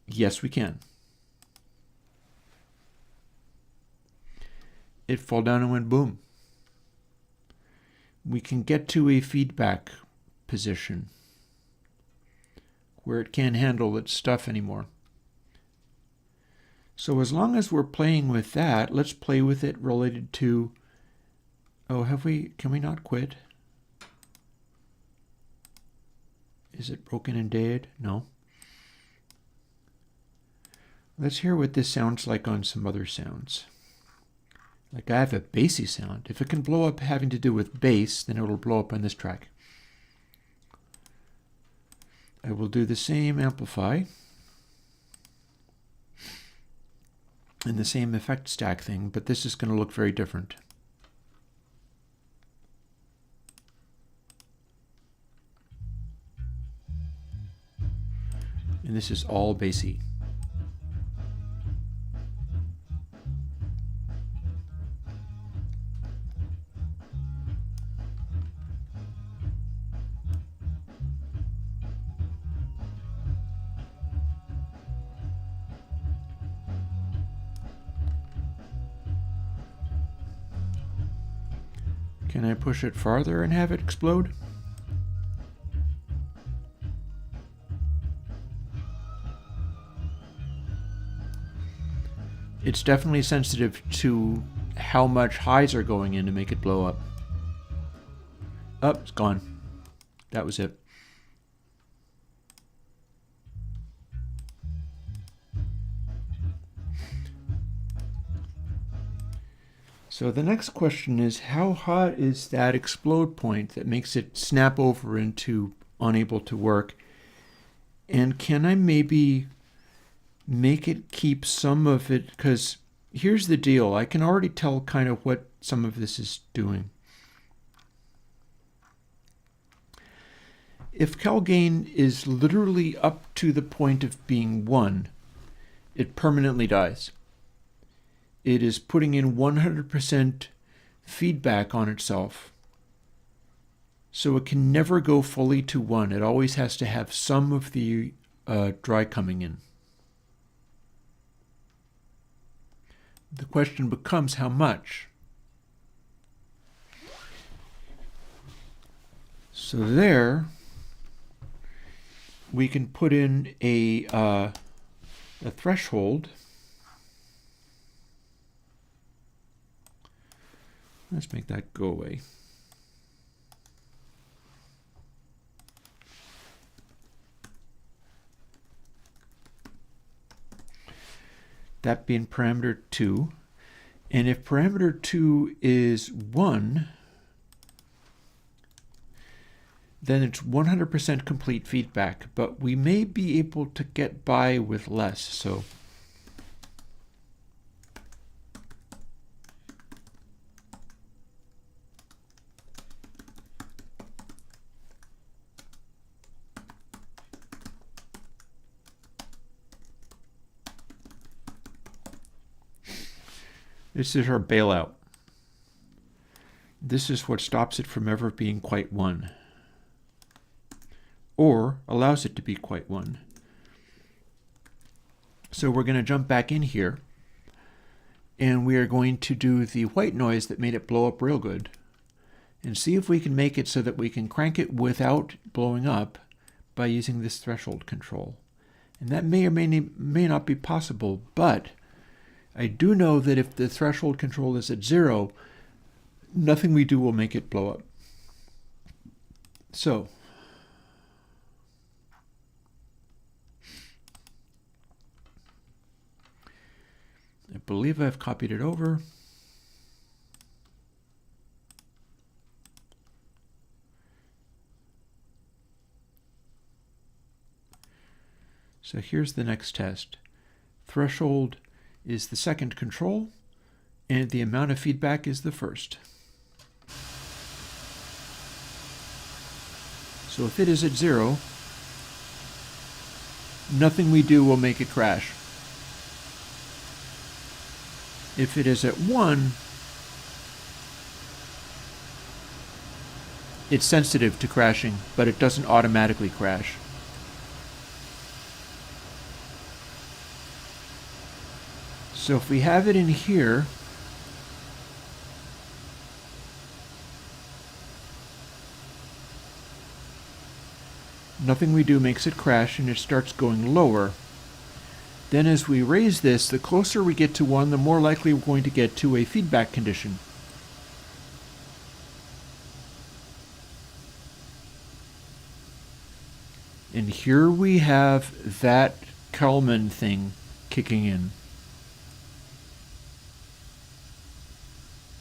[SPEAKER 1] Yes, we can. It fell down and went boom. We can get to a feedback position where it can't handle its stuff anymore. So as long as we're playing with that, let's play with it related to... Oh, can we not quit? Is it broken and dead? No. Let's hear what this sounds like on some other sounds. Like I have a bassy sound. If it can blow up having to do with bass, then it'll blow up on this track. I will do the same amplify. and the same effect stack thing, but this is going to look very different. And this is all BASE. Can I push it farther and have it explode? It's definitely sensitive to how much highs are going in to make it blow up. Oh, it's gone. That was it. So the next question is, how hot is that explode point that makes it snap over into unable to work? And can I maybe make it keep some of it? Because here's the deal. I can already tell kind of what some of this is doing. If cal gain is literally up to the point of being 1, it permanently dies. It is putting in 100% feedback on itself. So it can never go fully to 1. It always has to have some of the dry coming in. The question becomes how much. So there, we can put in a threshold. Let's make that go away. That being parameter 2. And if parameter 2 is 1, then it's 100% complete feedback. But we may be able to get by with less. So this is our bailout. This is what stops it from ever being quite 1, or allows it to be quite 1. So we're going to jump back in here, and we are going to do the white noise that made it blow up real good, and see if we can make it so that we can crank it without blowing up by using this threshold control. And that may or may not be possible, but I do know that if the threshold control is at 0, nothing we do will make it blow up. So I believe I've copied it over. So here's the next test. Threshold is the second control, and the amount of feedback is the first. So if it is at 0, nothing we do will make it crash. If it is at 1, it's sensitive to crashing, but it doesn't automatically crash. So if we have it in here, nothing we do makes it crash, and it starts going lower. Then as we raise this, the closer we get to 1, the more likely we're going to get to a feedback condition. And here we have that Kalman thing kicking in.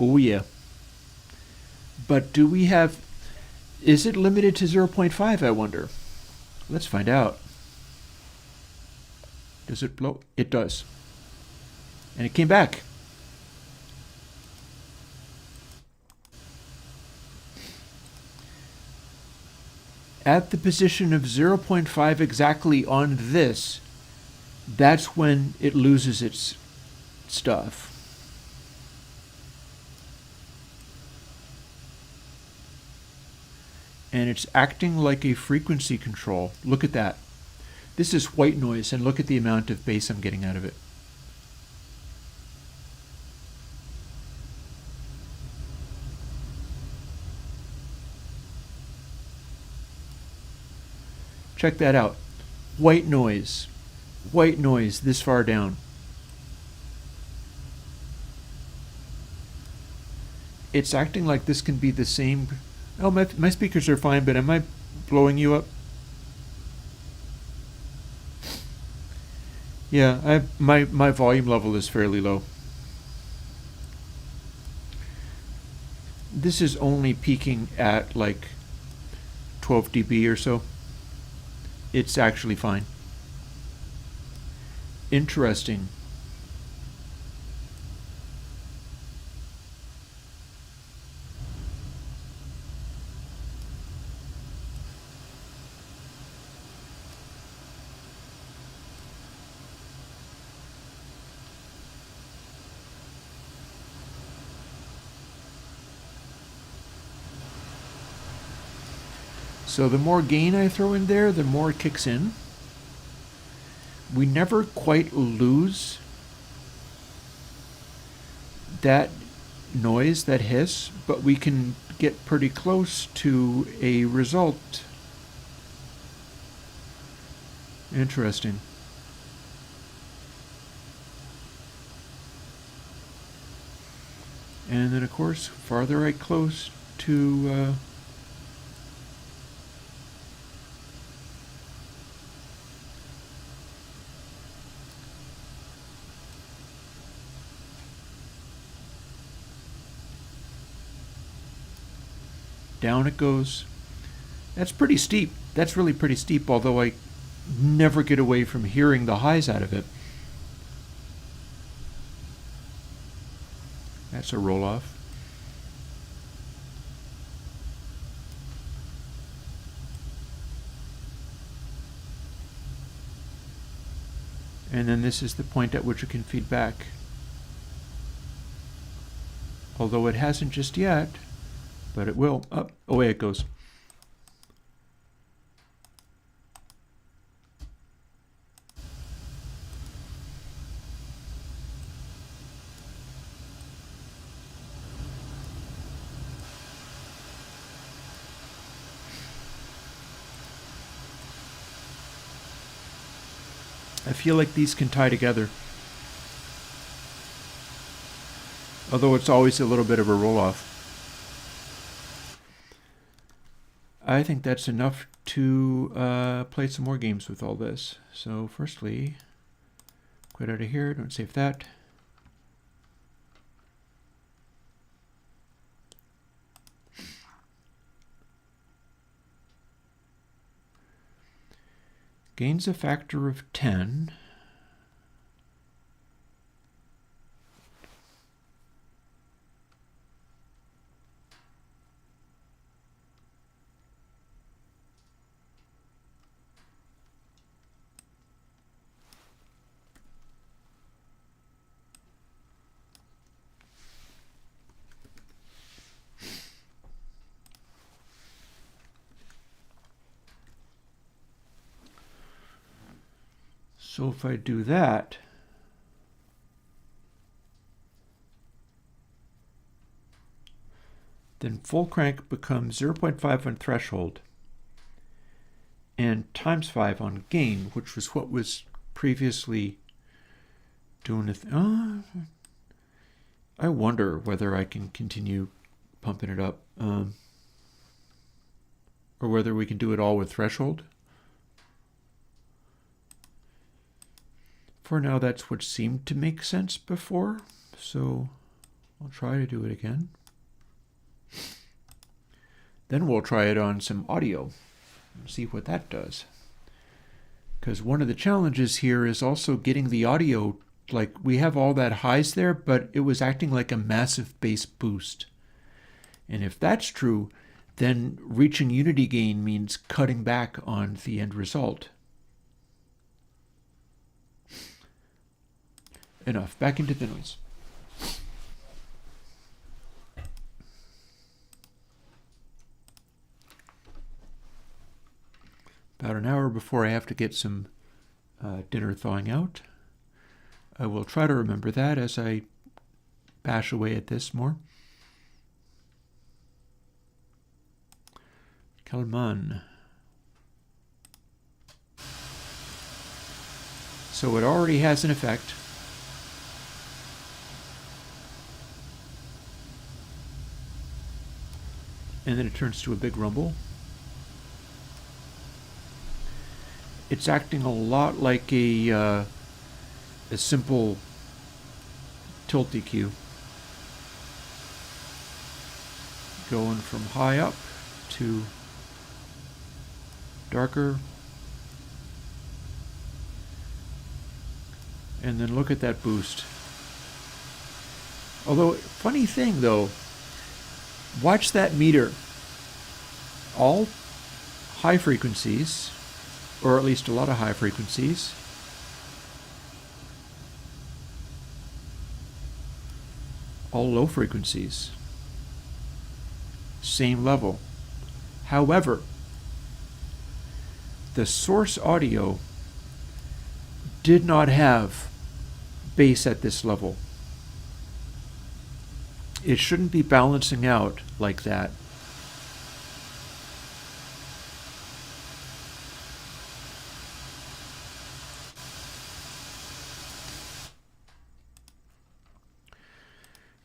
[SPEAKER 1] Oh yeah. But do we have, is it limited to 0.5, I wonder? Let's find out. Does it blow? It does. And it came back. At the position of 0.5 exactly on this, that's when it loses its stuff. And it's acting like a frequency control. Look at that. This is white noise, and look at the amount of bass I'm getting out of it. Check that out. White noise this far down. It's acting like this can be the same. Oh, my speakers are fine, but am I blowing you up? Yeah, my volume level is fairly low. This is only peaking at like 12 dB or so. It's actually fine. Interesting. So the more gain I throw in there, the more it kicks in. We never quite lose that noise, that hiss, but we can get pretty close to a result. Interesting. And then, of course, farther I close to down it goes. That's pretty steep. That's really pretty steep, although I never get away from hearing the highs out of it. That's a roll-off. And then this is the point at which it can feed back. Although it hasn't just yet. But it will. Up, away it goes. I feel like these can tie together. Although it's always a little bit of a roll-off. I think that's enough to play some more games with all this. So firstly, quit out of here, don't save that. Gains a factor of 10. So if I do that, then full crank becomes 0.5 on threshold and times 5 on gain, which was what was previously doing it. I wonder whether I can continue pumping it up, or whether we can do it all with threshold. For now, that's what seemed to make sense before, so I'll try to do it again. Then we'll try it on some audio and see what that does. Because one of the challenges here is also getting the audio like we have all that highs there, but it was acting like a massive bass boost. And if that's true, then reaching unity gain means cutting back on the end result. Enough. Back into the noise. About an hour before I have to get some dinner thawing out. I will try to remember that as I bash away at this more. Kalman. So it already has an effect. And then it turns to a big rumble. It's acting a lot like a simple tilt EQ. Going from high up to darker. And then look at that boost. Although, funny thing though, watch that meter. All high frequencies, or at least a lot of high frequencies. All low frequencies. Same level. However, the source audio did not have bass at this level. It shouldn't be balancing out like that.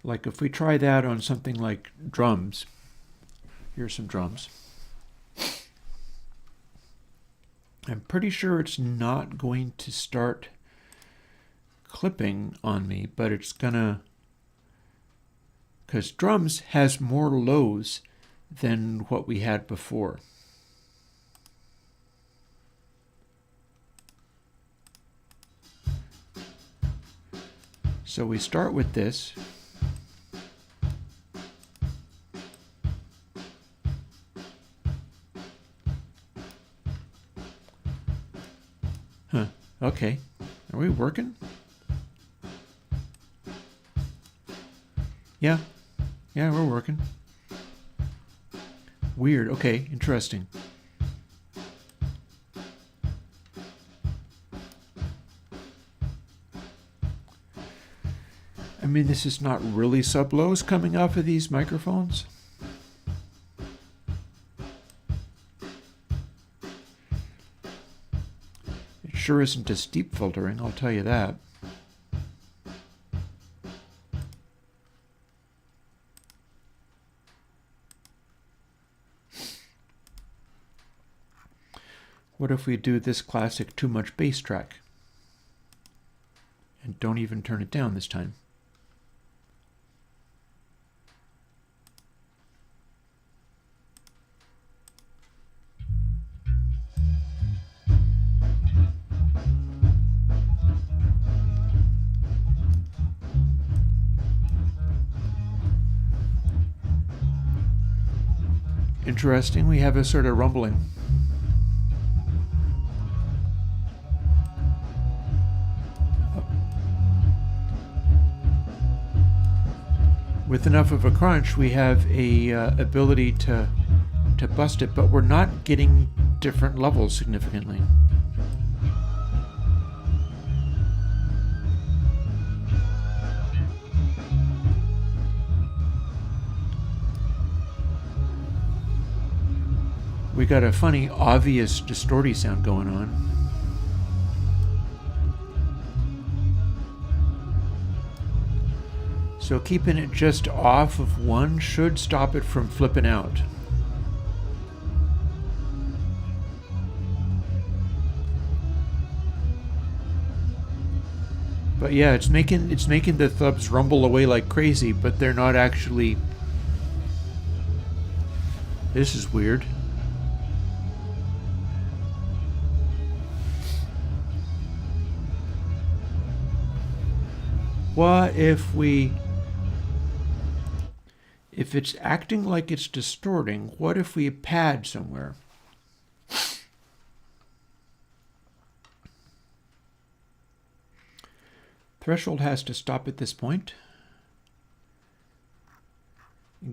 [SPEAKER 1] Like if we try that on something like drums. Here's some drums. I'm pretty sure it's not going to start clipping on me, but it's gonna, because drums has more lows than what we had before. So we start with this. Huh, okay. Are we working? Yeah, we're working. Weird, okay, interesting. I mean, this is not really sub-lows coming off of these microphones. It sure isn't a steep filtering, I'll tell you that. What if we do this classic too much bass track? And don't even turn it down this time. Interesting, we have a sort of rumbling. With enough of a crunch, we have a ability to bust it, but we're not getting different levels significantly. We got a funny, obvious distorty sound going on. So keeping it just off of 1 should stop it from flipping out. But yeah, it's making the thubs rumble away like crazy, but they're not actually. This is weird. what if it's acting like it's distorting, what if we pad somewhere? Threshold has to stop at this point.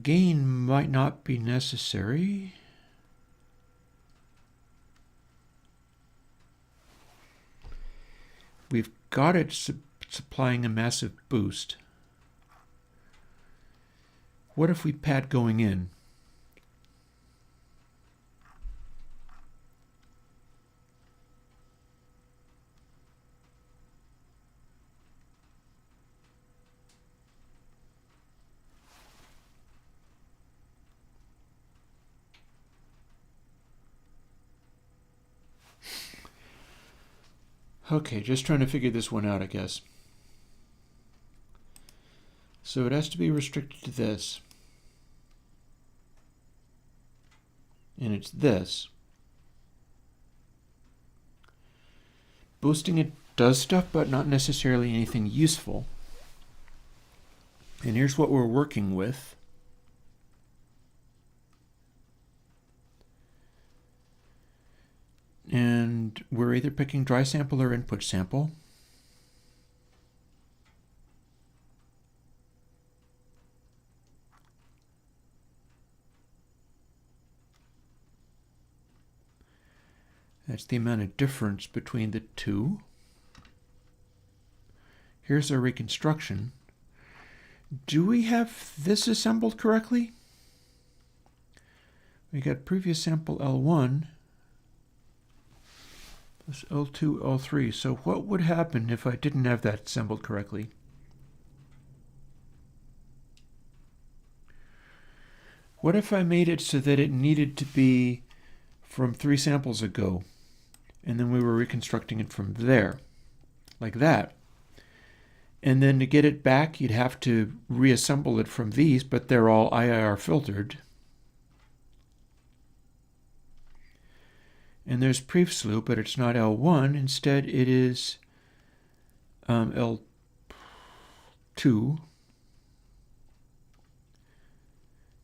[SPEAKER 1] Gain might not be necessary. We've got it supplying a massive boost. What if we pad going in? Okay, just trying to figure this one out, I guess. So it has to be restricted to this. And it's this. Boosting it does stuff, but not necessarily anything useful. And here's what we're working with. And we're either picking dry sample or input sample. That's the amount of difference between the two. Here's our reconstruction. Do we have this assembled correctly? We got previous sample L1 plus L2, L3. So what would happen if I didn't have that assembled correctly? What if I made it so that it needed to be from 3 samples ago, and then we were reconstructing it from there, like that? And then to get it back, you'd have to reassemble it from these, but they're all IIR filtered. And there's prefs loop, but it's not L1. Instead, it is L2.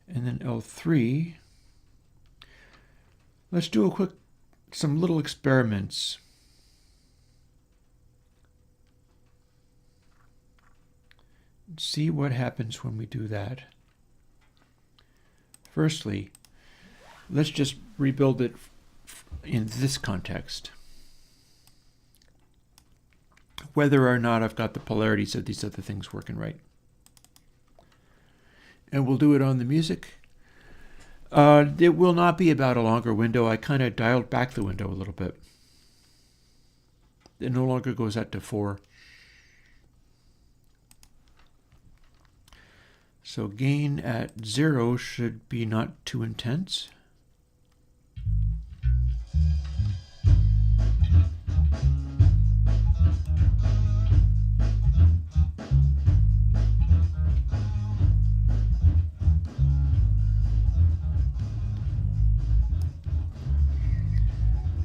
[SPEAKER 1] And then L3. Let's do some little experiments. See what happens when we do that. Firstly, let's just rebuild it in this context. Whether or not I've got the polarities of these other things working right. And we'll do it on the music. It will not be about a longer window. I kind of dialed back the window a little bit. It no longer goes out to 4. So gain at 0 should be not too intense.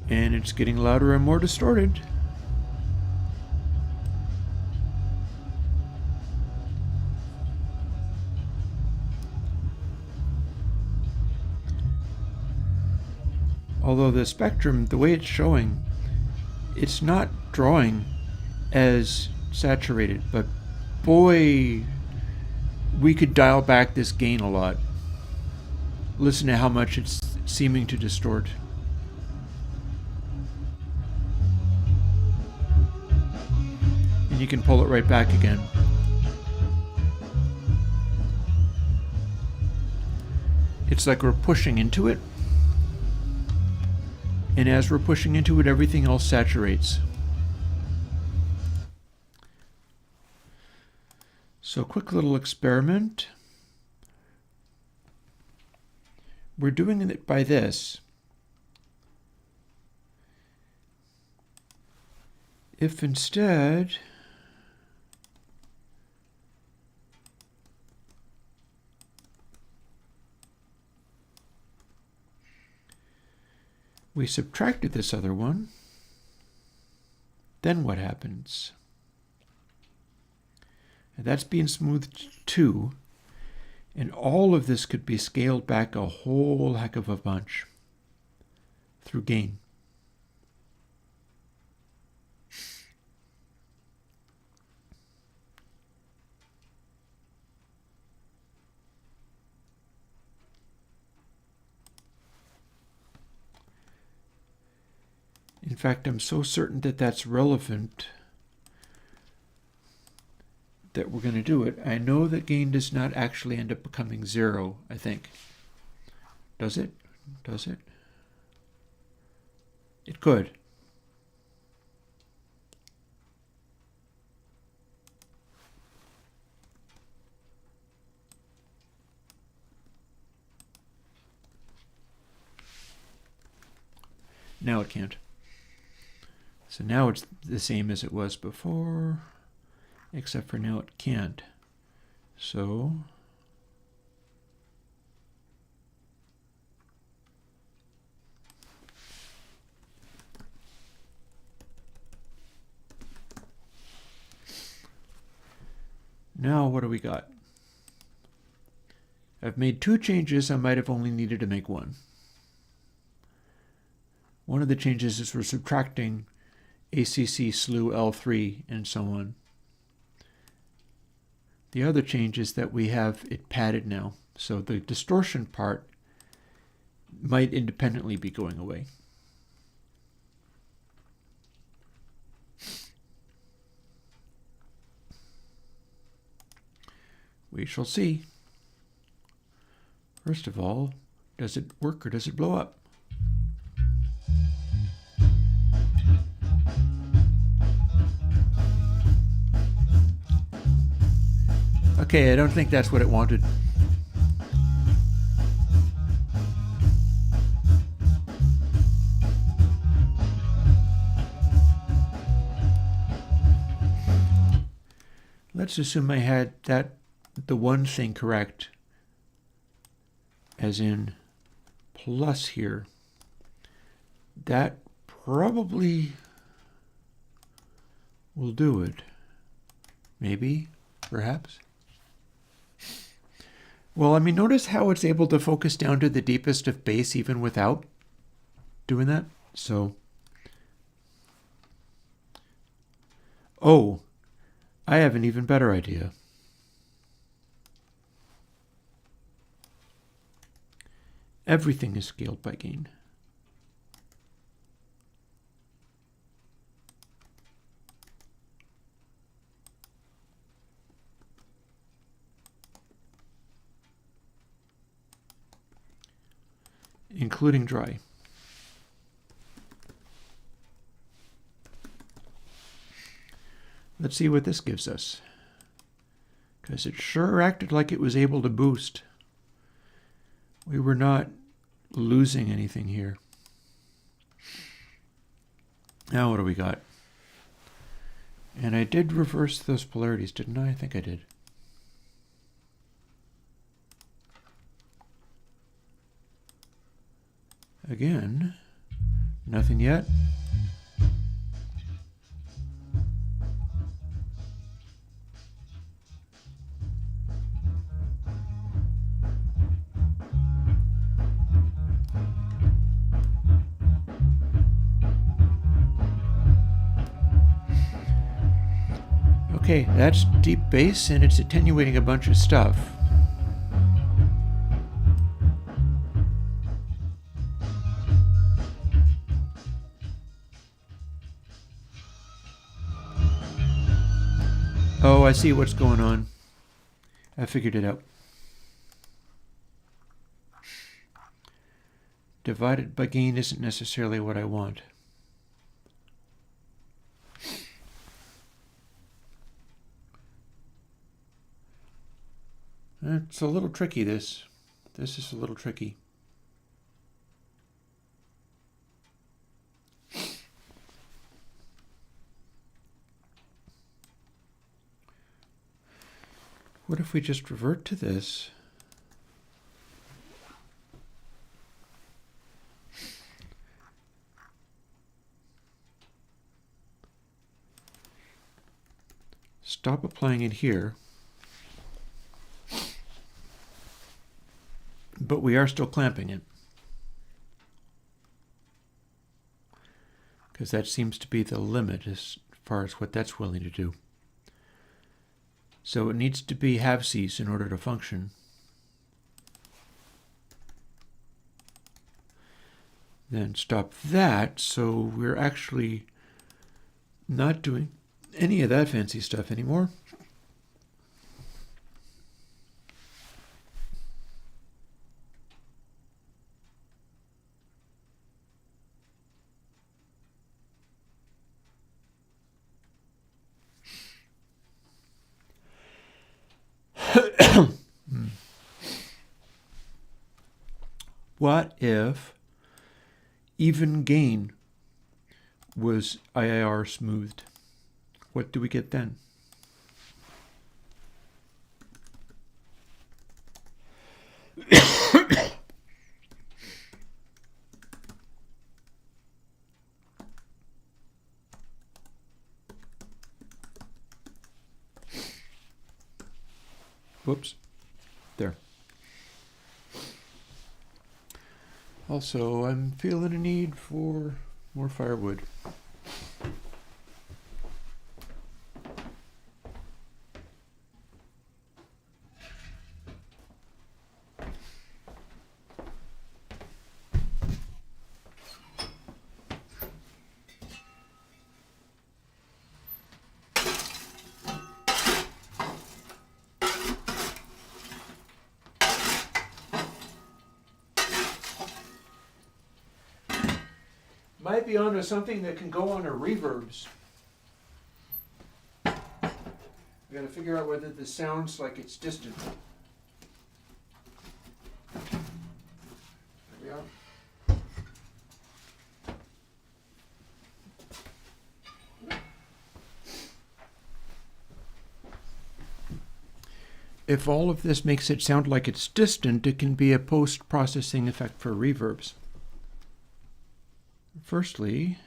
[SPEAKER 1] And it's getting louder and more distorted. Although the spectrum, the way it's showing, it's not drawing as saturated, but boy, we could dial back this gain a lot. Listen to how much it's seeming to distort. And you can pull it right back again. It's like we're pushing into it. And as we're pushing into it, everything else saturates. So quick little experiment. We're doing it by this. If instead we subtracted this other one, then what happens? And that's being smoothed too. And all of this could be scaled back a whole heck of a bunch through gain. In fact, I'm so certain that that's relevant that we're going to do it. I know that gain does not actually end up becoming 0, I think. Does it? Does it? It could. Now it can't. So now it's the same as it was before, except for now it can't. So now what do we got? I've made 2 changes. I might have only needed to make 1. One of the changes is we're subtracting ACC slew L3 and so on. The other change is that we have it padded now. So the distortion part might independently be going away. We shall see. First of all, does it work or does it blow up? Okay, I don't think that's what it wanted. Let's assume I had the one thing correct, as in plus here. That probably will do it. Maybe, perhaps. Well, I mean, notice how it's able to focus down to the deepest of bass even without doing that. So, oh, I have an even better idea. Everything is scaled by gain. Including dry. Let's see what this gives us, because it sure acted like it was able to boost. We were not losing anything here. Now what do we got? And I did reverse those polarities, didn't I? I think I did. Again, nothing yet. Okay, that's deep bass and it's attenuating a bunch of stuff. Oh, I see what's going on. I figured it out. Divided by gain isn't necessarily what I want. It's a little tricky, this. This is a little tricky. What if we just revert to this? Stop applying it here. but we are still clamping it, because that seems to be the limit as far as what that's willing to do. So it needs to be halvesies in order to function. Then stop that, so we're actually not doing any of that fancy stuff anymore. What if even gain was IIR smoothed? What do we get then? Whoops. There. Also, I'm feeling a need for more firewood. Might be onto something that can go on our reverbs. We got to figure out whether this sounds like it's distant. There we are. If all of this makes it sound like it's distant, it can be a post-processing effect for reverbs. Firstly,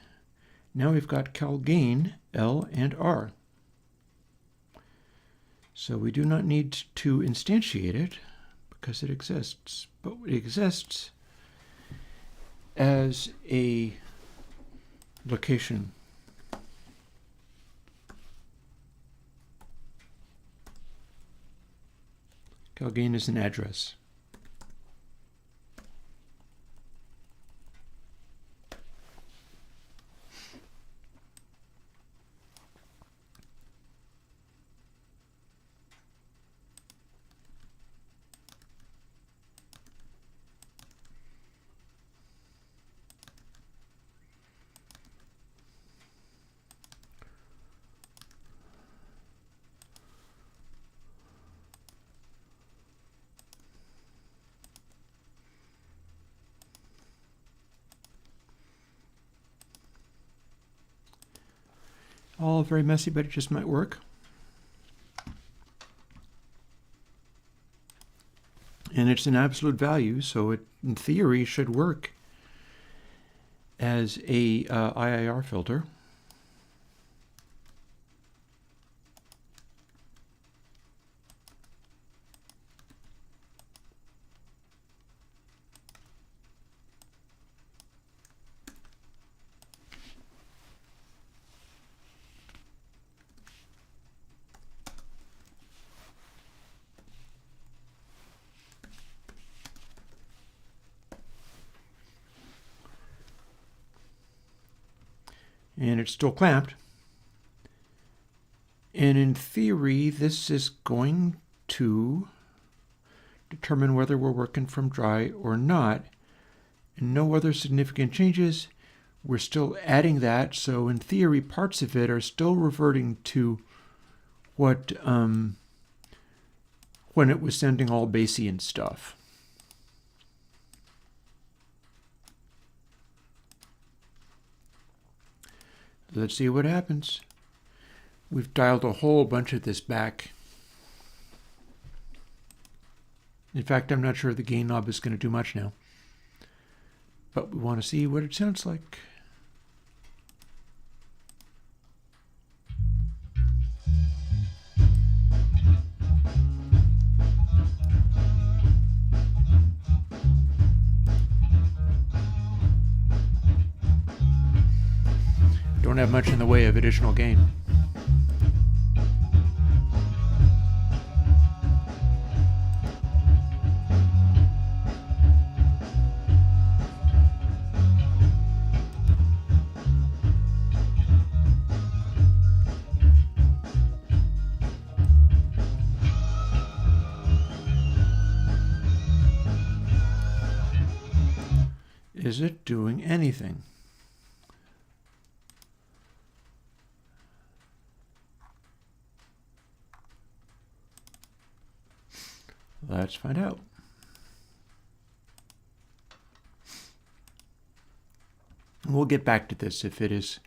[SPEAKER 1] now we've got cal gain, L and R. So we do not need to instantiate it because it exists, but it exists as a location. Cal gain is an address. All very messy, but it just might work. And it's an absolute value, so it, in theory, should work as a IIR filter. And it's still clamped. And in theory, this is going to determine whether we're working from dry or not. And no other significant changes. We're still adding that, so in theory, parts of it are still reverting to what when it was sending all Bayesian stuff. Let's see what happens. We've dialed a whole bunch of this back. In fact, I'm not sure the gain knob is going to do much now. But we want to see what it sounds like. have much in the way of additional gain. Is it doing anything? Let's find out. We'll get back to this if it is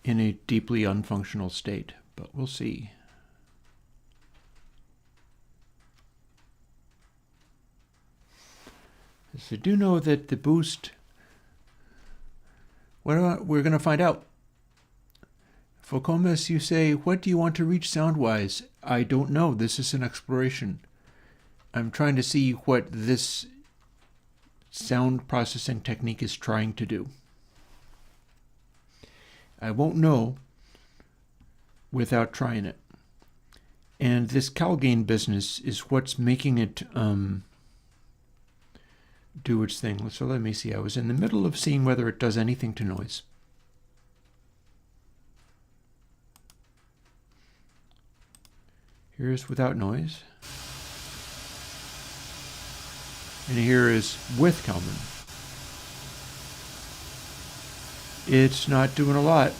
[SPEAKER 1] in a deeply unfunctional state, but we'll see. So I do know that the boost, we're going to find out. Focomus, you say, what do you want to reach sound-wise? I don't know. This is an exploration. I'm trying to see what this sound processing technique is trying to do. I won't know without trying it. And this CalGain business is what's making it do its thing. So let me see. I was in the middle of seeing whether it does anything to noise. Here's without noise. And here is with Kalman. It's not doing a lot.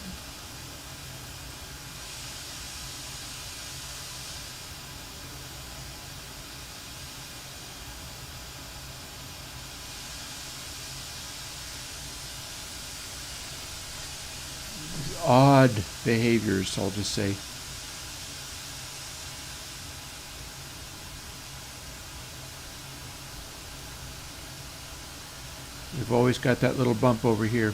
[SPEAKER 1] Odd behaviors, I'll just say. We've always got that little bump over here.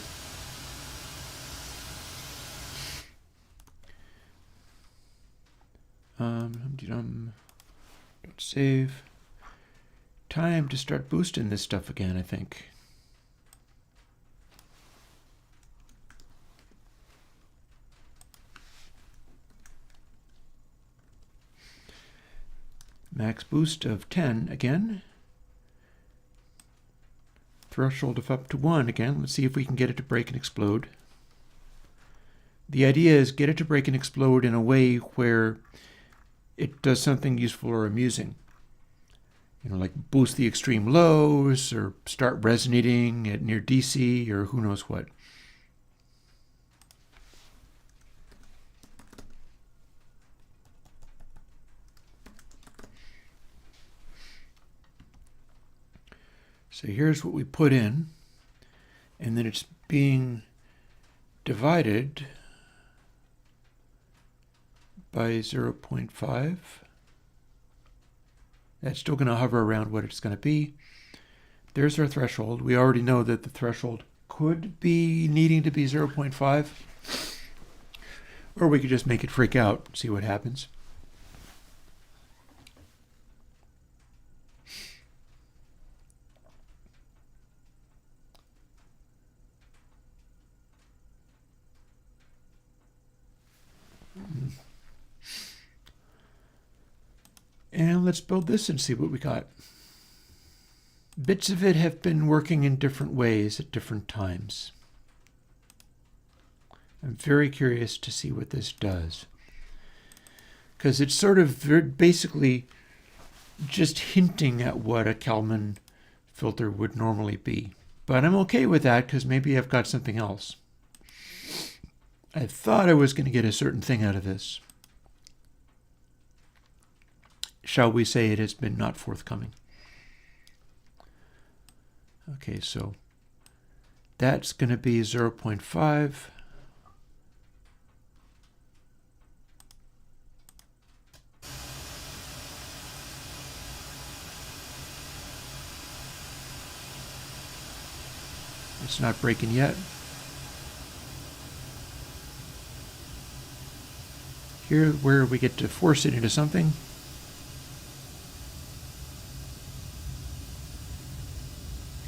[SPEAKER 1] Don't save. Time to start boosting this stuff again, I think. Max boost of 10 again. Threshold of up to 1 again. Let's see if we can get it to break and explode. The idea is get it to break and explode in a way where it does something useful or amusing. You know, like boost the extreme lows or start resonating at near DC or who knows what. So here's what we put in, and then it's being divided by 0.5. That's still going to hover around what it's going to be. There's our threshold. We already know that the threshold could be needing to be 0.5, or we could just make it freak out, see what happens. And let's build this and see what we got. Bits of it have been working in different ways at different times. I'm very curious to see what this does. Because it's sort of basically just hinting at what a Kalman filter would normally be. But I'm okay with that because maybe I've got something else. I thought I was going to get a certain thing out of this. Shall we say it has been not forthcoming? Okay, so that's going to be 0.5. It's not breaking yet. Here, where we get to force it into something.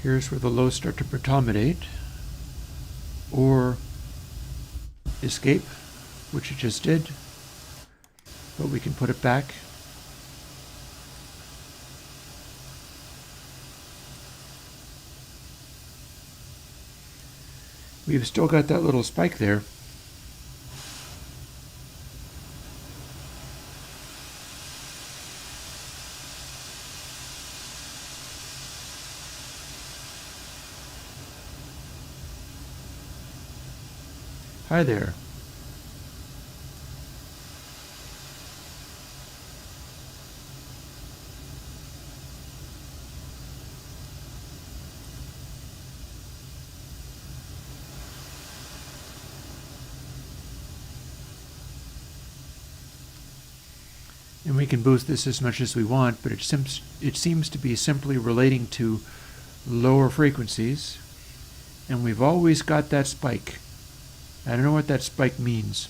[SPEAKER 1] Here's where the lows start to predominate. Or escape, which it just did, but we can put it back. We've still got that little spike there. Hi there. And we can boost this as much as we want, but it seems to be simply relating to lower frequencies, and we've always got that spike. I don't know what that spike means.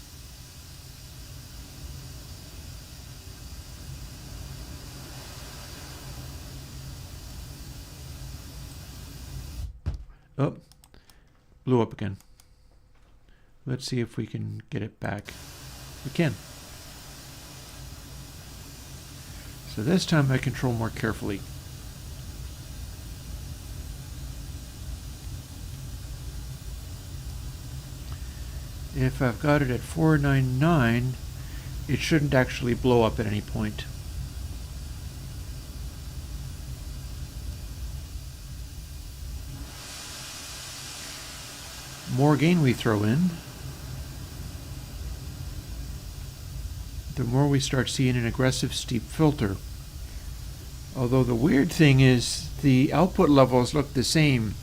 [SPEAKER 1] Oh, blew up again. Let's see if we can get it back. We can. So this time I control more carefully. If I've got it at 499, it shouldn't actually blow up at any point. More gain we throw in, the more we start seeing an aggressive steep filter. Although the weird thing is the output levels look the same.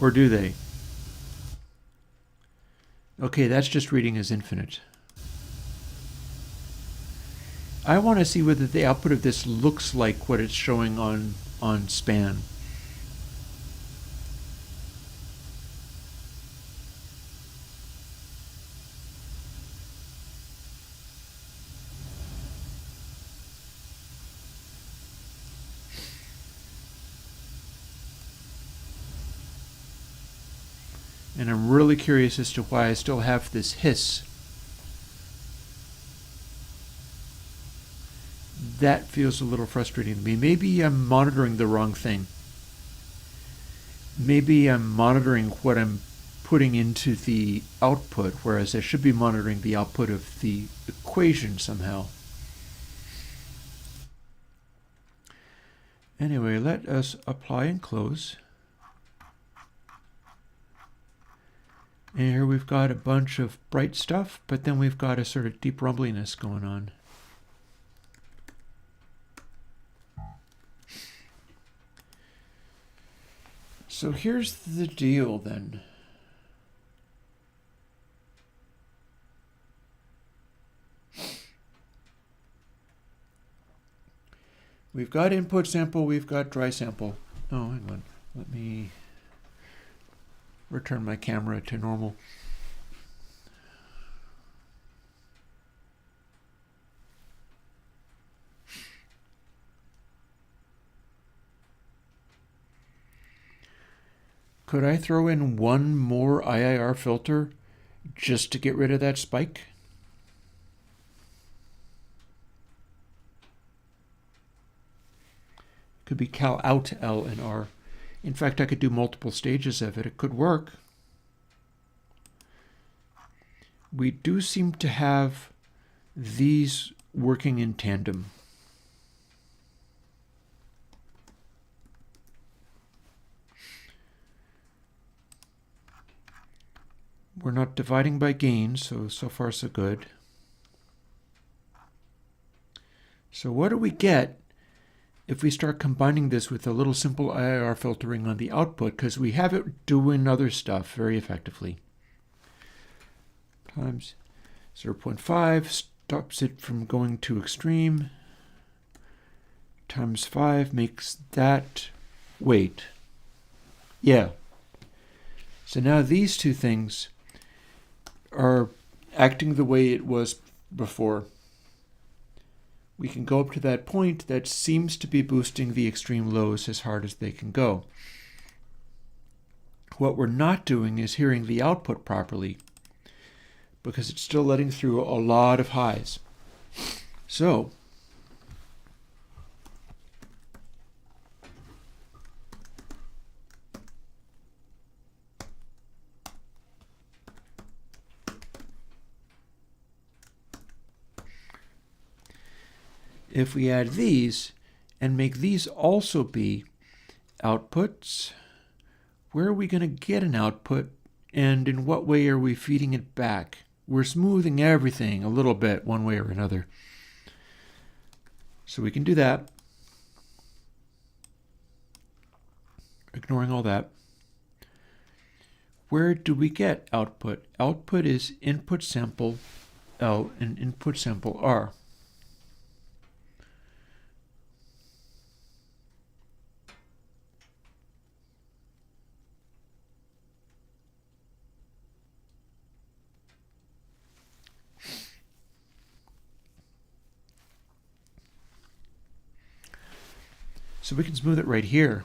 [SPEAKER 1] Or do they? Okay, that's just reading as infinite. I want to see whether the output of this looks like what it's showing on span. And I'm really curious as to why I still have this hiss. That feels a little frustrating to me. Maybe I'm monitoring the wrong thing. Maybe I'm monitoring what I'm putting into the output, whereas I should be monitoring the output of the equation somehow. Anyway, let us apply and close. And here we've got a bunch of bright stuff, but then we've got a sort of deep rumbliness going on. So here's the deal then. We've got input sample, we've got dry sample. Oh, hang on. Let me return my camera to normal. Could I throw in one more IIR filter just to get rid of that spike? Could be cal out L and R. In fact, I could do multiple stages of it. It could work. We do seem to have these working in tandem. We're not dividing by gain, so far so good. So what do we get if we start combining this with a little simple IIR filtering on the output, because we have it doing other stuff very effectively? Times 0.5 stops it from going too extreme. Times 5 makes that wait. Yeah. So now these two things are acting the way it was before. We can go up to that point that seems to be boosting the extreme lows as hard as they can go. What we're not doing is hearing the output properly because it's still letting through a lot of highs. So if we add these and make these also be outputs, where are we going to get an output, and in what way are we feeding it back? We're smoothing everything a little bit one way or another. So we can do that, ignoring all that. Where do we get output? Output is input sample L and input sample R. So we can smooth it right here.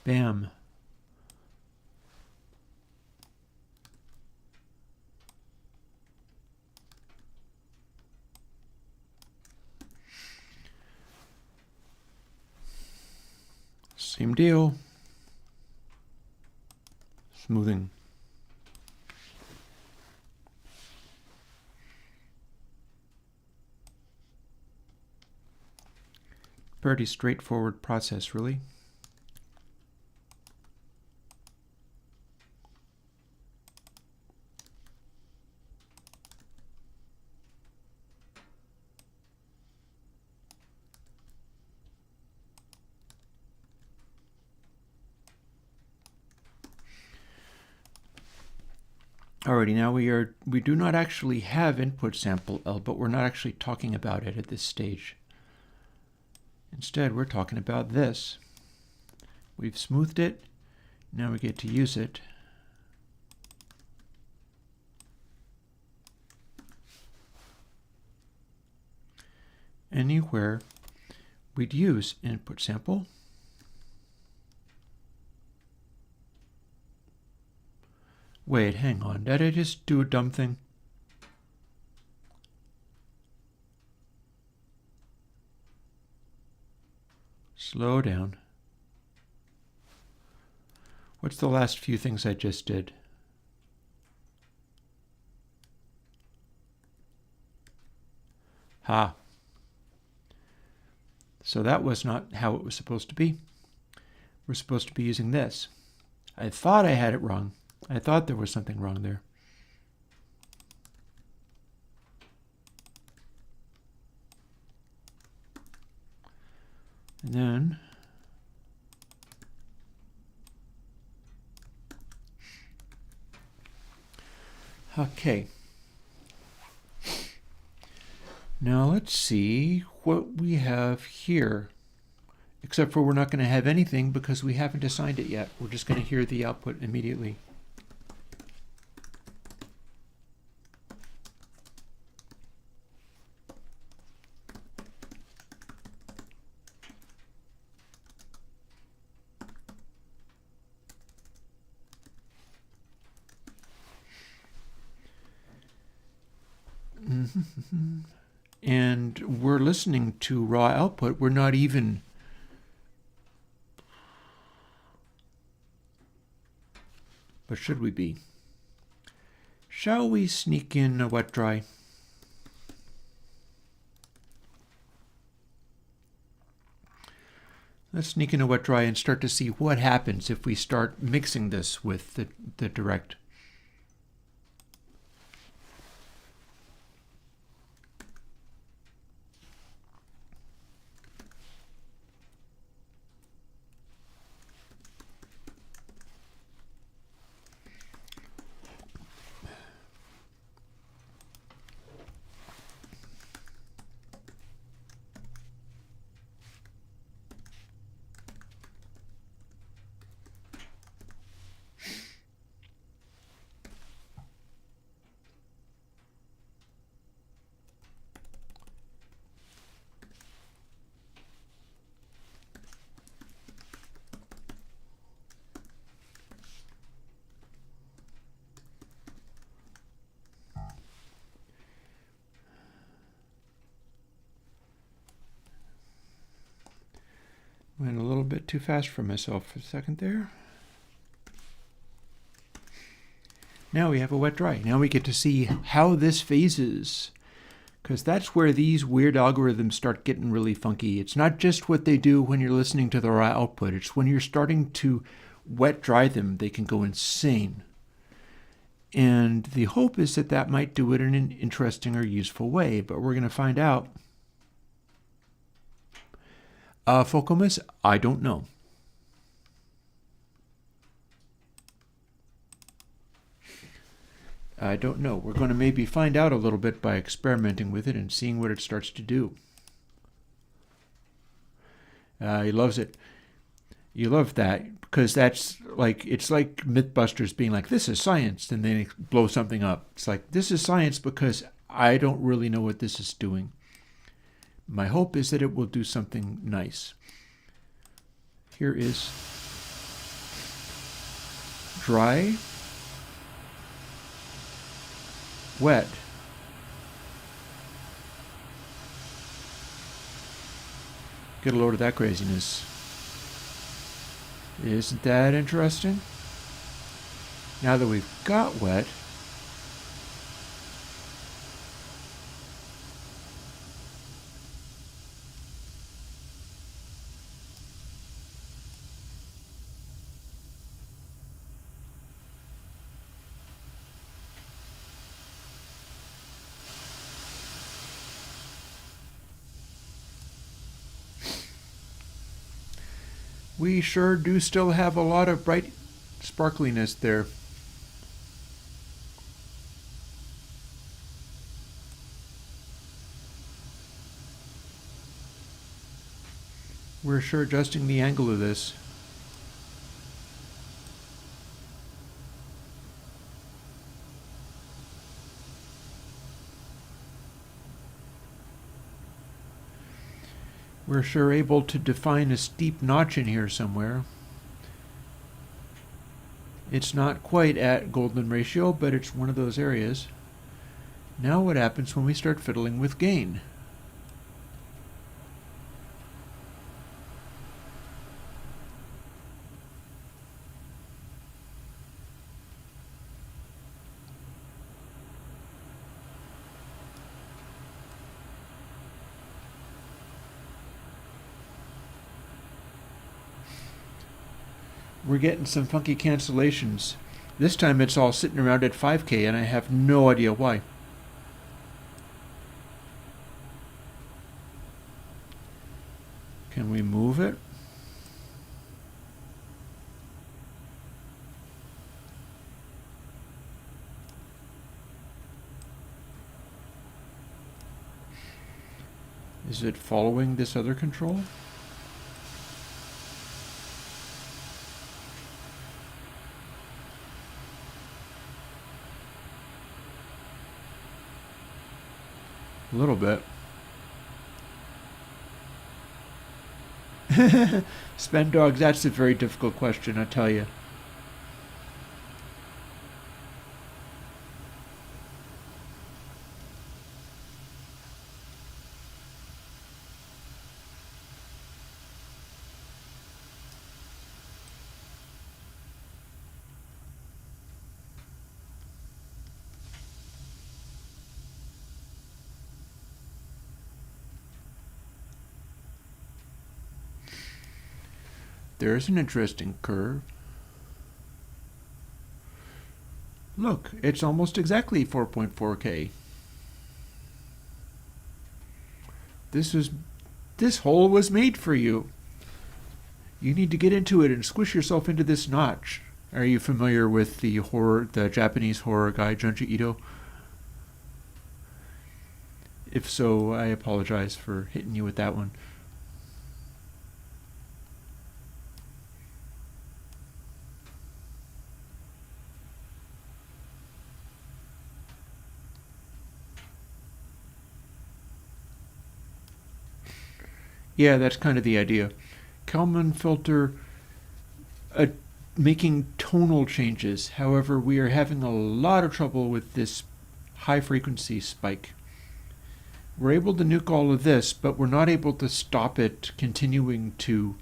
[SPEAKER 1] Bam. Same deal. Smoothing. Pretty straightforward process, really. Alrighty, now we do not actually have input sample L, but we're not actually talking about it at this stage. Instead, we're talking about this. We've smoothed it. Now we get to use it. Anywhere we'd use input sample. Wait, hang on. Did I just do a dumb thing? Slow down. What's the last few things I just did? Ha. So that was not how it was supposed to be. We're supposed to be using this. I thought I had it wrong. I thought there was something wrong there. And then okay. Now let's see what we have here. Except for we're not going to have anything because we haven't assigned it yet. We're just going to hear the output immediately. And we're listening to raw output. We're not even but should we be? Shall we sneak in a wet dry? Let's sneak in a wet dry and start to see what happens if we start mixing this with the direct. Went a little bit too fast for myself for a second there. Now we have a wet dry. Now we get to see how this phases, because that's where these weird algorithms start getting really funky. It's not just what they do when you're listening to the raw output. It's when you're starting to wet dry them, they can go insane. And the hope is that that might do it in an interesting or useful way, but we're going to find out. Focomus, I don't know. I don't know. We're going to maybe find out a little bit by experimenting with it and seeing what it starts to do. He loves it. You love that because that's like, it's like Mythbusters being like, this is science, and then blow something up. It's like, this is science because I don't really know what this is doing. My hope is that it will do something nice. Here is dry, wet, get a load of that craziness. Isn't that interesting? Now that we've got wet, we sure do still have a lot of bright sparkliness there. We're sure adjusting the angle of this. We're sure able to define a steep notch in here somewhere. It's not quite at golden ratio, but it's one of those areas. Now what happens when we start fiddling with gain? We're getting some funky cancellations. This time it's all sitting around at 5K and I have no idea why. Can we move it? Is it following this other control? A little bit. Spend dogs, that's a very difficult question, I tell you. There's an interesting curve. Look, it's almost exactly 4.4K. This hole was made for you. You need to get into it and squish yourself into this notch. Are you familiar with the Japanese horror guy, Junji Ito? If so, I apologize for hitting you with that one. Yeah, that's kind of the idea. Kalman filter making tonal changes. However, we are having a lot of trouble with this high frequency spike. We're able to nuke all of this, but we're not able to stop it continuing to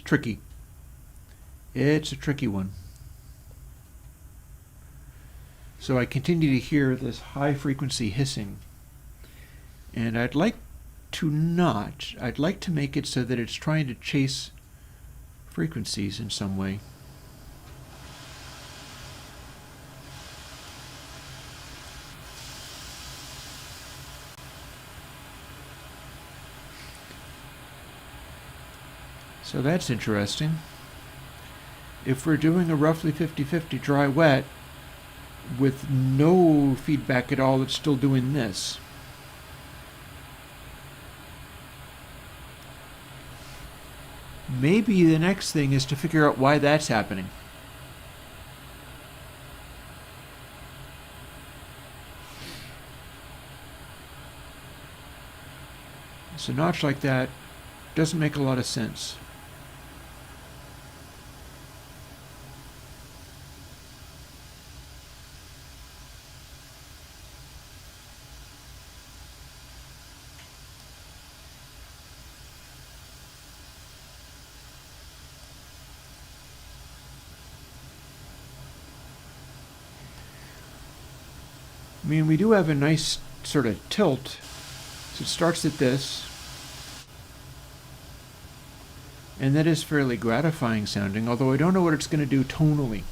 [SPEAKER 1] tricky. It's a tricky one. So I continue to hear this high frequency hissing. And I'd like to not. I'd like to make it so that it's trying to chase frequencies in some way. So that's interesting. If we're doing a roughly 50-50 dry-wet with no feedback at all, it's still doing this. Maybe the next thing is to figure out why that's happening. So a notch like that doesn't make a lot of sense. I mean, we do have a nice sort of tilt. So it starts at this. And that is fairly gratifying sounding, although I don't know what it's going to do tonally.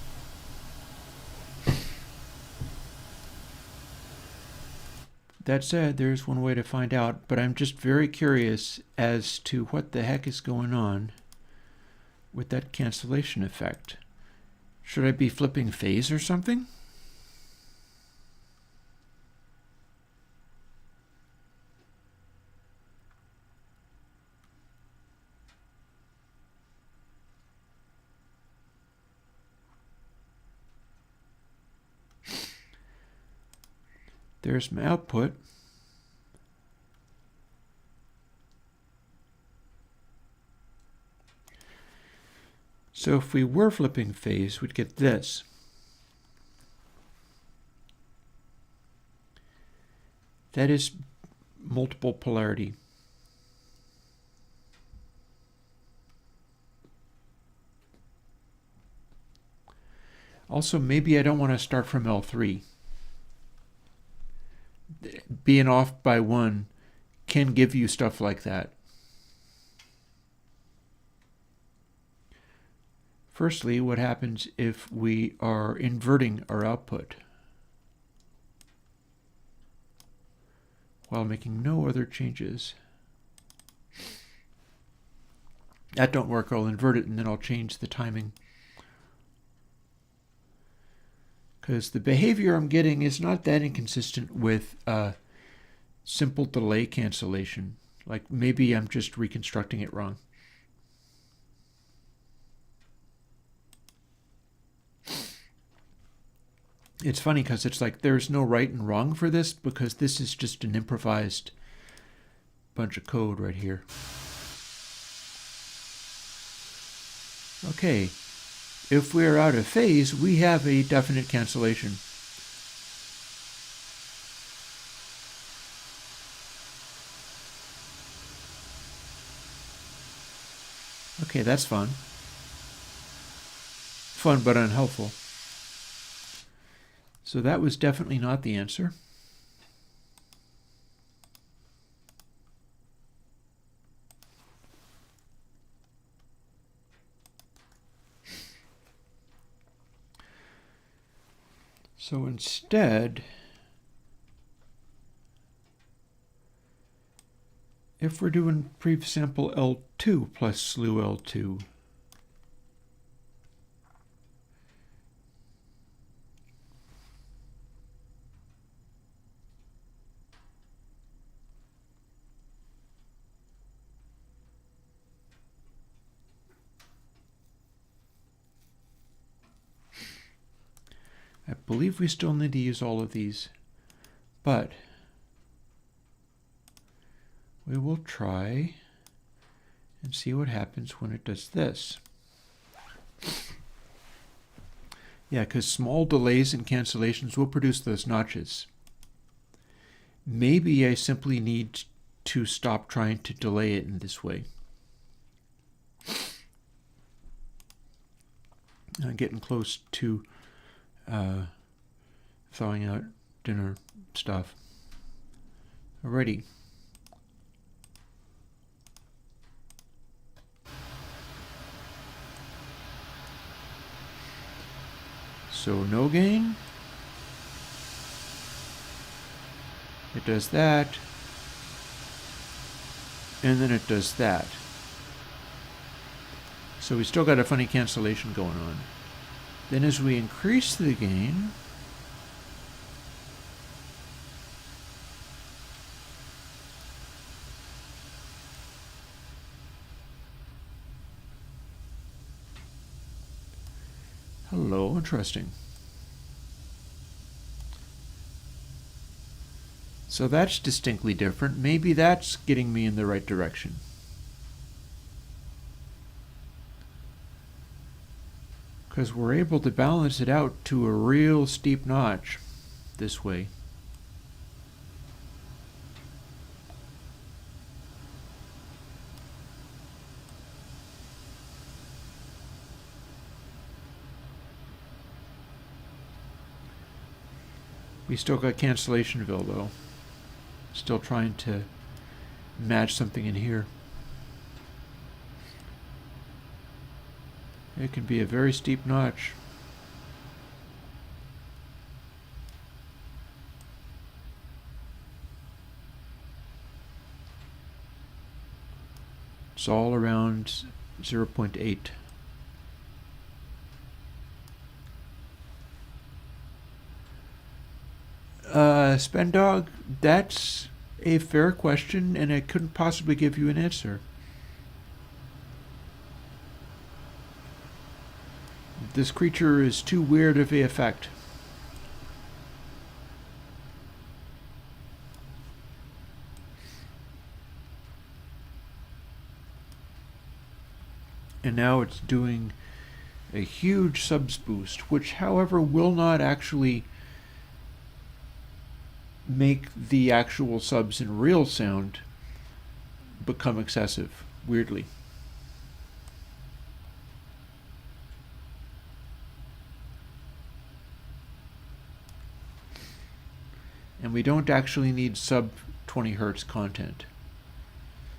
[SPEAKER 1] That said, there's one way to find out, but I'm just very curious as to what the heck is going on with that cancellation effect. Should I be flipping phase or something? There's my output. So if we were flipping phase, we'd get this. That is multiple polarity. Also, maybe I don't want to start from L3. Being off by 1 can give you stuff like that. Firstly, what happens if we are inverting our output while making no other changes? That don't work. I'll invert it and then I'll change the timing. Because the behavior I'm getting is not that inconsistent with simple delay cancellation. Like maybe I'm just reconstructing it wrong. It's funny because it's like there's no right and wrong for this, because this is just an improvised bunch of code right here. Okay. If we're out of phase, we have a definite cancellation. Okay, that's fun. Fun but unhelpful. So that was definitely not the answer. So instead, if we're doing pre-sample L2 plus slew L2, I believe we still need to use all of these, but we will try and see what happens when it does this. Yeah, because small delays and cancellations will produce those notches. Maybe I simply need to stop trying to delay it in this way. Getting close to thawing out dinner stuff. Alrighty. So no gain. It does that. And then it does that. So we still got a funny cancellation going on. Then as we increase the gain, hello, interesting. So that's distinctly different. Maybe that's getting me in the right direction. Because we're able to balance it out to a real steep notch this way. We still got Cancellationville though. Still trying to match something in here. It can be a very steep notch. It's all around 0.8. Spendog, that's a fair question, and I couldn't possibly give you an answer. This creature is too weird of a effect. And now it's doing a huge subs boost, which however will not actually make the actual subs in real sound become excessive, weirdly. And we don't actually need sub 20 Hertz content.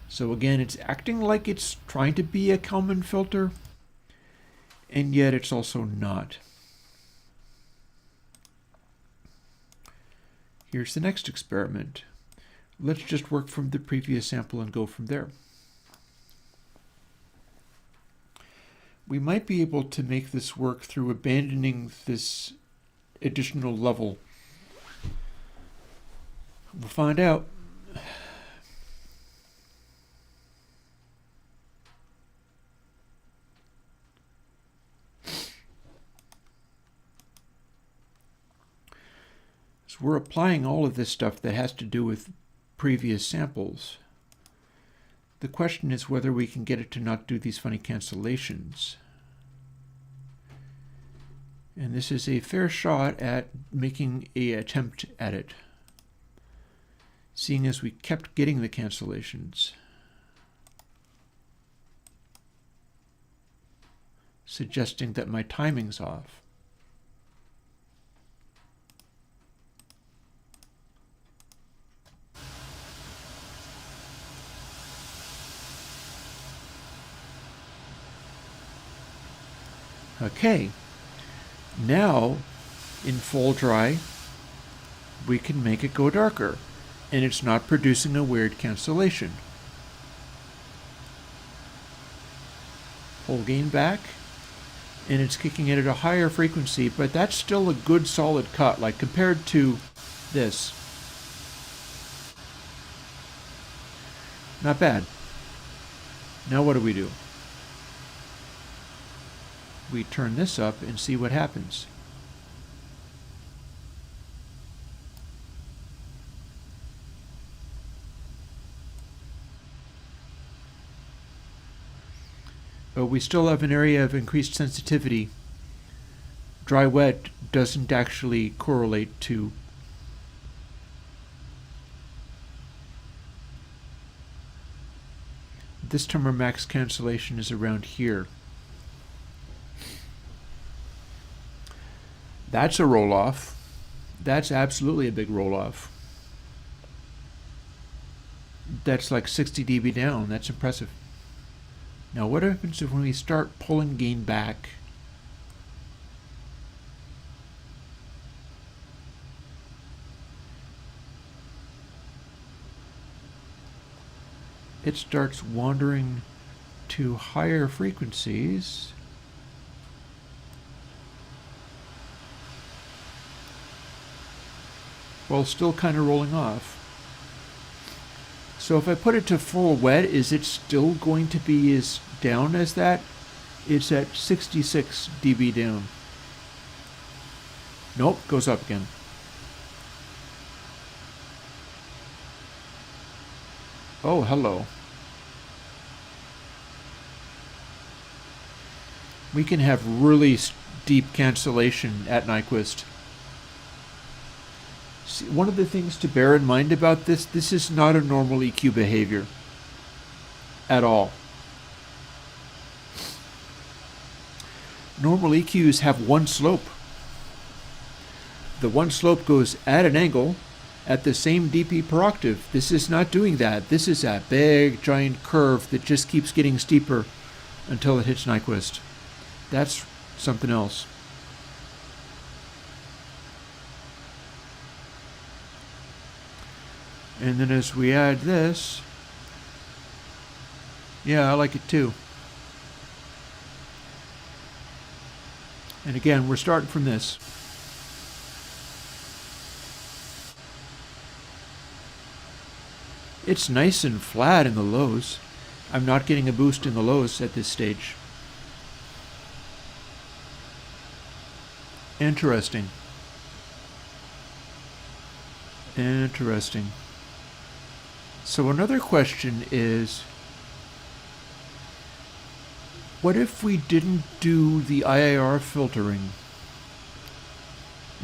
[SPEAKER 1] So again, it's acting like it's trying to be a Kalman filter, and yet it's also not. Here's the next experiment. Let's just work from the previous sample and go from there. We might be able to make this work through abandoning this additional level. We'll find out. So we're applying all of this stuff that has to do with previous samples. The question is whether we can get it to not do these funny cancellations. And this is a fair shot at making an attempt at it, seeing as we kept getting the cancellations, suggesting that my timing's off. Okay, now in full dry, we can make it go darker, and it's not producing a weird cancellation. Pull gain back, and it's kicking it at a higher frequency, but that's still a good solid cut, like compared to this. Not bad. Now what do? We turn this up and see what happens. But we still have an area of increased sensitivity. Dry-wet doesn't actually correlate to this time our max cancellation is around here. That's a roll-off. That's absolutely a big roll-off. That's like 60 dB down. That's impressive. Now what happens if when we start pulling gain back? It starts wandering to higher frequencies. While still kind of rolling off. So if I put it to full wet, is it still going to be as down as that? It's at 66 dB down. Nope, goes up again. Oh, hello. We can have really deep cancellation at Nyquist. See, one of the things to bear in mind about this is not a normal EQ behavior at all. Normal EQs have one slope. The one slope goes at an angle at the same dB per octave. This is not doing that. This is a big giant curve that just keeps getting steeper until it hits Nyquist. That's something else. And then as we add this, yeah, I like it too. And again, we're starting from this. It's nice and flat in the lows. I'm not getting a boost in the lows at this stage. Interesting. Interesting. So another question is, what if we didn't do the IIR filtering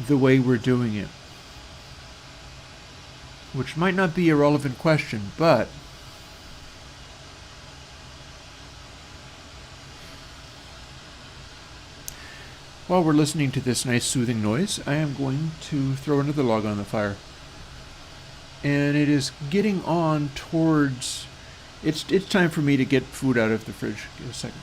[SPEAKER 1] the way we're doing it? Which might not be a relevant question, but while we're listening to this nice soothing noise, I am going to throw another log on the fire. And it is getting on towards, it's time for me to get food out of the fridge. Give me a second.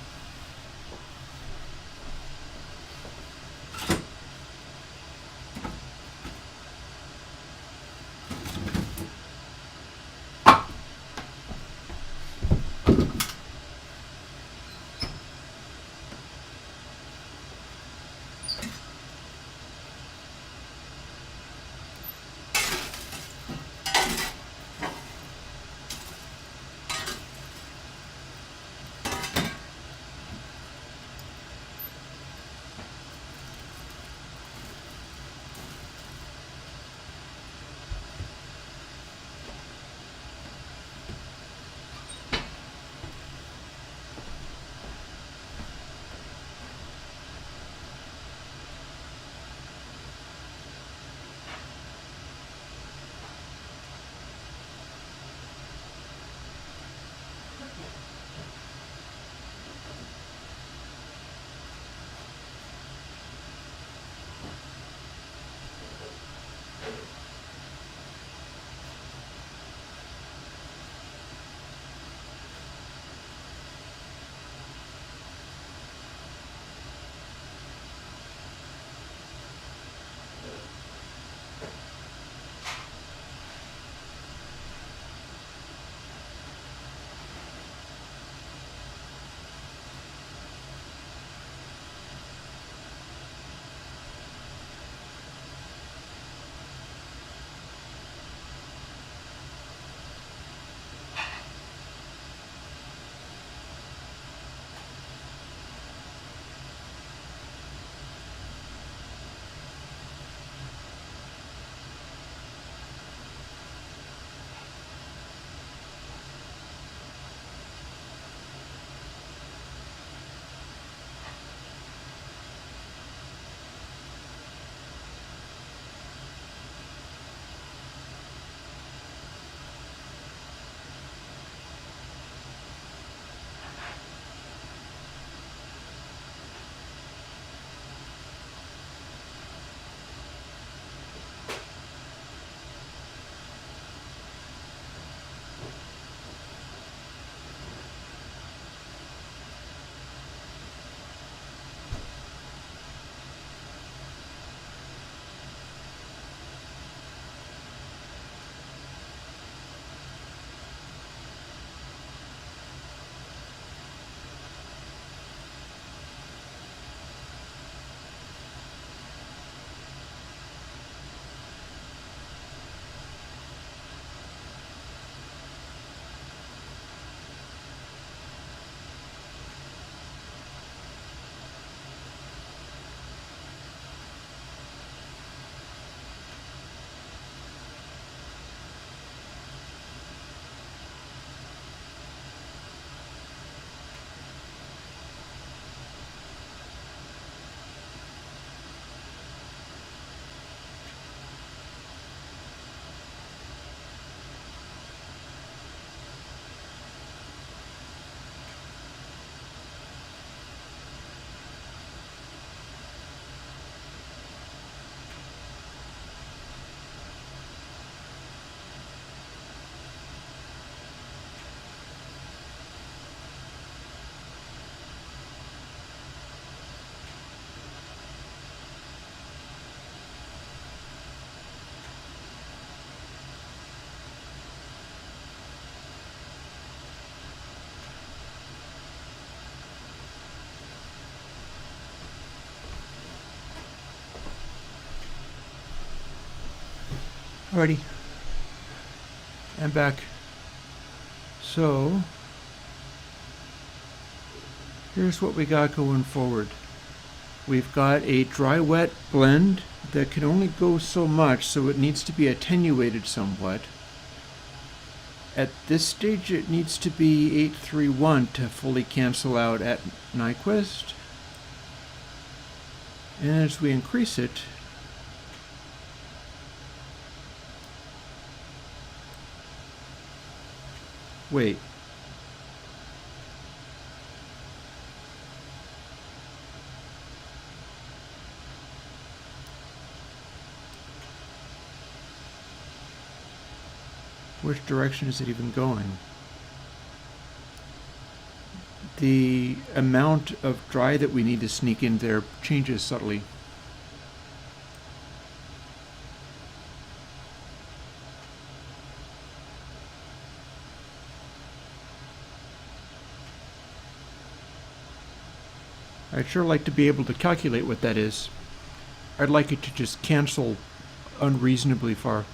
[SPEAKER 1] Alrighty. I'm back. So, here's what we got going forward. We've got a dry-wet blend that can only go so much, so it needs to be attenuated somewhat. At this stage, it needs to be 831 to fully cancel out at Nyquist. And as we increase it, wait. Which direction is it even going? The amount of dry that we need to sneak in there changes subtly. I'd sure like to be able to calculate what that is. I'd like it to just cancel unreasonably far.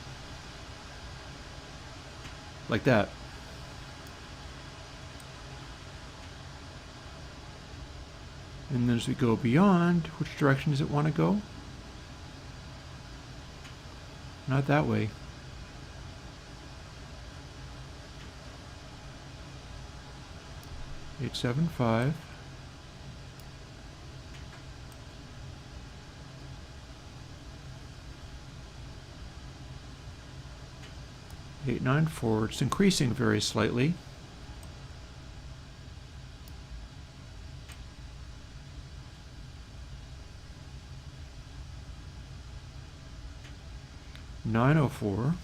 [SPEAKER 1] Like that. And then as we go beyond, which direction does it want to go? Not that way. Eight, 7, 5. Eight, 9, 4. It's increasing very slightly. Nine, 04.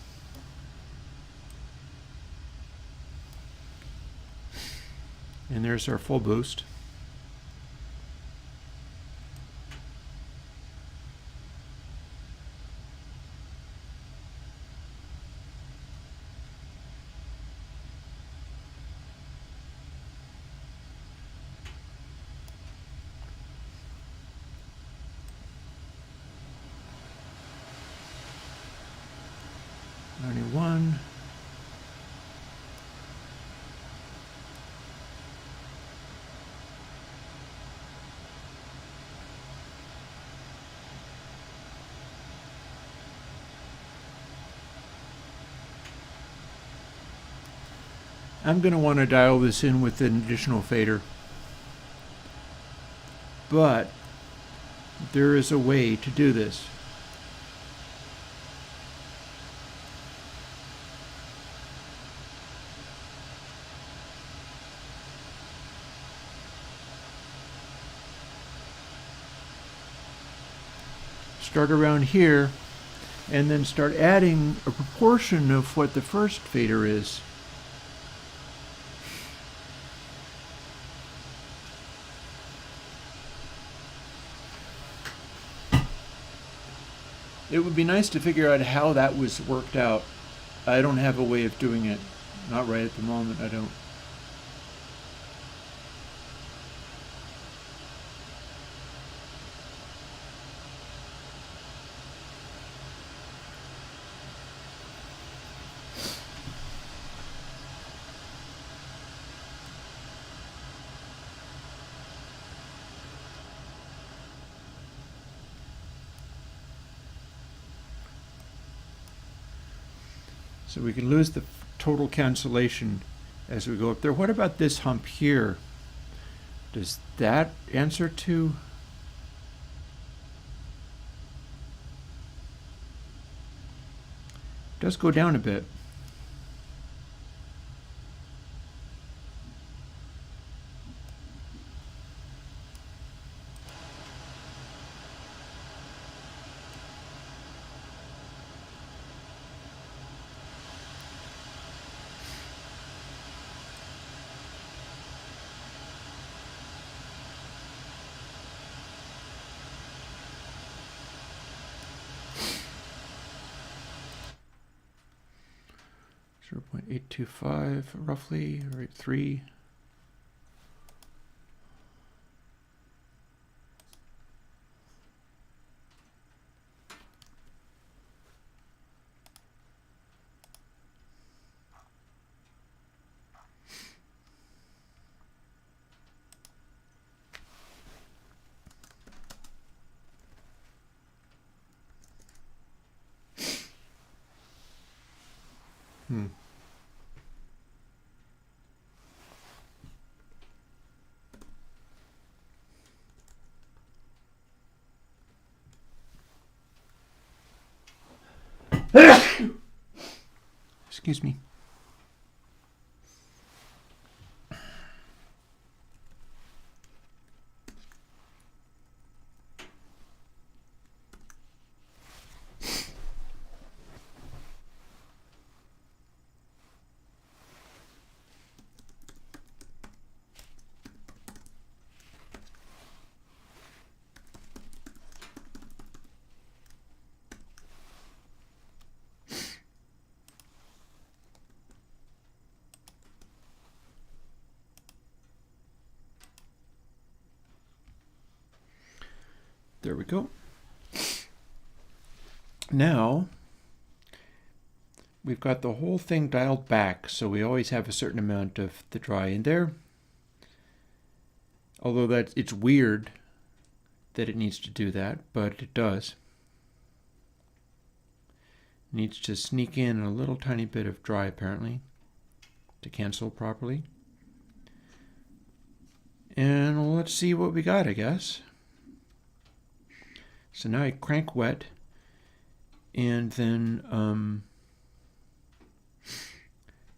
[SPEAKER 1] And there's our full boost. I'm going to want to dial this in with an additional fader. But there is a way to do this. Start around here and then start adding a proportion of what the first fader is. It would be nice to figure out how that was worked out. I don't have a way of doing it. Not right at the moment, I don't. So we can lose the total cancellation as we go up there. What about this hump here? Does that answer to? It does go down a bit. .825 roughly, or 3. Excuse me. There we go. Now, we've got the whole thing dialed back, so we always have a certain amount of the dry in there. Although it's weird that it needs to do that, but it does. It needs to sneak in a little tiny bit of dry, apparently, to cancel properly. And let's see what we got, I guess. So now I crank wet, and then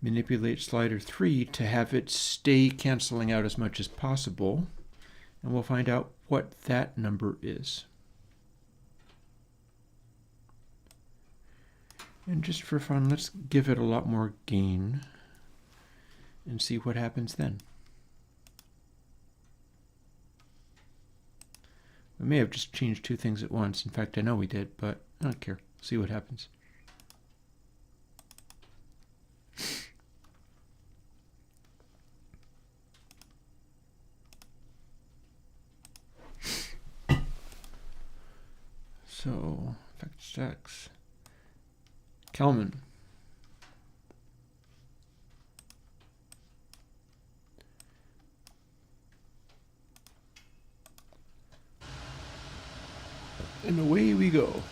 [SPEAKER 1] manipulate slider 3 to have it stay canceling out as much as possible, and we'll find out what that number is. And just for fun, let's give it a lot more gain and see what happens then. We may have just changed two things at once. In fact, I know we did, but I don't care. See what happens. So, effect stacks. Kalman. And away we go.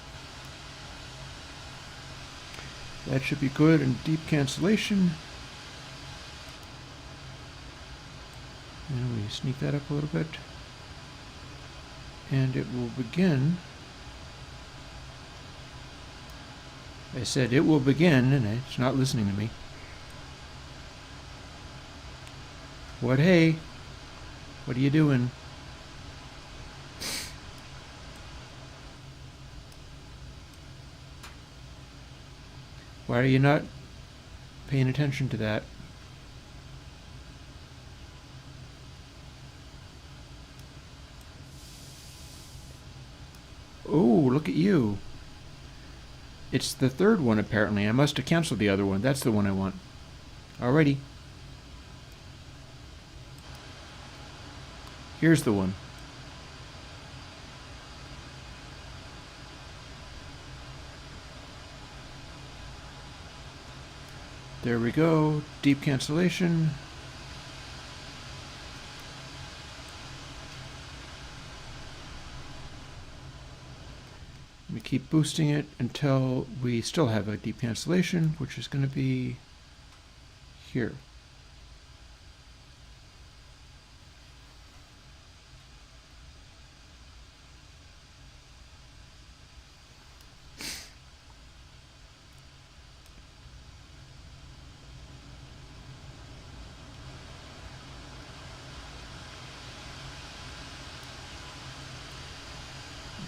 [SPEAKER 1] That should be good. And deep cancellation. And we sneak that up a little bit. And it will begin. I said it will begin, and it's not listening to me. What, hey? What are you doing? Why are you not paying attention to that? Oh, look at you. It's the third one, apparently. I must have canceled the other one. That's the one I want. Alrighty. Here's the one. There we go. Deep cancellation. We keep boosting it until we still have a deep cancellation, which is going to be here.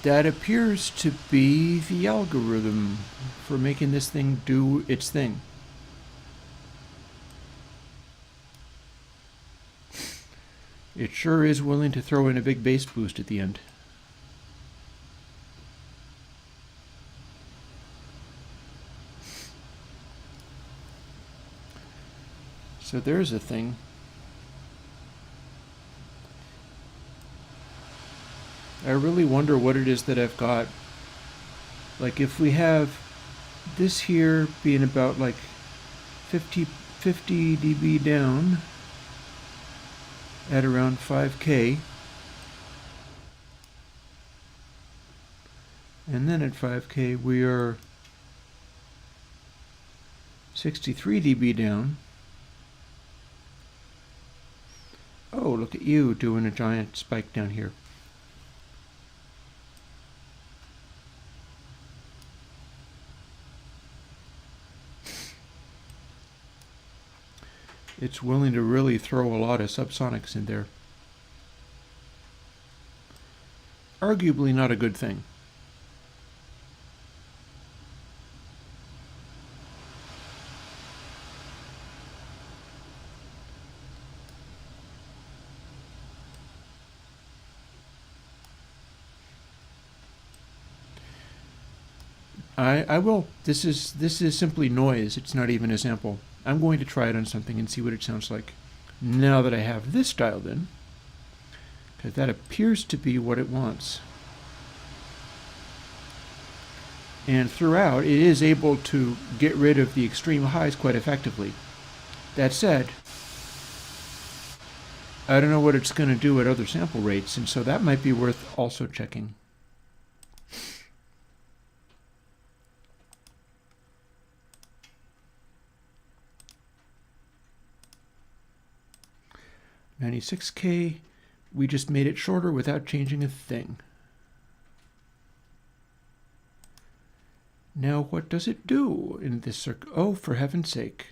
[SPEAKER 1] That appears to be the algorithm for making this thing do its thing. It sure is willing to throw in a big bass boost at the end. So there's a thing. I really wonder what it is that I've got. Like if we have this here being about like 50 dB down at around 5K, and then at 5K we are 63 dB down. Oh, look at you doing a giant spike down here. It's willing to really throw a lot of subsonics in there. Arguably not a good thing. I will. This is simply noise. It's not even a sample. I'm going to try it on something and see what it sounds like now that I have this dialed in, because that appears to be what it wants. And throughout, it is able to get rid of the extreme highs quite effectively. That said, I don't know what it's going to do at other sample rates, and so that might be worth also checking. $96K, we just made it shorter without changing a thing. Now what does it do in this circuit? Oh, for heaven's sake.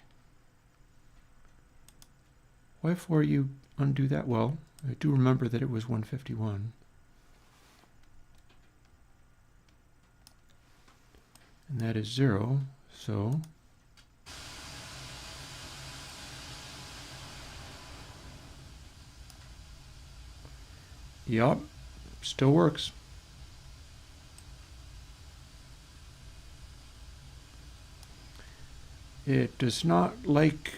[SPEAKER 1] Why for you undo that? Well, I do remember that it was 151. And that is 0, so yup, still works. It does not like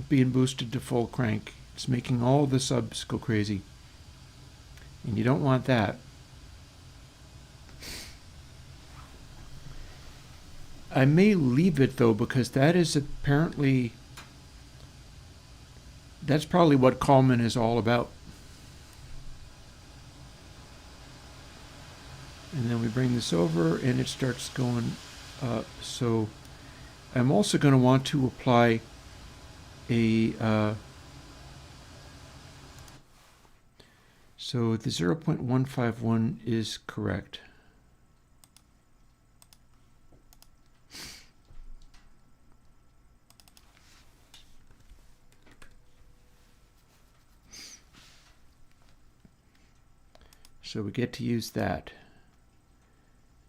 [SPEAKER 1] being boosted to full crank. It's making all the subs go crazy. And you don't want that. I may leave it though, because that is apparently, that's probably what Kalman is all about. And then we bring this over and it starts going up. So I'm also going to want to apply a, so the 0.151 is correct. So we get to use that.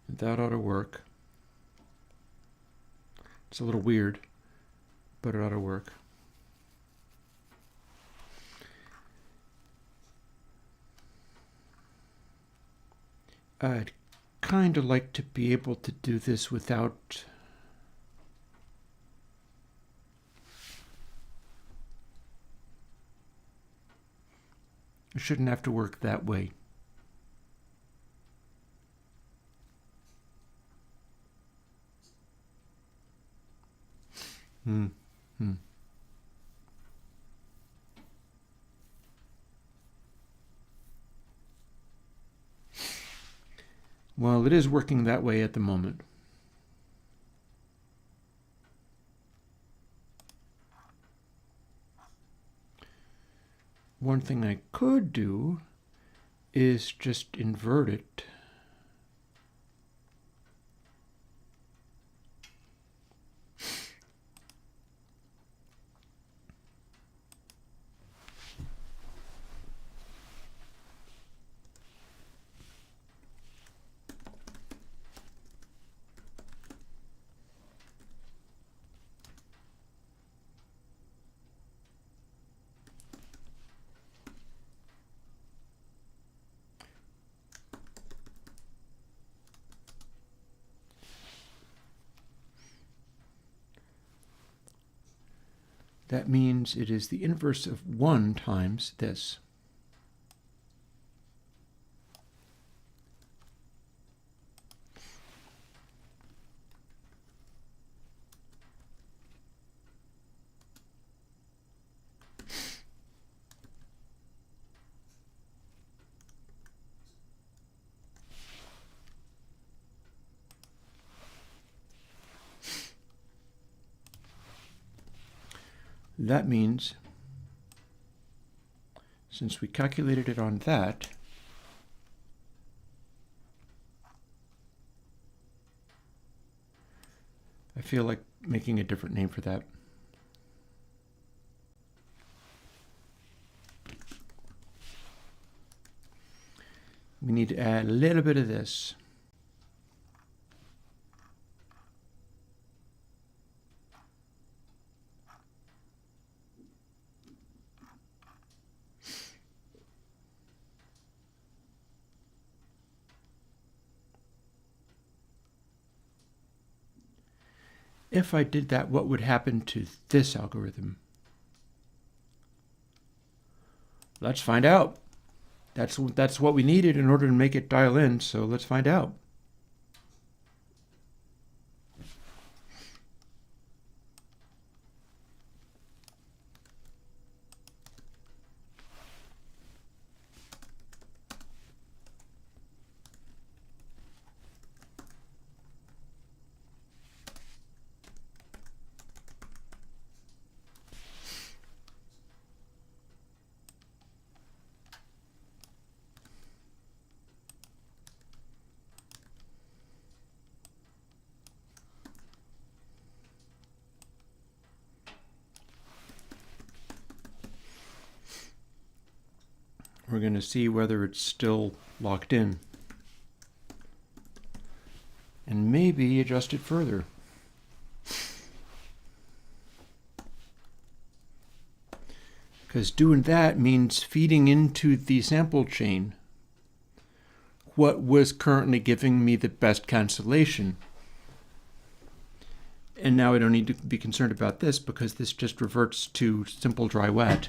[SPEAKER 1] And that ought to work. It's a little weird, but it ought to work. I'd kind of like to be able to do this without it shouldn't have to work that way. Well, it is working that way at the moment. One thing I could do is just invert it. That means it is the inverse of 1 times this. That means, since we calculated it on that, I feel like making a different name for that. We need to add a little bit of this. If I did that, what would happen to this algorithm? Let's find out. That's what we needed in order to make it dial in, so let's find out. We're going to see whether it's still locked in. And maybe adjust it further. Because doing that means feeding into the sample chain what was currently giving me the best cancellation. And now I don't need to be concerned about this because this just reverts to simple dry wet.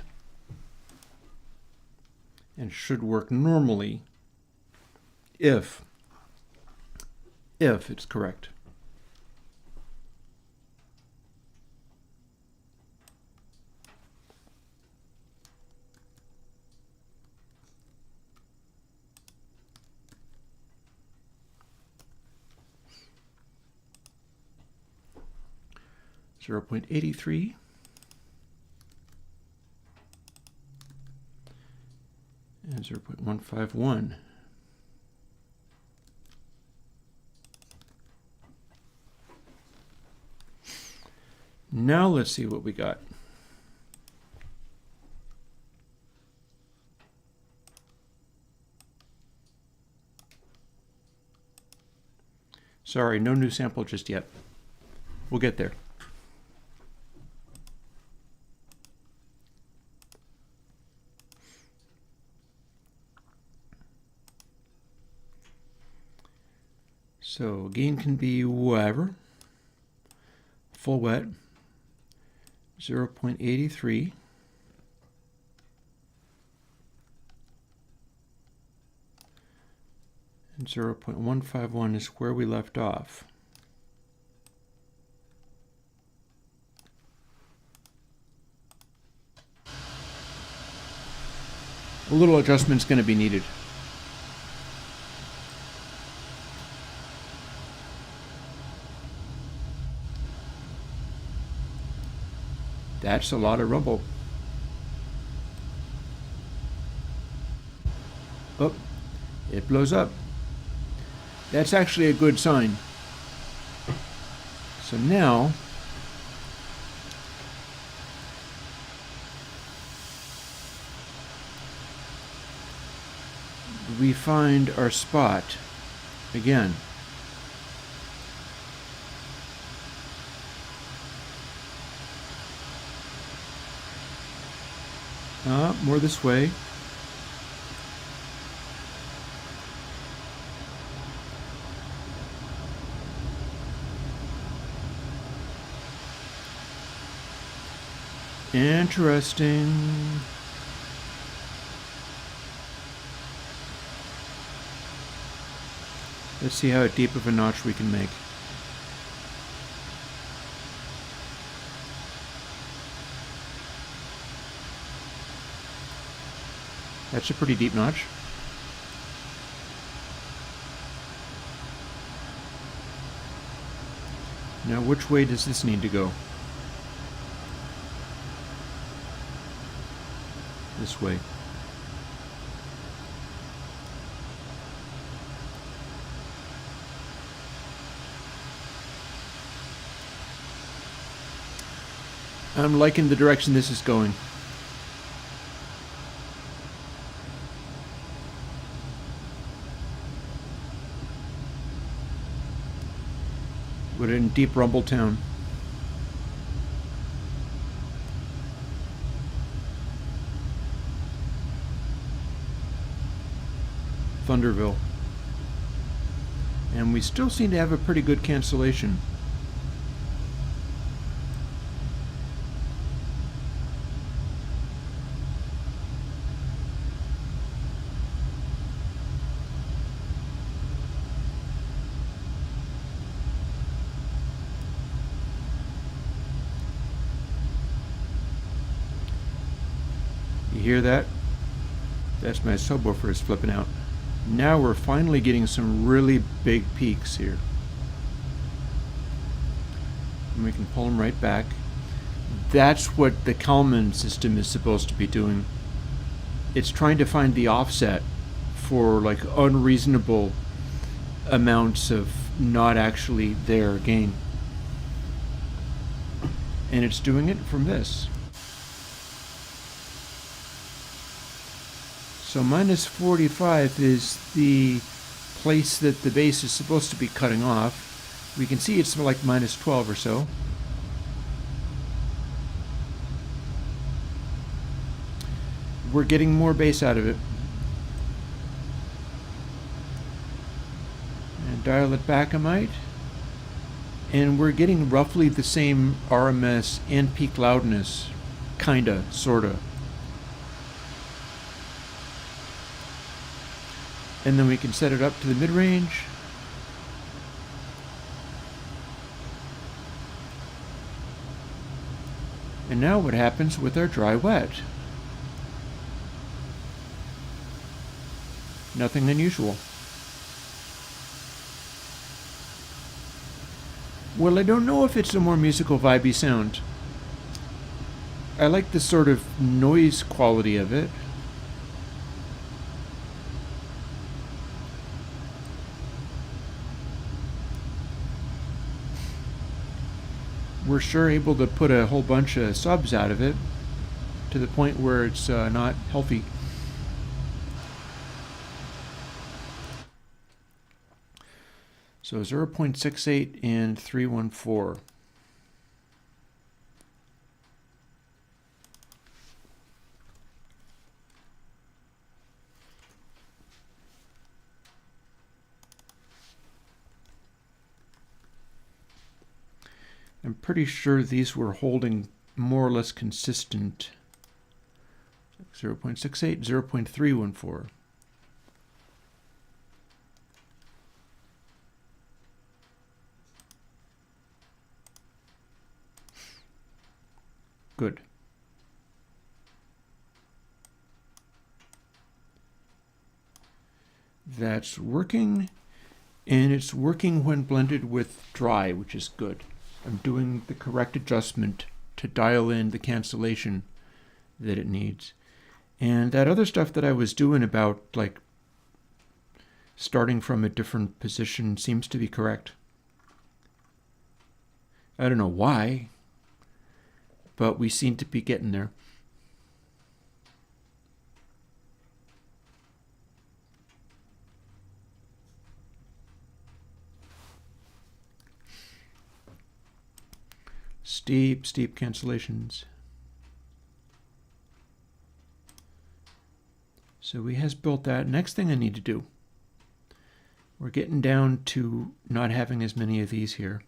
[SPEAKER 1] And should work normally if it's correct. .83. And 0.151. Now let's see what we got. Sorry, no new sample just yet. We'll get there. So gain can be whatever. Full wet, 0.83. And 0.151 is where we left off. A little adjustment's going to be needed. That's a lot of rumble. Oh, it blows up. That's actually a good sign. So now, we find our spot again. More this way. Interesting. Let's see how deep of a notch we can make. That's a pretty deep notch. Now, which way does this need to go? this way. I'm liking the direction this is going. We're in deep rumble town. Thunderville. And we still seem to have a pretty good cancellation. You hear that? That's my subwoofer is flipping out. Now we're finally getting some really big peaks here. And we can pull them right back. That's what the Kalman system is supposed to be doing. It's trying to find the offset for like unreasonable amounts of not actually there gain. And it's doing it from this. So minus 45 is the place that the base is supposed to be cutting off. We can see it's like minus 12 or so. We're getting more base out of it. And dial it back a mite. And we're getting roughly the same RMS and peak loudness. Kinda, sorta. And then we can set it up to the mid-range. And now what happens with our dry-wet? Nothing unusual. Well, I don't know if it's a more musical, vibey sound. I like the sort of noise quality of it. We're sure able to put a whole bunch of subs out of it to the point where it's not healthy. So 0.68 and 314. I'm pretty sure these were holding more or less consistent. 0.68, 0.314. Good. That's working, and it's working when blended with dry, which is good. I'm doing the correct adjustment to dial in the cancellation that it needs. And that other stuff that I was doing about like starting from a different position seems to be correct. I don't know why, but we seem to be getting there. Steep cancellations. So he has built that. Next thing I need to do, we're getting down to not having as many of these here,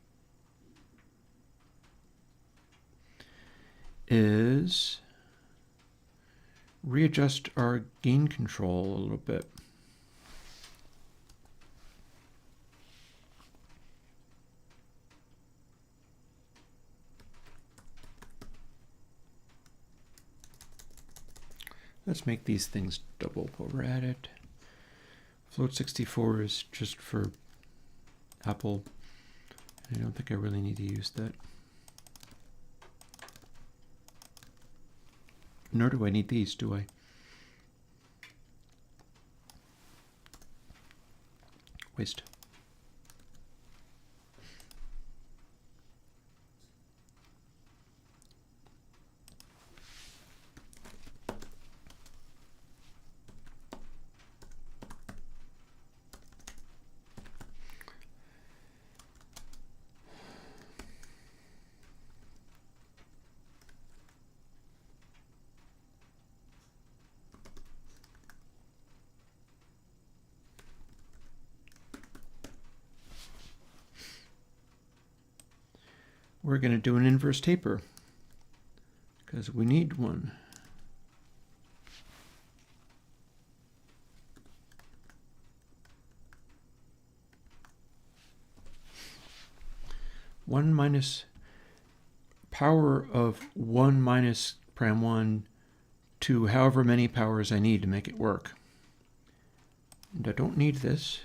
[SPEAKER 1] is readjust our gain control a little bit. Let's make these things double while we're at it. Float 64 is just for Apple. I don't think I really need to use that. Nor do I need these, do I? Waste. We're going to do an inverse taper because we need one. One minus power of 1 minus param1 to however many powers I need to make it work. And I don't need this.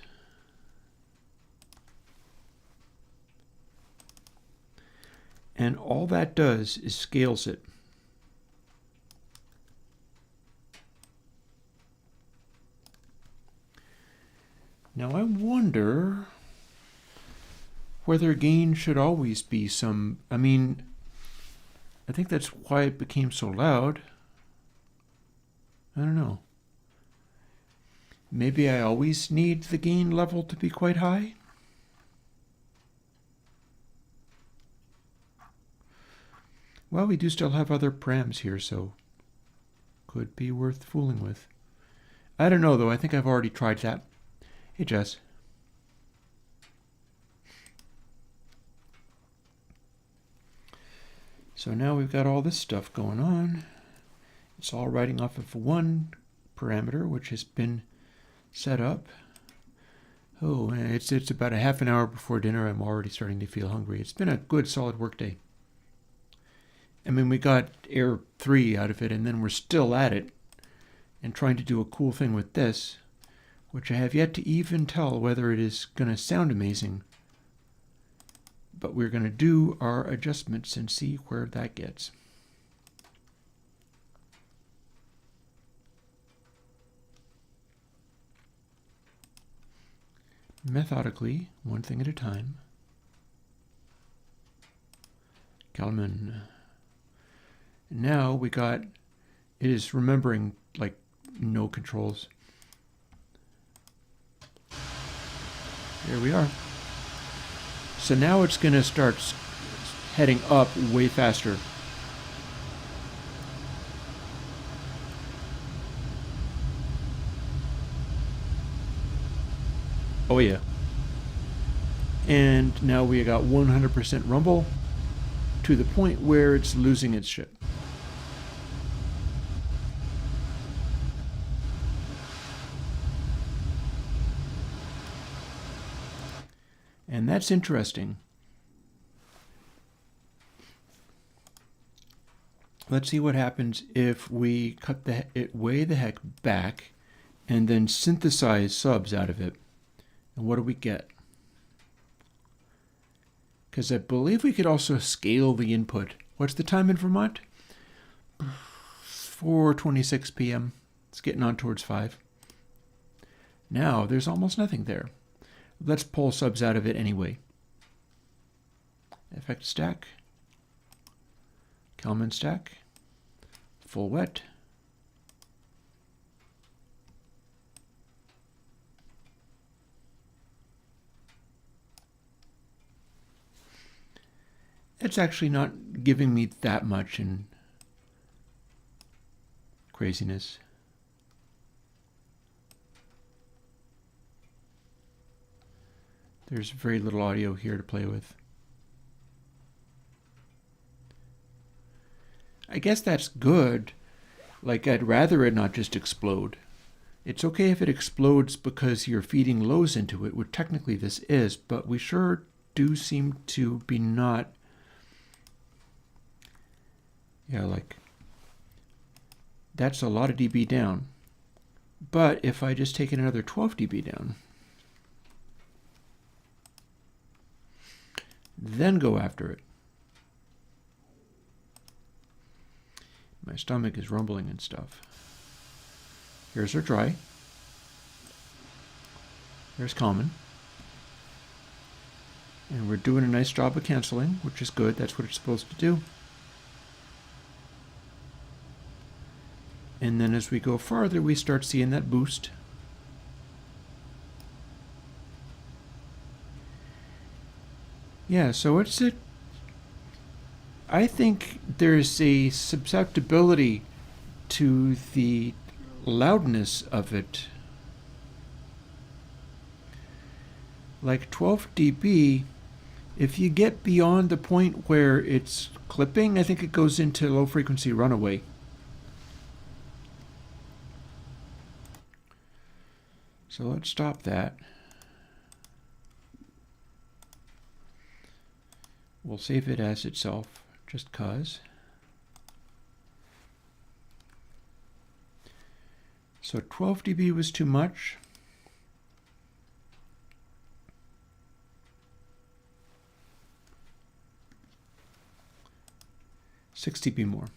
[SPEAKER 1] And all that does is scales it. Now I wonder whether gain should always be some, I mean, I think that's why it became so loud. I don't know. Maybe I always need the gain level to be quite high? Well, we do still have other params here, so could be worth fooling with. I don't know, though. I think I've already tried that. Hey, Jess. So now we've got all this stuff going on. It's all writing off of one parameter, which has been set up. Oh, it's about a half an hour before dinner. I'm already starting to feel hungry. It's been a good, solid work day. I mean, we got Air 3 out of it, and then we're still at it and trying to do a cool thing with this, which I have yet to even tell whether it is going to sound amazing. But we're going to do our adjustments and see where that gets. Methodically, one thing at a time. Kalman. Now we got, it is remembering like no controls. There we are. So now it's going to start heading up way faster. Oh yeah. And now we got 100% rumble to the point where it's losing its shit. And that's interesting. Let's see what happens if we cut it way the heck back and then synthesize subs out of it. And what do we get? Because I believe we could also scale the input. What's the time in Vermont? 4:26 p.m. It's getting on towards 5. Now there's almost nothing there. Let's pull subs out of it anyway. Effect stack. Kalman stack. Full wet. It's actually not giving me that much in craziness. There's very little audio here to play with. I guess that's good. Like, I'd rather it not just explode. It's okay if it explodes because you're feeding lows into it, which technically this is, but we sure do seem to be not. Yeah, like, that's a lot of dB down. But if I just take it another 12 dB down, then go after it. My stomach is rumbling and stuff. Here's our dry. There's Kalman. And we're doing a nice job of canceling, which is good. That's what it's supposed to do. And then as we go farther, we start seeing that boost. Yeah, so I think there's a susceptibility to the loudness of it. Like 12 dB, if you get beyond the point where it's clipping, I think it goes into low frequency runaway. So let's stop that. We'll save it as itself, just 'cause. So 12 dB was too much. $60 more.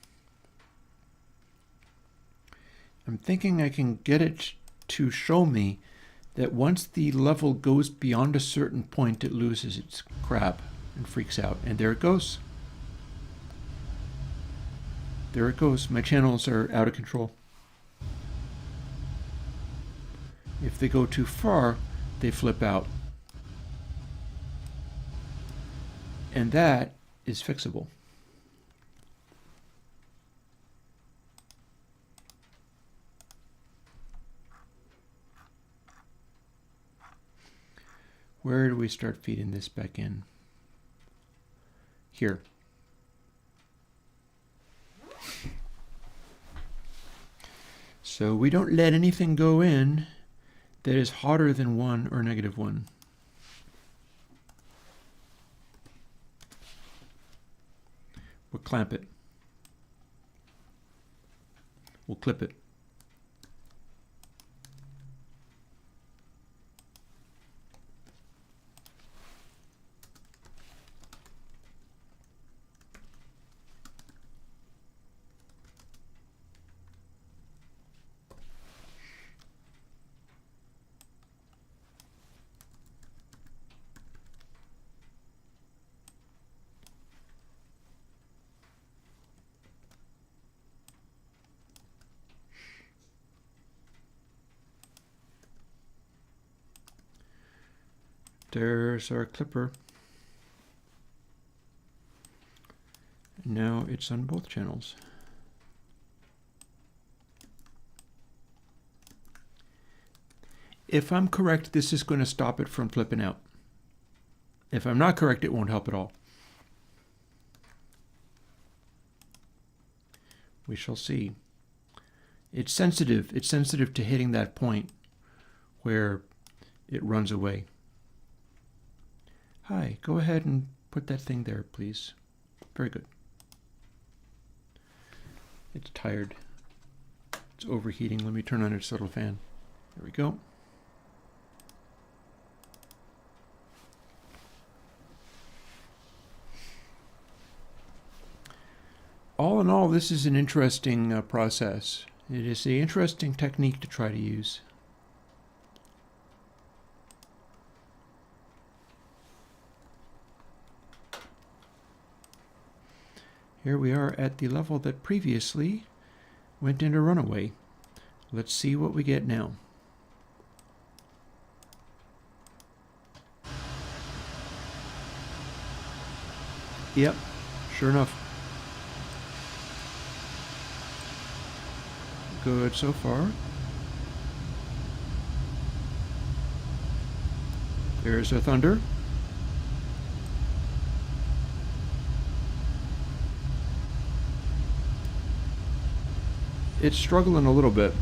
[SPEAKER 1] I'm thinking I can get it to show me that once the level goes beyond a certain point, it loses its crap and freaks out. And there it goes. There it goes. My channels are out of control. If they go too far, they flip out. And that is fixable. Where do we start feeding this back in? Here. So we don't let anything go in that is hotter than 1 or -1. We'll clamp it. We'll clip it. There's our clipper. Now it's on both channels. If I'm correct, this is going to stop it from flipping out. If I'm not correct, it won't help at all. We shall see. It's sensitive. It's sensitive to hitting that point where it runs away. Hi, go ahead and put that thing there, please. Very good. It's tired. It's overheating. Let me turn on its little fan. There we go. All in all, this is an interesting process. It is an interesting technique to try to use. Here we are at the level that previously went into runaway. Let's see what we get now. Yep, sure enough. Good so far. There's our thunder. It's struggling a little bit.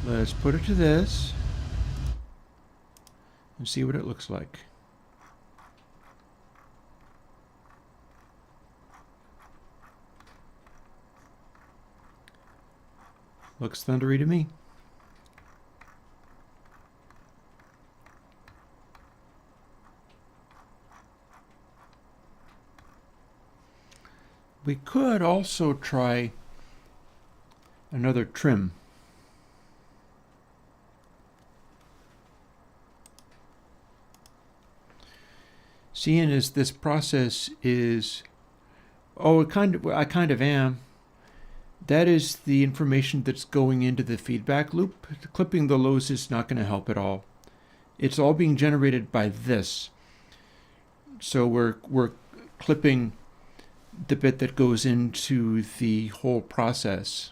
[SPEAKER 1] Let's put it to this and see what it looks like. Looks thundery to me. We could also try another trim. Seeing as this process is, I kind of am. That is the information that's going into the feedback loop. Clipping the lows is not going to help at all. It's all being generated by this. So we're clipping the bit that goes into the whole process.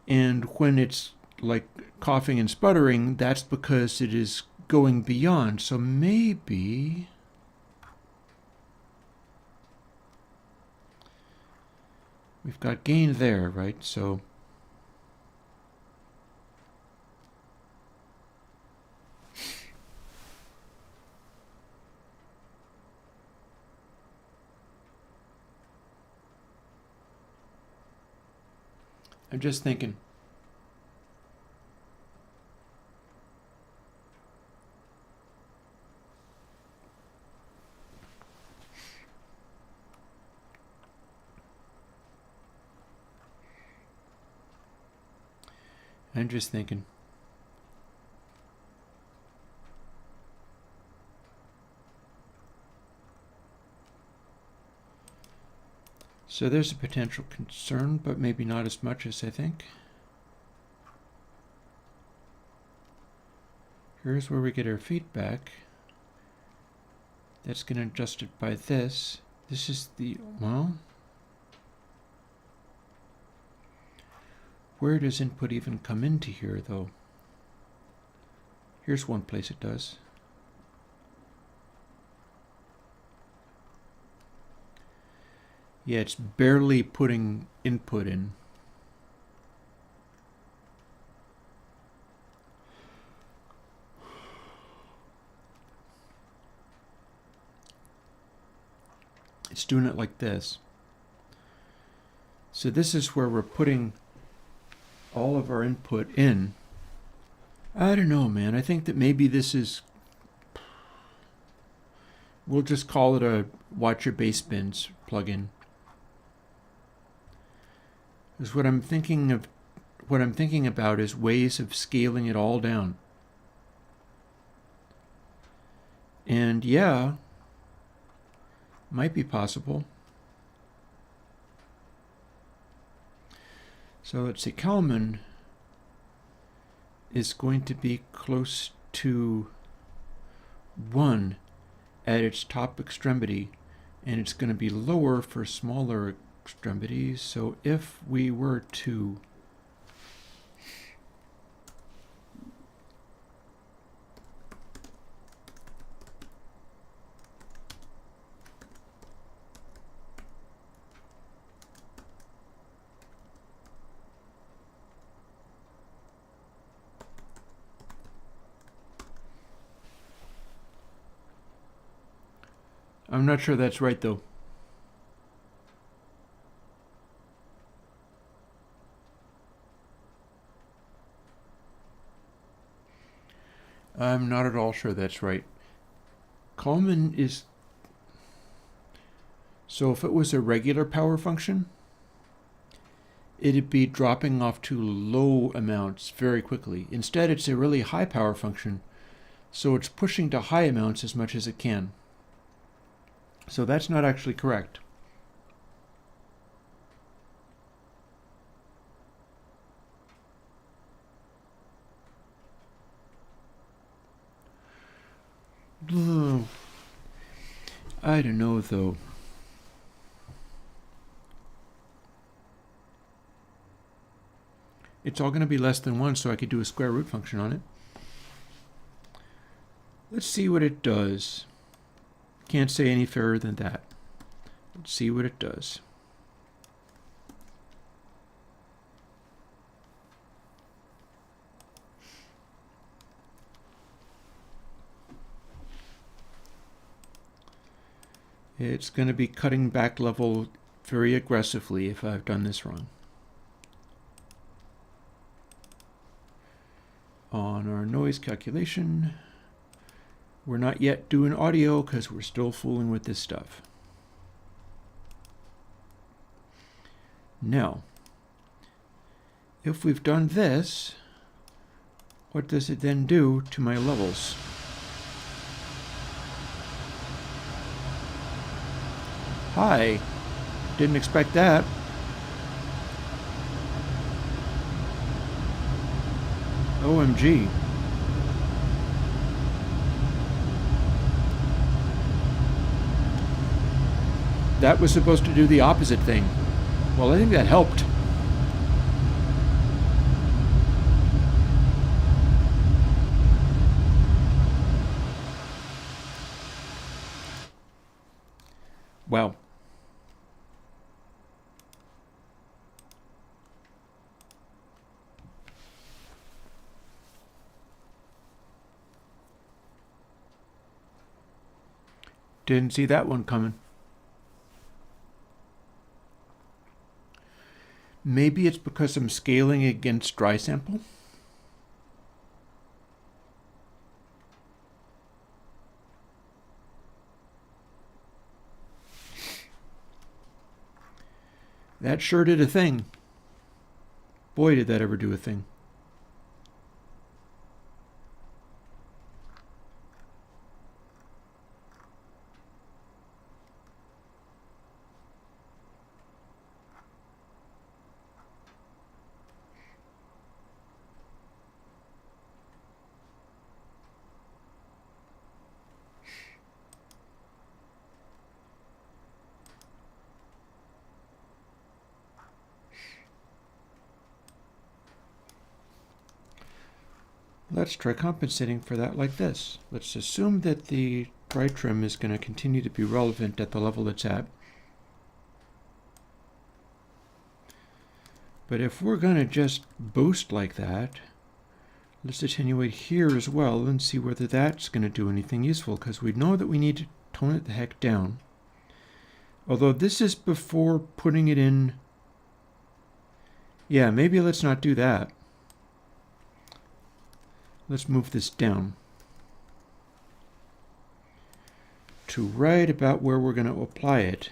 [SPEAKER 1] And when it's like coughing and sputtering, that's because it is going beyond. So maybe we've got gain there, right? So I'm just thinking. So there's a potential concern, but maybe not as much as I think. Here's where we get our feedback. That's going to adjust it by this. This is the, well, where does input even come into here, though? Here's one place it does. Yeah, it's barely putting input in. It's doing it like this. So this is where we're putting all of our input in. I don't know, man. I think that maybe this is, we'll just call it a watch your bass bins plugin. Because what I'm thinking about is ways of scaling it all down. And yeah, might be possible. So let's see, Kalman is going to be close to 1 at its top extremity, and it's going to be lower for smaller extremities. So if we were to I'm not sure that's right, though. I'm not at all sure that's right. Kalman is... So if it was a regular power function, it'd be dropping off to low amounts very quickly. Instead, it's a really high power function, so it's pushing to high amounts as much as it can. So that's not actually correct. I don't know, though. It's all going to be less than 1, so I could do a square root function on it. Let's see what it does. Can't say any fairer than that. Let's see what it does. It's going to be cutting back level very aggressively if I've done this wrong. On our noise calculation, we're not yet doing audio because we're still fooling with this stuff. Now, if we've done this, what does it then do to my levels? Hi, didn't expect that. OMG. That was supposed to do the opposite thing. Well, I think that helped. Wow. Didn't see that one coming. Maybe it's because I'm scaling against dry sample. That sure did a thing. Boy, did that ever do a thing. Let's try compensating for that like this. Let's assume that the dry trim is going to continue to be relevant at the level it's at. But if we're going to just boost like that, let's attenuate here as well and see whether that's going to do anything useful, because we know that we need to tone it the heck down. Although this is before putting it in. Yeah, maybe let's not do that. Let's move this down to right about where we're going to apply it.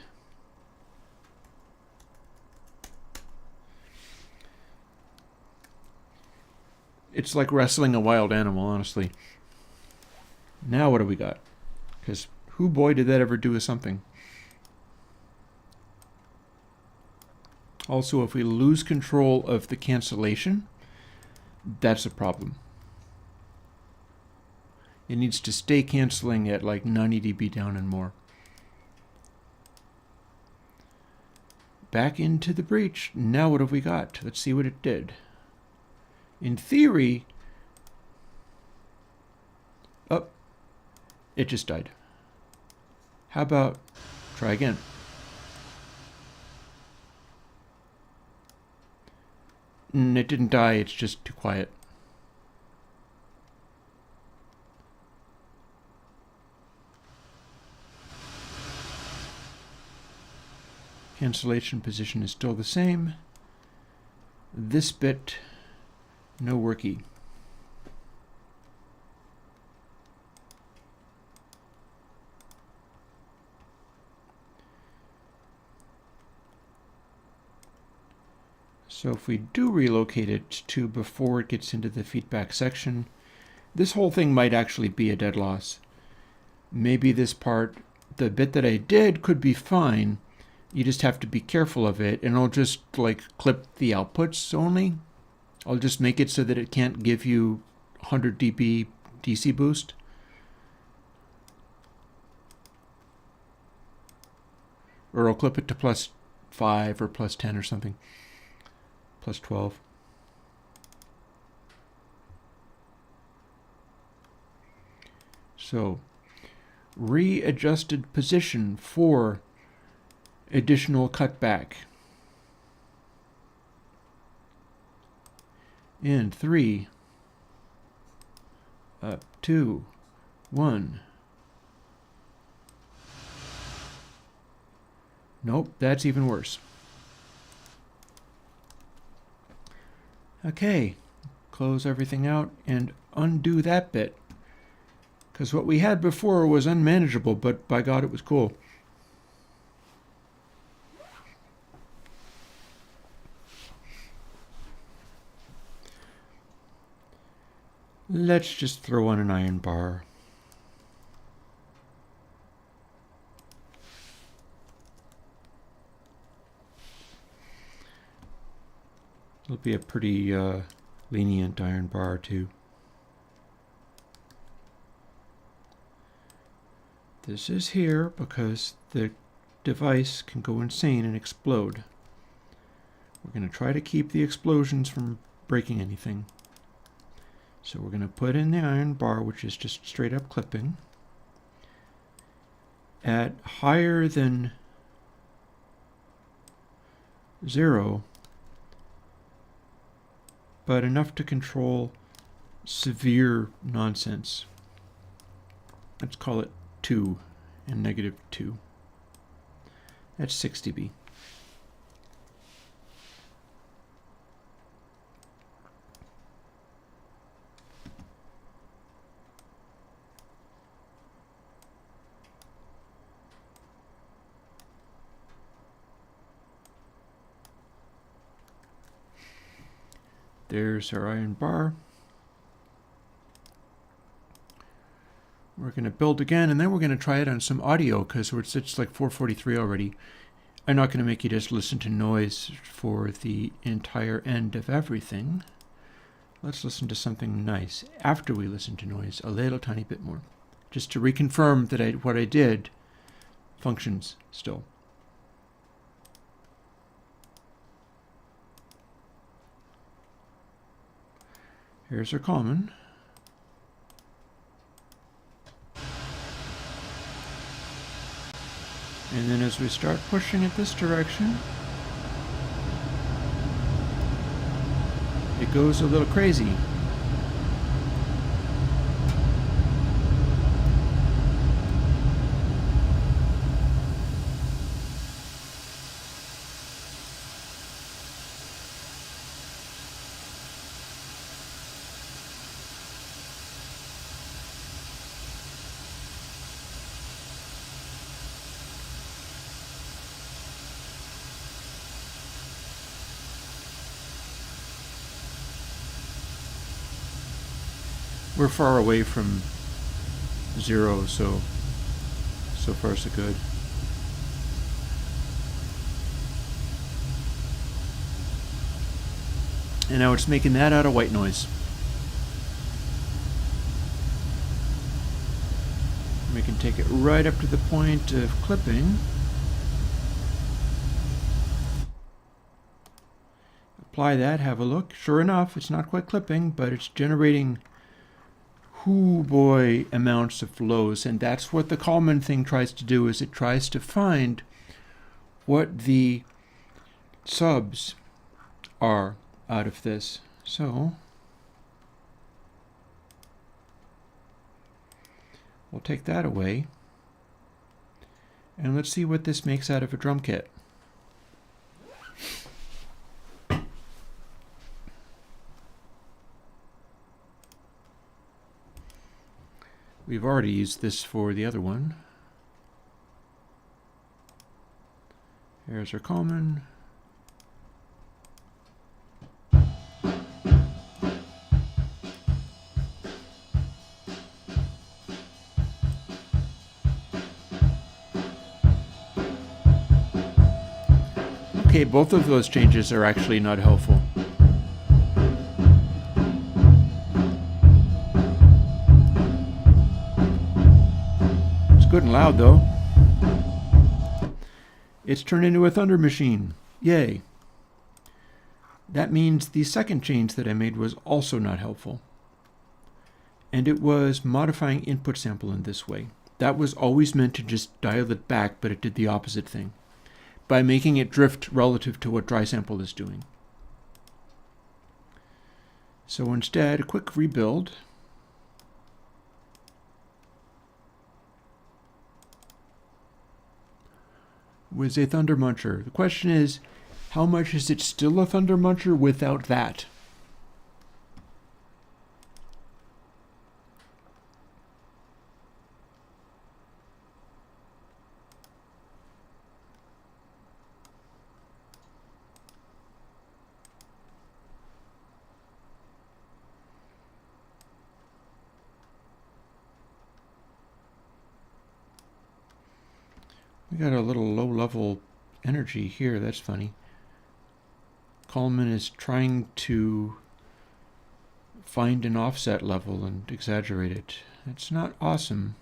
[SPEAKER 1] It's like wrestling a wild animal, honestly. Now what do we got? Because who boy did that ever do us something. Also, if we lose control of the cancellation, that's a problem. It needs to stay canceling at like 90 dB down and more. Back into the breach. Now what have we got? Let's see what it did. In theory, oh, it just died. How about try again? It didn't die, it's just too quiet. Cancellation position is still the same. This bit, no worky. So if we do relocate it to before it gets into the feedback section, this whole thing might actually be a dead loss. Maybe this part, the bit that I did, could be fine. You just have to be careful of it, and I'll just like clip the outputs only. I'll just make it so that it can't give you 100 dB DC boost. Or I'll clip it to +5 or +10 or something. +12. So, readjusted position for additional cutback. In 3, up 2, 1. Nope, that's even worse. Okay, close everything out and undo that bit. Because what we had before was unmanageable, but by God, it was cool. Let's just throw on an iron bar. It'll be a pretty lenient iron bar too. This is here because the device can go insane and explode. We're going to try to keep the explosions from breaking anything. So we're going to put in the iron bar, which is just straight up clipping, at higher than 0, but enough to control severe nonsense. Let's call it 2 and -2. That's 6 dB. There's our iron bar. We're going to build again, and then we're going to try it on some audio because it's like 4:43 already. I'm not going to make you just listen to noise for the entire end of everything. Let's listen to something nice after we listen to noise a little tiny bit more, just to reconfirm that what I did functions still. Here's our Kalman. And then as we start pushing it this direction, it goes a little crazy. We're far away from 0, so far so good. And now it's making that out of white noise. We can take it right up to the point of clipping. Apply that, have a look. Sure enough, it's not quite clipping, but it's generating boy amounts of flows, and that's what the Kalman thing tries to do, is it tries to find what the subs are out of this. So we'll take that away, and let's see what this makes out of a drum kit. We've already used this for the other one. Here's our Kalman. Okay, both of those changes are actually not helpful. Good and loud though. It's turned into a thunder machine. Yay. That means the second change that I made was also not helpful. And it was modifying input sample in this way. That was always meant to just dial it back, but it did the opposite thing by making it drift relative to what dry sample is doing. So instead, a quick rebuild. Was a Thunder Muncher. The question is, how much is it still a Thunder Muncher without that? We got a little low-level energy here. That's funny. Kalman is trying to find an offset level and exaggerate it. It's not awesome.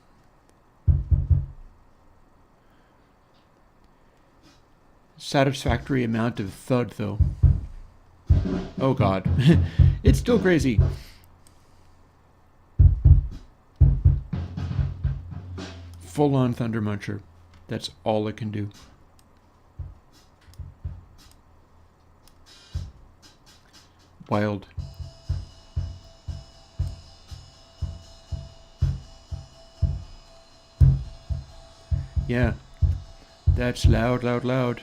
[SPEAKER 1] Satisfactory amount of thud, though. Oh god. It's still crazy. Full-on Thunder Muncher. That's all it can do. Wild. Yeah. That's loud, loud, loud.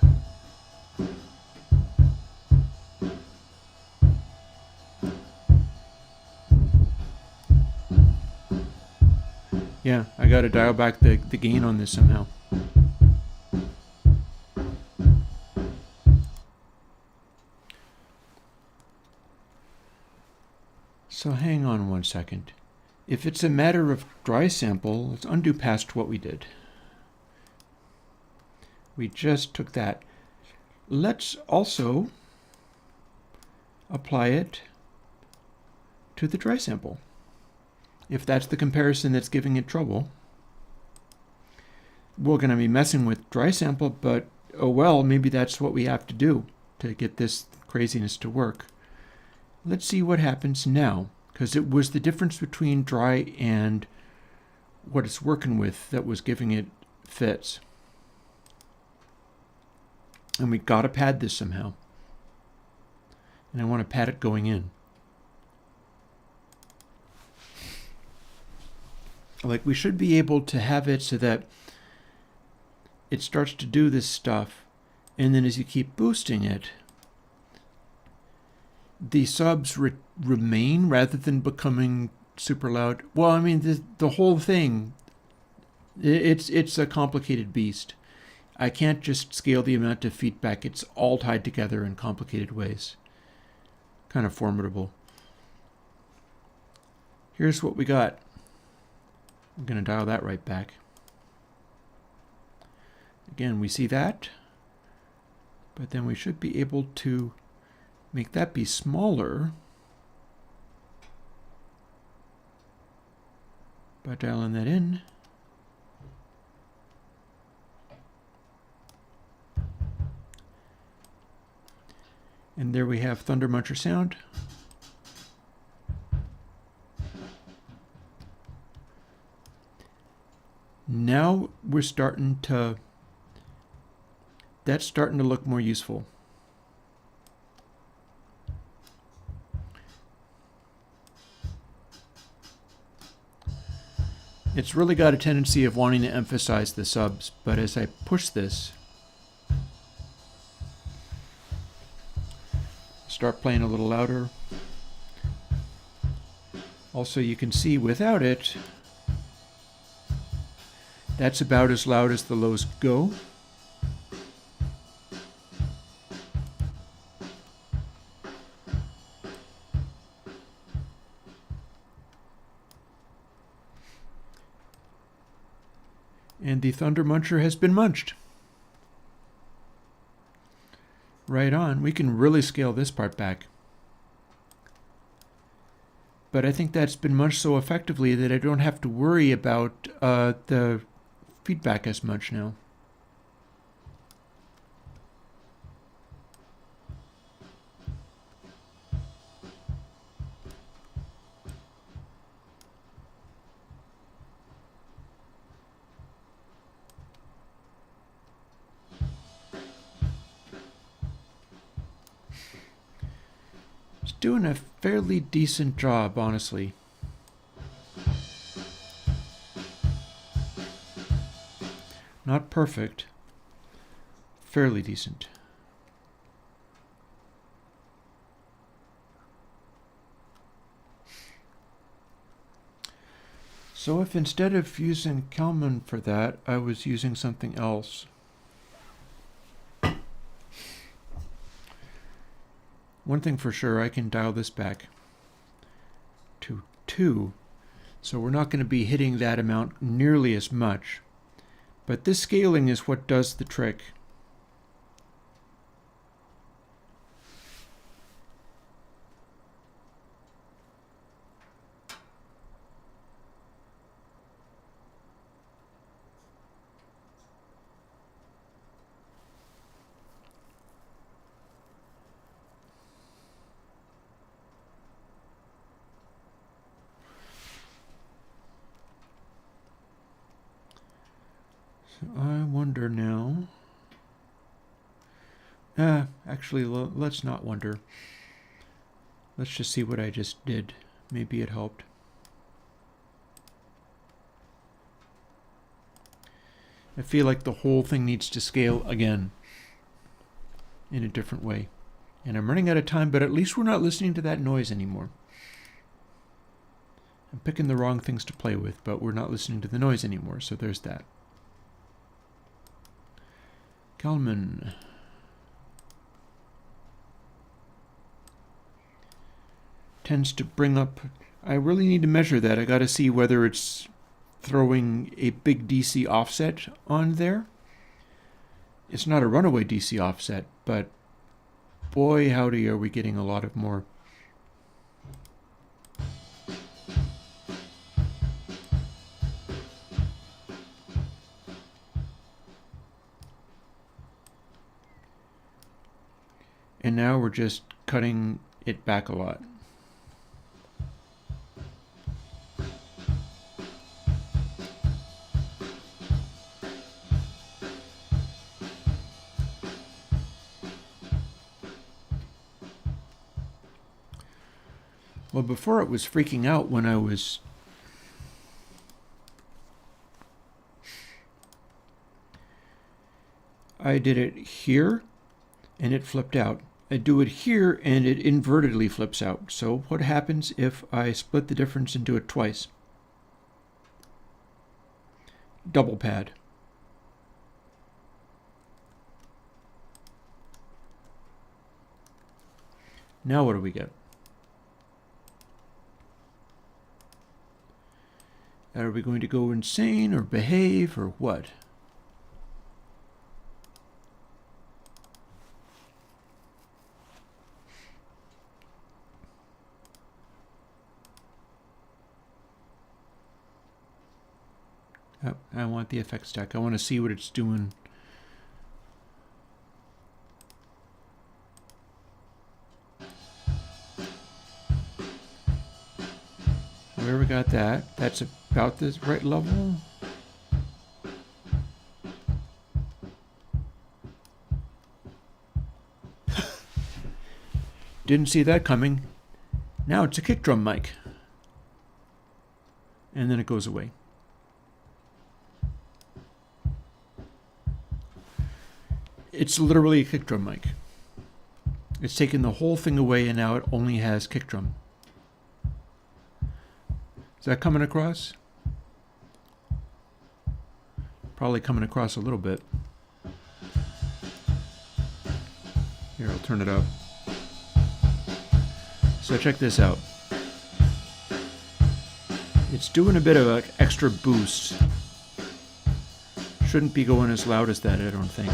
[SPEAKER 1] Yeah, I gotta dial back the gain on this somehow. So hang on one second. If it's a matter of dry sample, let's undo past what we did. We just took that. Let's also apply it to the dry sample. If that's the comparison that's giving it trouble, we're going to be messing with dry sample, but oh well, maybe that's what we have to do to get this craziness to work. Let's see what happens now, because it was the difference between dry and what it's working with that was giving it fits. And we got to pad this somehow. And I want to pad it going in. Like, we should be able to have it so that it starts to do this stuff, and then as you keep boosting it, the subs remain rather than becoming super loud. Well, I mean, the whole thing, it's a complicated beast. I can't just scale the amount of feedback. It's all tied together in complicated ways. Kind of formidable. Here's what we got. I'm going to dial that right back. Again, we see that, but then we should be able to make that be smaller by dialing that in. And there we have Thunder Muncher sound. Now we're starting to, that's starting to look more useful. It's really got a tendency of wanting to emphasize the subs, but as I push this, start playing a little louder. Also, you can see without it, that's about as loud as the lows go. And the Thunder Muncher has been munched. Right on. We can really scale this part back. But I think that's been munched so effectively that I don't have to worry about the feedback as much now. It's doing a fairly decent job, honestly. Not perfect, fairly decent. So if instead of using Kalman for that, I was using something else. One thing for sure, I can dial this back to 2. So we're not going to be hitting that amount nearly as much. But this scaling is what does the trick. I wonder now. Actually, let's not wonder. Let's just see what I just did. Maybe it helped. I feel like the whole thing needs to scale again in a different way. And I'm running out of time, but at least we're not listening to that noise anymore. I'm picking the wrong things to play with, but we're not listening to the noise anymore, so there's that. Kalman. Tends to bring up, I really need to measure that. I got to see whether it's throwing a big DC offset on there. It's not a runaway DC offset, but boy howdy are we getting a lot of more. And now we're just cutting it back a lot. Well, before it was freaking out when I did it here and it flipped out. I do it here and it invertedly flips out. So what happens if I split the difference and do it twice? Double pad. Now what do we get? Are we going to go insane or behave or what? Oh, I want the effect stack. I want to see what it's doing. Where we got that? That's about the right level. Didn't see that coming. Now it's a kick drum mic. And then it goes away. It's literally a kick drum mic. It's taken the whole thing away and now it only has kick drum. Is that coming across? Probably coming across a little bit. Here, I'll turn it up. So check this out. It's doing a bit of an extra boost. Shouldn't be going as loud as that, I don't think.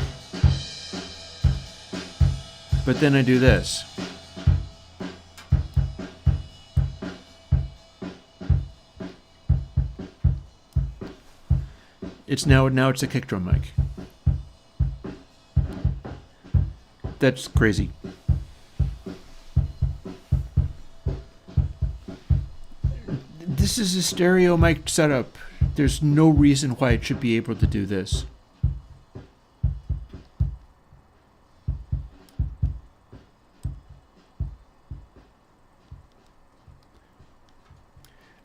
[SPEAKER 1] But then I do this. Now it's a kick drum mic. That's crazy. This is a stereo mic setup. There's no reason why it should be able to do this.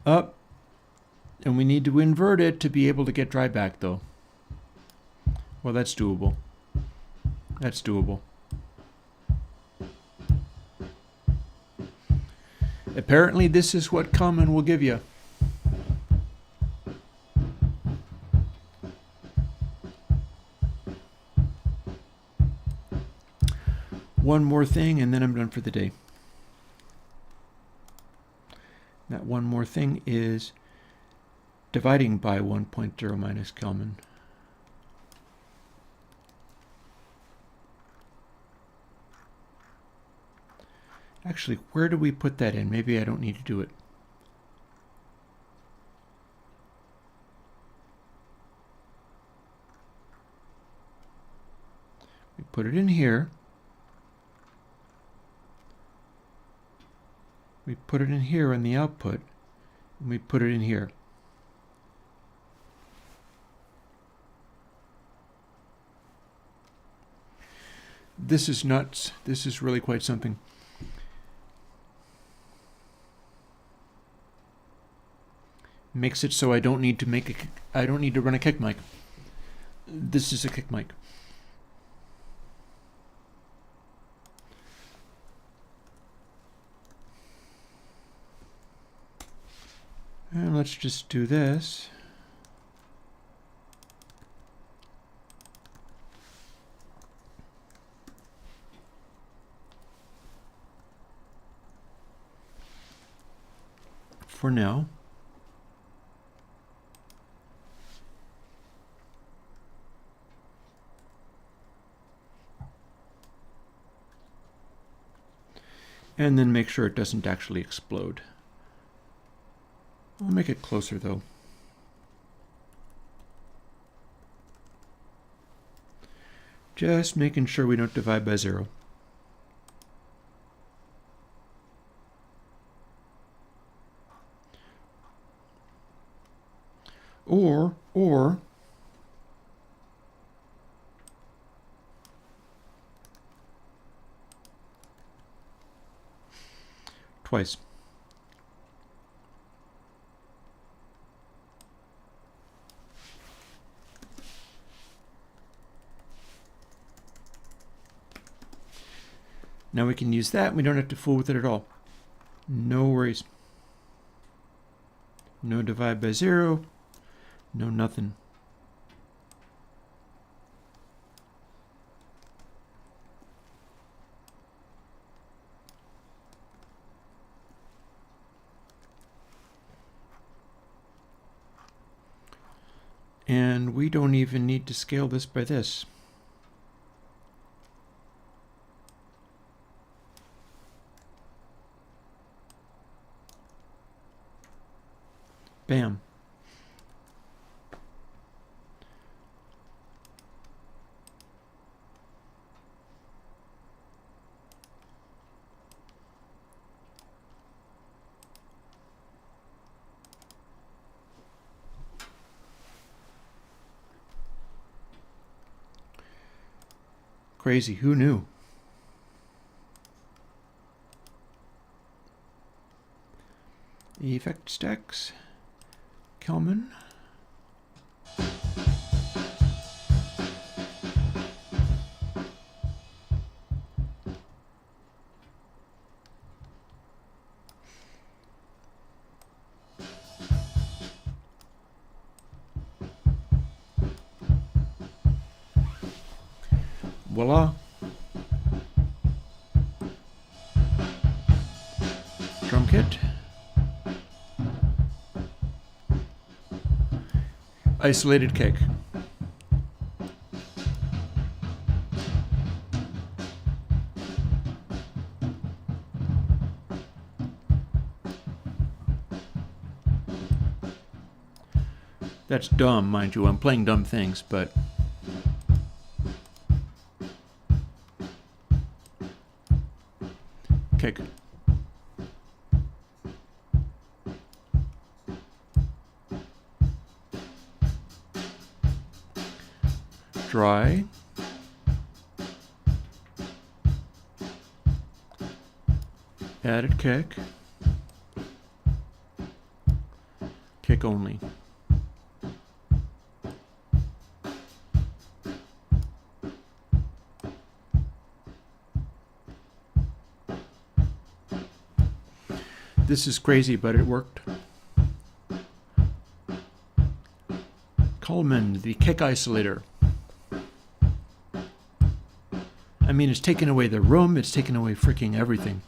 [SPEAKER 1] Up. And we need to invert it to be able to get dry back, though. Well, that's doable. That's doable. Apparently, this is what Kalman will give you. One more thing, and then I'm done for the day. That one more thing is dividing by 1.0 minus Kalman. Actually, where do we put that in? Maybe I don't need to do it. We put it in here. We put it in here in the output, and we put it in here. This is nuts. This is really quite something. Makes it so I don't need to run a kick mic. This is a kick mic. And let's just do this. For now. And then make sure it doesn't actually explode. I'll make it closer though. Just making sure we don't divide by 0. Or twice. Now we can use that. We don't have to fool with it at all. No worries. No divide by 0. No nothing. And we don't even need to scale this by this. Bam. Crazy, who knew? Effect stacks, Kalman. Voila. Drum kit. Isolated kick. That's dumb, mind you. I'm playing dumb things, but kick. Dry. Added kick. Kick only. This is crazy, but it worked. Kalman, the kick isolator. I mean, it's taken away the room, it's taken away freaking everything.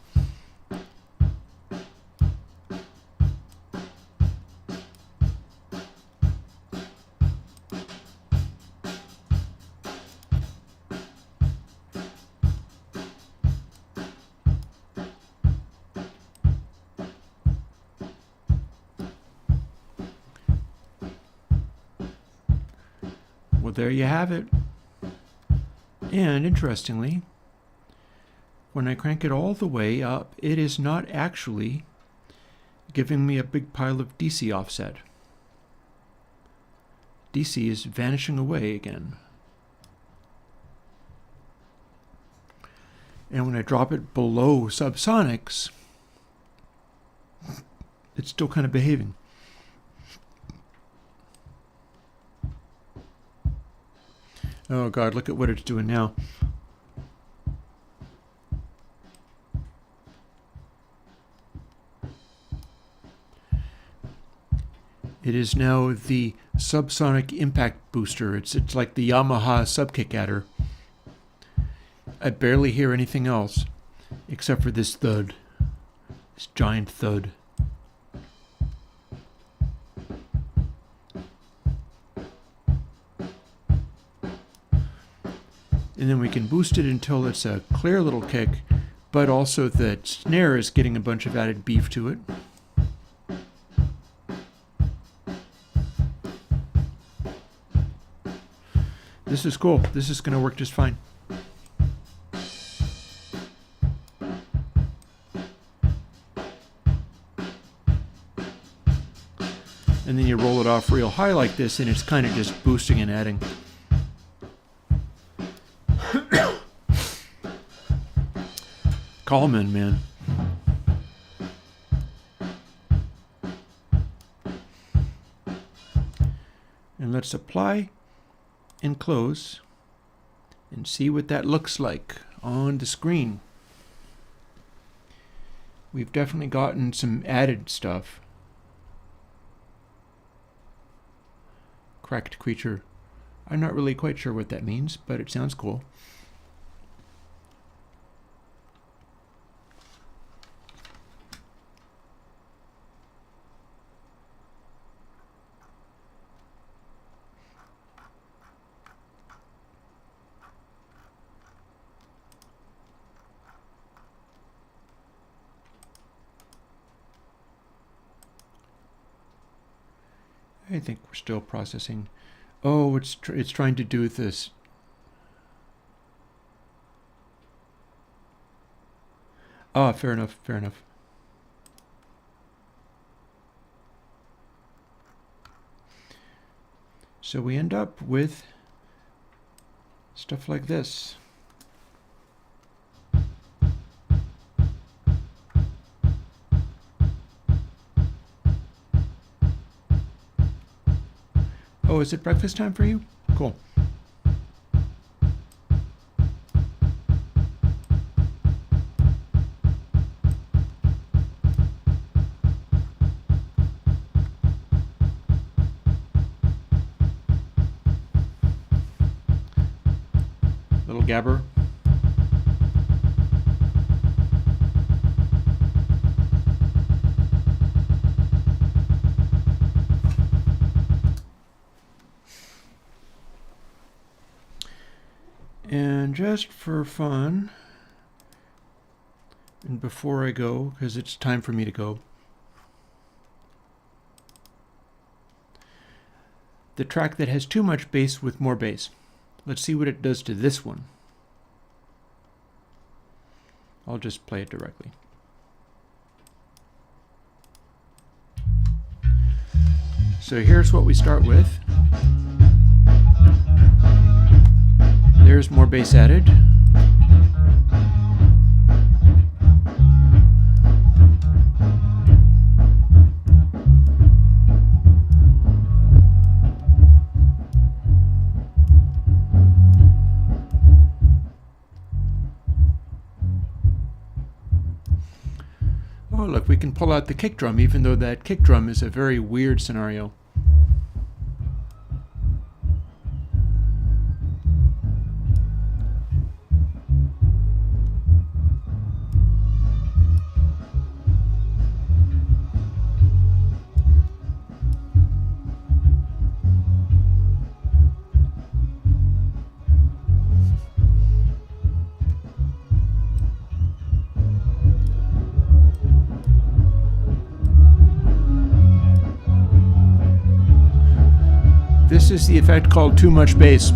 [SPEAKER 1] there you have it. And interestingly, when I crank it all the way up, it is not actually giving me a big pile of DC offset. DC is vanishing away again. And when I drop it below subsonics, it's still kind of behaving. Oh God, look at what it's doing now. It is now the subsonic impact booster. It's like the Yamaha subkick adder. I barely hear anything else except for this thud, this giant thud. And then we can boost it until it's a clear little kick, but also the snare is getting a bunch of added beef to it. This is cool. This is going to work just fine. And then you roll it off real high like this, and it's kind of just boosting and adding. Kalman, man. And let's apply and close and see what that looks like on the screen. We've definitely gotten some added stuff. Cracked creature. I'm not really quite sure what that means, but it sounds cool. I think we're still processing. Oh, it's trying to do this. Ah, fair enough, fair enough. So we end up with stuff like this. Oh, is it breakfast time for you? Cool. Little gabber. And just for fun, and before I go, because it's time for me to go, the track that has too much bass with more bass. Let's see what it does to this one. I'll just play it directly. So here's what we start with. There's more bass added. Oh, look, we can pull out the kick drum, even though that kick drum is a very weird scenario. This is the effect called too much bass.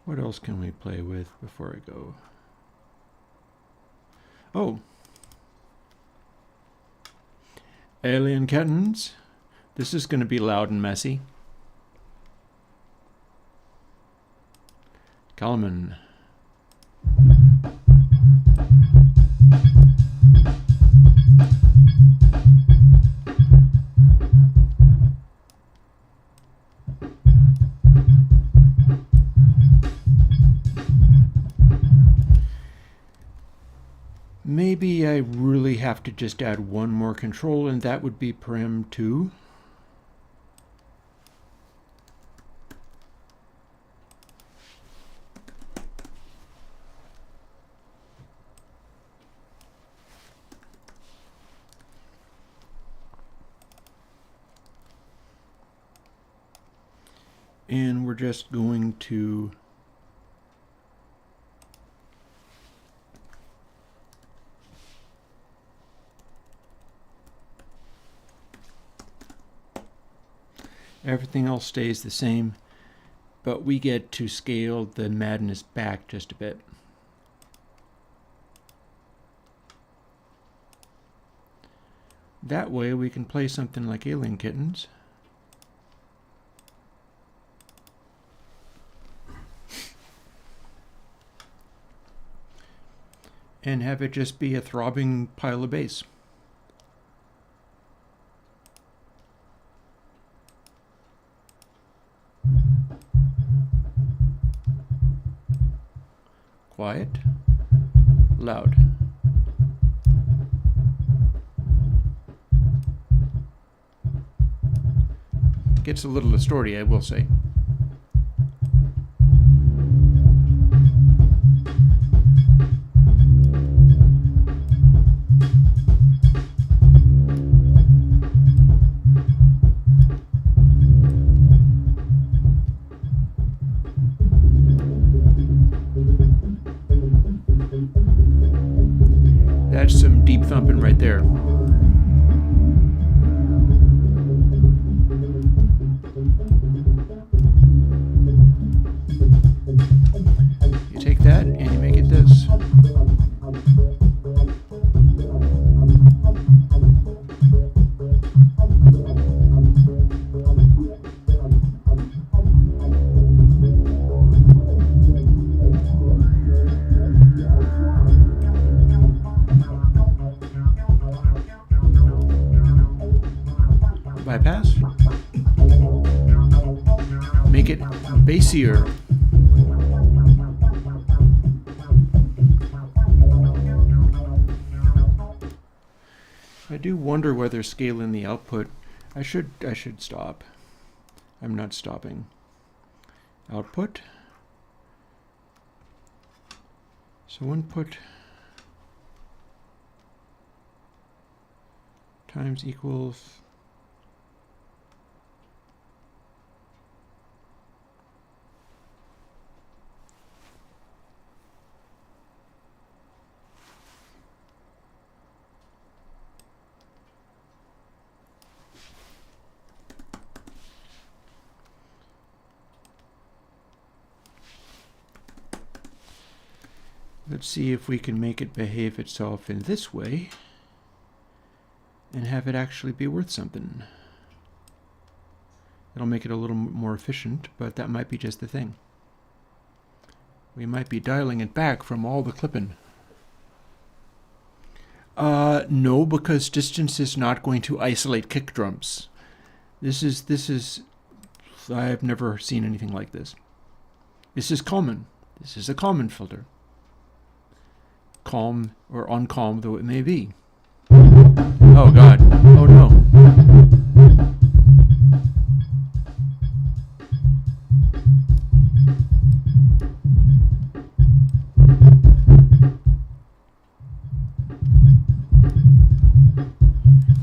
[SPEAKER 1] What else can we play with before I go? Oh. Alien kittens. This is going to be loud and messy. Kalman. Maybe I really have to just add one more control, and that would be param 2. And we're just going to everything else stays the same, but we get to scale the madness back just a bit. That way we can play something like Alien Kittens. And have it just be a throbbing pile of bass. Quiet, loud. Gets a little distorty, I will say. That's some deep thumping right there. You take that and you make it this. Bypass. Make it bassier. I do wonder whether scaling the output. I should stop. I'm not stopping. Output. So input times equals let's see if we can make it behave itself in this way and have it actually be worth something. It'll make it a little more efficient, but that might be just the thing. We might be dialing it back from all the clipping. No, because distance is not going to isolate kick drums. This is I've never seen anything like this. This is Kalman. This is a Kalman filter. Calm or uncalm though it may be. Oh God. Oh no.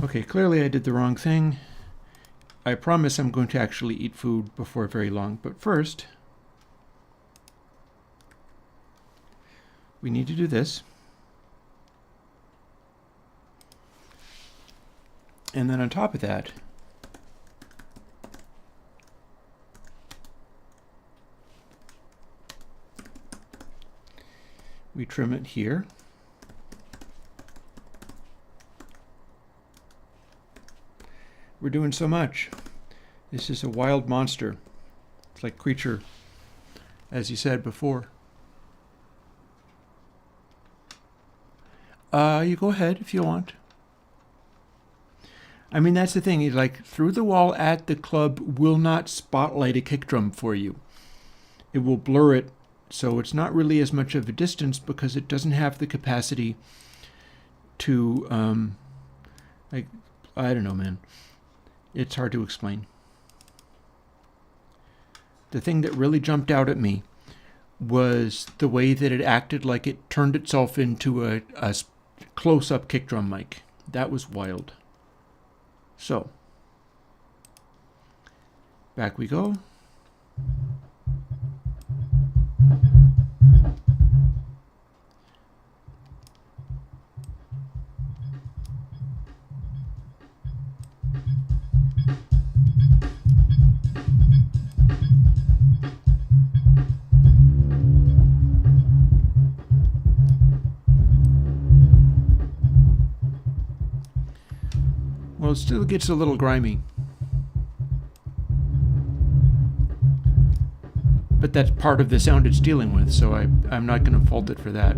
[SPEAKER 1] Okay, clearly I did the wrong thing. I promise I'm going to actually eat food before very long. But first, we need to do this. And then on top of that, we trim it here. We're doing so much. This is a wild monster. It's like Creature, as you said before. You go ahead if you want. I mean, that's the thing. Like, through the wall at the club will not spotlight a kick drum for you. It will blur it, so it's not really as much of a distance because it doesn't have the capacity to, like, I don't know, man. It's hard to explain. The thing that really jumped out at me was the way that it acted like it turned itself into a close-up kick drum mic. That was wild. So, back we go. Well, it still gets a little grimy. But that's part of the sound it's dealing with, so I'm not going to fault it for that.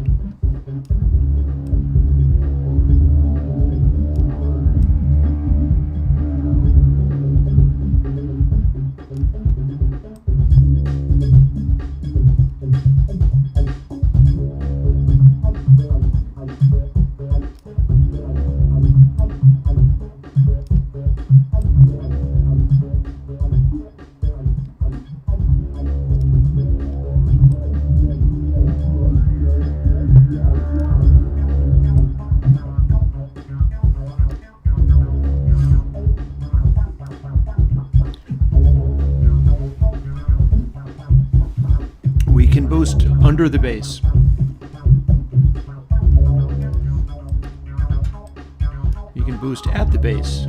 [SPEAKER 1] Boost under the bass. You can boost at the bass.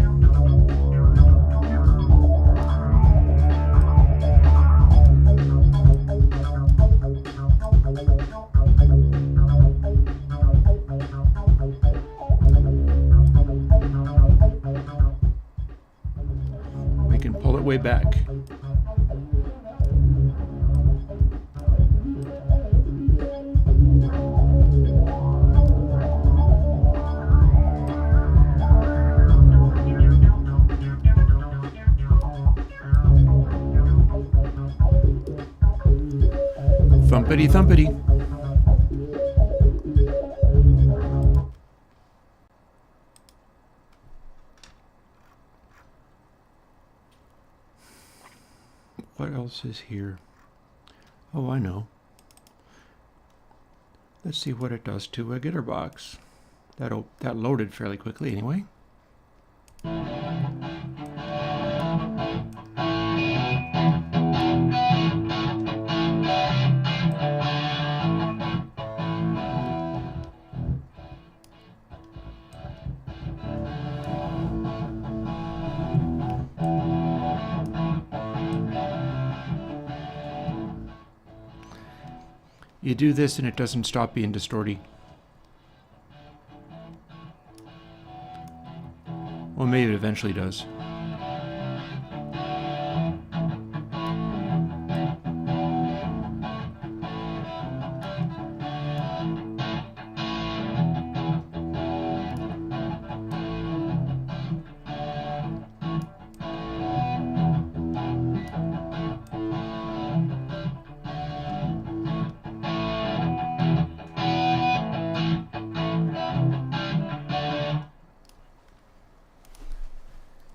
[SPEAKER 1] We can pull it way back. Thumpity thumpity. What else is here? Oh, I know. Let's see what it does to a Gitter box. That loaded fairly quickly anyway. You do this and it doesn't stop being distorty. Well, maybe it eventually does.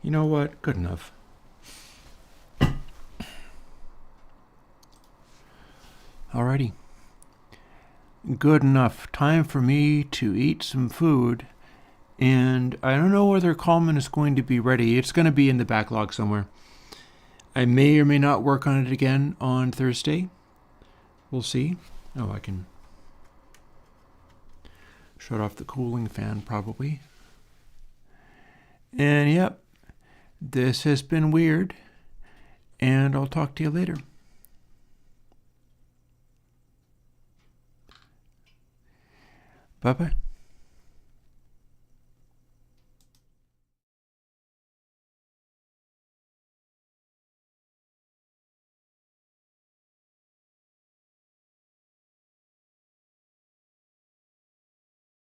[SPEAKER 1] You know what? Good enough. Alrighty. Good enough. Time for me to eat some food And I don't know whether Kalman is going to be ready. It's going to be in the backlog somewhere. I may or may not work on it again on Thursday. We'll see. Oh, I can shut off the cooling fan probably. And yep, this has been weird. And I'll talk to you later. Bye-bye.